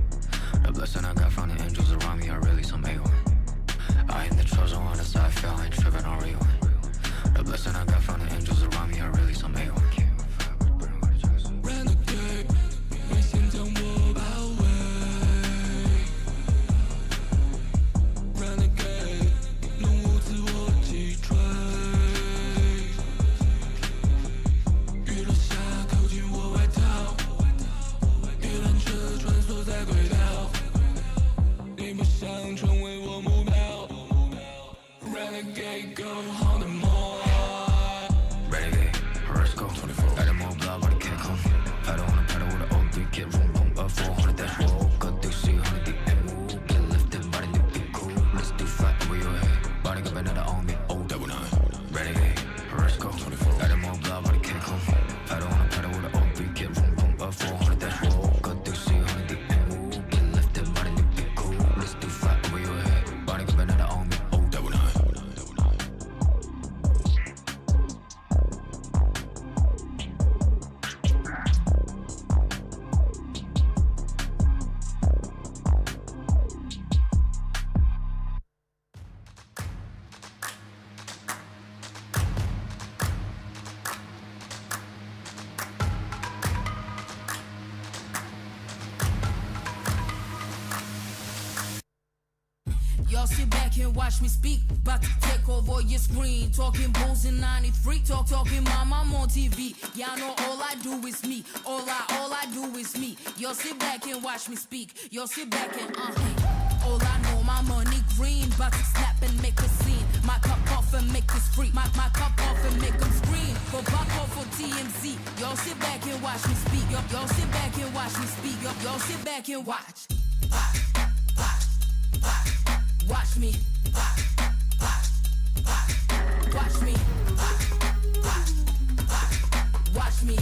The blessing I got from the angels around me are really some A1. I am the chosen one, that's how I feel. I ain't tripping on rewind. The blessing I got from the angels around me are really some A1. Renegade，你先将我包围。Renegade，弄我自我击坠。雨落下，扣紧我外套，鱼篮车穿梭在轨道。你不想成为我目标。Renegade go on the more. Renegade, Horoscope, 24. Let them all blah, but I can't come. Pedal on a pedal with an O3 kit, vroom, boom, 400, that's roll. Got to see 100 the MO. Get lifted by the new big cool. Let's do flat over your head. Body give another on me, oh, double nine. Renegade, Horoscope, 24. Let them all blah, but I can't come. Pedal on a pedal with an O3 kit, vroom, boom, 400, that's roll. Got to see 100 the MO. Get lifted by the new big cool. Let's do flat over your head. Body give another on me, oh, double nine. Y'all sit back and watch me speak. About to take over your screen. Talking bulls in 93. Talking mom, I'm on TV. Y'all know all I do is me. All I do is me. Y'all sit back and watch me speak. Y'all sit back and all I know, my money green. About to snap and make a scene. My cup off and make this free. My cup off and make them scream. Go back off for TMZ. Y'all sit back and watch me speak. Y'all sit back and watch me speak. Y'all sit back and watch. Watch me. Watch me. Watch me.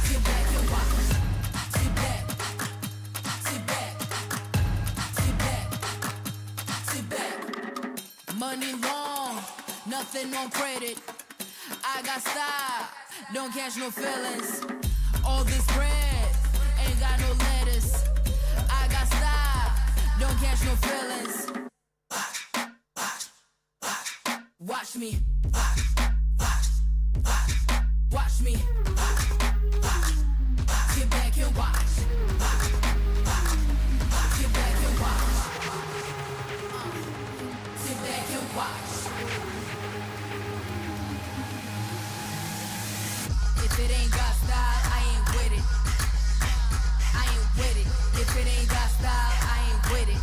Sit back and watch. Sit back. Sit back. Sit back. Sit back. Money long, nothing on credit. I got style, don't catch no feelings. All this bread ain't got no lettuce. I got style, don't catch no feelings. Watch me. Watch me. Sit back and watch. Sit back and watch. Sit back and watch. If it ain't got style, I ain't with it. I ain't with it. If it ain't got style, I ain't with it.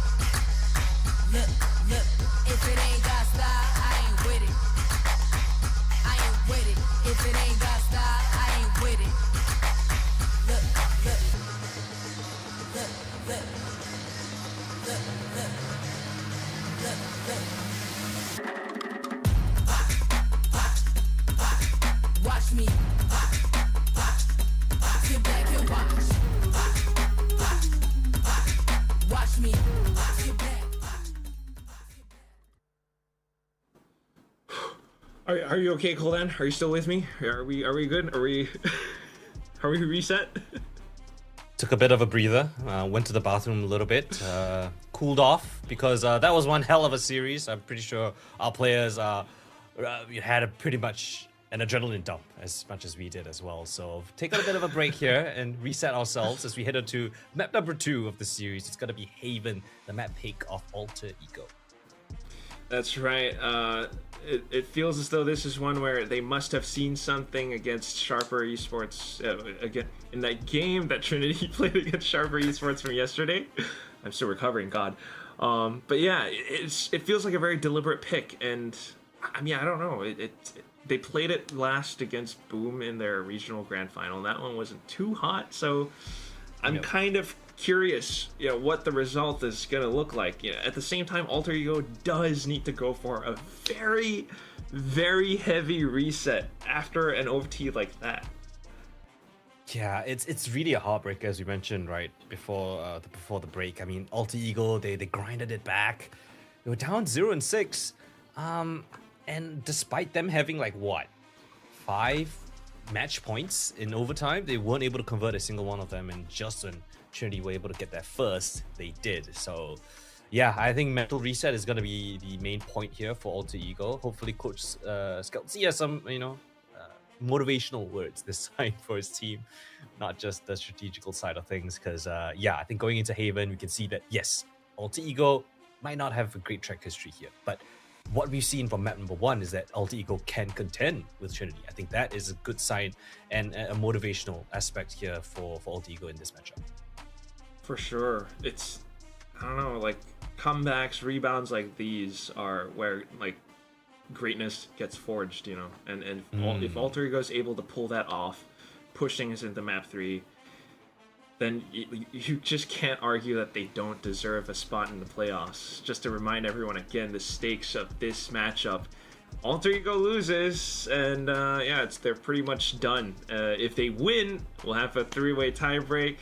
Look, if it ain't got style, I ain't with it. Are you okay, Coldan? Are you still with me? Are we good? Are we reset? Took a bit of a breather, went to the bathroom a little bit, cooled off, because that was one hell of a series. I'm pretty sure our players had a pretty much an adrenaline dump as much as we did as well. So take a bit of a break here and reset ourselves as we head into map number 2 of the series. It's going to be Haven, the map pick of Alter Ego. That's right. It feels as though this is one where they must have seen something against Sharper Esports again in that game that Trinity played against Sharper Esports from yesterday. I'm still recovering, God. But yeah, it feels like a very deliberate pick, and I mean, I don't know. They played it last against Boom in their regional grand final, and that one wasn't too hot. So I'm kind of curious, what the result is going to look like. At the same time, Alter Ego does need to go for a very, very heavy reset after an OT like that. Yeah, it's really a heartbreaker, as we mentioned right before the break. I mean, Alter Ego, they grinded it back. They were down 0-6, and despite them having 5 match points in overtime, they weren't able to convert a single one of them. And just when Trinity were able to get that first, they did. So yeah, I think mental reset is going to be the main point here for Alter Ego. Hopefully Coach Scout Z has some motivational words this time for his team, not just the strategical side of things. Because I think going into Haven, we can see that yes, Alter Ego might not have a great track history here, but what we've seen from map number 1 is that Alter Ego can contend with Trinity. I think that is a good sign and a motivational aspect here for Alter Ego in this matchup. For sure. It's, I don't know, comebacks, rebounds like these are where greatness gets forged, and if Alter Ego is able to pull that off, push things into map 3, then you just can't argue that they don't deserve a spot in the playoffs. Just to remind everyone again, the stakes of this matchup: Alter Ego loses, and they're pretty much done. If they win, we'll have a 3-way tiebreak.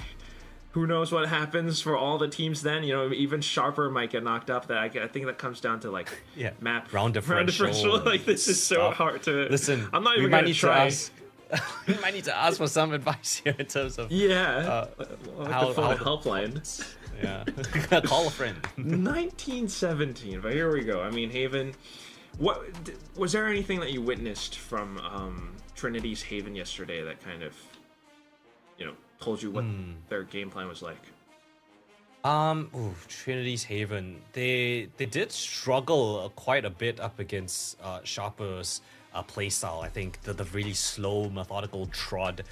Who knows what happens for all the teams then? Even Sharper might get knocked up. That I think that comes down to map round differential. This is so hard to listen. I'm not even gonna try. We might need to ask for some advice here in terms of how the helpline. Call a friend. 1917, but here we go. I mean, Haven. What was there anything that you witnessed from Trinity's Haven yesterday that kind of told you what their game plan was like? Trinity's Haven. They did struggle quite a bit up against Sharper's playstyle. I think the really slow, methodical trod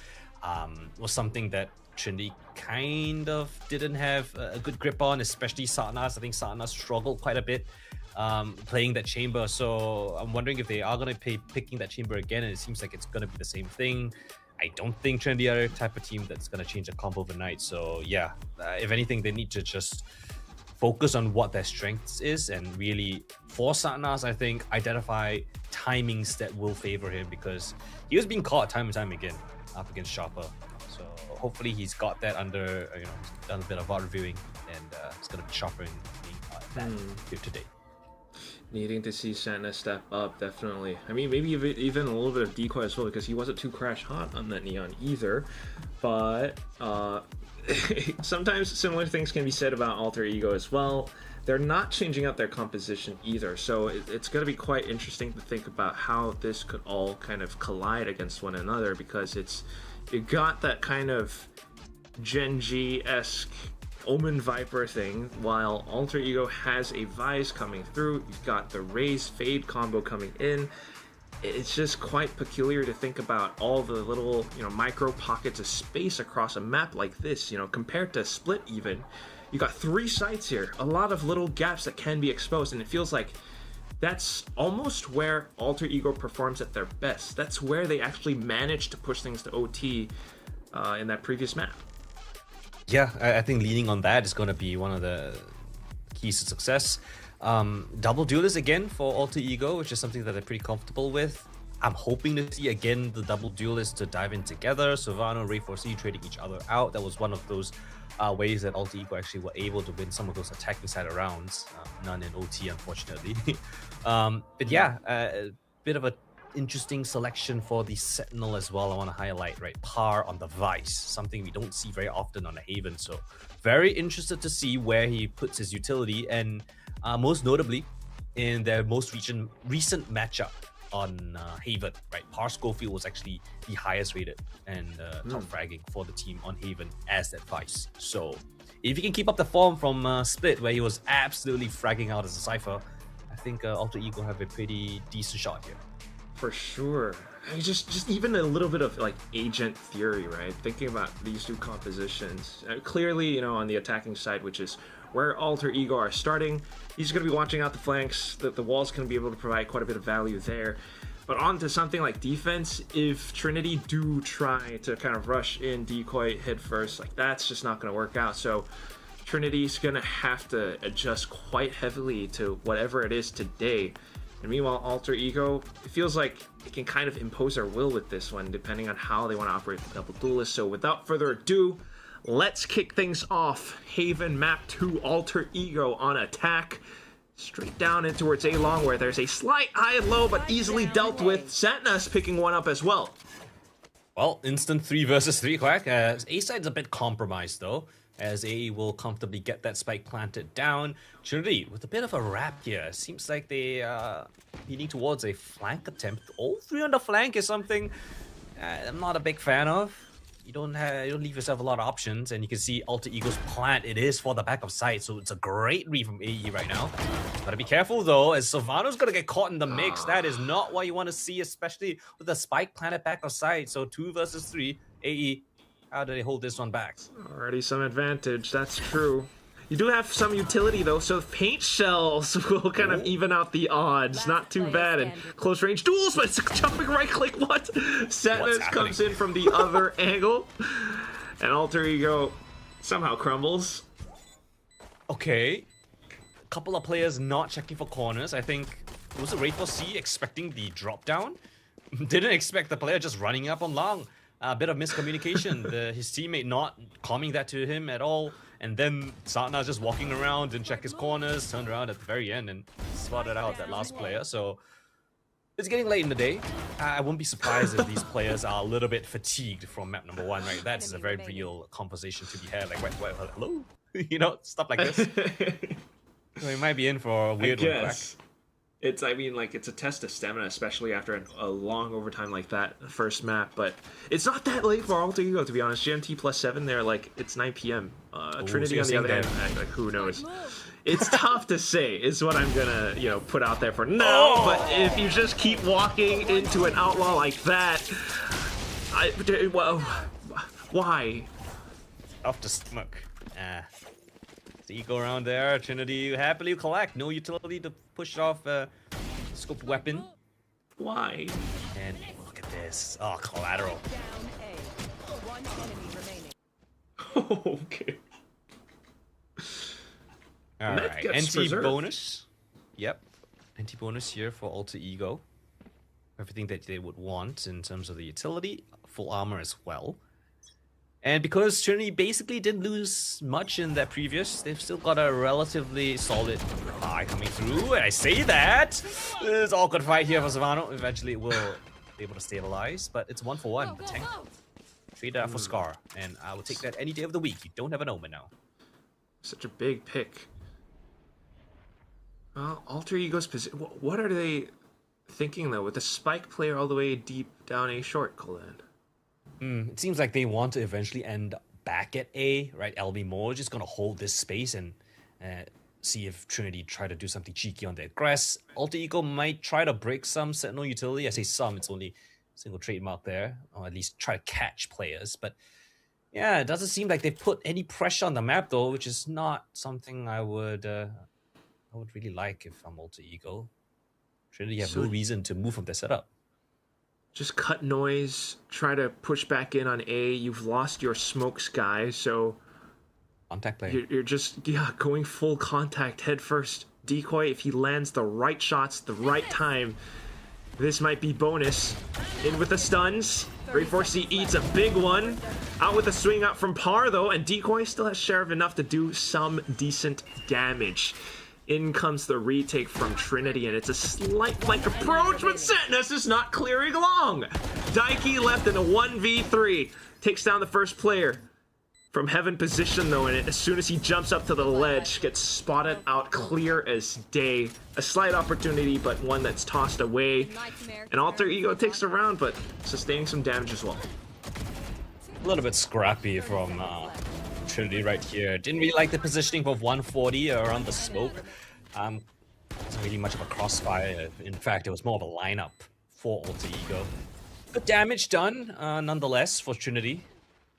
was something that Trinity kind of didn't have a good grip on, especially Satnas. I think Satnas struggled quite a bit playing that chamber. So I'm wondering if they are going to be picking that chamber again, and it seems like it's going to be the same thing. I don't think Trinity are the type of team that's going to change the comp overnight. So yeah, if anything, they need to just focus on what their strengths is and really, for Satnas, I think, identify timings that will favor him, because he was being caught time and time again up against Sharper. So hopefully he's got that under, done a bit of VOD reviewing, and it's going to be Sharper in that here today. Needing to see Satnas step up, definitely. I mean, maybe even a little bit of decoy as well, because he wasn't too crash hot on that Neon either. But sometimes similar things can be said about Alter Ego as well. They're not changing up their composition either, so it's going to be quite interesting to think about how this could all kind of collide against one another, because you got that kind of Gen G-esque Omen Viper thing, while Alter Ego has a Vise coming through. You've got the Raze Fade combo coming in. It's just quite peculiar to think about all the little, micro pockets of space across a map like this, compared to Split even. You got 3 sites here, a lot of little gaps that can be exposed, and it feels like that's almost where Alter Ego performs at their best. That's where they actually managed to push things to OT in that previous map. Yeah, I think leaning on that is going to be one of the keys to success. Double duelist again for Alter Ego, which is something that they're pretty comfortable with. I'm hoping to see again the double duelists to dive in together. Sylvano, Ray 4C trading each other out. That was one of those ways that Alter Ego actually were able to win some of those attacking side of rounds. None in OT, unfortunately. But yeah, a bit of a interesting selection for the Sentinel as well. I want to highlight, right? Par on the Vice, something we don't see very often on the Haven. So very interested to see where he puts his utility, and most notably in their most recent matchup on Haven, right? Par Schofield was actually the highest rated and top fragging for the team on Haven as that Vice. So if he can keep up the form from Split, where he was absolutely fragging out as a Cypher, I think Alter Ego have a pretty decent shot here. For sure. I mean, just even a little bit of like agent theory, right? Thinking about these two compositions. Clearly, you know, on the attacking side, which is where Alter Ego are starting, he's going to be watching out the flanks. The wall's going to be able to provide quite a bit of value there. But on to something like defense, if Trinity do try to kind of rush in decoy head first, like that's just not going to work out. So Trinity's going to have to adjust quite heavily to whatever it is today. And meanwhile, Alter Ego, it feels like it can kind of impose their will with this one, depending on how they want to operate the double duelist. So without further ado, let's kick things off. Haven map 2, Alter Ego on attack. Straight down in towards A long, where there's a slight high and low, but easily dealt with. Satnas picking one up as well. Well, instant 3 versus 3, Quack. A side's a bit compromised though, as AE will comfortably get that spike planted down. Trinity with a bit of a wrap here. Seems like they are leaning towards a flank attempt. All 3 on the flank is something I'm not a big fan of. You don't leave yourself a lot of options, and you can see Alter Ego's plant. It is for the back of sight, so it's a great read from AE right now. Gotta be careful though, as Sylvano's gonna get caught in the mix. That is not what you want to see, especially with the spike planted back of sight. So 2 versus 3, AE. How do they hold this one back? Already some advantage, that's true. You do have some utility though, so paint shells will kind of even out the odds. Not too bad. And close range duels, but it's a jumping right click. What? Satnas comes in from the other angle, and Alter Ego somehow crumbles. Okay, a couple of players not checking for corners. I think was it Raid for C expecting the drop down? Didn't expect the player just running up on long. A bit of miscommunication. His teammate not calming that to him at all. And then Satna just walking around, didn't check his corners, turned around at the very end and spotted out that last player. So it's getting late in the day. I wouldn't be surprised if these players are a little bit fatigued from map number 1, right? That is a very real conversation to be had. Like, wait, hello? You know, stuff like this. So we might be in for a weird one, Quack. I mean, it's a test of stamina, especially after a long overtime like that, first map. But it's not that late for Alter Ego, to be honest. GMT +7 there, it's 9 p.m. Trinity on the other hand, who knows? It's tough to say, is what I'm gonna, put out there for now. But if you just keep walking into an outlaw like that, why? Off the stomach. The Ego around there, Trinity happily collect. No utility to push off scoped weapon. Why? And look at this. Oh, collateral. Okay. Alright, anti-bonus. Yep. Anti-bonus here for Alter Ego. Everything that they would want in terms of the utility. Full armor as well. And because Trinity basically didn't lose much in that previous, they've still got a relatively solid high coming through. And I say that! It's all good fight here for Savano. Eventually it will be able to stabilize, but it's 1-for-1. The tank. Trade that for Scar. And I will take that any day of the week. You don't have an Omen now. Such a big pick. Well, Alter Ego's position. What are they thinking though with the spike player all the way deep down A short, Colin? It seems like they want to eventually end back at A, right? LB Moore just gonna hold this space and see if Trinity try to do something cheeky on their grass. Alter Ego might try to break some Sentinel utility. I say some, it's only single trademark there, or at least try to catch players. But yeah, it doesn't seem like they put any pressure on the map though, which is not something I would really like if I'm Alter Ego. Trinity have no reason to move from their setup. Just cut noise, try to push back in on A. You've lost your smokes guy, so contact play. You're just going full contact head first. Decoy, if he lands the right shots, the right time, this might be bonus. In with the stuns. Ray Forcey eats a big one. Out with a swing out from Par though, and Decoy still has Sheriff enough to do some decent damage. In comes the retake from Trinity, and it's a slight flank approach, but Sentinus is not clearing long. Daiki left in a 1v3. Takes down the first player. From heaven position though, and as soon as he jumps up to the ledge, gets spotted out clear as day. A slight opportunity, but one that's tossed away. And Alter Ego takes the round, but sustaining some damage as well. A little bit scrappy from Trinity right here. Didn't really like the positioning of 140 around the smoke. Wasn't really much of a crossfire. In fact, it was more of a lineup for Alter Ego. Good damage done, nonetheless, for Trinity.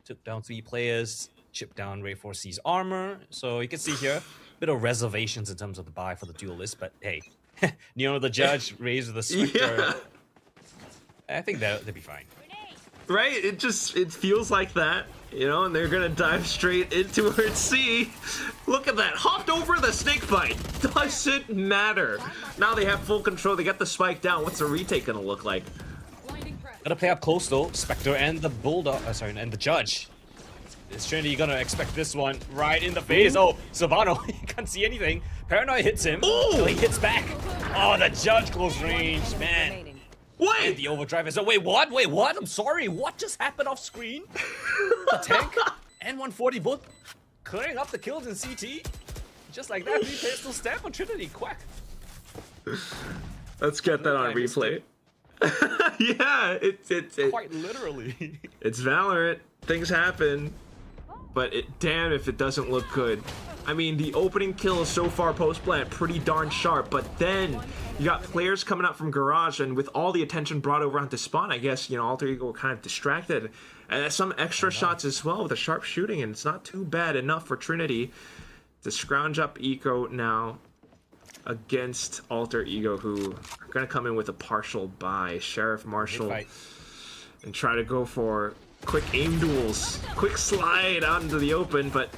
Took down 3 players, chipped down Ray 4C's armor. So you can see here, a bit of reservations in terms of the buy for the duelist, but hey, Neon the judge, Rays with the Spectre. I think they'll be fine. Right? It feels like that, you know, and they're gonna dive straight into her C. Look at that, hopped over the snake fight. Doesn't matter. Now they have full control, they got the spike down. What's the retake gonna look like? Gotta play up close though, Spectre and the Bulldog, and the Judge. Is Trinity gonna expect this one right in the face? Oh, Savano, he can't see anything. Paranoid hits him, until he hits back. Oh, the Judge close range, man. Wait! And the overdrive is, wait, what? Wait, what? I'm sorry, what just happened off screen? The tank and 140 both clearing up the kills in CT. Just like that, replay still stand for Trinity, quack. Let's get that on replay. Yeah, it's quite literally. It's Valorant. Things happen, but damn if it doesn't look good. I mean, the opening kill so far post-plant pretty darn sharp, but then you got players coming up from garage, and with all the attention brought over onto spawn, I guess, you know, Alter Ego were kind of distracted. And some extra shots as well with the sharp shooting, and it's not too bad enough for Trinity to scrounge up Eco now against Alter Ego, who are going to come in with a partial buy. Sheriff Marshall and try to go for quick aim duels. Quick slide out into the open, but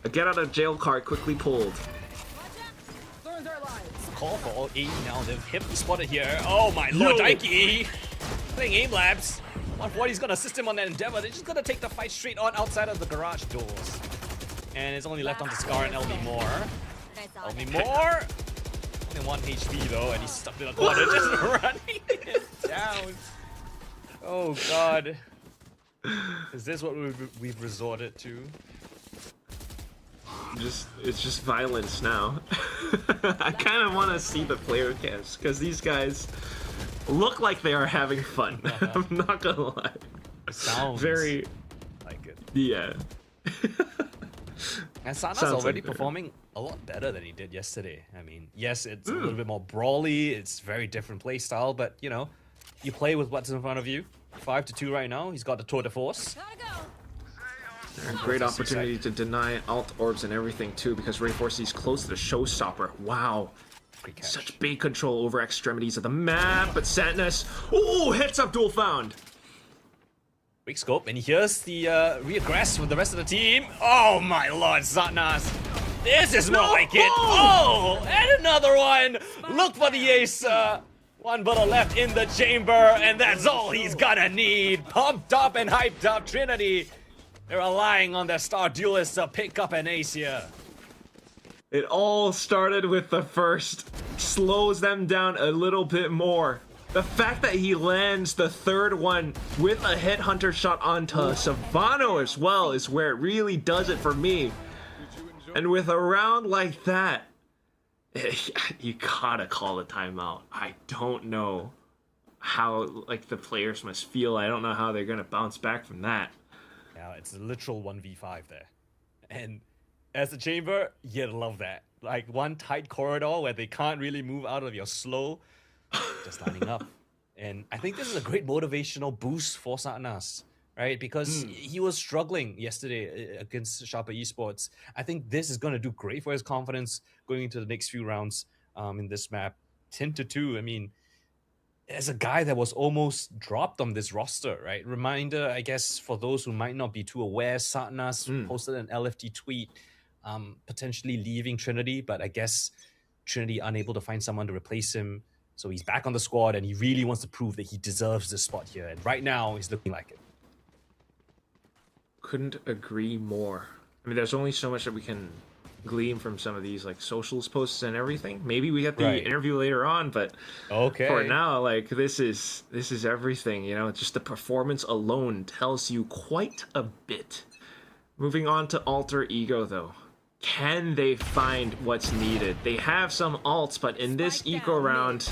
a get out of jail card quickly pulled. Call for all aim now. They've hit spotted here. Oh my lord, Daiki playing aim labs. 140's gonna assist him on that endeavor. They're just gonna take the fight straight on outside of the garage doors. And it's only left on to Scar and LB Moore. LB Moore! Only 1 HP though, and he's stuck in the corner, just running down. Oh god. Is this what we've resorted to? It's just violence now. I kind of want to see the player cams, because these guys look like they are having fun. I'm not gonna lie. Sounds very like it. Yeah. And Sana's already performing a lot better than he did yesterday. I mean, yes, it's a little bit more brawly, it's very different play style, but you know, you play with what's in front of you. 5-2 right now. He's got the tour de force. Great opportunity to deny alt orbs and everything too, because Ray 4C's close to the showstopper. Wow. Such big control over extremities of the map, but Satnus, ooh, heads up duel found. Quick scope, and here's the reaggress with the rest of the team. Oh my lord, Satnas. This is more like it. Oh, and another one. Look for the ace. One bullet left in the chamber, and that's all he's gonna need. Pumped up and hyped up Trinity. They're relying on their star duelists to pick up an ace here. It all started with the first. Slows them down a little bit more. The fact that he lands the third one with a headhunter shot onto Savano as well is where it really does it for me. And with a round like that, you gotta call a timeout. I don't know how like the players must feel. I don't know how they're gonna bounce back from that. Yeah, it's a literal 1v5 there. And as a chamber, you'd love that. Like one tight corridor where they can't really move out of your slow, just lining up. And I think this is a great motivational boost for Satnas, right? Because he was struggling yesterday against Sharper Esports. I think this is going to do great for his confidence going into the next few rounds in this map. 10-2, I mean, as a guy that was almost dropped on this roster, right? Reminder, I guess, for those who might not be too aware, Satnas posted an LFT tweet potentially leaving Trinity, but I guess Trinity unable to find someone to replace him. So he's back on the squad and he really wants to prove that he deserves this spot here. And right now, he's looking like it. Couldn't agree more. I mean, there's only so much that we can glean from some of these like socials posts and everything. Maybe we get the Right. interview later on, but Okay. for now, like this is everything. You know, just the performance alone tells you quite a bit. Moving on to Alter Ego, though. Can they find what's needed? They have some alts, but in this eco round,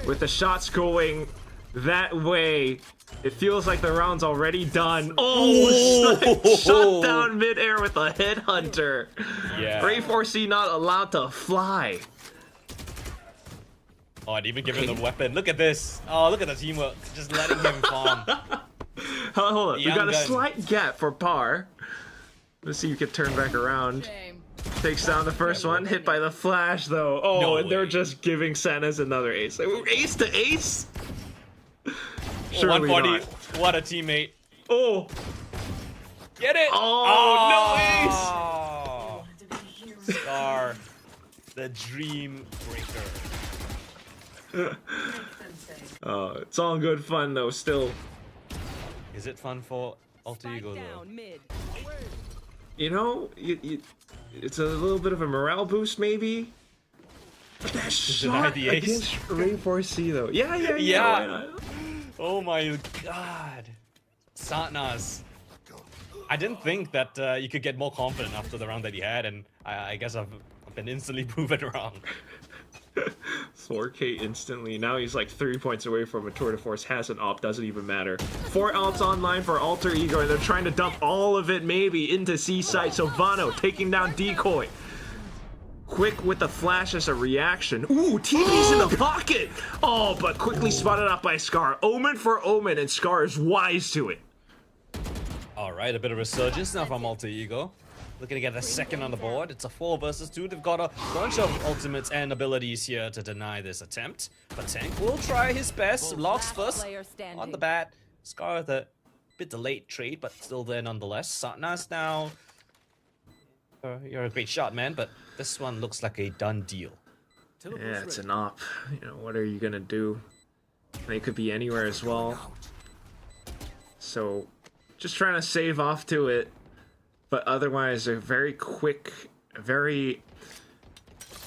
with the shots going that way, it feels like the round's already done. Oh, shot down midair with a headhunter. Yeah. Ray 4C not allowed to fly. Oh, and even giving him the weapon. Look at this. Oh, look at the teamwork. Just letting him farm. Hold on. We Young got a gun. slight gap for Par. Let's see if we can turn back around. Takes down the first one. Hit by the flash, though. Oh, No and they're way. just giving Sanez another ace. Like, ace to ace? Surely 140. not. What a teammate. Oh, Get it. oh, no ace. Scar. The dream breaker. Oh, it's all good fun, though, still. Is it fun for Alter Ego, though? You know, it's a little bit of a morale boost, maybe. But that deny shot the ace? against Ray 4C, though. Yeah. Yeah. Why not? Oh my god. Satnaz. I didn't think that you could get more confident after the round that he had, and I guess I've been instantly proven wrong. 4K instantly. Now he's like 3 points away from a tour de force. Has an op, doesn't even matter. 4 alts online for Alter Ego, and they're trying to dump all of it maybe into Seaside. So Vano taking down Decoy. Quick with the flash as a reaction. Ooh, TV's in the pocket! Oh, but quickly spotted out by Scar. Omen for Omen, and Scar is wise to it. Alright, a bit of resurgence now from Alter Ego. Looking to get a second on the board. It's a 4 versus 2. They've got a bunch of ultimates and abilities here to deny this attempt. But Tank will try his best. Locks first on the bat. Scar with a bit delayed trade, but still there nonetheless. Satnaz now. You're a great shot, man, but this one looks like a done deal. Yeah, it's an op. You know, what are you gonna do? They could be anywhere as well. So, just trying to save off to it. But otherwise, a very quick, very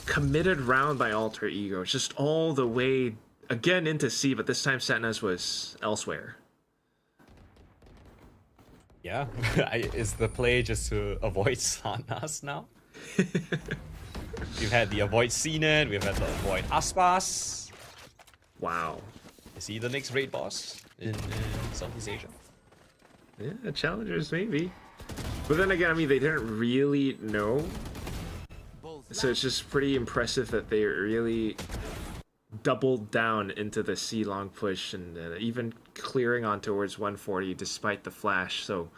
committed round by Alter Ego. Just all the way, again, into C, but this time Satnaz was elsewhere. Yeah, is the play just to avoid Satnaz now? We've had the avoid CNET, we've had the avoid Aspas. Wow. Is he the next raid boss in Southeast Asia? Yeah, challengers, maybe. But then again, I mean, they didn't really know. So it's just pretty impressive that they really doubled down into the C long push and even clearing on towards 140 despite the flash. So,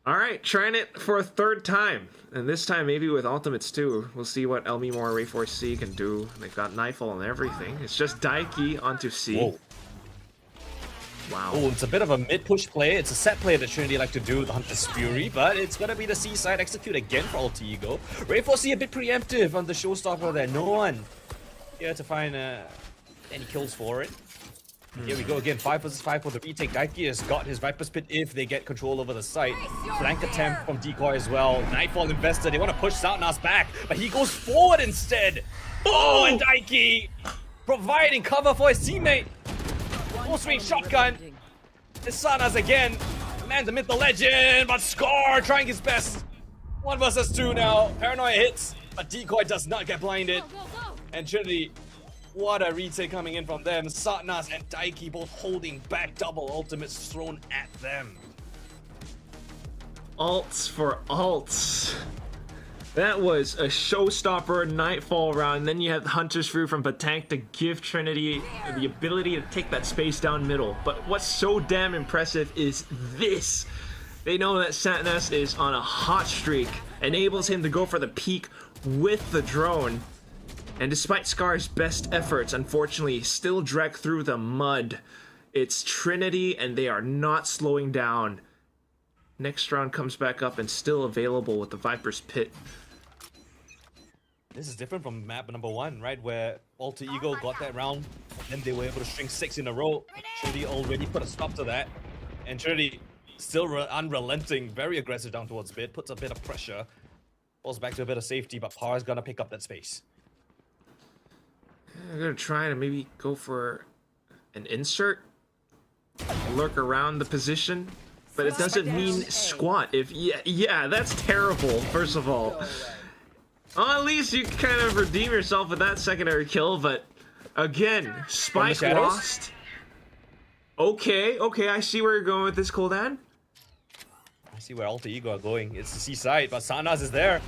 all right, trying it for a third time. And this time maybe with ultimates too. We'll see what Elmimore Ray 4C can do. They've got Nightfall and everything. It's just Daiki onto C. Whoa. Wow. Oh, it's a bit of a mid-push play. It's a set play that Trinity like to do with Hunter's Fury, but it's gonna be the C side execute again for Alter Ego. Ray 4C a bit preemptive on the showstopper there. No one here to find any kills for it. Here we go again, 5 versus 5 for the retake. Daiki has got his Viper's Pit if they get control over the site. Flank attempt from Decoy as well. Nightfall invested, they want to push Satnaz back, but he goes forward instead. Oh, and Daiki providing cover for his teammate. Full swing shotgun. It's Satnaz again. Man to myth the legend, but Scar trying his best. 1 versus 2 now. Paranoia hits, but Decoy does not get blinded. And Trinity, what a retake coming in from them. Satnaz and Daiki both holding back, double ultimates thrown at them. Alts for alts. That was a showstopper Nightfall round. Then you have Hunter's Fury from Batank to give Trinity the ability to take that space down middle. But what's so damn impressive is this. They know that Satnaz is on a hot streak, enables him to go for the peak with the drone. And despite Scar's best efforts, unfortunately, still dragged through the mud. It's Trinity, and they are not slowing down. Next round comes back up and still available with the Viper's Pit. This is different from map number 1, right? Where Alter Ego got that round, then they were able to string 6 in a row. Trinity already put a stop to that. And Trinity still unrelenting, very aggressive down towards mid, puts a bit of pressure. Falls back to a bit of safety, but Par's gonna pick up that space. I'm gonna try to maybe go for an insert, lurk around the position, but it doesn't mean squat. If yeah, that's terrible. First of all, well, at least you kind of redeem yourself with that secondary kill. But again, Spike lost. Okay, I see where you're going with this, Kuldan. I see where Alter Ego are going. It's the seaside, but Sanas is there.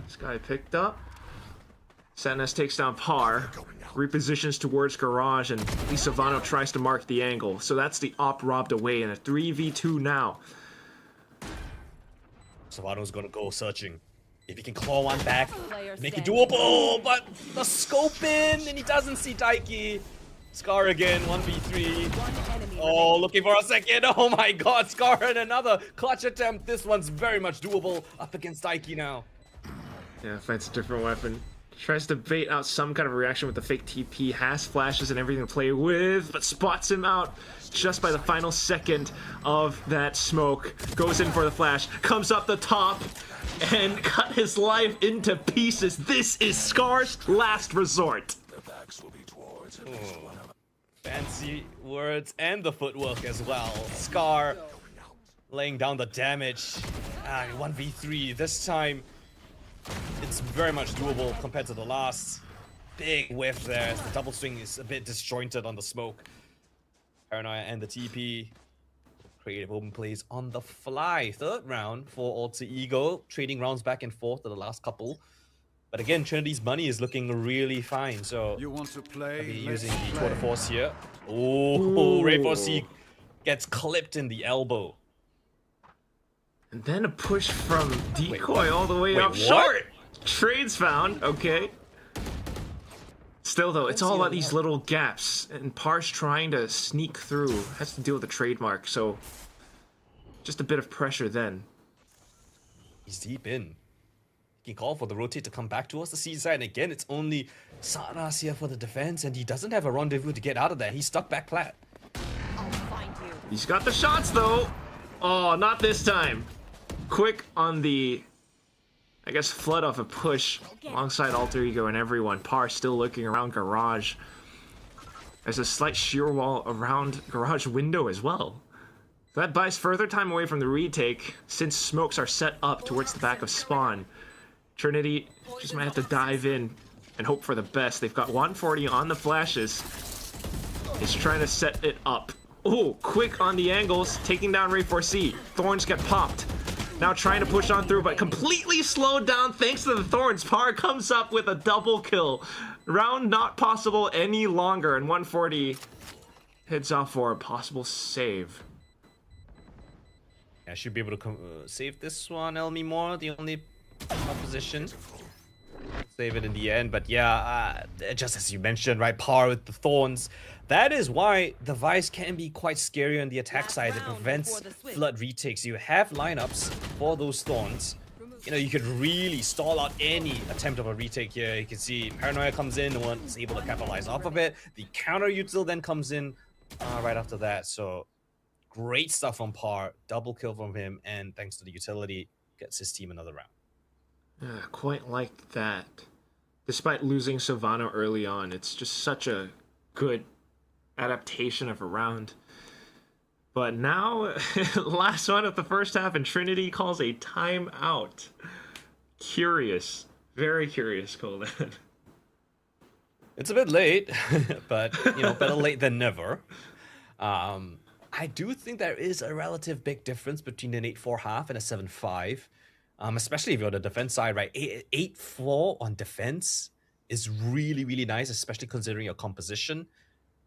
This guy picked up. Sanas takes down Par, repositions towards Garage, and Savano tries to mark the angle. So that's the op robbed away in a 3v2 now. Savano's gonna go searching. If he can claw one back, make it doable, but the scope in, and he doesn't see Daiki. Scar again, 1v3. Oh, looking for a second. Oh my god, Scar and another clutch attempt. This one's very much doable up against Daiki now. Yeah, finds a different weapon. Tries to bait out some kind of reaction with the fake TP, has flashes and everything to play with, but spots him out just by the final second of that smoke. Goes in for the flash, comes up the top, and cut his life into pieces. This is Scar's last resort. Fancy words and the footwork as well. Scar laying down the damage. 1v3. This time, it's very much doable compared to the last. Big whiff there. The double swing is a bit disjointed on the smoke. Paranoia and the TP. Creative open plays on the fly. Third round for Alter Ego. Trading rounds back and forth to the last couple. But again, Trinity's money is looking really fine. So You want to play? be using the tour de force here. Oh, Rainbow C gets clipped in the elbow. And then a push from Decoy all the way wait, up what? short. Trades found. Okay. Still though, it's all about these little gaps, and Par's trying to sneak through. Has to deal with the trademark, so just a bit of pressure then. He's deep in. He can call for the rotate to come back towards the seaside, and again, it's only Sanas here for the defense, and he doesn't have a rendezvous to get out of there. He's stuck back flat. He's got the shots though. Oh, not this time. Quick on the, I guess, flood off a push alongside Alter Ego and everyone. Par still looking around Garage. There's a slight shear wall around Garage window as well. That buys further time away from the retake since smokes are set up towards the back of spawn. Trinity just might have to dive in and hope for the best. They've got 140 on the flashes. He's trying to set it up. Oh, quick on the angles, taking down Ray 4C. Thorns get popped. Now trying to push on through, but completely slowed down thanks to the Thorns. Par comes up with a double kill. Round not possible any longer, and 140 heads off for a possible save. I should be able to save this one, Elmi Moore, the only opposition. Save it in the end, but yeah, just as you mentioned, right, Par with the Thorns. That is why the Vice can be quite scary on the attack side. It prevents flood retakes. You have lineups for those Thorns. You know, you could really stall out any attempt of a retake here. You can see Paranoia comes in, no one's able to capitalize off of it. The counter util then comes in right after that. So great stuff from Par. Double kill from him, and thanks to the utility, gets his team another round. Quite like that. Despite losing Savano early on, it's just such a good adaptation of a round. But now, last one of the first half, and Trinity calls a timeout. Curious. Very curious, Colin. It's a bit late, but, you know, better late than never. I do think there is a relative big difference between an 8-4 half and a 7-5. Especially if you're on the defense side, right? 8-4 on defense is really, really nice, especially considering your composition.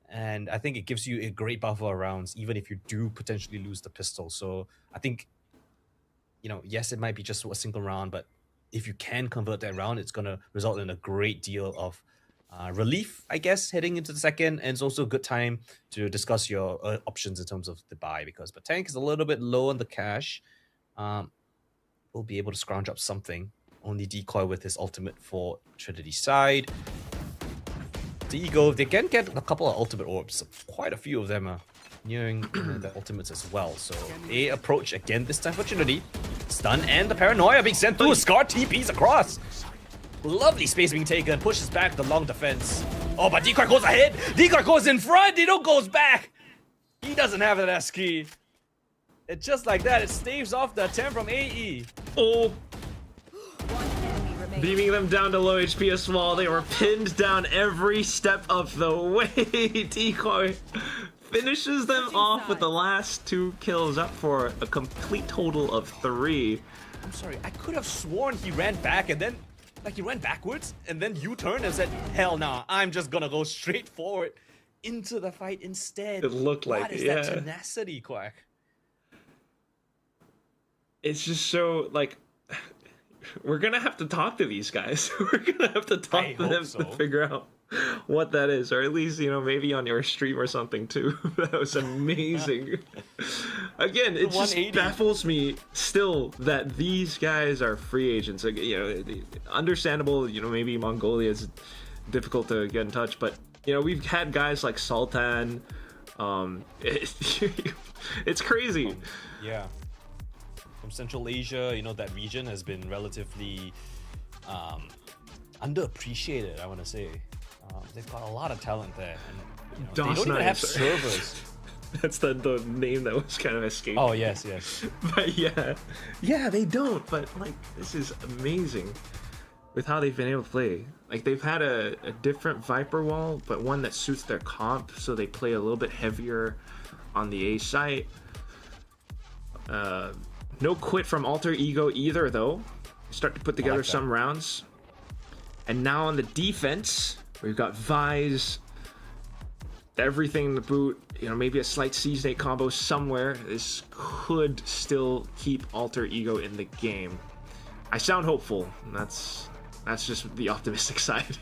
And I think it gives you a great buffer of rounds, even if you do potentially lose the pistol. So I think, you know, yes, it might be just a single round, but if you can convert that round, it's going to result in a great deal of relief, I guess, heading into the second. And it's also a good time to discuss your options in terms of the buy, because Batank is a little bit low on the cash. Will be able to scrounge up something. Only Decoy with his ultimate for Trinity side. The Ego, they can get a couple of ultimate orbs. Quite a few of them are nearing the ultimates as well. So a approach again this time for Trinity. Stun and the paranoia being sent through. Scar TPs across. Lovely space being taken. Pushes back the long defense. Oh, but Decoy goes ahead. Decoy goes in front. Dino goes back. He doesn't have that S key. It's just like that. It staves off the attempt from AE. Oh. Beaming them down to low HP as well. They were pinned down every step of the way. Decoy finishes them off with the last 2 kills, up for a complete total of 3. I'm sorry, I could have sworn he ran back and then, like, he ran backwards and then U-turned and said, hell nah, I'm just gonna go straight forward into the fight instead. It looked like what is it, yeah. that tenacity, Quack? It's just so, like, we're gonna have to talk to these guys. We're gonna have to talk to them to figure out what that is, or at least, you know, maybe on your stream or something too. That was amazing. Again, it just baffles me still that these guys are free agents. Like, you know, understandable, you know, maybe Mongolia is difficult to get in touch, but you know, we've had guys like Sultan. It's crazy. Yeah. From Central Asia, you know, that region has been relatively underappreciated, I want to say. They've got a lot of talent there. And, you know, they don't even have servers. That's the name that was kind of escaping. Oh, yes, yes. But yeah, they don't. But, like, this is amazing with how they've been able to play. Like, they've had a different Viper wall, but one that suits their comp, so they play a little bit heavier on the A site. No quit from Alter Ego either, though. Start to put together some rounds. And now on the defense, we've got Vise, everything in the boot. You know, maybe a slight Siege Nate combo somewhere. This could still keep Alter Ego in the game. I sound hopeful. That's just the optimistic side.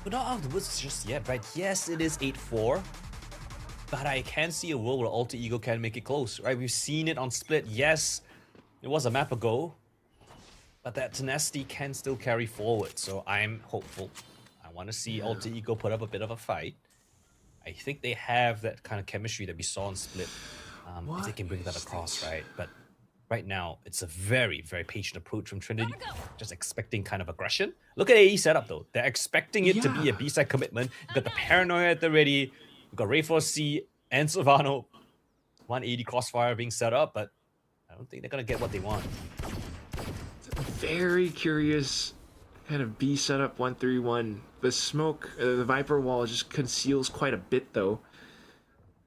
But not out of the woods just yet, right? Yes, it is 8-4. But I can see a world where Alter Ego can make it close, right? We've seen it on Split. Yes, it was a map ago, but that tenacity can still carry forward. So I'm hopeful. I want to see Alter Ego put up a bit of a fight. I think they have that kind of chemistry that we saw on Split. If they can bring that across, right? But right now, it's a very, very patient approach from Trinity. Just expecting kind of aggression. Look at AE setup, though. They're expecting it to be a B-side commitment. You've got the Paranoia at the ready. We've got Ray 4C and Silvano. 180 crossfire being set up, but I don't think they're going to get what they want. Very curious kind of B setup 131. The smoke, the Viper wall just conceals quite a bit, though.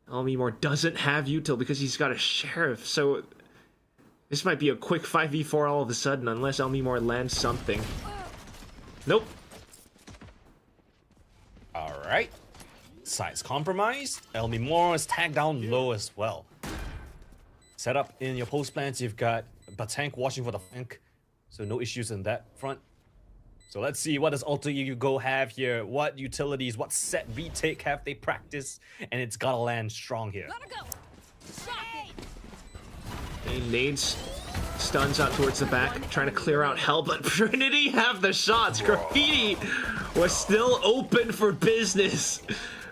Elmemore doesn't have util because he's got a Sheriff, so this might be a quick 5v4 all of a sudden unless Elmemore lands something. Nope. All right. Sides compromised. Elmemore is tagged down low as well. Set up in your post plans, you've got Batank watching for the flank, so no issues in that front. So let's see, what does Alter Ego have here? What utilities, what set retake have they practiced? And it's gotta land strong here. And nades stuns out towards the back, trying to clear out hell, but Trinity have the shots. Graffiti was still open for business.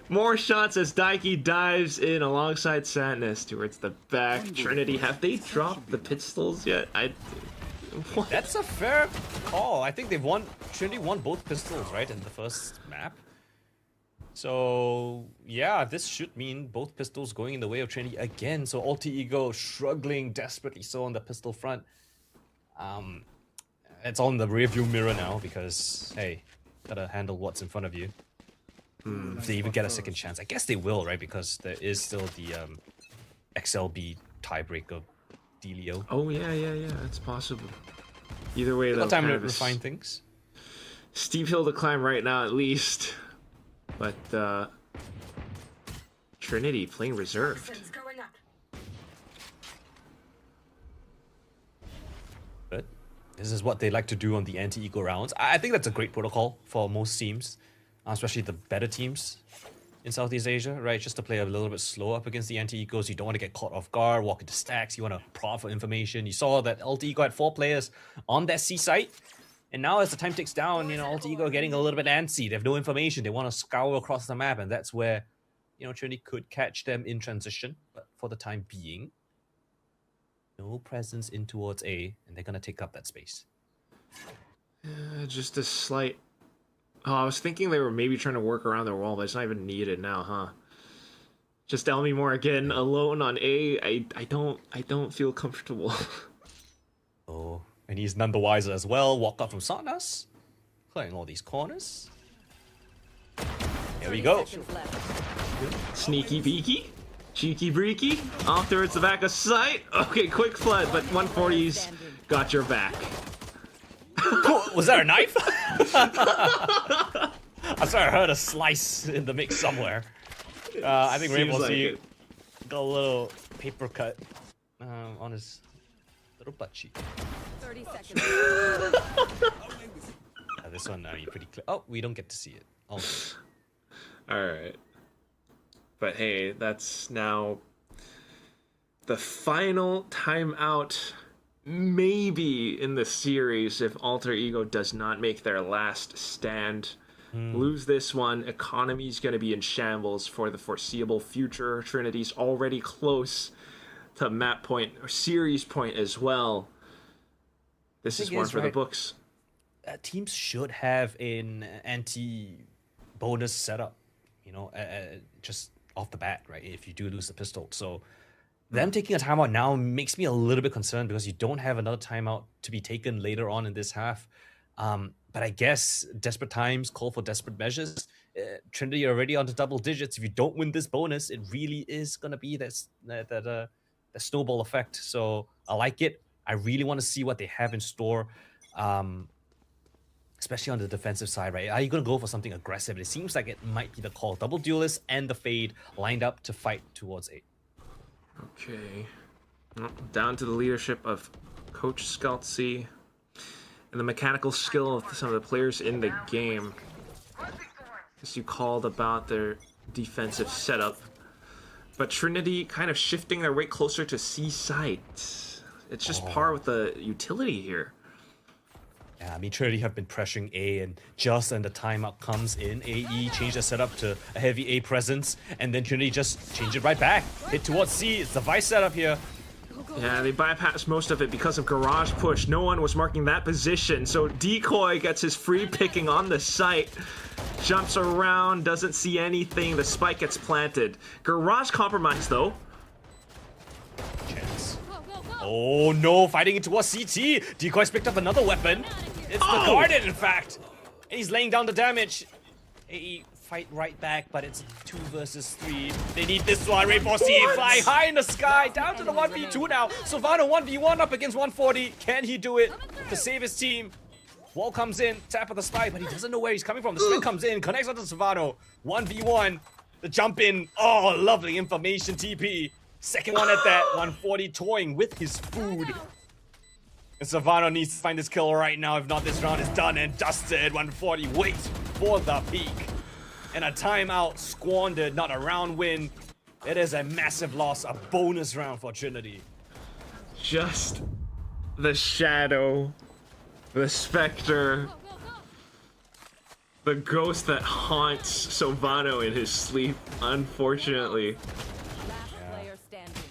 More shots as Daiki dives in alongside Sadness towards the back. Trinity, have they dropped the pistols yet? What? That's a fair call. I think they've won. Trinity won both pistols, right, in the first map. So yeah, this should mean both pistols going in the way of Trinity again. So Alter Ego struggling desperately so on the pistol front. It's all in the rearview mirror now because hey, gotta handle what's in front of you. If they even get a second chance, I guess they will, right? Because there is still the XLB tiebreaker dealio. Oh yeah, it's possible. Either way, though, time to refine things. Steep hill to climb right now, at least. But Trinity playing reserved. But this is what they like to do on the anti-ego rounds. I think that's a great protocol for most teams, especially the better teams in Southeast Asia, right? Just to play a little bit slow up against the anti-egos. You don't want to get caught off guard, walk into stacks. You want to prod for information. You saw that Alter Ego had 4 players on that C site. And now as the time ticks down, you know, Alter Ego are getting a little bit antsy. They have no information. They want to scour across the map. And that's where, you know, Trinity could catch them in transition. But for the time being, no no presence in towards A, and they're gonna take up that space. Just a slight. Oh, I was thinking they were maybe trying to work around their wall, but it's not even needed now, huh? Just Elmy Moore again, alone on A. I don't feel comfortable. Oh, and he's none the wiser as well. Walk up from Sarnas, clearing all these corners. Here we go. Sneaky beaky, cheeky breaky, off towards the back of sight. Okay, quick flood, but 140's got your back. Cool. Was that a knife? I swear I heard a slice in the mix somewhere. I think Rainbow Seems C like it. got a little paper cut on his little butt cheek. 30 seconds. This one, I mean, pretty clear. Oh, we don't get to see it. Oh. Alright. But hey, that's now the final timeout, maybe in the series, if Alter Ego does not make their last stand. Lose this one, economy's going to be in shambles for the foreseeable future. Trinity's already close to map point or series point as well. This is one for the books. Teams should have an anti-bonus setup, you know, just off the bat, right? If you do lose the pistol. So them taking a timeout now makes me a little bit concerned because you don't have another timeout to be taken later on in this half. But I guess desperate times call for desperate measures. Trinity are already on to double digits. If you don't win this bonus, it really is going to be that snowball effect. So I like it. I really want to see what they have in store, especially on the defensive side, right? Are you going to go for something aggressive? It seems like it might be the call. Double Duelist and the Fade lined up to fight towards A. Okay. Well, down to the leadership of Coach Skaltzy and the mechanical skill of some of the players in the game. As you called about their defensive setup. But Trinity kind of shifting their weight closer to C side. It's just par with the utility here. Yeah, I mean, Trinity have been pressuring A, and just when the timeout comes in, AE change the setup to a heavy A presence, and then Trinity just change it right back. Hit towards C. It's the vice setup here. Yeah, they bypassed most of it because of garage push. No one was marking that position, so Decoy gets his free picking on the site. Jumps around, doesn't see anything. The spike gets planted. Garage compromise, though. Chance. Oh no, fighting it towards CT. Decoy's picked up another weapon. It's the Guardian, in fact. And he's laying down the damage. AE fight right back, but it's 2 versus 3. They need this one. Rainbow C fly high in the sky, down to the 1v2 now. Sylvano 1v1 up against 140. Can he do it to save his team? Wall comes in, tap of the spike, but he doesn't know where he's coming from. The spin comes in, connects onto Sylvano. 1v1. The jump in. Oh, lovely information TP. Second one at that. 140 toying with his food. And Sylvano needs to find his kill right now. If not, this round is done and dusted. 140 waits for the peak. And a timeout squandered, not a round win. It is a massive loss, a bonus round for Trinity. Just the shadow, the specter, the ghost that haunts Sylvano in his sleep, unfortunately.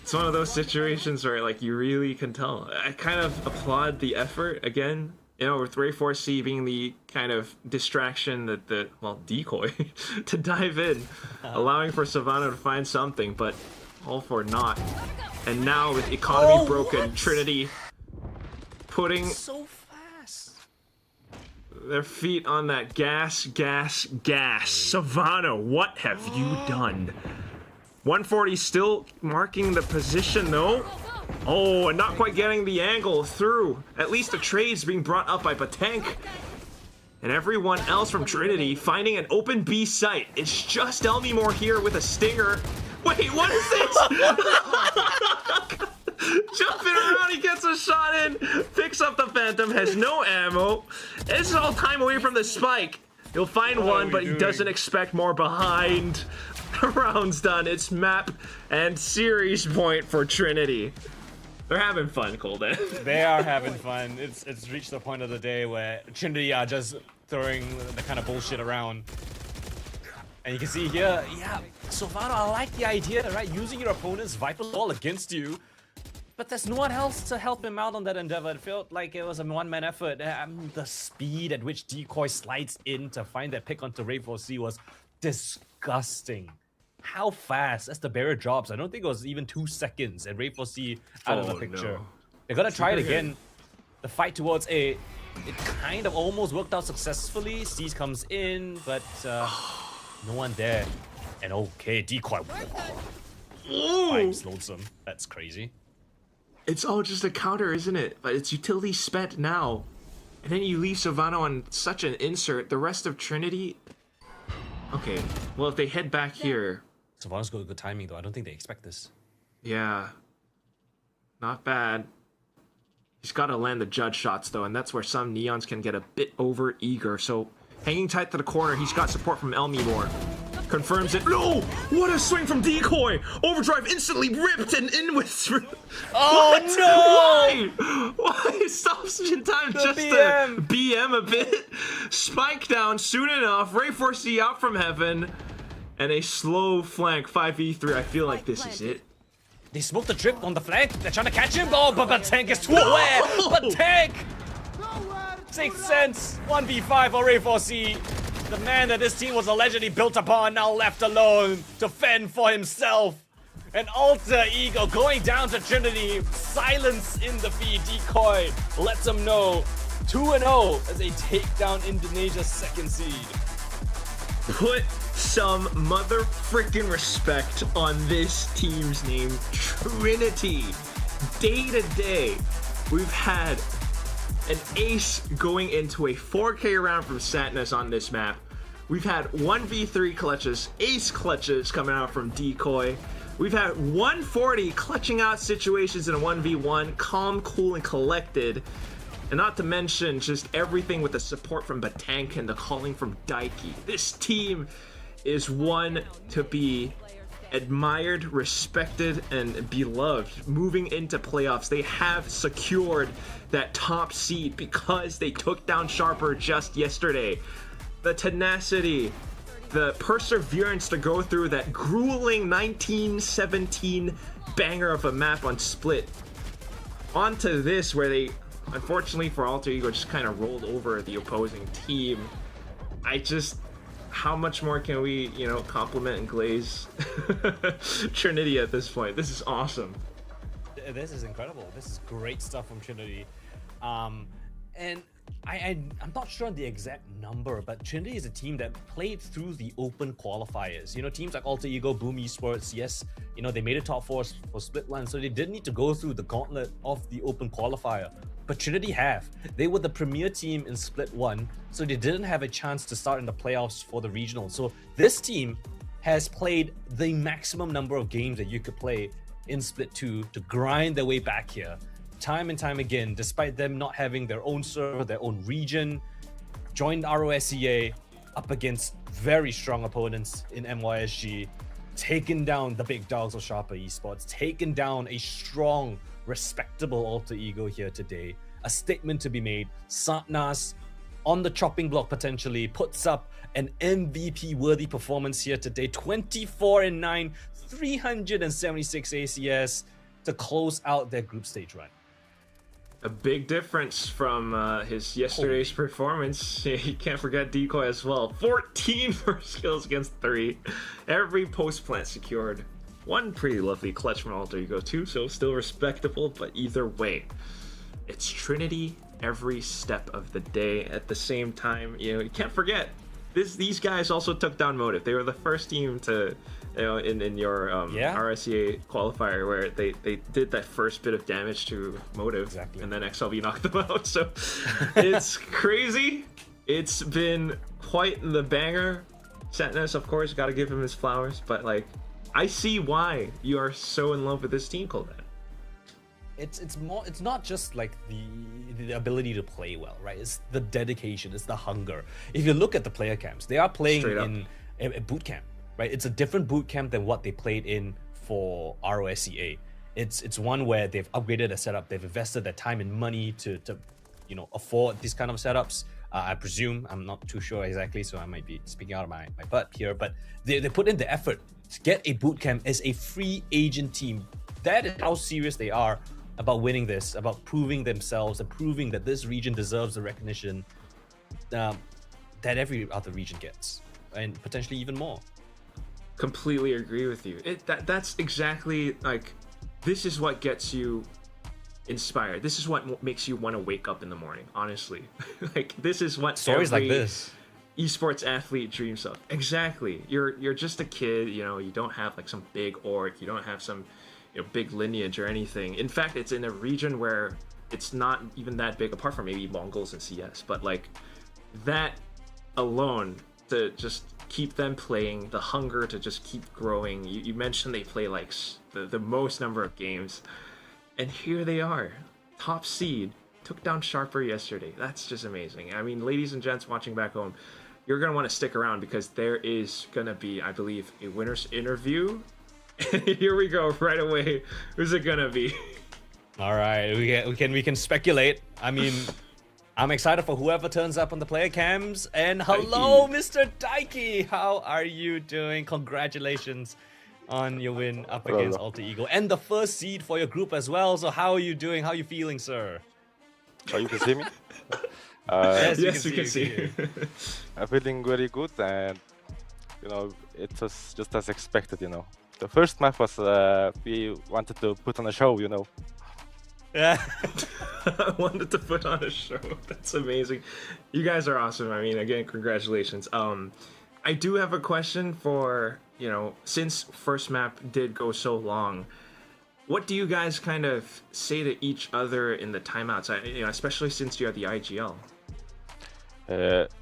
It's one of those situations where, like, you really can tell. I kind of applaud the effort again. You know, with Ray 4C being the kind of distraction that decoy to dive in, allowing for Sylvano to find something, but all for naught. And now with economy broken, Trinity putting So fast. their feet on that gas. Sylvano, what have you done? 140 still marking the position though. Oh, and not quite getting the angle through. At least the trade's being brought up by Patank. And everyone else from Trinity finding an open B site. It's just Elmy Moore here with a stinger. Wait, what is this? Jumping around, he gets a shot in. Picks up the Phantom, has no ammo. This is all time away from the spike. He'll find one, but he doesn't expect more behind. The round's done. It's map and series point for Trinity. They're having fun, Colden. They are having fun. It's reached the point of the day where Trinity are just throwing the kind of bullshit around. And you can see here, yeah, Sylvano, I like the idea, right? Using your opponent's Viper Ball against you. But there's no one else to help him out on that endeavor. It felt like it was a one-man effort. The speed at which Decoy slides in to find that pick onto Ray4C was disgusting. How fast as the barrier drops? I don't think it was even 2 seconds and Ray4C out of the picture. No. They're gonna try it again. The fight towards A, it kind of almost worked out successfully. Cease comes in, but no one there. And okay, Decoy. Vibes lonesome. That's crazy. It's all just a counter, isn't it? But it's utility spent now. And then you leave Savannah on such an insert. The rest of Trinity... Okay, well, if they head back here... Savannah's got good timing, though. I don't think they expect this. Yeah. Not bad. He's got to land the judge shots, though, and that's where some Neons can get a bit over-eager. So, hanging tight to the corner, he's got support from Elmibor. Confirms it. No! What a swing from Decoy! Overdrive instantly ripped and in with... Oh, no! Why? Stops in time The just BM. to BM a bit. Spike down soon enough. Ray4C out from heaven. And a slow flank 5v3. I feel like this is it. They smoked the drip on the flank. They're trying to catch him. Oh, but Tank is too aware. But Tank! 6th sense. 1v5 for Ray4C. The man that this team was allegedly built upon now left alone to fend for himself. An alter ego going down to Trinity. Silence in the feed. Decoy lets them know 2-0 as they take down Indonesia's 2nd seed. Put some mother freaking respect on this team's name, Trinity. Day to day, we've had an ace going into a 4K round from Satnus on this map. We've had 1v3 clutches, ace clutches coming out from Decoy. We've had 140 clutching out situations in a 1v1, calm, cool, and collected. And not to mention just everything with the support from Batank and the calling from Daiki. This team is one to be admired, respected, and beloved. Moving into playoffs, they have secured that top seed because they took down Sharper just yesterday. The tenacity, the perseverance to go through that grueling 1917 banger of a map on Split. Onto this where they, unfortunately for Alter Ego, just kind of rolled over the opposing team. How much more can we, compliment and glaze Trinity at this point? This is awesome. This is incredible. This is great stuff from Trinity. And I'm not sure on the exact number, but Trinity is a team that played through the open qualifiers. Teams like Alter Ego, Boom Esports, yes, they made a top 4 for Split 1, so they didn't need to go through the gauntlet of the open qualifier. But Trinity have. They were the premier team in Split 1, so they didn't have a chance to start in the playoffs for the regional. So this team has played the maximum number of games that you could play in Split 2 to grind their way back here. Time and time again, despite them not having their own server, their own region, joined ROSEA up against very strong opponents in MYSG, taken down the big dogs of Sharper Esports, taken down a strong, respectable Alter Ego here today. A statement to be made. Satnas on the chopping block potentially puts up an MVP-worthy performance here today. 24-9, 376 ACS to close out their group stage run. A big difference from his yesterday's performance. You can't forget Decoy as well. 14 first kills against 3. Every post plant secured. One pretty lovely clutch from Alter Ego too, so still respectable, but either way, it's Trinity every step of the day. At the same time, you can't forget, these guys also took down Motive. They were the first team to, in your RSEA qualifier where they did that first bit of damage to Motive, exactly. And then XLV knocked them out. So it's crazy. It's been quite the banger. Satnus, of course, got to give him his flowers, but I see why you are so in love with this team, Colden. It's not just like the ability to play well, right? It's the dedication, it's the hunger. If you look at the player camps, they are playing in a boot camp, right? It's a different boot camp than what they played in for ROSEA. It's one where they've upgraded the setup, they've invested their time and money to afford these kind of setups. I presume, I'm not too sure exactly, so I might be speaking out of my butt here, but they put in the effort to get a bootcamp as a free agent team. That is how serious they are about winning this, about proving themselves and proving that this region deserves the recognition that every other region gets, and potentially even more. Completely agree with you. That's exactly like, this is what gets you inspired. This is what makes you want to wake up in the morning, honestly. Like, this is what Stories like this esports athlete dreams of. Exactly. You're just a kid, you know, you don't have like some big org, you don't have some, you know, big lineage or anything. In fact, it's in a region where it's not even that big, apart from maybe Mongols and CS, but like that alone, to just keep them playing, the hunger to just keep growing. You mentioned they play like the most number of games, and here they are, top seed, took down Sharper yesterday. That's just amazing. I mean, ladies and gents watching back home, you're going to want to stick around, because there is going to be, I believe, a winner's interview. Here we go, right away. Who's it going to be? All right, we can speculate. I mean, I'm excited for whoever turns up on the player cams. And hello, Mr. Daiki. How are you doing? Congratulations on your win up against Alter Ego, and the first seed for your group as well. So how are you doing? How are you feeling, sir? Oh, you can see me? Yes, we can see you. I'm feeling very good, and you know, it was just as expected. You know, the first map was we wanted to put on a show. You know. Yeah. I wanted to put on a show. That's amazing. You guys are awesome. I mean, again, congratulations. I do have a question for, you know, since first map did go so long, what do you guys kind of say to each other in the timeouts? You know, especially since you're the IGL.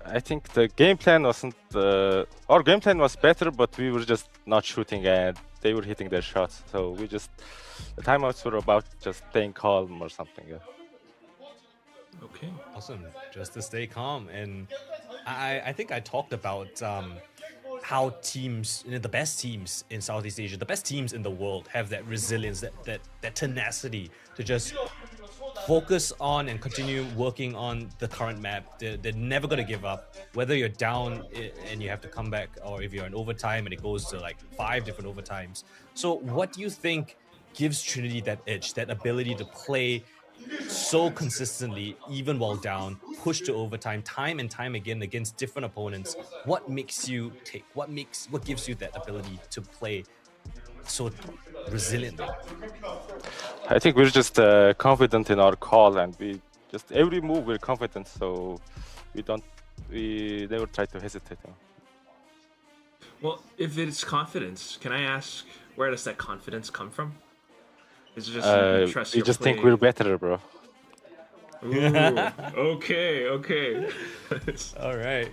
I think the game plan wasn't. Our game plan was better, but we were just not shooting, and they were hitting their shots. So we just, the timeouts were about just staying calm or something. Yeah. Okay. Awesome. Just to stay calm. And I think I talked about how teams, you know, the best teams in Southeast Asia, the best teams in the world, have that resilience, that tenacity to just focus on and continue working on the current map. They're never going to give up, whether you're down and you have to come back, or if you're in overtime and it goes to like 5 different overtimes. So what do you think gives Trinity that edge, that ability to play so consistently, even while down, push to overtime time and time again against different opponents? What makes you tick? What gives you that ability to play so resiliently? I think we're just confident in our call, and we just, every move we're confident, so we never try to hesitate. You know? Well, if it's confidence, can I ask, where does that confidence come from? Is it just you trust we your just play? think we're better, bro. Ooh, okay. All right.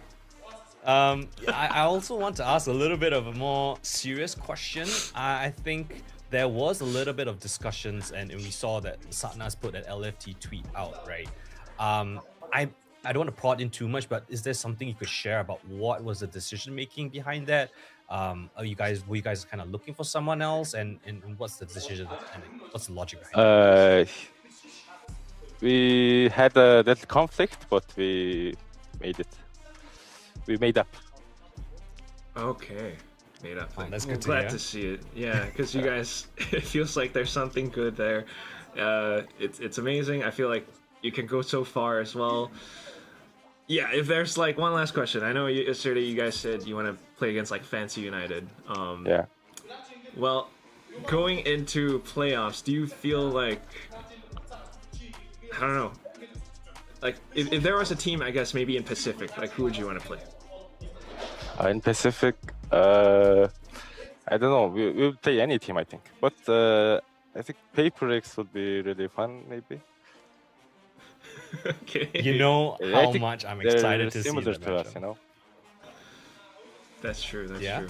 I also want to ask a little bit of a more serious question. I think there was a little bit of discussions, and we saw that Satnaz put that LFT tweet out, right? I don't want to prod in too much, but is there something you could share about what was the decision making behind that? Were you guys kind of looking for someone else, and what's the decision and what's the logic behind it? We had a little conflict, but we made it. We made up. Okay, made up. Oh, that's Well, good to glad hear. to see it. Yeah, because you guys, it feels like there's something good there. It's amazing. I feel like you can go so far as well. Yeah, if there's like one last question. I know yesterday you guys said you want to play against like Fancy United. Yeah. Well, going into playoffs, do you feel like, I don't know, like if there was a team, I guess maybe in Pacific, like who would you want to play? In Pacific, I don't know. We'll play any team, I think. But I think Paper X would be really fun, maybe. Okay. You know I how think much I'm they're excited to see similar that to us, matchup. you know. That's true. That's Yeah? true.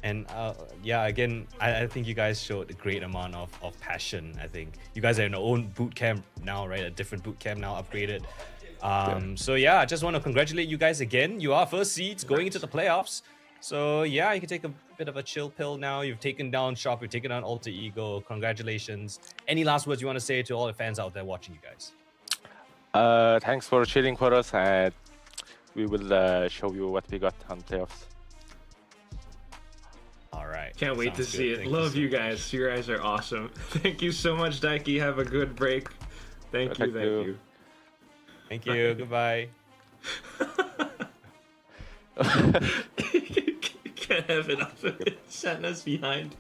And yeah, again, I think you guys showed a great amount of passion. I think you guys are in your own boot camp now, right? A different boot camp now, upgraded. So yeah, I just want to congratulate you guys again. You are first seeds going into the playoffs. So yeah, you can take a bit of a chill pill now. You've taken down Shop, you've taken down Alter Ego. Congratulations. Any last words you want to say to all the fans out there watching you guys? Thanks for cheering for us, and we will show you what we got on playoffs. All right. right. Can't wait to Sounds see good. it. Thank Love you so guys. much. You guys are awesome. Thank you so much, Daiki. Have a good break. Thank you. Thank Thank you. you. Thank you. Goodbye. Can't have enough of it. Satna's behind.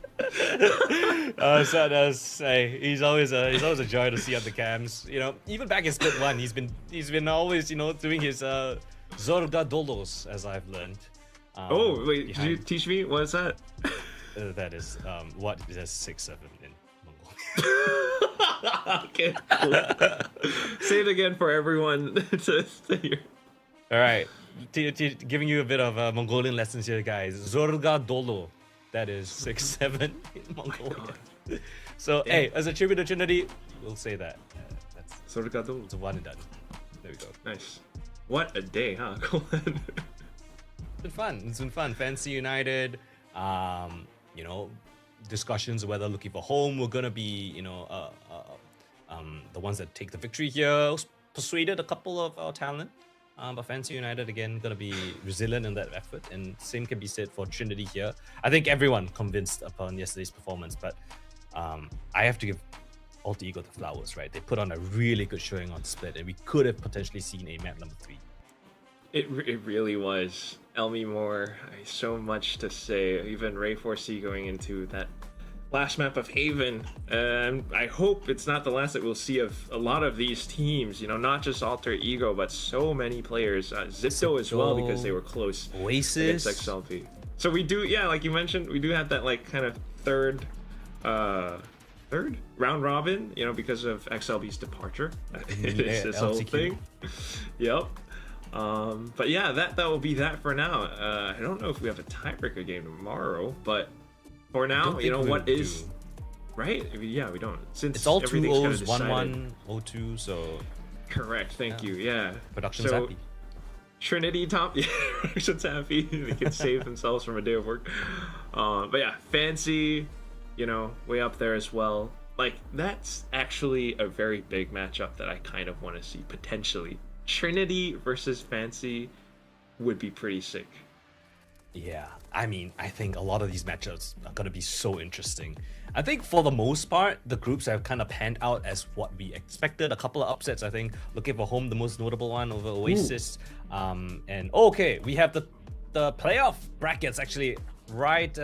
Sadness. Hey, he's always a joy to see on the cams. You know, even back in Split 1, he's been always, you know, doing his Zorga Dolos, as I've learned. Oh wait, did you behind- teach me? What is that? that is what is 6-7 in Mongol. Okay. Cool. Say it again for everyone to hear. All right, giving you a bit of Mongolian lessons here, guys. Zorga Dolo, that is 6-7 in Mongolian. So hey, as a tribute to Trinity, we'll say that. That's Sorgado. it's a one and done. There we go. Nice. What a day, huh? Go ahead. It's been fun. It's been fun. Fancy United. You know, discussions whether looking for home we're gonna be, you know, the ones that take the victory here. Persuaded a couple of our talent. But Fancy United again gonna be resilient in that effort, and same can be said for Trinity here. I think everyone convinced upon yesterday's performance, but I have to give Alter Ego the flowers, right? They put on a really good showing on Split, and we could have potentially seen a map number 3. It really was. Elmi Moore, so much to say. Even Ray 4C going into that last map of Haven. I hope it's not the last that we'll see of a lot of these teams, you know, not just Alter Ego, but so many players. Zipto as well, because they were close Oasis. against XLP. So we do, yeah, like you mentioned, we do have that like kind of third round robin, you know, because of XLB's departure. It's this whole LTQ. thing. Yep. But yeah, that will be that for now. I don't know if we have a tiebreaker game tomorrow, but for now, you know what is right? Yeah, we don't. Since It's all everything's kinda 2-0s, decided. 1-1, 0-2, so Correct. Thank you. Yeah. production's So, happy. Trinity top. Yeah, production's happy. They can save themselves from a day of work. But yeah, Fancy, you know, way up there as well. Like that's actually a very big matchup that I kind of want to see potentially. Trinity versus Fancy would be pretty sick. Yeah, I mean, I think a lot of these matchups are going to be so interesting. I think for the most part, the groups have kind of panned out as what we expected. A couple of upsets, I think. Looking for home, the most notable one over Oasis. And okay, we have the playoff brackets actually right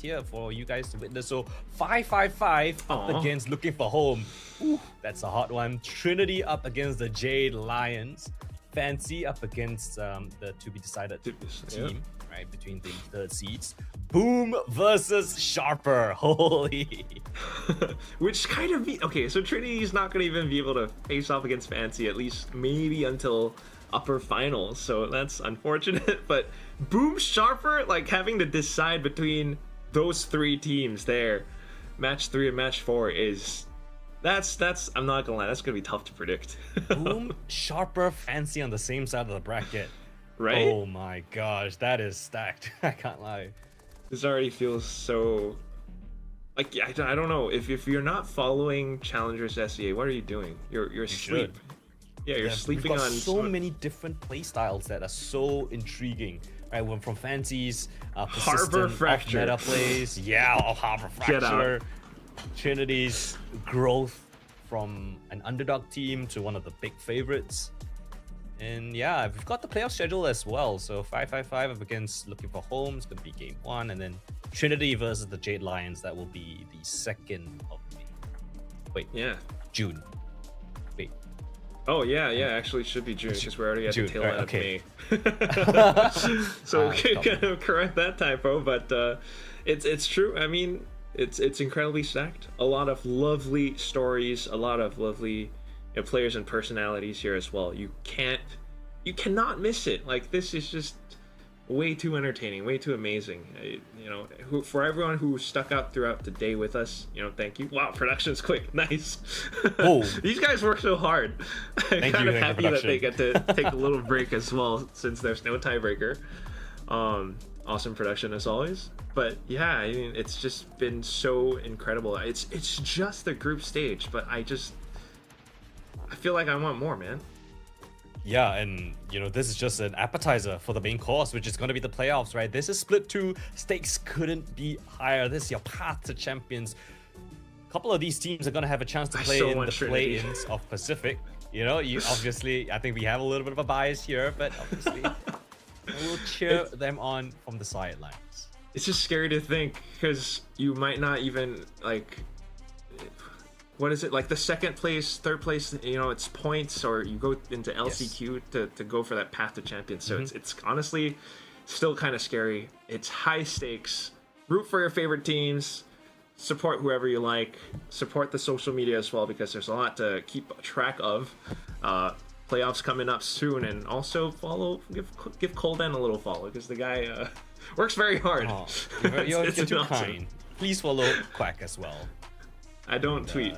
here for you guys to witness. So 5-5-5 up against Looking for Home. Ooh, that's a hot one. Trinity up against the Jade Lions. Fancy up against the to be decided team, right, between the third seeds. Boom versus Sharper. Holy. Which kind of okay, so Trinity's not gonna even be able to face off against Fancy, at least maybe until upper finals. So that's unfortunate. But Boom Sharper, like having to decide between those three teams there, match 3 and match 4 is that's I'm not gonna lie, that's gonna be tough to predict. Boom, Sharper, Fancy on the same side of the bracket. Right? Oh my gosh, that is stacked. I can't lie. This already feels so like I don't know if you're not following Challengers SEA, what are you doing? You're asleep. Yeah, you're sleeping We've got on so many different play styles that are so intriguing. Right, went from Fancy's Harbor Fracture meta plays, Harbor Get out. Fracture, Trinity's growth from an underdog team to one of the big favorites. And yeah, we've got the playoff schedule as well. So 5-5-5 up against Looking for Home. It's going to be game 1. And then Trinity versus the Jade Lions. That will be the 2nd of May. Wait. Yeah. June. Wait. Oh, yeah. Actually, it should be June because we're already at the tail end of May. So kind of correct that typo. But it's true. I mean, it's incredibly stacked. A lot of lovely stories. A lot of lovely players and personalities here as well. You cannot miss it. Like this is just way too entertaining, way too amazing. You know, for everyone who stuck out throughout the day with us, you know, thank you. Wow, production's quick, nice. Oh, these guys work so hard. I'm kind of happy that they get to take a little break as well, since there's no tiebreaker. Awesome production as always. But yeah, I mean, it's just been so incredible. It's just the group stage, but I feel like I want more, man. Yeah, and you know, this is just an appetizer for the main course, which is going to be the playoffs, right? This is split 2. Stakes couldn't be higher. This is your path to champions. A couple of these teams are going to have a chance to play in the play-ins of Pacific. You know, you obviously, I think we have a little bit of a bias here, but obviously we'll cheer them on from the sidelines. It's just scary to think, because you might not even, like, what is it, like the second place, third place, you know, it's points, or you go into LCQ to go for that path to champions. So it's honestly still kind of scary. It's high stakes. Root for your favorite teams. Support whoever you like. Support the social media as well, because there's a lot to keep track of. Playoffs coming up soon, and also give Colden a little follow, because the guy works very hard. Oh, you're too kind. Please follow Quack as well. I don't tweet,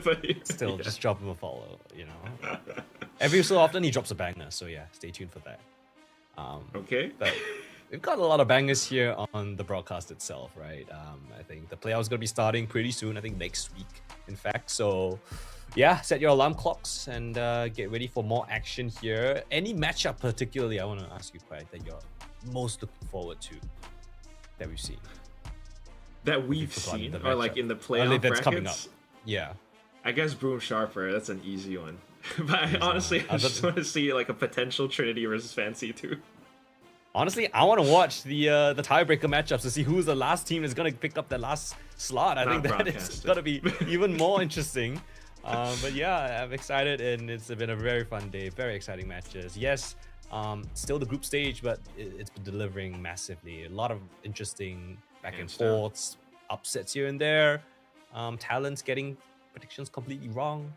but still, just drop him a follow. You know, every so often he drops a banger, so yeah, stay tuned for that. Okay. But we've got a lot of bangers here on the broadcast itself, right? I think the playoffs gonna be starting pretty soon. I think next week, in fact. So yeah, set your alarm clocks and get ready for more action here. Any matchup particularly, I want to ask you, Quack, that you're most looking forward to that we've seen. That we've seen, or like in the playoff that's brackets? coming up. Yeah. I guess Boom Sharper, that's an easy one. But honestly, I just want to see like a potential Trinity versus Fancy too. Honestly, I want to watch the tiebreaker matchups to see who's the last team that's going to pick up the last slot. I think that is going to be even more interesting. But yeah, I'm excited, and it's been a very fun day. Very exciting matches. Yes, still the group stage, but it's been delivering massively. A lot of interesting back and forths, upsets here and there. Talents getting predictions completely wrong.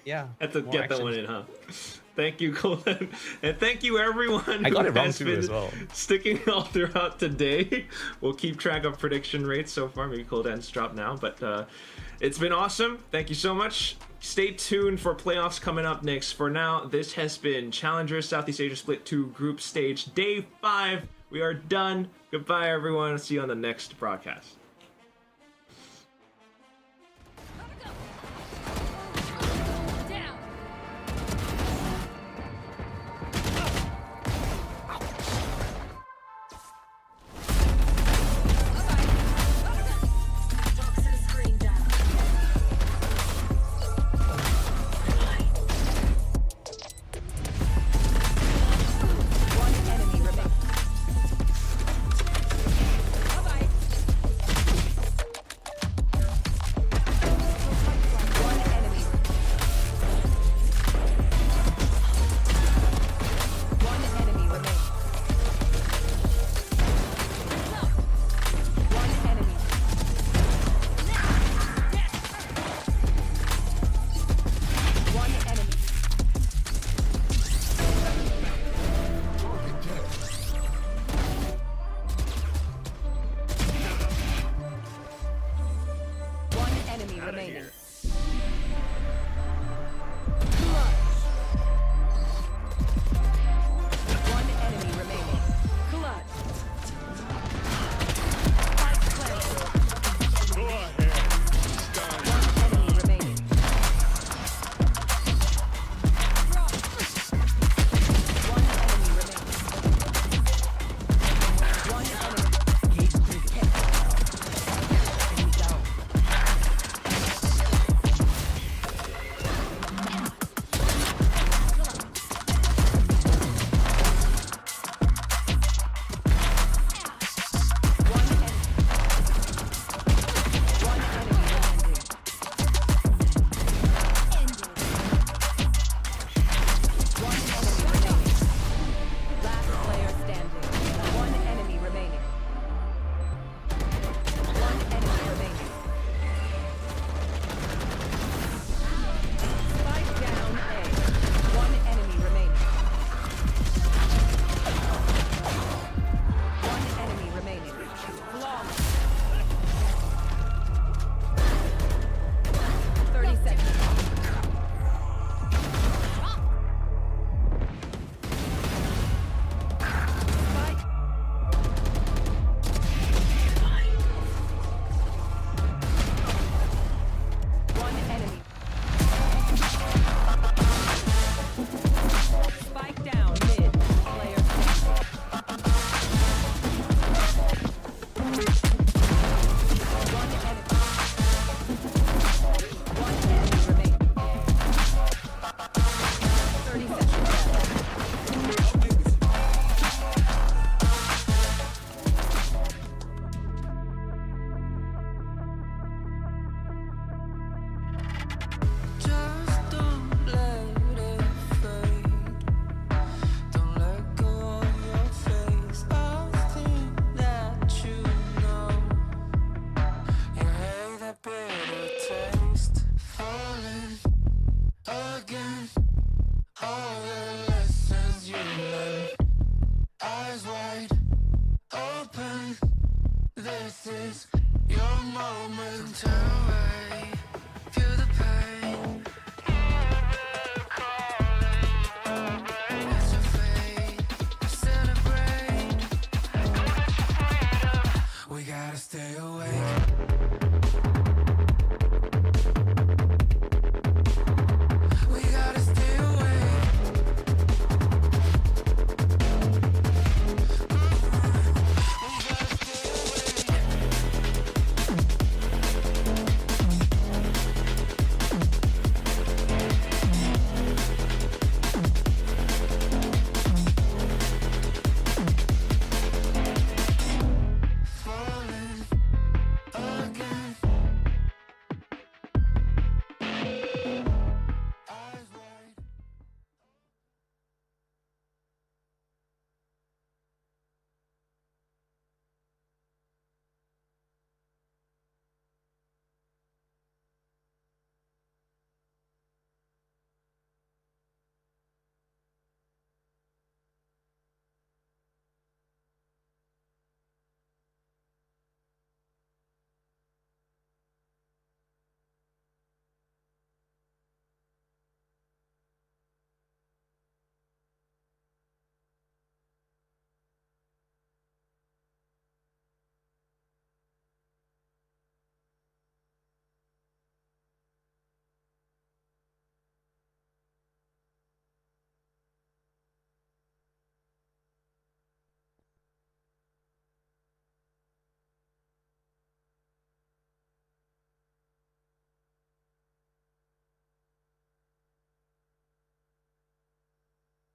Yeah. Had to get that one in, huh? Thank you, Colin. And thank you, everyone I got who it wrong has too been as well. sticking all throughout today. We'll keep track of prediction rates so far. Maybe Colin's dropped now, but it's been awesome. Thank you so much. Stay tuned for playoffs coming up next. For now, this has been Challengers Southeast Asia Split 2 Group Stage Day 5. We are done. Goodbye, everyone. See you on the next broadcast.